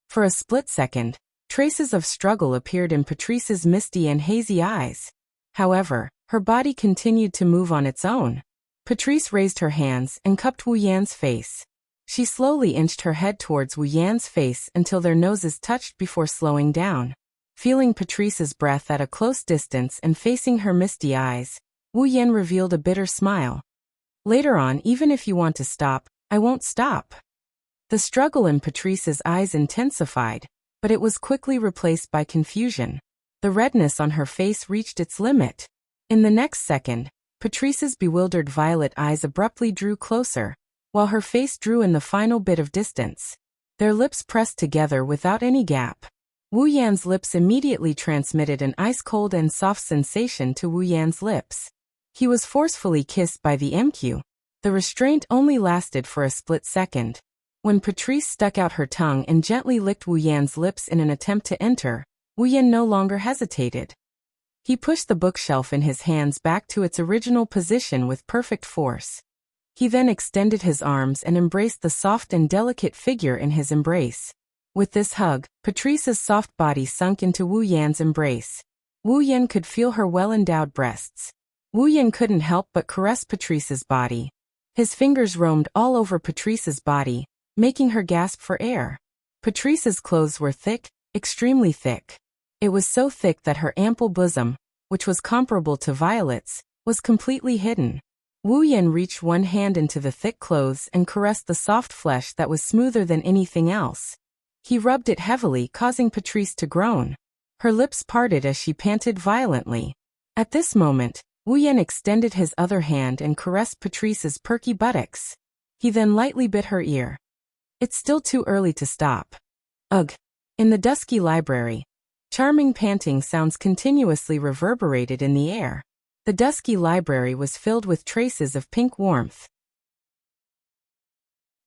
For a split second, traces of struggle appeared in Patrice's misty and hazy eyes. However, her body continued to move on its own. Patrice raised her hands and cupped Wu Yan's face. She slowly inched her head towards Wu Yan's face until their noses touched before slowing down. Feeling Patrice's breath at a close distance and facing her misty eyes, Wu Yan revealed a bitter smile. Later on, even if you want to stop, I won't stop. The struggle in Patrice's eyes intensified, but it was quickly replaced by confusion. The redness on her face reached its limit. In the next second, Patrice's bewildered violet eyes abruptly drew closer, while her face drew in the final bit of distance. Their lips pressed together without any gap. Wu Yan's lips immediately transmitted an ice-cold and soft sensation to Wu Yan's lips. He was forcefully kissed by the MQ. The restraint only lasted for a split second. When Patrice stuck out her tongue and gently licked Wu Yan's lips in an attempt to enter, Wu Yan no longer hesitated. He pushed the bookshelf in his hands back to its original position with perfect force. He then extended his arms and embraced the soft and delicate figure in his embrace. With this hug, Patrice's soft body sunk into Wu Yan's embrace. Wu Yan could feel her well-endowed breasts. Wu Yan couldn't help but caress Patrice's body. His fingers roamed all over Patrice's body, making her gasp for air. Patrice's clothes were thick, extremely thick. It was so thick that her ample bosom, which was comparable to Violet's, was completely hidden. Wu Yan reached one hand into the thick clothes and caressed the soft flesh that was smoother than anything else. He rubbed it heavily, causing Patrice to groan. Her lips parted as she panted violently. At this moment, Wu Yan extended his other hand and caressed Patrice's perky buttocks. He then lightly bit her ear. It's still too early to stop. Ugh. In the dusky library, charming panting sounds continuously reverberated in the air. The dusky library was filled with traces of pink warmth.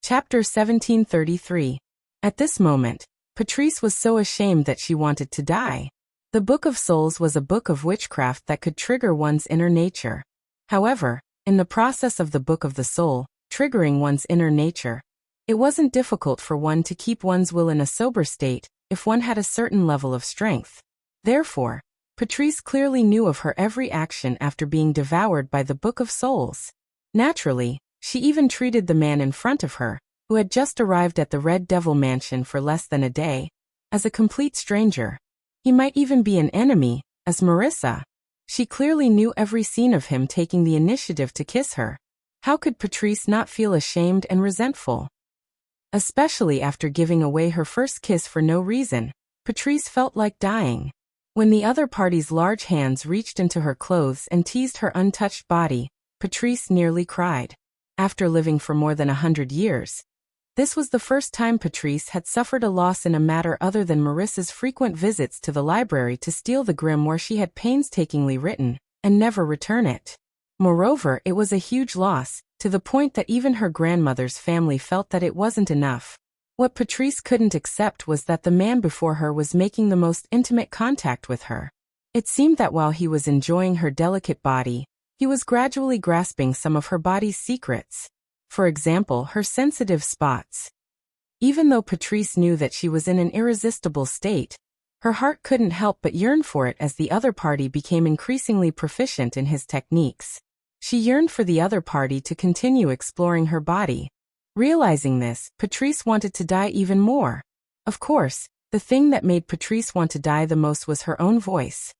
Chapter 1733. At this moment, Patrice was so ashamed that she wanted to die. The Book of Souls was a book of witchcraft that could trigger one's inner nature. However, in the process of the Book of the Soul, triggering one's inner nature, it wasn't difficult for one to keep one's will in a sober state if one had a certain level of strength. Therefore, Patrice clearly knew of her every action after being devoured by the Book of Souls. Naturally, she even treated the man in front of her, who had just arrived at the Red Devil Mansion for less than a day, as a complete stranger. He might even be an enemy, as Marissa. She clearly knew every scene of him taking the initiative to kiss her. How could Patrice not feel ashamed and resentful? Especially after giving away her first kiss for no reason, Patrice felt like dying. When the other party's large hands reached into her clothes and teased her untouched body, Patrice nearly cried. After living for more than 100 years, this was the first time Patrice had suffered a loss in a matter other than Marissa's frequent visits to the library to steal the grimoire she had painstakingly written, and never return it. Moreover, it was a huge loss, to the point that even her grandmother's family felt that it wasn't enough. What Patrice couldn't accept was that the man before her was making the most intimate contact with her. It seemed that while he was enjoying her delicate body, he was gradually grasping some of her body's secrets. For example, her sensitive spots. Even though Patrice knew that she was in an irresistible state, her heart couldn't help but yearn for it as the other party became increasingly proficient in his techniques. She yearned for the other party to continue exploring her body. Realizing this, Patrice wanted to die even more. Of course, the thing that made Patrice want to die the most was her own voice.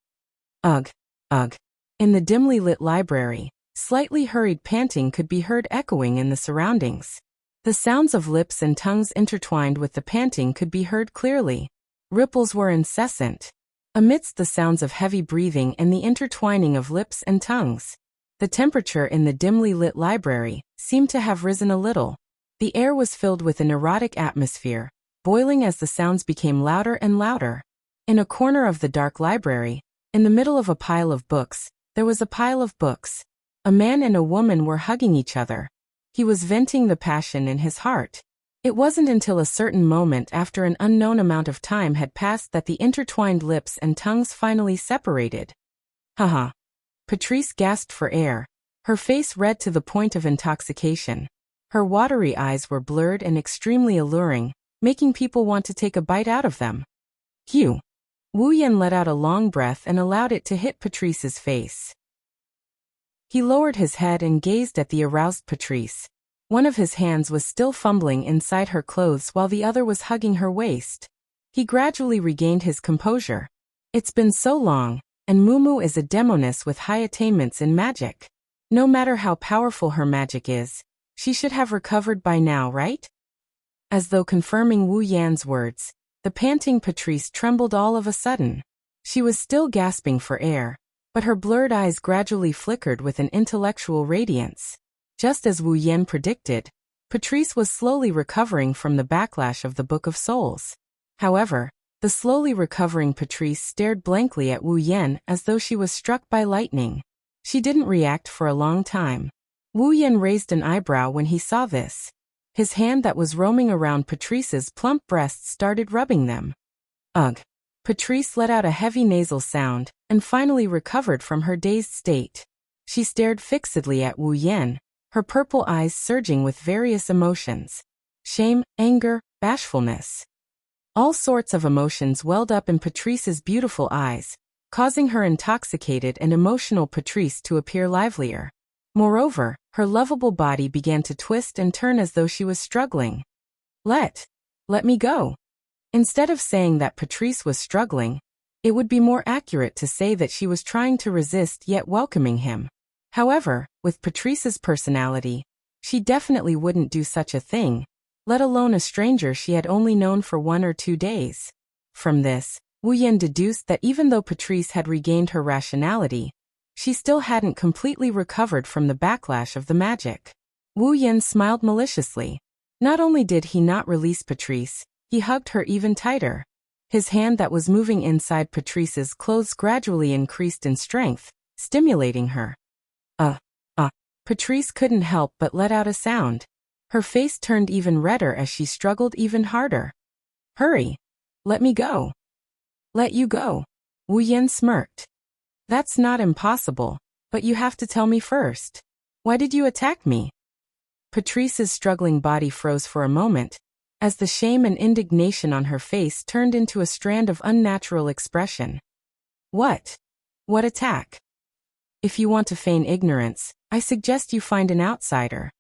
Ugh, ugh. In the dimly lit library, slightly hurried panting could be heard echoing in the surroundings. The sounds of lips and tongues intertwined with the panting could be heard clearly. Ripples were incessant. Amidst the sounds of heavy breathing and the intertwining of lips and tongues, the temperature in the dimly lit library seemed to have risen a little. The air was filled with an erotic atmosphere, boiling as the sounds became louder and louder. In a corner of the dark library, in the middle of a pile of books, there was a pile of books. A man and a woman were hugging each other. He was venting the passion in his heart. It wasn't until a certain moment after an unknown amount of time had passed that the intertwined lips and tongues finally separated. Haha. Patrice gasped for air, her face red to the point of intoxication. Her watery eyes were blurred and extremely alluring, making people want to take a bite out of them. Phew. Wu Yan let out a long breath and allowed it to hit Patrice's face. He lowered his head and gazed at the aroused Patrice. One of his hands was still fumbling inside her clothes while the other was hugging her waist. He gradually regained his composure. It's been so long, and Mumu is a demoness with high attainments in magic. No matter how powerful her magic is, she should have recovered by now, right? As though confirming Wu Yan's words, the panting Patrice trembled all of a sudden. She was still gasping for air, but her blurred eyes gradually flickered with an intellectual radiance. Just as Wu Yan predicted, Patrice was slowly recovering from the backlash of the Book of Souls. However, the slowly recovering Patrice stared blankly at Wu Yan as though she was struck by lightning. She didn't react for a long time. Wu Yan raised an eyebrow when he saw this. His hand that was roaming around Patrice's plump breasts started rubbing them. Ugh. Patrice let out a heavy nasal sound, and finally recovered from her dazed state. She stared fixedly at Wu Yan, her purple eyes surging with various emotions. Shame, anger, bashfulness. All sorts of emotions welled up in Patrice's beautiful eyes, causing her intoxicated and emotional Patrice to appear livelier. Moreover, her lovable body began to twist and turn as though she was struggling. Let me go. Instead of saying that Patrice was struggling, it would be more accurate to say that she was trying to resist yet welcoming him. However, with Patrice's personality, she definitely wouldn't do such a thing, let alone a stranger she had only known for 1 or 2 days. From this, Wu Yan deduced that even though Patrice had regained her rationality, she still hadn't completely recovered from the backlash of the magic. Wu Yan smiled maliciously. Not only did he not release Patrice, he hugged her even tighter. His hand that was moving inside Patrice's clothes gradually increased in strength, stimulating her. Patrice couldn't help but let out a sound. Her face turned even redder as she struggled even harder. Hurry. Let me go. Let you go. Wu Yan smirked. That's not impossible, but you have to tell me first. Why did you attack me? Patrice's struggling body froze for a moment, as the shame and indignation on her face turned into a strand of unnatural expression. What? What attack? If you want to feign ignorance, I suggest you find an outsider.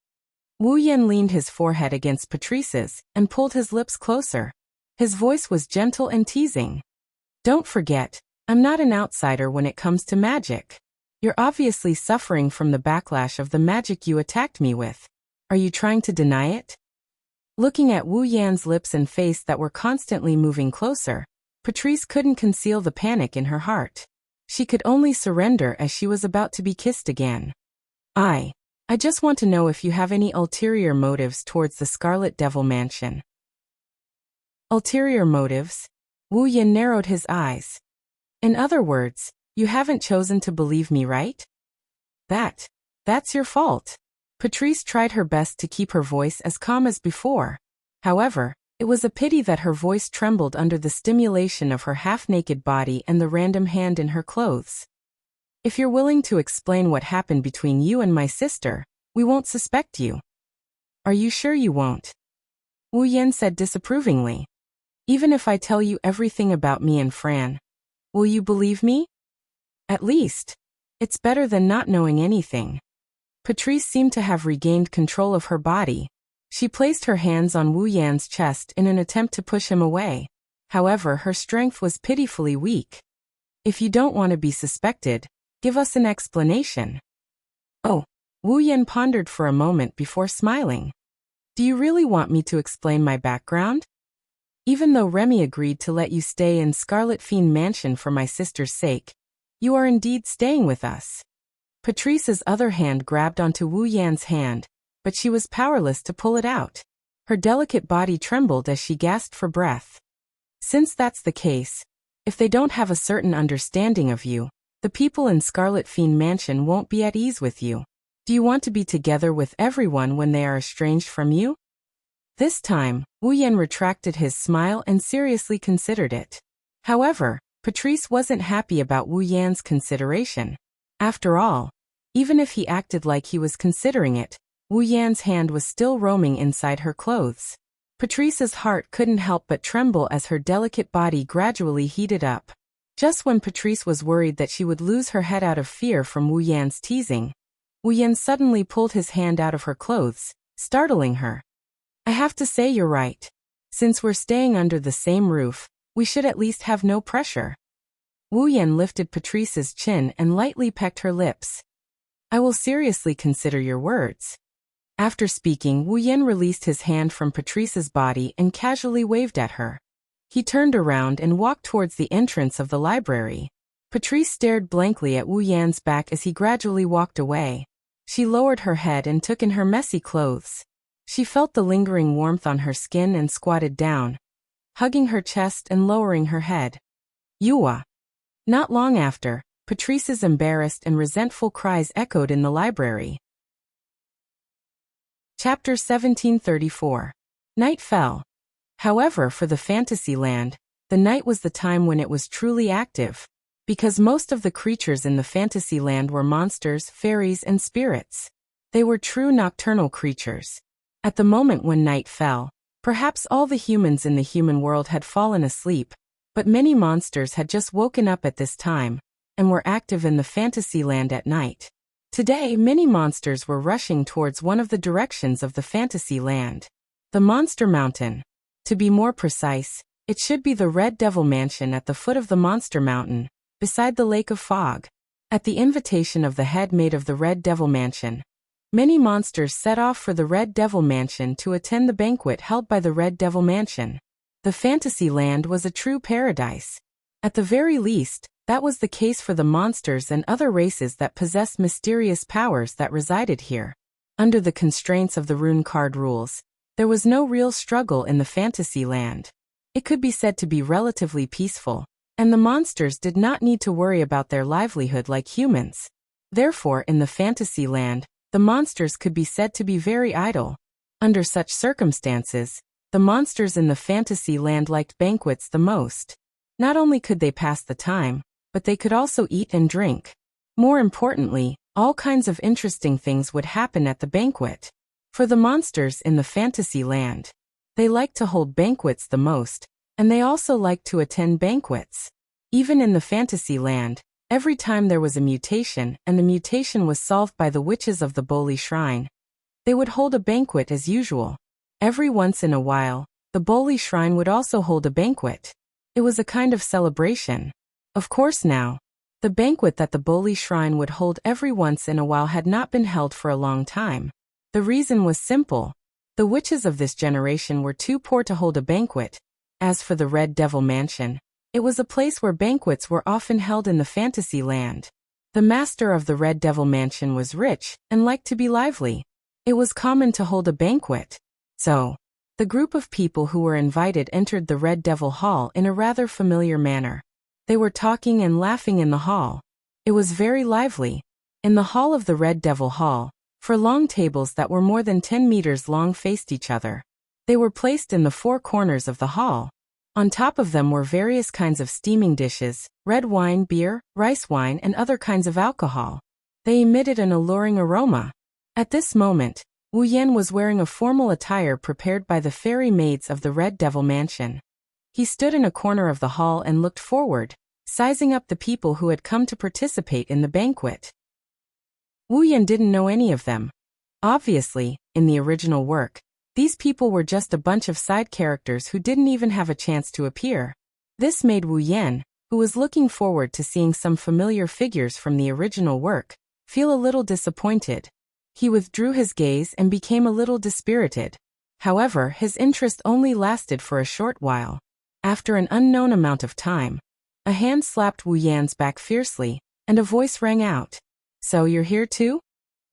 Wu Yan leaned his forehead against Patrice's and pulled his lips closer. His voice was gentle and teasing. Don't forget, I'm not an outsider when it comes to magic. You're obviously suffering from the backlash of the magic you attacked me with. Are you trying to deny it? Looking at Wu Yan's lips and face that were constantly moving closer, Patrice couldn't conceal the panic in her heart. She could only surrender as she was about to be kissed again. I just want to know if you have any ulterior motives towards the Scarlet Devil Mansion. Ulterior motives? Wu Yan narrowed his eyes. In other words, you haven't chosen to believe me, right? That's your fault. Patrice tried her best to keep her voice as calm as before. However, it was a pity that her voice trembled under the stimulation of her half-naked body and the random hand in her clothes. If you're willing to explain what happened between you and my sister, we won't suspect you. Are you sure you won't? Wu Yan said disapprovingly. Even if I tell you everything about me and Fran, will you believe me? At least, it's better than not knowing anything. Patrice seemed to have regained control of her body. She placed her hands on Wu Yan's chest in an attempt to push him away. However, her strength was pitifully weak. If you don't want to be suspected, give us an explanation. Oh, Wu Yan pondered for a moment before smiling. Do you really want me to explain my background? Even though Remy agreed to let you stay in Scarlet Fiend Mansion for my sister's sake, you are indeed staying with us. Patrice's other hand grabbed onto Wu Yan's hand, but she was powerless to pull it out. Her delicate body trembled as she gasped for breath. Since that's the case, if they don't have a certain understanding of you, the people in Scarlet Fiend Mansion won't be at ease with you. Do you want to be together with everyone when they are estranged from you? This time, Wu Yan retracted his smile and seriously considered it. However, Patrice wasn't happy about Wu Yan's consideration. After all, even if he acted like he was considering it, Wu Yan's hand was still roaming inside her clothes. Patrice's heart couldn't help but tremble as her delicate body gradually heated up. Just when Patrice was worried that she would lose her head out of fear from Wu Yan's teasing, Wu Yan suddenly pulled his hand out of her clothes, startling her. I have to say you're right. Since we're staying under the same roof, we should at least have no pressure. Wu Yan lifted Patrice's chin and lightly pecked her lips. I will seriously consider your words. After speaking, Wu Yan released his hand from Patrice's body and casually waved at her. He turned around and walked towards the entrance of the library. Patrice stared blankly at Wu Yan's back as he gradually walked away. She lowered her head and took in her messy clothes. She felt the lingering warmth on her skin and squatted down, hugging her chest and lowering her head. Yua. Not long after, Patrice's embarrassed and resentful cries echoed in the library. Chapter 1734. Night fell. However, for the fantasy land, the night was the time when it was truly active, because most of the creatures in the fantasy land were monsters, fairies, and spirits. They were true nocturnal creatures. At the moment when night fell, perhaps all the humans in the human world had fallen asleep, but many monsters had just woken up at this time, and were active in the fantasy land at night. Today, many monsters were rushing towards one of the directions of the fantasy land. The Monster Mountain. To be more precise, it should be the Red Devil Mansion at the foot of the Monster Mountain, beside the Lake of Fog. At the invitation of the head maid of the Red Devil Mansion, many monsters set off for the Red Devil Mansion to attend the banquet held by the Red Devil Mansion. The fantasy land was a true paradise. At the very least, that was the case for the monsters and other races that possessed mysterious powers that resided here. Under the constraints of the rune card rules, there was no real struggle in the fantasy land. It could be said to be relatively peaceful, and the monsters did not need to worry about their livelihood like humans. Therefore, in the fantasy land, the monsters could be said to be very idle. Under such circumstances, the monsters in the fantasy land liked banquets the most. Not only could they pass the time, but they could also eat and drink. More importantly, all kinds of interesting things would happen at the banquet. For the monsters in the fantasy land, they liked to hold banquets the most, and they also liked to attend banquets. Even in the fantasy land, every time there was a mutation and the mutation was solved by the witches of the Boli Shrine, They would hold a banquet as usual. Every once in a while, the Boli shrine would also hold a banquet. It was a kind of celebration. Of course now, the banquet that the Boli shrine would hold every once in a while had not been held for a long time. The reason was simple. The witches of this generation were too poor to hold a banquet. As for the Red Devil Mansion, it was a place where banquets were often held in the fantasy land. The master of the Red Devil Mansion was rich and liked to be lively. It was common to hold a banquet. So, the group of people who were invited entered the Red Devil Hall in a rather familiar manner. They were talking and laughing in the hall. It was very lively. In the hall of the Red Devil Hall, four long tables that were more than 10 meters long faced each other. They were placed in the four corners of the hall. On top of them were various kinds of steaming dishes, red wine, beer, rice wine, and other kinds of alcohol. They emitted an alluring aroma. At this moment, Wu Yan was wearing a formal attire prepared by the fairy maids of the Red Devil Mansion. He stood in a corner of the hall and looked forward, sizing up the people who had come to participate in the banquet. Wu Yan didn't know any of them. Obviously, in the original work, these people were just a bunch of side characters who didn't even have a chance to appear. This made Wu Yan, who was looking forward to seeing some familiar figures from the original work, feel a little disappointed. He withdrew his gaze and became a little dispirited. However, his interest only lasted for a short while. After an unknown amount of time, a hand slapped Wu Yan's back fiercely, and a voice rang out. "So you're here too?"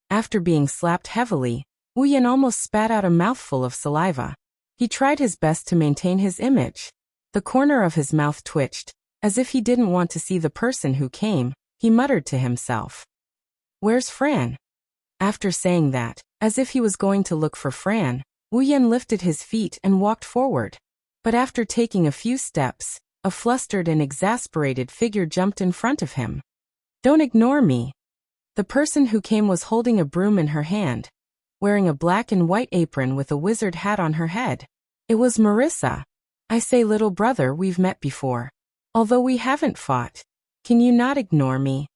After being slapped heavily, Wu Yan almost spat out a mouthful of saliva. He tried his best to maintain his image. The corner of his mouth twitched, as if he didn't want to see the person who came. He muttered to himself, "Where's Fran?" After saying that, as if he was going to look for Fran, Wu Yan lifted his feet and walked forward. But after taking a few steps, a flustered and exasperated figure jumped in front of him. "Don't ignore me." The person who came was holding a broom in her hand, wearing a black and white apron with a wizard hat on her head. It was Marissa. "I say, little brother, we've met before. Although we haven't fought. Can you not ignore me?"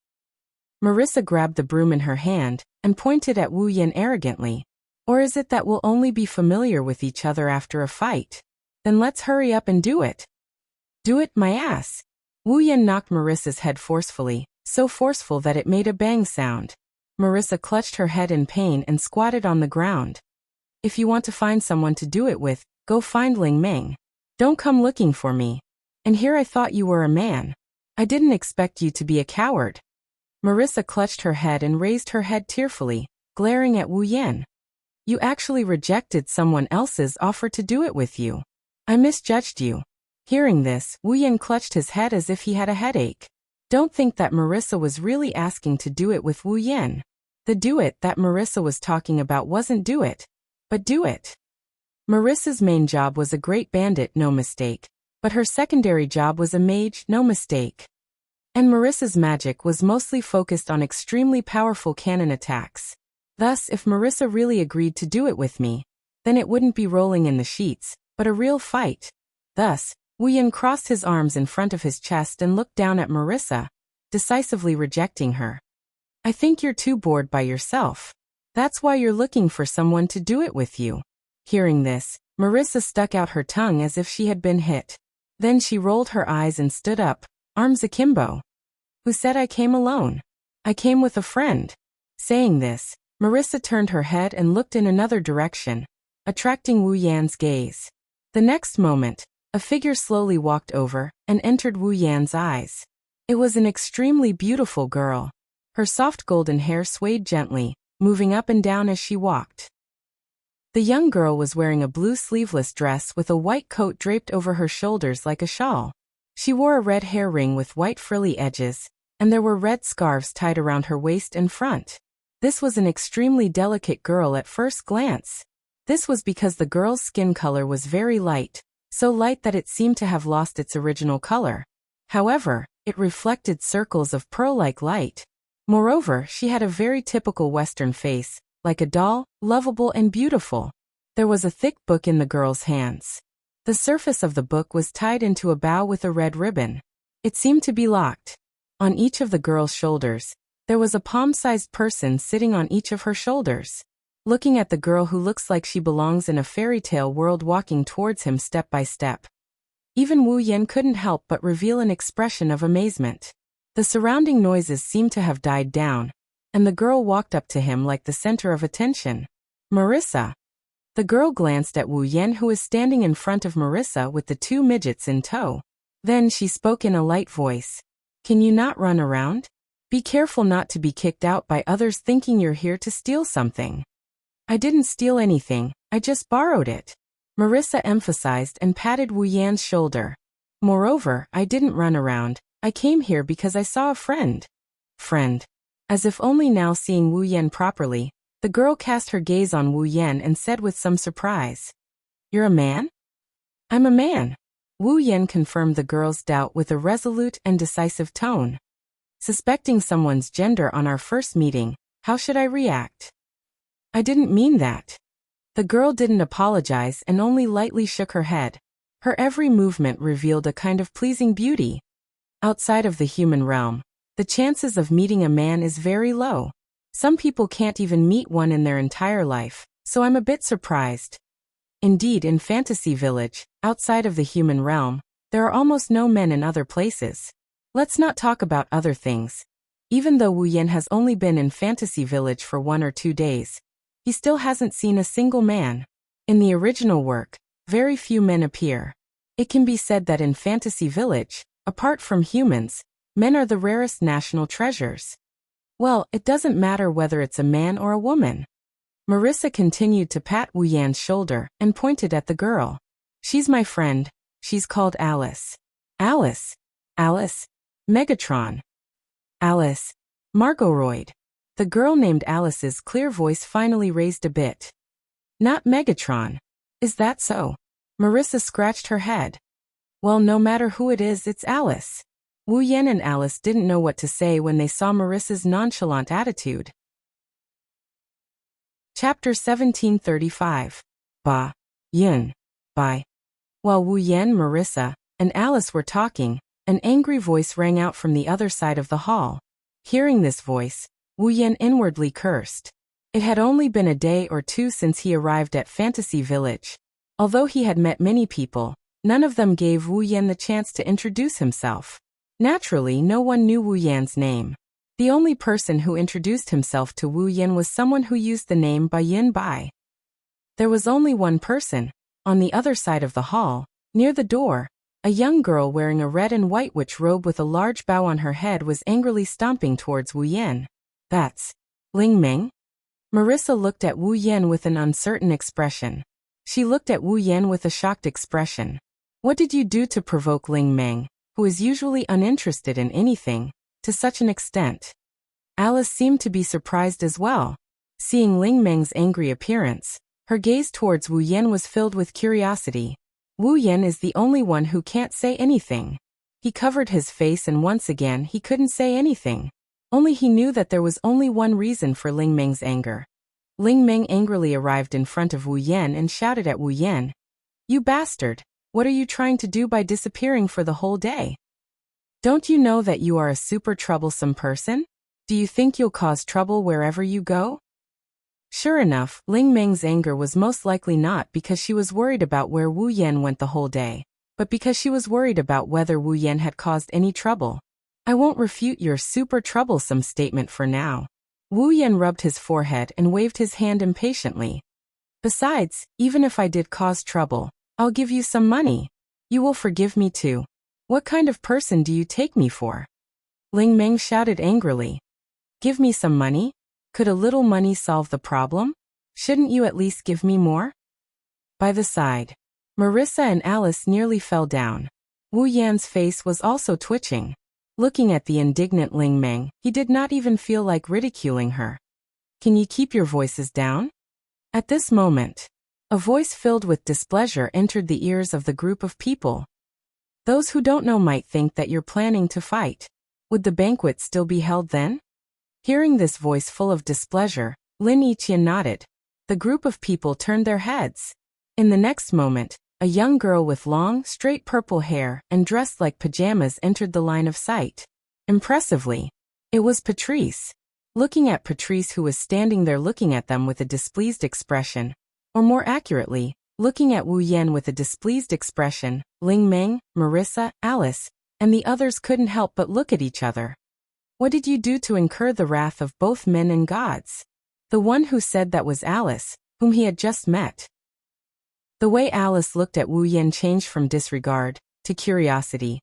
Marissa grabbed the broom in her hand and pointed at Wu Yan arrogantly. "Or is it that we'll only be familiar with each other after a fight? Then let's hurry up and do it." "Do it, my ass." Wu Yan knocked Marissa's head forcefully, so forceful that it made a bang sound. Marissa clutched her head in pain and squatted on the ground. "If you want to find someone to do it with, go find Ling Meng. Don't come looking for me. And here I thought you were a man. I didn't expect you to be a coward." Marissa clutched her head and raised her head tearfully, glaring at Wu Yan. "You actually rejected someone else's offer to do it with you. I misjudged you." Hearing this, Wu Yan clutched his head as if he had a headache. Don't think that Marissa was really asking to do it with Wu Yan. The do it that Marissa was talking about wasn't do it, but do it. Marissa's main job was a great bandit, no mistake, but her secondary job was a mage, no mistake. And Marissa's magic was mostly focused on extremely powerful cannon attacks. Thus, if Marissa really agreed to do it with me, then it wouldn't be rolling in the sheets, but a real fight. Thus, Wu Yan crossed his arms in front of his chest and looked down at Marissa, decisively rejecting her. "I think you're too bored by yourself. That's why you're looking for someone to do it with you." Hearing this, Marissa stuck out her tongue as if she had been hit. Then she rolled her eyes and stood up, arms akimbo. "Who said I came alone? I came with a friend." Saying this, Marissa turned her head and looked in another direction, attracting Wu Yan's gaze. The next moment, a figure slowly walked over and entered Wu Yan's eyes. It was an extremely beautiful girl. Her soft golden hair swayed gently, moving up and down as she walked. The young girl was wearing a blue sleeveless dress with a white coat draped over her shoulders like a shawl. She wore a red hair ring with white frilly edges, and there were red scarves tied around her waist and front. This was an extremely delicate girl at first glance. This was because the girl's skin color was very light, so light that it seemed to have lost its original color. However, it reflected circles of pearl-like light. Moreover, she had a very typical Western face, like a doll, lovable and beautiful. There was a thick book in the girl's hands. The surface of the book was tied into a bow with a red ribbon. It seemed to be locked. On each of the girl's shoulders, there was a palm-sized person sitting on each of her shoulders. looking at the girl who looks like she belongs in a fairy tale world walking towards him step by step. Even Wu Yan couldn't help but reveal an expression of amazement. The surrounding noises seemed to have died down, and the girl walked up to him like the center of attention. Marissa. The girl glanced at Wu Yan, who was standing in front of Marissa with the two midgets in tow. Then she spoke in a light voice. Can you not run around? Be careful not to be kicked out by others thinking you're here to steal something. I didn't steal anything, I just borrowed it. Marissa emphasized and patted Wu Yan's shoulder. Moreover, I didn't run around, I came here because I saw a friend. Friend. As if only now seeing Wu Yan properly, the girl cast her gaze on Wu Yan and said with some surprise. You're a man? I'm a man. Wu Yan confirmed the girl's doubt with a resolute and decisive tone. Suspecting someone's gender on our first meeting, how should I react? I didn't mean that. The girl didn't apologize and only lightly shook her head. Her every movement revealed a kind of pleasing beauty. Outside of the human realm, the chances of meeting a man is very low. Some people can't even meet one in their entire life, so I'm a bit surprised. Indeed, in Fantasy Village, outside of the human realm, there are almost no men in other places. Let's not talk about other things. Even though Wu Yan has only been in Fantasy Village for 1 or 2 days, he still hasn't seen a single man. In the original work, very few men appear. It can be said that in Fantasy Village, apart from humans, men are the rarest national treasures. Well, it doesn't matter whether it's a man or a woman. Marissa continued to pat Wu Yan's shoulder and pointed at the girl. She's my friend, she's called Alice. Alice? Alice? Megatron. Alice. Margoroid. The girl named Alice's clear voice finally raised a bit. Not Megatron. Is that so? Marissa scratched her head. Well, no matter who it is, it's Alice. Wu Yan and Alice didn't know what to say when they saw Marissa's nonchalant attitude. Chapter 1735. Ba. Yun. Bai. While Wu Yan, Marissa, and Alice were talking, an angry voice rang out from the other side of the hall. Hearing this voice, Wu Yan inwardly cursed. It had only been a day or 2 since he arrived at Fantasy Village. Although he had met many people, none of them gave Wu Yan the chance to introduce himself. Naturally, no one knew Wu Yan's name. The only person who introduced himself to Wu Yan was someone who used the name Bai Yin Bai. There was only one person. On the other side of the hall, near the door, a young girl wearing a red and white witch robe with a large bow on her head was angrily stomping towards Wu Yan. That's Ling Meng? Marissa looked at Wu Yan with an uncertain expression. She looked at Wu Yan with a shocked expression. What did you do to provoke Ling Meng, who is usually uninterested in anything, to such an extent? Alice seemed to be surprised as well. Seeing Ling Meng's angry appearance, her gaze towards Wu Yan was filled with curiosity. Wu Yan is the only one who can't say anything. He covered his face and once again he couldn't say anything. Only he knew that there was only one reason for Ling Meng's anger. Ling Meng angrily arrived in front of Wu Yan and shouted at Wu Yan. You bastard! What are you trying to do by disappearing for the whole day? Don't you know that you are a super troublesome person? Do you think you'll cause trouble wherever you go? Sure enough, Ling Meng's anger was most likely not because she was worried about where Wu Yan went the whole day, but because she was worried about whether Wu Yan had caused any trouble. I won't refute your super troublesome statement for now. Wu Yan rubbed his forehead and waved his hand impatiently. Besides, even if I did cause trouble, I'll give you some money. You will forgive me too. What kind of person do you take me for? Ling Meng shouted angrily. Give me some money? Could a little money solve the problem? Shouldn't you at least give me more? By the side, Marissa and Alice nearly fell down. Wu Yan's face was also twitching. Looking at the indignant Ling Meng, he did not even feel like ridiculing her. Can you keep your voices down? At this moment, a voice filled with displeasure entered the ears of the group of people. Those who don't know might think that you're planning to fight. Would the banquet still be held then? Hearing this voice full of displeasure, Lin Yiqian nodded. The group of people turned their heads. In the next moment, a young girl with long, straight purple hair and dressed like pajamas entered the line of sight. Impressively, it was Patrice. looking at Patrice, who was standing there looking at them with a displeased expression. Or more accurately, looking at Wu Yan with a displeased expression. Ling Meng, Marissa, Alice, and the others couldn't help but look at each other. What did you do to incur the wrath of both men and gods? The one who said that was Alice, whom he had just met. The way Alice looked at Wu Yan changed from disregard to curiosity,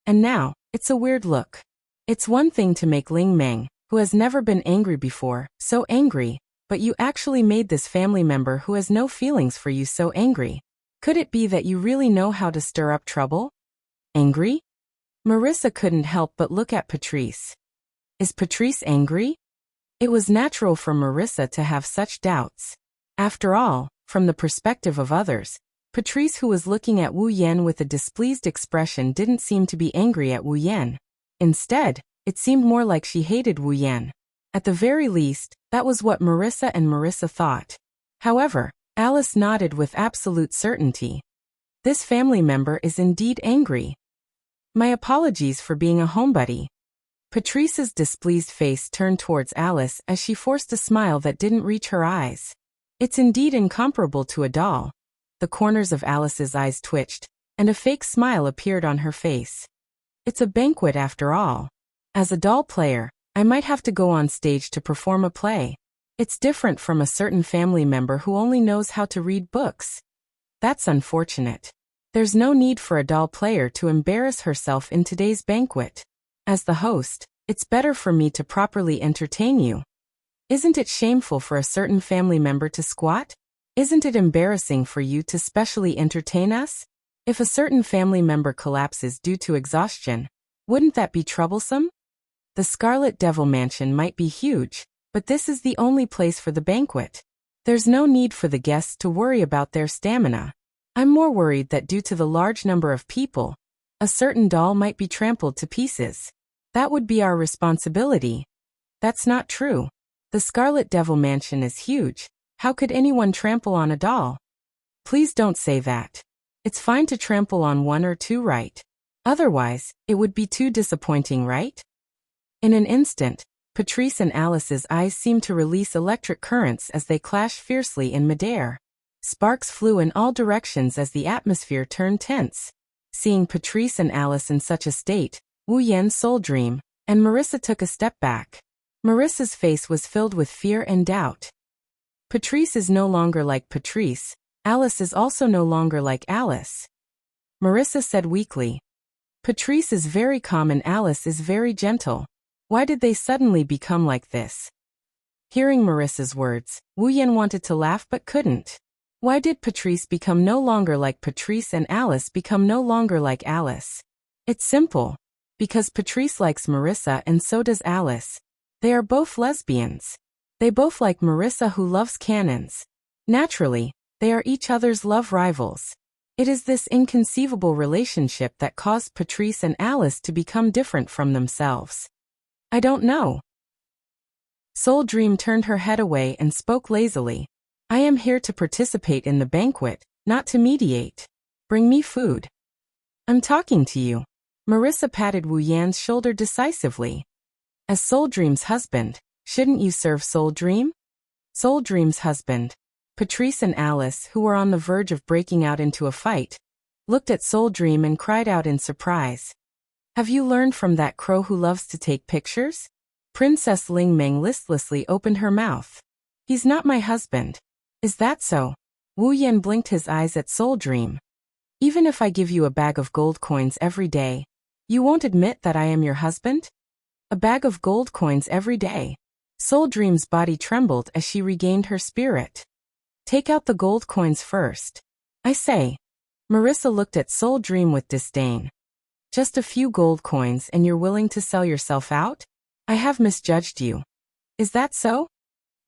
and now, it's a weird look. It's one thing to make Ling Meng, who has never been angry before, so angry, but you actually made this family member who has no feelings for you so angry. Could it be that you really know how to stir up trouble? Angry? Marissa couldn't help but look at Patrice. Is Patrice angry? It was natural for Marissa to have such doubts. After all, from the perspective of others, Patrice, who was looking at Wu Yan with a displeased expression, didn't seem to be angry at Wu Yan. Instead, it seemed more like she hated Wu Yan. At the very least, that was what Marissa thought. However, Alice nodded with absolute certainty. This family member is indeed angry. My apologies for being a homebody. Patrice's displeased face turned towards Alice as she forced a smile that didn't reach her eyes. It's indeed incomparable to a doll. The corners of Alice's eyes twitched, and a fake smile appeared on her face. It's a banquet after all. As a doll player, I might have to go on stage to perform a play. It's different from a certain family member who only knows how to read books. That's unfortunate. There's no need for a doll player to embarrass herself in today's banquet. As the host, it's better for me to properly entertain you. Isn't it shameful for a certain family member to squat? Isn't it embarrassing for you to specially entertain us? If a certain family member collapses due to exhaustion, wouldn't that be troublesome? The Scarlet Devil Mansion might be huge, but this is the only place for the banquet. There's no need for the guests to worry about their stamina. I'm more worried that due to the large number of people, a certain doll might be trampled to pieces. That would be our responsibility. That's not true. The Scarlet Devil Mansion is huge. How could anyone trample on a doll? Please don't say that. It's fine to trample on one or two, right? Otherwise, it would be too disappointing, right? In an instant, Patrice and Alice's eyes seemed to release electric currents as they clashed fiercely in midair. Sparks flew in all directions as the atmosphere turned tense. Seeing Patrice and Alice in such a state, Wu Yan's soul dream, and Marissa took a step back. Marissa's face was filled with fear and doubt. Patrice is no longer like Patrice. Alice is also no longer like Alice. Marissa said weakly. Patrice is very calm and Alice is very gentle. Why did they suddenly become like this? Hearing Marissa's words, Wu Yan wanted to laugh but couldn't. Why did Patrice become no longer like Patrice and Alice become no longer like Alice? It's simple. Because Patrice likes Marissa and so does Alice. They are both lesbians. They both like Marissa, who loves cannons. Naturally, they are each other's love rivals. It is this inconceivable relationship that caused Patrice and Alice to become different from themselves. I don't know. Soul Dream turned her head away and spoke lazily. I am here to participate in the banquet, not to mediate. Bring me food. I'm talking to you. Marissa patted Wu Yan's shoulder decisively. As Soul Dream's husband, shouldn't you serve Soul Dream? Soul Dream's husband. Patrice and Alice, who were on the verge of breaking out into a fight, looked at Soul Dream and cried out in surprise. Have you learned from that crow who loves to take pictures? Princess Ling Meng listlessly opened her mouth. He's not my husband. Is that so? Wu Yan blinked his eyes at Soul Dream. Even if I give you a bag of gold coins every day, you won't admit that I am your husband? A bag of gold coins every day. Soul Dream's body trembled as she regained her spirit. Take out the gold coins first. I say. Marissa looked at Soul Dream with disdain. Just a few gold coins and you're willing to sell yourself out? I have misjudged you. Is that so?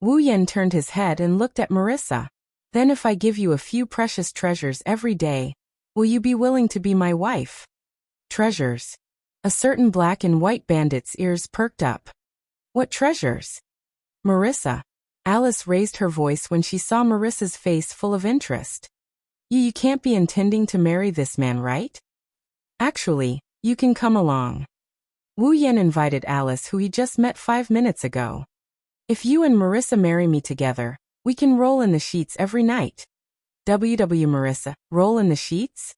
Wu Yan turned his head and looked at Marissa. Then if I give you a few precious treasures every day, will you be willing to be my wife? Treasures. A certain black and white bandit's ears perked up. What treasures? Marissa. Alice raised her voice when she saw Marissa's face full of interest. You can't be intending to marry this man, right? Actually, you can come along. Wu Yan invited Alice, who he just met 5 minutes ago. If you and Marissa marry me together, we can roll in the sheets every night. Marissa, roll in the sheets?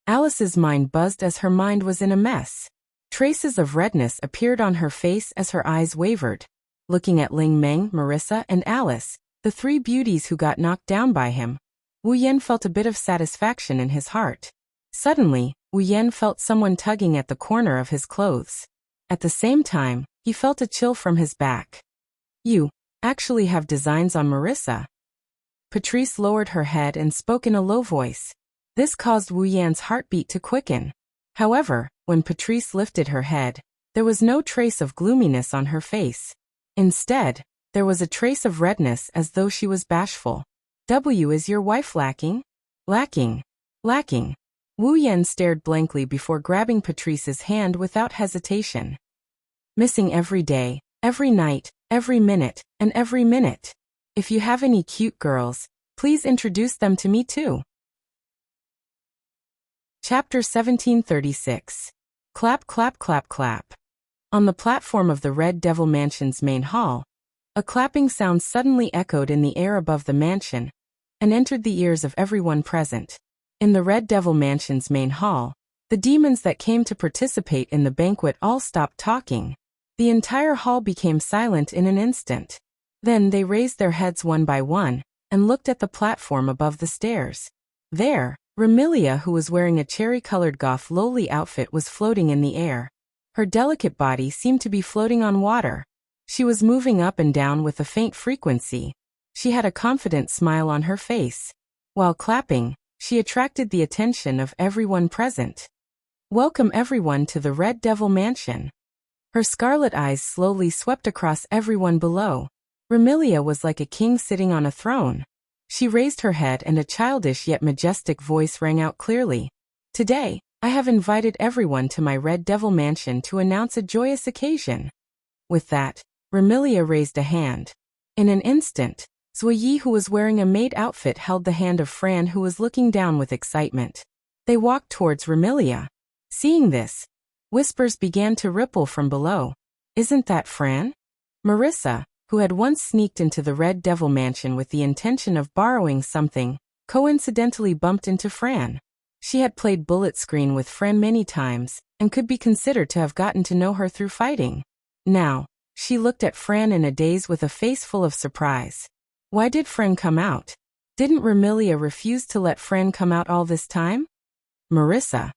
Alice's mind buzzed as her mind was in a mess. Traces of redness appeared on her face as her eyes wavered. Looking at Ling Meng, Marissa, and Alice, the 3 beauties who got knocked down by him, Wu Yan felt a bit of satisfaction in his heart. Suddenly, Wu Yan felt someone tugging at the corner of his clothes. At the same time, he felt a chill from his back. You actually have designs on Marissa? Patrice lowered her head and spoke in a low voice. This caused Wu Yan's heartbeat to quicken. However, when Patrice lifted her head, there was no trace of gloominess on her face. Instead, there was a trace of redness as though she was bashful. Is your wife lacking? Lacking. Wu Yan stared blankly before grabbing Patrice's hand without hesitation. Missing every day, every night, every minute, and every minute. If you have any cute girls, please introduce them to me too. Chapter 1736. Clap, clap, clap, clap. On the platform of the Red Devil Mansion's main hall, a clapping sound suddenly echoed in the air above the mansion and entered the ears of everyone present. In the Red Devil Mansion's main hall, the demons that came to participate in the banquet all stopped talking. The entire hall became silent in an instant. Then they raised their heads one by one and looked at the platform above the stairs. There, Remilia, who was wearing a cherry-colored goth lowly outfit, was floating in the air. Her delicate body seemed to be floating on water. She was moving up and down with a faint frequency. She had a confident smile on her face. While clapping, she attracted the attention of everyone present. Welcome everyone to the Red Devil Mansion. Her scarlet eyes slowly swept across everyone below. Remilia was like a king sitting on a throne. She raised her head and a childish yet majestic voice rang out clearly. Today, I have invited everyone to my Red Devil Mansion to announce a joyous occasion. With that, Remilia raised a hand. In an instant, Zuyi, who was wearing a maid outfit, held the hand of Fran, who was looking down with excitement. They walked towards Remilia. Seeing this, whispers began to ripple from below. Isn't that Fran? Marissa, who had once sneaked into the Red Devil Mansion with the intention of borrowing something, coincidentally bumped into Fran. She had played bullet screen with Fran many times, and could be considered to have gotten to know her through fighting. Now, she looked at Fran in a daze with a face full of surprise. Why did Fran come out? Didn't Remilia refuse to let Fran come out all this time? Marissa.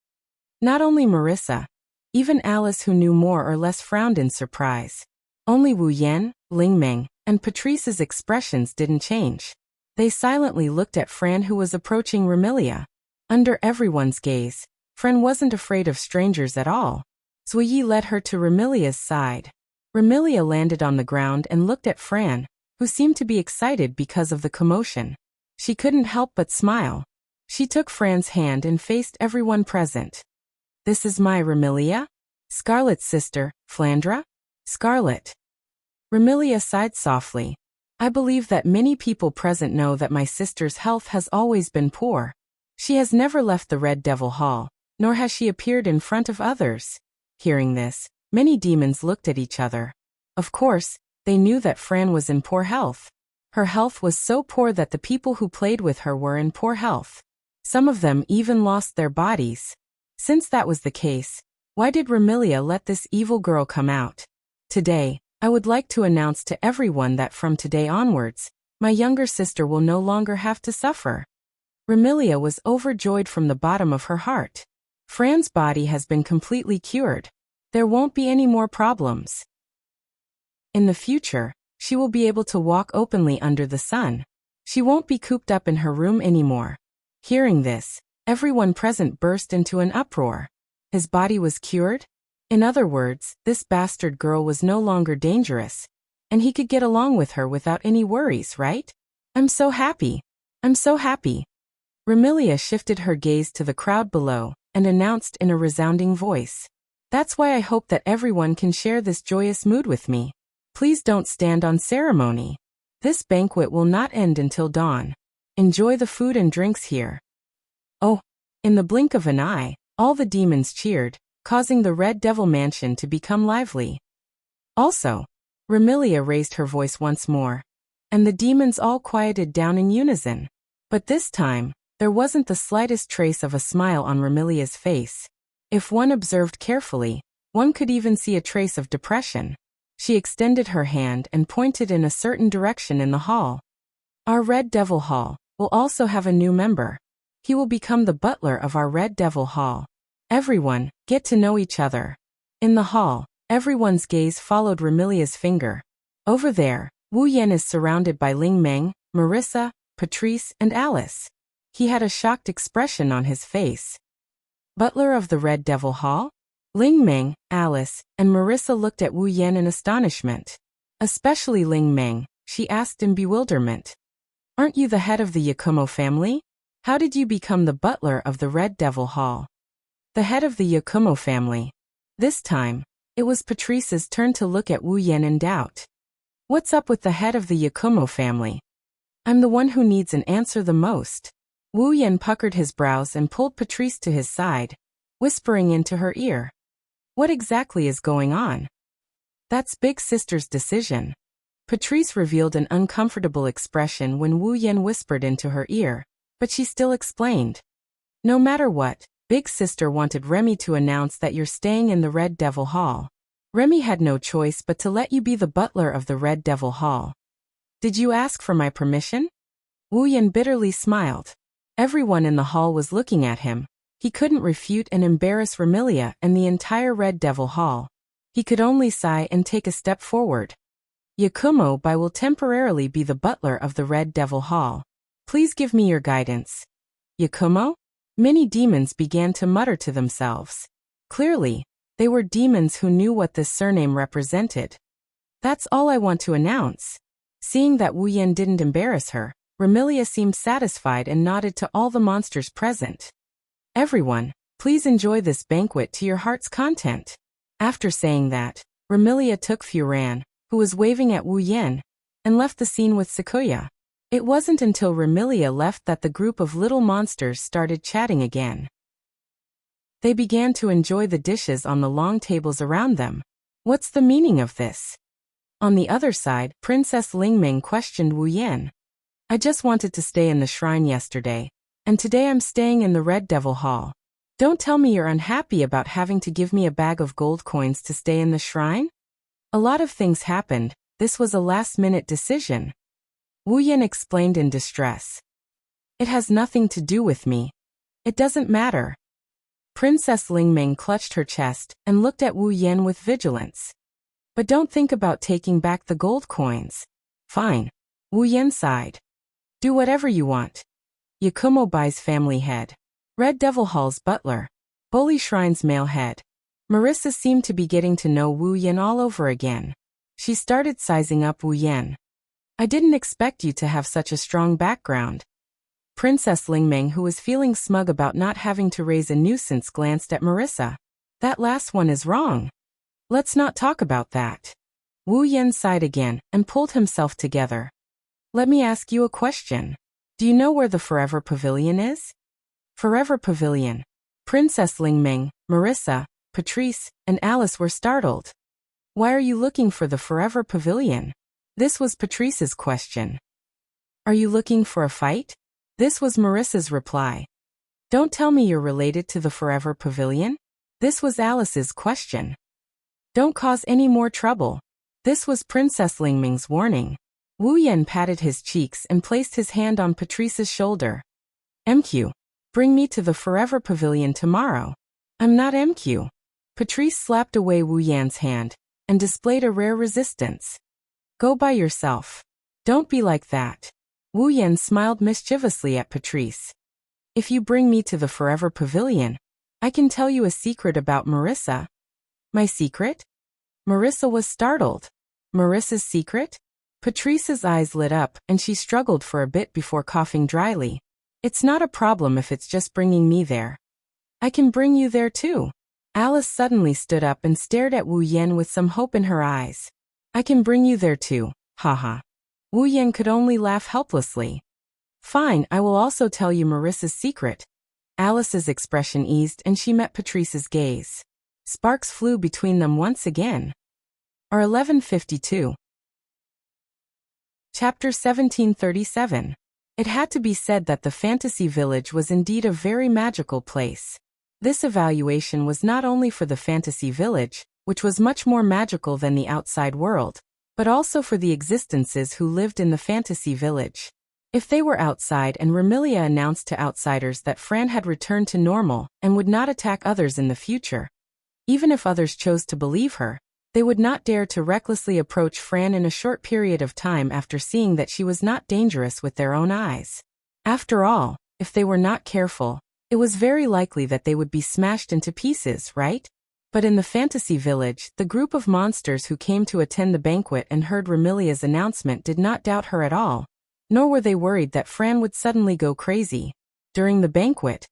Not only Marissa, even Alice, who knew more or less, frowned in surprise. Only Wu Yan, Ling Meng, and Patrice's expressions didn't change. They silently looked at Fran, who was approaching Remilia. Under everyone's gaze, Fran wasn't afraid of strangers at all. Zuyi led her to Remilia's side. Remilia landed on the ground and looked at Fran, who seemed to be excited because of the commotion. She couldn't help but smile. She took Fran's hand and faced everyone present. This is my Remilia? Scarlet's sister, Flandra? Scarlet. Remilia sighed softly. I believe that many people present know that my sister's health has always been poor. She has never left the Red Devil Hall, nor has she appeared in front of others. Hearing this, many demons looked at each other. Of course, they knew that Fran was in poor health. Her health was so poor that the people who played with her were in poor health. Some of them even lost their bodies. Since that was the case, why did Remilia let this evil girl come out? Today, I would like to announce to everyone that from today onwards, my younger sister will no longer have to suffer. Remilia was overjoyed from the bottom of her heart. Fran's body has been completely cured. There won't be any more problems. In the future, she will be able to walk openly under the sun. She won't be cooped up in her room anymore. Hearing this, everyone present burst into an uproar. His body was cured? In other words, this bastard girl was no longer dangerous, and he could get along with her without any worries, right? I'm so happy. I'm so happy. Remilia shifted her gaze to the crowd below and announced in a resounding voice. That's why I hope that everyone can share this joyous mood with me. Please don't stand on ceremony. This banquet will not end until dawn. Enjoy the food and drinks here. Oh, in the blink of an eye, all the demons cheered, causing the Red Devil Mansion to become lively. Also, Remilia raised her voice once more, and the demons all quieted down in unison. But this time, there wasn't the slightest trace of a smile on Remilia's face. If one observed carefully, one could even see a trace of depression. She extended her hand and pointed in a certain direction in the hall. Our Red Devil Hall will also have a new member. He will become the butler of our Red Devil Hall. Everyone, get to know each other. In the hall, everyone's gaze followed Remilia's finger. Over there, Wu Yan is surrounded by Ling Meng, Marissa, Patrice, and Alice. He had a shocked expression on his face. Butler of the Red Devil Hall? Ling Meng, Alice, and Marissa looked at Wu Yan in astonishment. Especially Ling Meng, she asked in bewilderment. Aren't you the head of the Yakumo family? How did you become the butler of the Red Devil Hall? The head of the Yakumo family. This time, it was Patrice's turn to look at Wu Yan in doubt. What's up with the head of the Yakumo family? I'm the one who needs an answer the most. Wu Yan puckered his brows and pulled Patrice to his side, whispering into her ear. What exactly is going on? That's Big Sister's decision. Patrice revealed an uncomfortable expression when Wu Yan whispered into her ear, but she still explained. No matter what, Big Sister wanted Remy to announce that you're staying in the Red Devil Hall. Remy had no choice but to let you be the butler of the Red Devil Hall. Did you ask for my permission? Wu Yan bitterly smiled. Everyone in the hall was looking at him. He couldn't refute and embarrass Remilia and the entire Red Devil Hall. He could only sigh and take a step forward. Yakumo Bai will temporarily be the butler of the Red Devil Hall. Please give me your guidance. Yakumo? Many demons began to mutter to themselves. Clearly, they were demons who knew what this surname represented. That's all I want to announce. Seeing that Wu Yan didn't embarrass her, Remilia seemed satisfied and nodded to all the monsters present. Everyone, please enjoy this banquet to your heart's content. After saying that, Remilia took Furan, who was waving at Wu Yan, and left the scene with Sequoia. It wasn't until Remilia left that the group of little monsters started chatting again. They began to enjoy the dishes on the long tables around them. What's the meaning of this? On the other side, Princess Lingming questioned Wu Yan. I just wanted to stay in the shrine yesterday, and today I'm staying in the Red Devil Hall. Don't tell me you're unhappy about having to give me a bag of gold coins to stay in the shrine? A lot of things happened. This was a last-minute decision. Wu Yan explained in distress. It has nothing to do with me. It doesn't matter. Princess Lingming clutched her chest and looked at Wu Yan with vigilance. But don't think about taking back the gold coins. Fine. Wu Yan sighed. Do whatever you want. Yakumo Bai's family head. Red Devil Hall's butler. Bully Shrine's male head. Marissa seemed to be getting to know Wu Yan all over again. She started sizing up Wu Yan. I didn't expect you to have such a strong background. Princess Lingming, who was feeling smug about not having to raise a nuisance, glanced at Marissa. That last one is wrong. Let's not talk about that. Wu Yan sighed again and pulled himself together. Let me ask you a question. Do you know where the Forever Pavilion is? Forever Pavilion. Princess Lingming, Marissa, Patrice, and Alice were startled. Why are you looking for the Forever Pavilion? This was Patrice's question. Are you looking for a fight? This was Marissa's reply. Don't tell me you're related to the Forever Pavilion? This was Alice's question. Don't cause any more trouble. This was Princess Lingming's warning. Wu Yan patted his cheeks and placed his hand on Patrice's shoulder. MQ. Bring me to the Forever Pavilion tomorrow. I'm not MQ. Patrice slapped away Wu Yan's hand and displayed a rare resistance. Go by yourself. Don't be like that. Wu Yan smiled mischievously at Patrice. If you bring me to the Forever Pavilion, I can tell you a secret about Marissa. My secret? Marissa was startled. Marissa's secret? Patrice's eyes lit up and she struggled for a bit before coughing dryly. It's not a problem if it's just bringing me there. I can bring you there too. Alice suddenly stood up and stared at Wu Yan with some hope in her eyes. I can bring you there too, haha. Wu Yan could only laugh helplessly. Fine, I will also tell you Marissa's secret. Alice's expression eased and she met Patrice's gaze. Sparks flew between them once again. Or 1152. Chapter 1737. It had to be said that the fantasy village was indeed a very magical place. This evaluation was not only for the fantasy village, which was much more magical than the outside world, but also for the existences who lived in the fantasy village. If they were outside and Remilia announced to outsiders that Fran had returned to normal and would not attack others in the future, even if others chose to believe her, they would not dare to recklessly approach Fran in a short period of time after seeing that she was not dangerous with their own eyes. After all, if they were not careful, it was very likely that they would be smashed into pieces, right? But in the fantasy village, the group of monsters who came to attend the banquet and heard Remilia's announcement did not doubt her at all, nor were they worried that Fran would suddenly go crazy. During the banquet,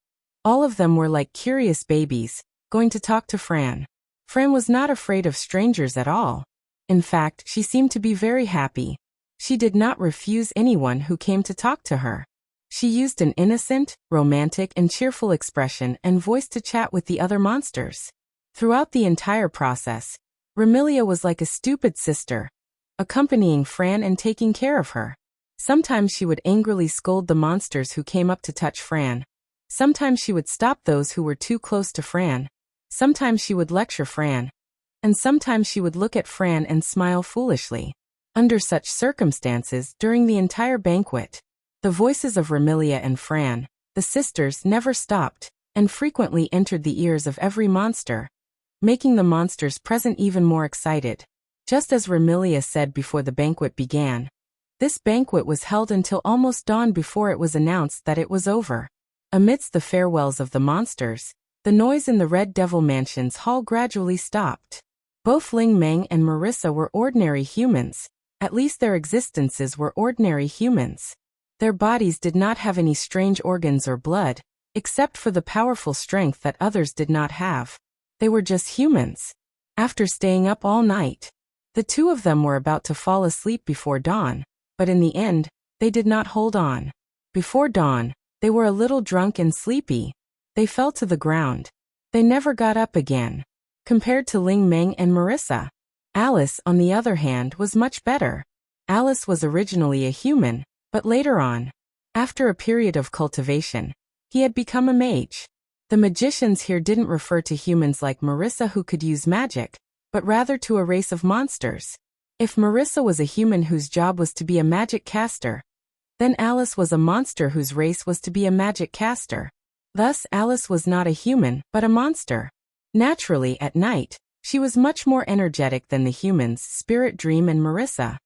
all of them were like curious babies, going to talk to Fran. Fran was not afraid of strangers at all. In fact, she seemed to be very happy. She did not refuse anyone who came to talk to her. She used an innocent, romantic, and cheerful expression and voice to chat with the other monsters. Throughout the entire process, Remilia was like a stupid sister, accompanying Fran and taking care of her. Sometimes she would angrily scold the monsters who came up to touch Fran. Sometimes she would stop those who were too close to Fran. Sometimes she would lecture Fran. And sometimes she would look at Fran and smile foolishly. Under such circumstances, during the entire banquet, the voices of Remilia and Fran, the sisters, never stopped, and frequently entered the ears of every monster, making the monsters present even more excited. Just as Remilia said before the banquet began, this banquet was held until almost dawn before it was announced that it was over. Amidst the farewells of the monsters, the noise in the Red Devil Mansion's hall gradually stopped. Both Ling Meng and Marissa were ordinary humans. At least their existences were ordinary humans. Their bodies did not have any strange organs or blood, except for the powerful strength that others did not have. They were just humans. After staying up all night, the two of them were about to fall asleep before dawn, but in the end, they did not hold on. Before dawn, they were a little drunk and sleepy. They fell to the ground. They never got up again. Compared to Ling Meng and Marissa, Alice, on the other hand, was much better. Alice was originally a human, but later on, after a period of cultivation, he had become a mage. The magicians here didn't refer to humans like Marissa who could use magic, but rather to a race of monsters. If Marissa was a human whose job was to be a magic caster, then Alice was a monster whose race was to be a magic caster. Thus, Alice was not a human, but a monster. Naturally, at night, she was much more energetic than the humans Spirit Dream and Marissa.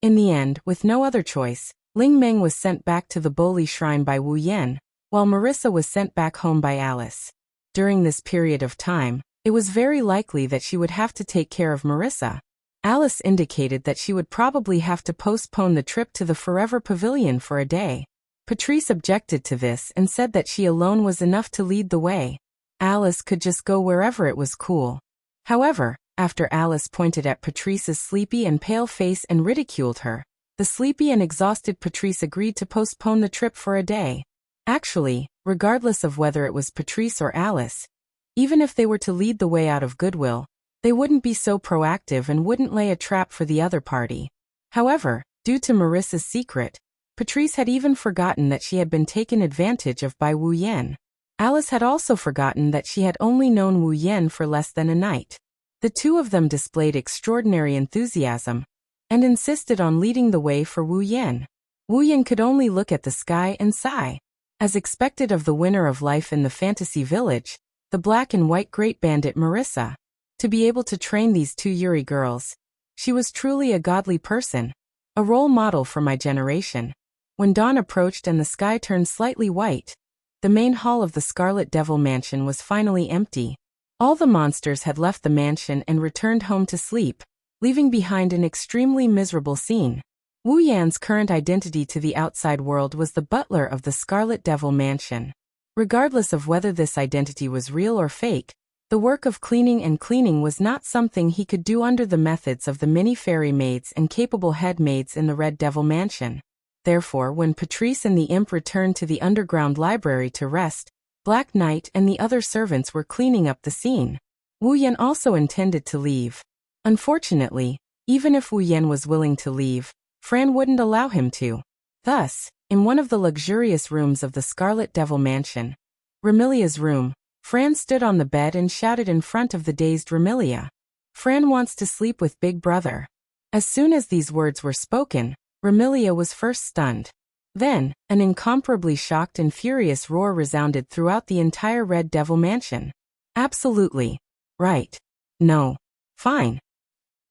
In the end, with no other choice, Ling Meng was sent back to the Boli Shrine by Wu Yan, while Marissa was sent back home by Alice. During this period of time, it was very likely that she would have to take care of Marissa. Alice indicated that she would probably have to postpone the trip to the Forever Pavilion for a day. Patrice objected to this and said that she alone was enough to lead the way. Alice could just go wherever it was cool. However, after Alice pointed at Patrice's sleepy and pale face and ridiculed her, the sleepy and exhausted Patrice agreed to postpone the trip for a day. Actually, regardless of whether it was Patrice or Alice, even if they were to lead the way out of goodwill, they wouldn't be so proactive and wouldn't lay a trap for the other party. However, due to Marissa's secret, Patrice had even forgotten that she had been taken advantage of by Wu Yan. Alice had also forgotten that she had only known Wu Yan for less than a night. The two of them displayed extraordinary enthusiasm and insisted on leading the way for Wu Yan. Wu Yan could only look at the sky and sigh. As expected of the winner of life in the fantasy village, the black and white great bandit Marissa. To be able to train these two Yuri girls, she was truly a godly person, a role model for my generation. When dawn approached and the sky turned slightly white, the main hall of the Scarlet Devil Mansion was finally empty. All the monsters had left the mansion and returned home to sleep, leaving behind an extremely miserable scene. Wu Yan's current identity to the outside world was the butler of the Scarlet Devil Mansion. Regardless of whether this identity was real or fake, the work of cleaning was not something he could do under the methods of the many fairy maids and capable head maids in the Red Devil Mansion. Therefore, when Patrice and the imp returned to the underground library to rest, Black Knight and the other servants were cleaning up the scene. Wu Yan also intended to leave. Unfortunately, even if Wu Yan was willing to leave, Fran wouldn't allow him to. Thus, in one of the luxurious rooms of the Scarlet Devil Mansion, Remilia's room, Fran stood on the bed and shouted in front of the dazed Remilia. Fran wants to sleep with Big Brother. As soon as these words were spoken, Remilia was first stunned. Then, an incomparably shocked and furious roar resounded throughout the entire Red Devil Mansion. Absolutely. Right. No. Fine.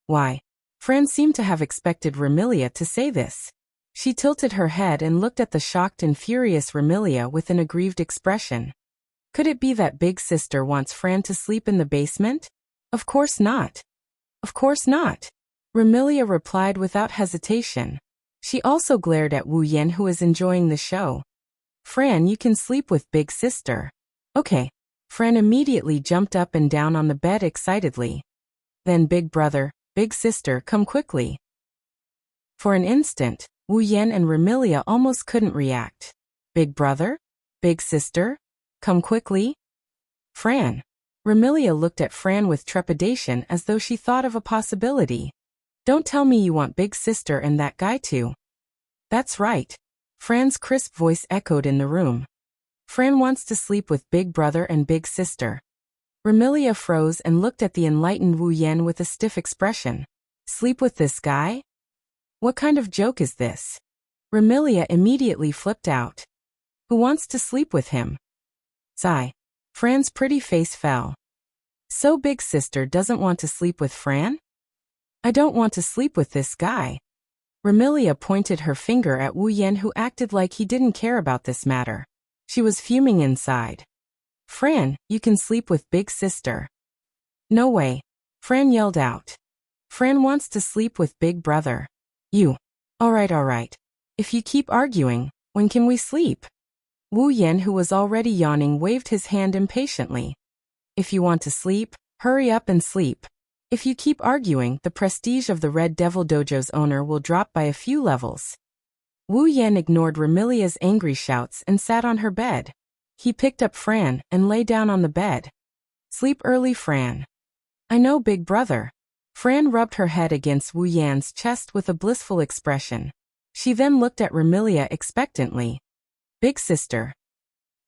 Why? Fran seemed to have expected Remilia to say this. She tilted her head and looked at the shocked and furious Remilia with an aggrieved expression. Could it be that Big Sister wants Fran to sleep in the basement? Of course not. Of course not. Remilia replied without hesitation. She also glared at Wu Yan, who was enjoying the show. Fran, you can sleep with Big Sister. Okay. Fran immediately jumped up and down on the bed excitedly. Then Big Brother, Big Sister, come quickly. For an instant, Wu Yan and Remilia almost couldn't react. Big Brother? Big Sister? Come quickly? Fran. Remilia looked at Fran with trepidation as though she thought of a possibility. Don't tell me you want Big Sister and that guy too. That's right. Fran's crisp voice echoed in the room. Fran wants to sleep with Big Brother and Big Sister. Remilia froze and looked at the enlightened Wu Yan with a stiff expression. Sleep with this guy? What kind of joke is this? Remilia immediately flipped out. Who wants to sleep with him? Sigh. Fran's pretty face fell. So Big Sister doesn't want to sleep with Fran? I don't want to sleep with this guy. Remilia pointed her finger at Wu Yan, who acted like he didn't care about this matter. She was fuming inside. Fran, you can sleep with Big Sister. No way. Fran yelled out. Fran wants to sleep with Big Brother. You. Alright. If you keep arguing, when can we sleep? Wu Yan, who was already yawning, waved his hand impatiently. If you want to sleep, hurry up and sleep. If you keep arguing, the prestige of the Red Devil Dojo's owner will drop by a few levels. Wu Yan ignored Remilia's angry shouts and sat on her bed. He picked up Fran and lay down on the bed. Sleep early, Fran. I know, Big Brother. Fran rubbed her head against Wu Yan's chest with a blissful expression. She then looked at Remilia expectantly. Big Sister.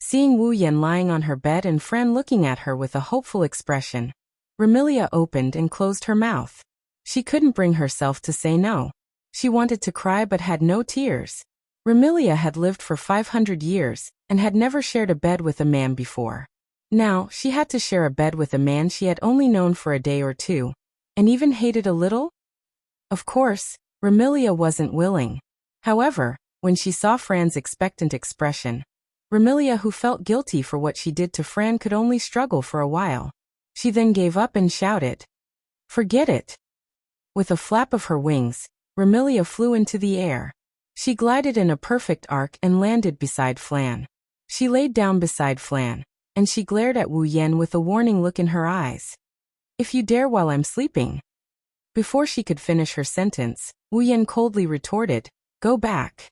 Seeing Wu Yan lying on her bed and Fran looking at her with a hopeful expression, Remilia opened and closed her mouth. She couldn't bring herself to say no. She wanted to cry but had no tears. Remilia had lived for 500 years and had never shared a bed with a man before. Now, she had to share a bed with a man she had only known for a day or two, and even hated a little? Of course, Remilia wasn't willing. However, when she saw Fran's expectant expression, Remilia, who felt guilty for what she did to Fran, could only struggle for a while. She then gave up and shouted, "Forget it!" With a flap of her wings, Remilia flew into the air. She glided in a perfect arc and landed beside Flan. She laid down beside Flan, and she glared at Wu Yan with a warning look in her eyes. If you dare while I'm sleeping. Before she could finish her sentence, Wu Yan coldly retorted, Go back.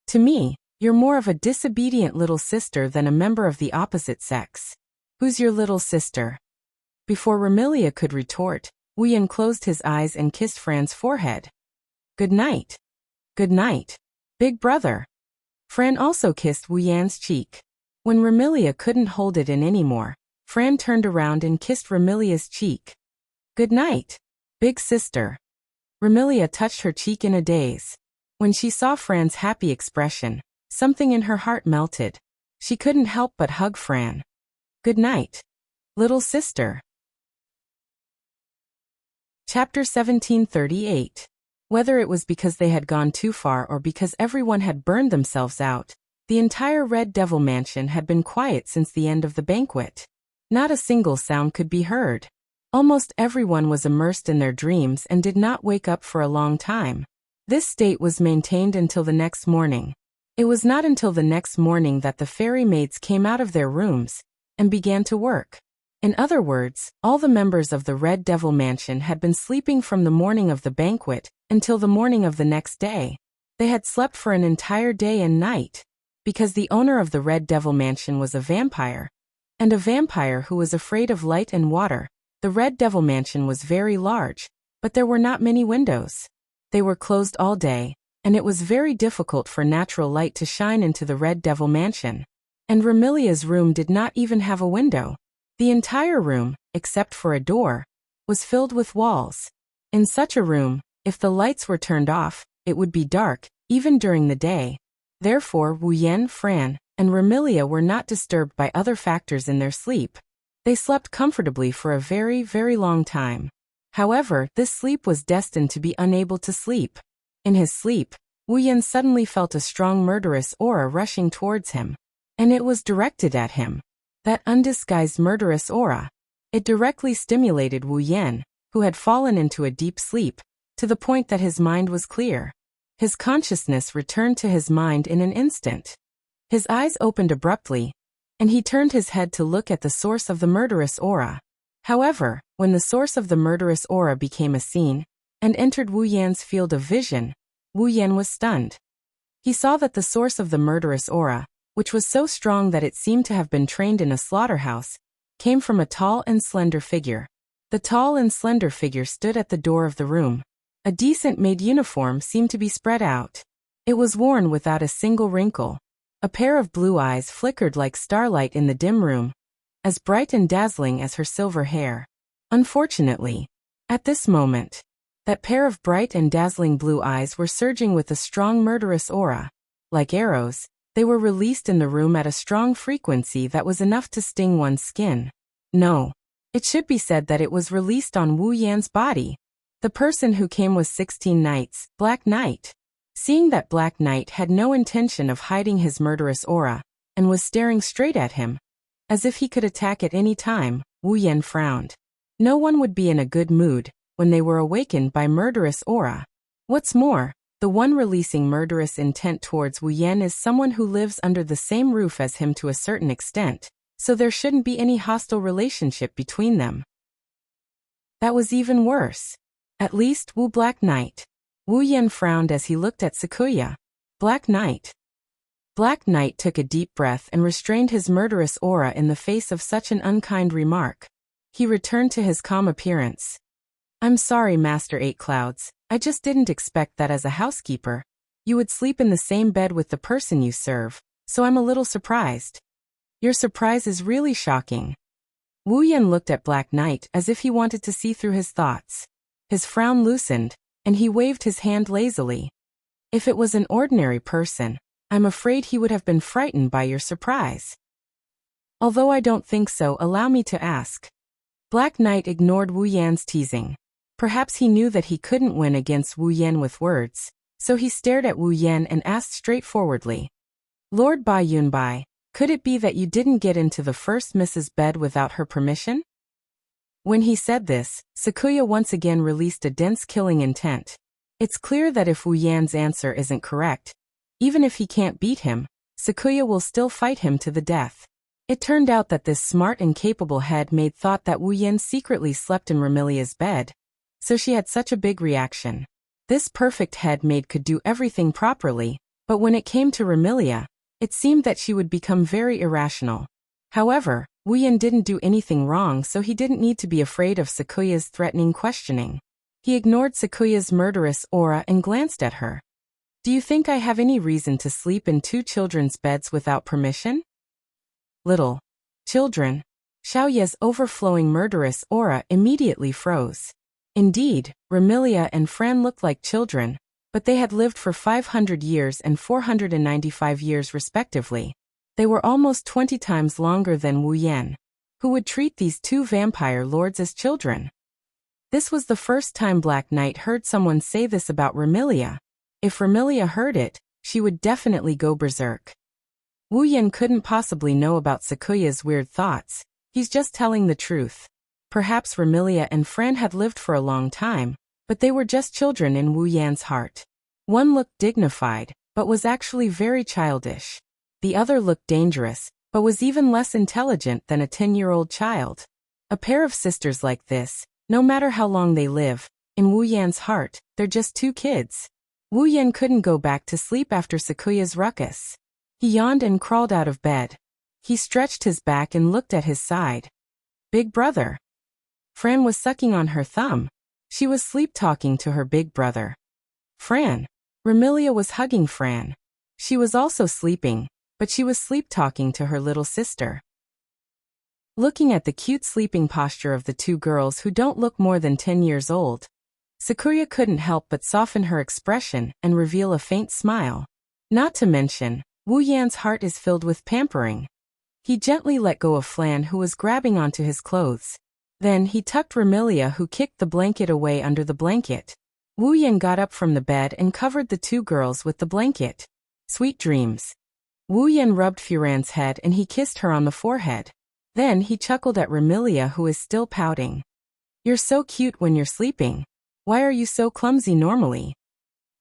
To me, you're more of a disobedient little sister than a member of the opposite sex. Who's your little sister? Before Remilia could retort, Wu Yan closed his eyes and kissed Fran's forehead. Good night. Good night, Big Brother. Fran also kissed Wu Yan's cheek. When Remilia couldn't hold it in anymore, Fran turned around and kissed Remilia's cheek. Good night, Big Sister. Remilia touched her cheek in a daze. When she saw Fran's happy expression, something in her heart melted. She couldn't help but hug Fran. Good night, little sister. Chapter 1738. Whether it was because they had gone too far or because everyone had burned themselves out, the entire Red Devil Mansion had been quiet since the end of the banquet. Not a single sound could be heard. Almost everyone was immersed in their dreams and did not wake up for a long time. This state was maintained until the next morning. It was not until the next morning that the fairy maids came out of their rooms and began to work. In other words, all the members of the Red Devil Mansion had been sleeping from the morning of the banquet until the morning of the next day. They had slept for an entire day and night. because the owner of the Red Devil Mansion was a vampire, and a vampire who was afraid of light and water. The Red Devil Mansion was very large, but there were not many windows. They were closed all day, and it was very difficult for natural light to shine into the Red Devil Mansion. And Remilia's room did not even have a window. The entire room, except for a door, was filled with walls. In such a room, if the lights were turned off, it would be dark, even during the day. Therefore, Wu Yan, Fran, and Remilia were not disturbed by other factors in their sleep. They slept comfortably for a very, very long time. However, this sleep was destined to be unable to sleep. In his sleep, Wu Yan suddenly felt a strong murderous aura rushing towards him. And it was directed at him. That undisguised murderous aura. It directly stimulated Wu Yan, who had fallen into a deep sleep, to the point that his mind was clear. His consciousness returned to his mind in an instant. His eyes opened abruptly, and he turned his head to look at the source of the murderous aura. However, when the source of the murderous aura became a scene, and entered Wu Yan's field of vision, Wu Yan was stunned. He saw that the source of the murderous aura, which was so strong that it seemed to have been trained in a slaughterhouse, came from a tall and slender figure. The tall and slender figure stood at the door of the room. A decent-made uniform seemed to be spread out. It was worn without a single wrinkle. A pair of blue eyes flickered like starlight in the dim room, as bright and dazzling as her silver hair. Unfortunately, at this moment, that pair of bright and dazzling blue eyes were surging with a strong murderous aura. Like arrows, they were released in the room at a strong frequency that was enough to sting one's skin. No. It should be said that it was released on Wu Yan's body. The person who came was 16 Knights, Black Knight. Seeing that Black Knight had no intention of hiding his murderous aura, and was staring straight at him, as if he could attack at any time, Wu Yan frowned. No one would be in a good mood when they were awakened by murderous aura. What's more, the one releasing murderous intent towards Wu Yan is someone who lives under the same roof as him to a certain extent, so there shouldn't be any hostile relationship between them. That was even worse. At least, Wu Black Knight. Wu Yan frowned as he looked at Sakuya. Black Knight. Black Knight took a deep breath and restrained his murderous aura in the face of such an unkind remark. He returned to his calm appearance. I'm sorry, Master Eight Clouds. I just didn't expect that as a housekeeper, you would sleep in the same bed with the person you serve, so I'm a little surprised. Your surprise is really shocking. Wu Yan looked at Black Knight as if he wanted to see through his thoughts. His frown loosened, and he waved his hand lazily. If it was an ordinary person, I'm afraid he would have been frightened by your surprise. Although I don't think so, allow me to ask. Black Knight ignored Wu Yan's teasing. Perhaps he knew that he couldn't win against Wu Yan with words, so he stared at Wu Yan and asked straightforwardly. Lord Bai Yunbai, could it be that you didn't get into the first Mrs. bed without her permission? When he said this, Sakuya once again released a dense killing intent. It's clear that if Wu Yan's answer isn't correct, even if he can't beat him, Sakuya will still fight him to the death. It turned out that this smart and capable head maid thought that Wu Yan secretly slept in Remilia's bed, so she had such a big reaction. This perfect head maid could do everything properly, but when it came to Remilia, it seemed that she would become very irrational. However, Wu Yan didn't do anything wrong, so he didn't need to be afraid of Sakuya's threatening questioning. He ignored Sakuya's murderous aura and glanced at her. Do you think I have any reason to sleep in two children's beds without permission? Little children. Xiao Ye's overflowing murderous aura immediately froze. Indeed, Remilia and Fran looked like children, but they had lived for 500 years and 495 years respectively. They were almost 20 times longer than Wu Yan, who would treat these two vampire lords as children. This was the first time Black Knight heard someone say this about Remilia. If Remilia heard it, she would definitely go berserk. Wu Yan couldn't possibly know about Sakuya's weird thoughts. He's just telling the truth. Perhaps Remilia and Fran had lived for a long time, but they were just children in Wu Yan's heart. One looked dignified, but was actually very childish. The other looked dangerous, but was even less intelligent than a 10-year-old child. A pair of sisters like this, no matter how long they live, in Wu Yan's heart, they're just two kids. Wu Yan couldn't go back to sleep after Sakuya's ruckus. He yawned and crawled out of bed. He stretched his back and looked at his side. Big brother. Fran was sucking on her thumb. She was sleep-talking to her big brother. Fran. Remilia was hugging Fran. She was also sleeping, but she was sleep-talking to her little sister. Looking at the cute sleeping posture of the two girls who don't look more than 10 years old, Sakura couldn't help but soften her expression and reveal a faint smile. Not to mention, Wu Yan's heart is filled with pampering. He gently let go of Flan, who was grabbing onto his clothes. Then he tucked Remilia, who kicked the blanket away under the blanket. Wu Yan got up from the bed and covered the two girls with the blanket. Sweet dreams. Wu Yan rubbed Furan's head and he kissed her on the forehead. Then he chuckled at Remilia, who is still pouting. You're so cute when you're sleeping. Why are you so clumsy normally?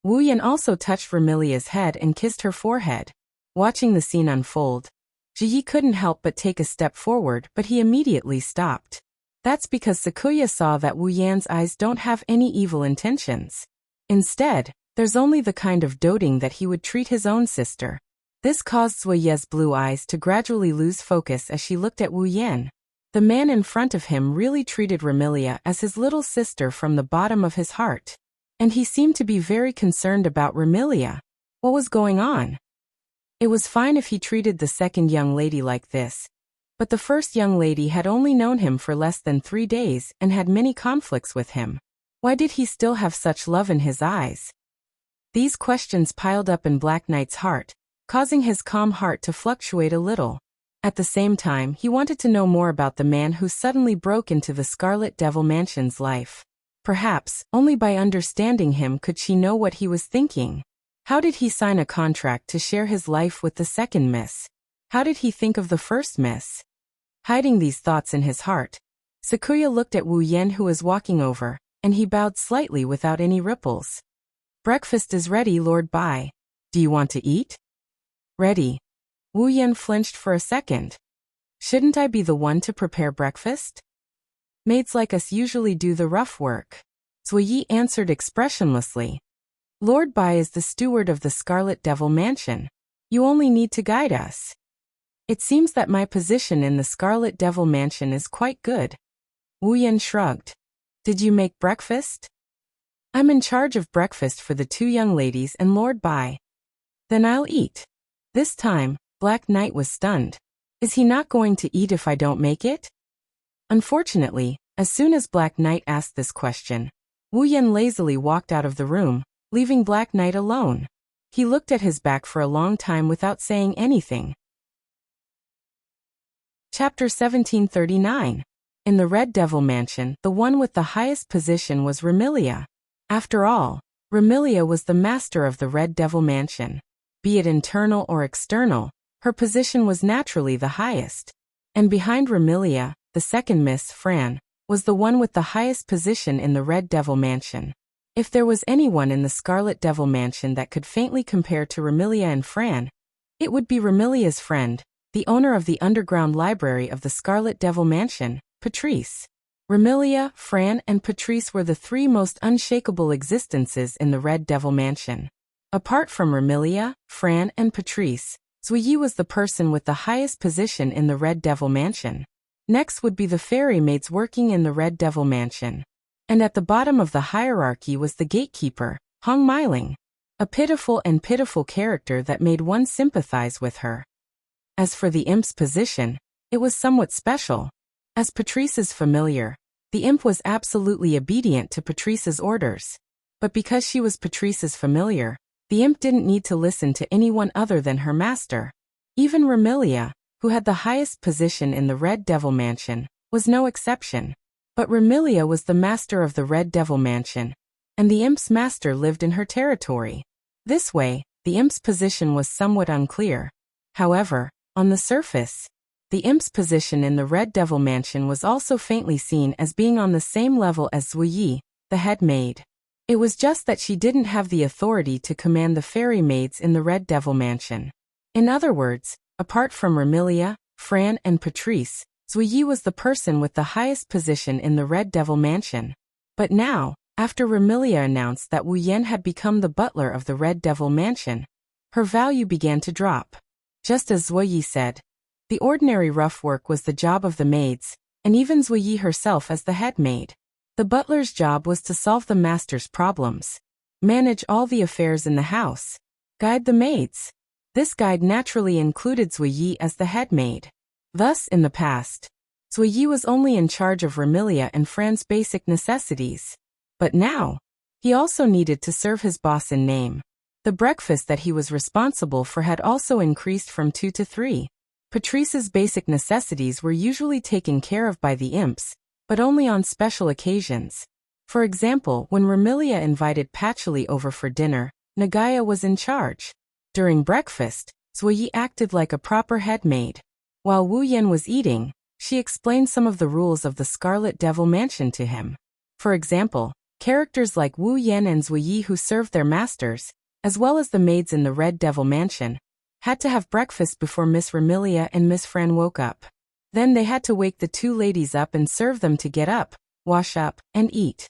Wu Yan also touched Remilia's head and kissed her forehead. Watching the scene unfold, Ji couldn't help but take a step forward, but he immediately stopped. That's because Sakura saw that Wu Yan's eyes don't have any evil intentions. Instead, there's only the kind of doting that he would treat his own sister. This caused Suye's blue eyes to gradually lose focus as she looked at Wu Yan. The man in front of him really treated Remilia as his little sister from the bottom of his heart. And he seemed to be very concerned about Remilia. What was going on? It was fine if he treated the second young lady like this. But the first young lady had only known him for less than 3 days and had many conflicts with him. Why did he still have such love in his eyes? These questions piled up in Black Knight's heart, causing his calm heart to fluctuate a little. At the same time, he wanted to know more about the man who suddenly broke into the Scarlet Devil Mansion's life. Perhaps, only by understanding him could she know what he was thinking. How did he sign a contract to share his life with the second miss? How did he think of the first miss? Hiding these thoughts in his heart, Sakura looked at Wu Yan, who was walking over, and he bowed slightly without any ripples. Breakfast is ready, Lord Bai. Do you want to eat? Ready. Wu Yan flinched for a second. Shouldn't I be the one to prepare breakfast? Maids like us usually do the rough work. Suyi answered expressionlessly. Lord Bai is the steward of the Scarlet Devil Mansion. You only need to guide us. It seems that my position in the Scarlet Devil Mansion is quite good. Wu Yan shrugged. Did you make breakfast? I'm in charge of breakfast for the 2 young ladies and Lord Bai. Then I'll eat. This time, Black Knight was stunned. Is he not going to eat if I don't make it? Unfortunately, as soon as Black Knight asked this question, Wu Yan lazily walked out of the room, leaving Black Knight alone. He looked at his back for a long time without saying anything. Chapter 1739. In the Red Devil Mansion, the one with the highest position was Remilia. After all, Remilia was the master of the Red Devil Mansion. Be it internal or external, her position was naturally the highest. And behind Remilia, the second miss, Fran, was the one with the highest position in the Red Devil Mansion. If there was anyone in the Scarlet Devil Mansion that could faintly compare to Remilia and Fran, it would be Remilia's friend, the owner of the underground library of the Scarlet Devil Mansion, Patrice. Remilia, Fran, and Patrice were the 3 most unshakable existences in the Red Devil Mansion. Apart from Remilia, Fran, and Patrice, Suyi was the person with the highest position in the Red Devil Mansion. Next would be the fairy maids working in the Red Devil Mansion. And at the bottom of the hierarchy was the gatekeeper, Hong Meiling, a pitiful character that made one sympathize with her. As for the imp's position, it was somewhat special. As Patrice's familiar, the imp was absolutely obedient to Patrice's orders. But because she was Patrice's familiar, the imp didn't need to listen to anyone other than her master. Even Remilia, who had the highest position in the Red Devil Mansion, was no exception. But Remilia was the master of the Red Devil Mansion, and the imp's master lived in her territory. This way, the imp's position was somewhat unclear. However, on the surface, the imp's position in the Red Devil Mansion was also faintly seen as being on the same level as Zuyi, the head maid. It was just that she didn't have the authority to command the fairy maids in the Red Devil Mansion. In other words, apart from Remilia, Fran, and Patrice, Zuyi was the person with the highest position in the Red Devil Mansion. But now, after Remilia announced that Wu Yan had become the butler of the Red Devil Mansion, her value began to drop. Just as Zuoyi said, the ordinary rough work was the job of the maids, and even Zuoyi herself as the head maid. The butler's job was to solve the master's problems, manage all the affairs in the house, guide the maids. This guide naturally included Zuoyi as the head maid. Thus, in the past, Zuoyi was only in charge of Remilia and Fran's basic necessities. But now, he also needed to serve his boss in name. The breakfast that he was responsible for had also increased from 2 to 3. Patrice's basic necessities were usually taken care of by the imps, but only on special occasions. For example, when Remilia invited Patchouli over for dinner, Nagaya was in charge. During breakfast, Zuoyi acted like a proper head maid. While Wu Yan was eating, she explained some of the rules of the Scarlet Devil Mansion to him. For example, characters like Wu Yan and Zuoyi who served their masters, as well as the maids in the Red Devil Mansion, had to have breakfast before Miss Remilia and Miss Fran woke up. Then they had to wake the two ladies up and serve them to get up, wash up, and eat.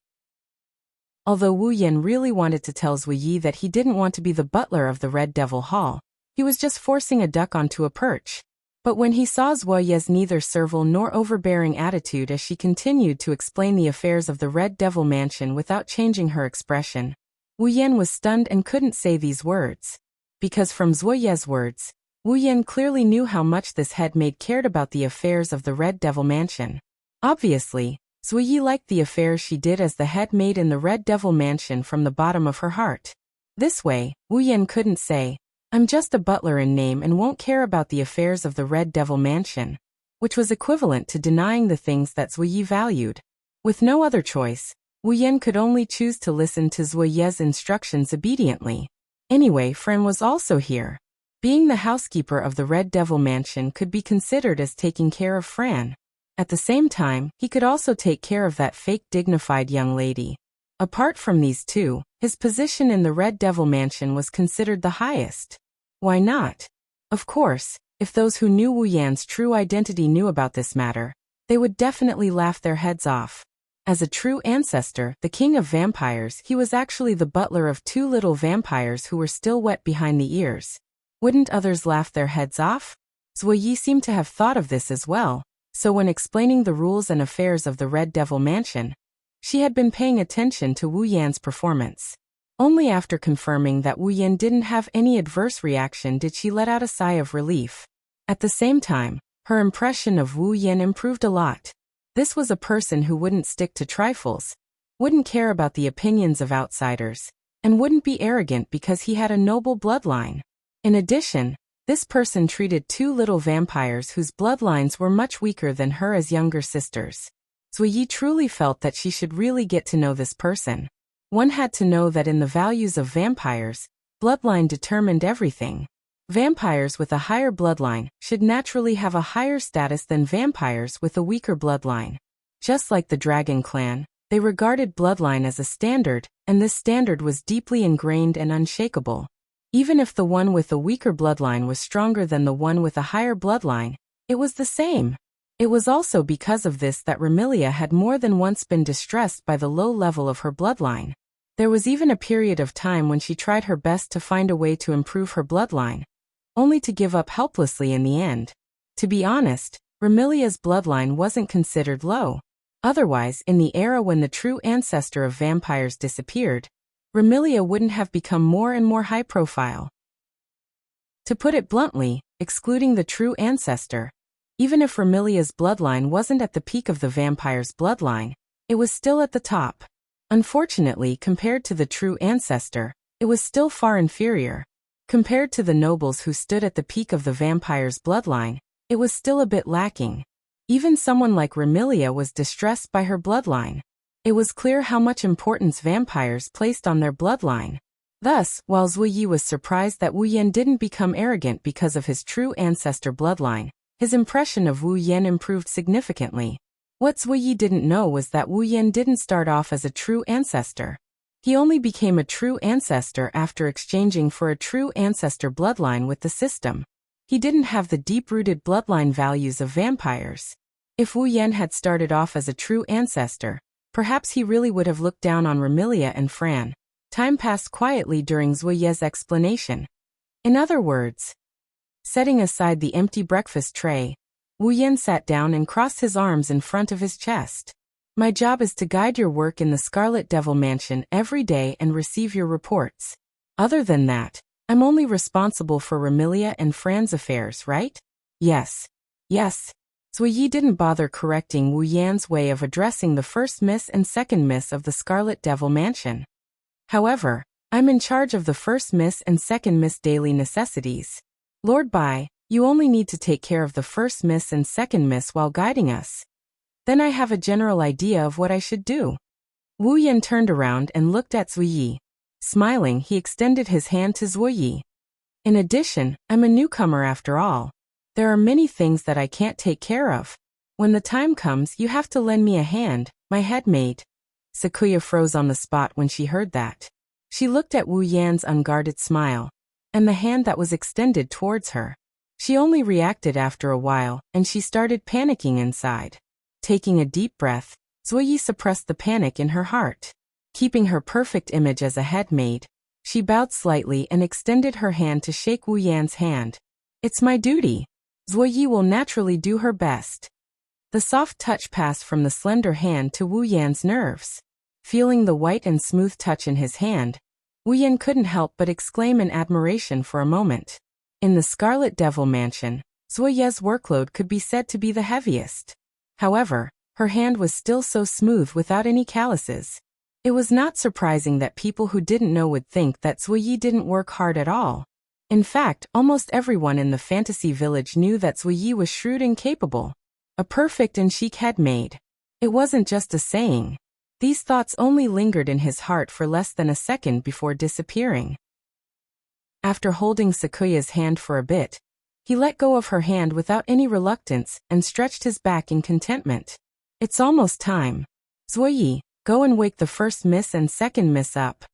Although Wu Yan really wanted to tell Zuoyi that he didn't want to be the butler of the Red Devil Hall, he was just forcing a duck onto a perch. But when he saw Zuoyi's neither servile nor overbearing attitude as she continued to explain the affairs of the Red Devil Mansion without changing her expression, Wu Yan was stunned and couldn't say these words. Because from Zuoyi's words, Wu Yan clearly knew how much this head maid cared about the affairs of the Red Devil Mansion. Obviously, Zuoyi liked the affairs she did as the head maid in the Red Devil Mansion from the bottom of her heart. This way, Wu Yan couldn't say, "I'm just a butler in name and won't care about the affairs of the Red Devil Mansion," which was equivalent to denying the things that Zuoyi valued. With no other choice, Wu Yan could only choose to listen to Zuoyi's instructions obediently. Anyway, Fran was also here. Being the housekeeper of the Red Devil Mansion could be considered as taking care of Fran. At the same time, he could also take care of that fake dignified young lady. Apart from these two, his position in the Red Devil Mansion was considered the highest. Why not? Of course, if those who knew Wu Yan's true identity knew about this matter, they would definitely laugh their heads off. As a true ancestor, the king of vampires, he was actually the butler of two little vampires who were still wet behind the ears. Wouldn't others laugh their heads off? Zuoyi seemed to have thought of this as well, so when explaining the rules and affairs of the Red Devil Mansion, she had been paying attention to Wu Yan's performance. Only after confirming that Wu Yan didn't have any adverse reaction did she let out a sigh of relief. At the same time, her impression of Wu Yan improved a lot. This was a person who wouldn't stick to trifles, wouldn't care about the opinions of outsiders, and wouldn't be arrogant because he had a noble bloodline. In addition, this person treated two little vampires whose bloodlines were much weaker than her as younger sisters. Zuoyi truly felt that she should really get to know this person. One had to know that in the values of vampires, bloodline determined everything. Vampires with a higher bloodline should naturally have a higher status than vampires with a weaker bloodline. Just like the Dragon Clan, they regarded bloodline as a standard, and this standard was deeply ingrained and unshakable. Even if the one with a weaker bloodline was stronger than the one with a higher bloodline, it was the same. It was also because of this that Remilia had more than once been distressed by the low level of her bloodline. There was even a period of time when she tried her best to find a way to improve her bloodline, only to give up helplessly in the end. To be honest, Remilia's bloodline wasn't considered low. Otherwise, in the era when the true ancestor of vampires disappeared, Remilia wouldn't have become more and more high profile. To put it bluntly, excluding the true ancestor, even if Remilia's bloodline wasn't at the peak of the vampire's bloodline, it was still at the top. Unfortunately, compared to the true ancestor, it was still far inferior. Compared to the nobles who stood at the peak of the vampire's bloodline, it was still a bit lacking. Even someone like Remilia was distressed by her bloodline. It was clear how much importance vampires placed on their bloodline. Thus, while Zuoyi was surprised that Wu Yan didn't become arrogant because of his true ancestor bloodline, his impression of Wu Yan improved significantly. What Zuoyi didn't know was that Wu Yan didn't start off as a true ancestor. He only became a true ancestor after exchanging for a true ancestor bloodline with the system. He didn't have the deep-rooted bloodline values of vampires. If Wu Yan had started off as a true ancestor, perhaps he really would have looked down on Remilia and Fran. Time passed quietly during Zuoyi's explanation. In other words, Setting aside the empty breakfast tray, Wu Yan sat down and crossed his arms in front of his chest. My job is to guide your work in the Scarlet Devil Mansion every day and receive your reports. Other than that, I'm only responsible for Remilia and Fran's affairs, right? Yes. Yes. Zui Yi didn't bother correcting Wu Yan's way of addressing the first miss and second miss of the Scarlet Devil Mansion. However, I'm in charge of the first miss and second miss daily necessities. Lord Bai, you only need to take care of the first miss and second miss while guiding us. Then I have a general idea of what I should do. Wu Yan turned around and looked at Zui Yi. Smiling, he extended his hand to Zui Yi. In addition, I'm a newcomer after all. There are many things that I can't take care of. When the time comes, you have to lend me a hand, my head maid. Sakuya froze on the spot when she heard that. She looked at Wu Yan's unguarded smile, and the hand that was extended towards her. She only reacted after a while, and she started panicking inside. Taking a deep breath, Zui Yi suppressed the panic in her heart. Keeping her perfect image as a head maid, she bowed slightly and extended her hand to shake Wu Yan's hand. It's my duty. Zui Yi will naturally do her best. The soft touch passed from the slender hand to Wu Yan's nerves. Feeling the white and smooth touch in his hand, Wu Yan couldn't help but exclaim in admiration for a moment. In the Scarlet Devil Mansion, Zui Yi's workload could be said to be the heaviest. However, her hand was still so smooth without any calluses. It was not surprising that people who didn't know would think that Zui Yi didn't work hard at all. In fact, almost everyone in the fantasy village knew that Zui Yi was shrewd and capable. A perfect and chic head maid. It wasn't just a saying. These thoughts only lingered in his heart for less than a second before disappearing. After holding Sakuya's hand for a bit, he let go of her hand without any reluctance and stretched his back in contentment. It's almost time. Zui Yi, go and wake the first miss and second miss up.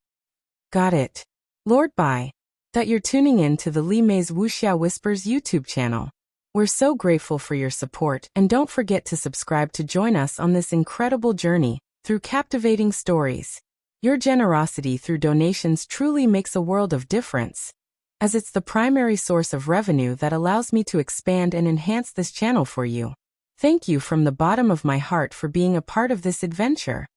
Got it. Lord Bai. That you're tuning in to the Li Mei's Wuxia Whispers YouTube channel. We're so grateful for your support, and don't forget to subscribe to join us on this incredible journey through captivating stories. Your generosity through donations truly makes a world of difference, as it's the primary source of revenue that allows me to expand and enhance this channel for you. Thank you from the bottom of my heart for being a part of this adventure.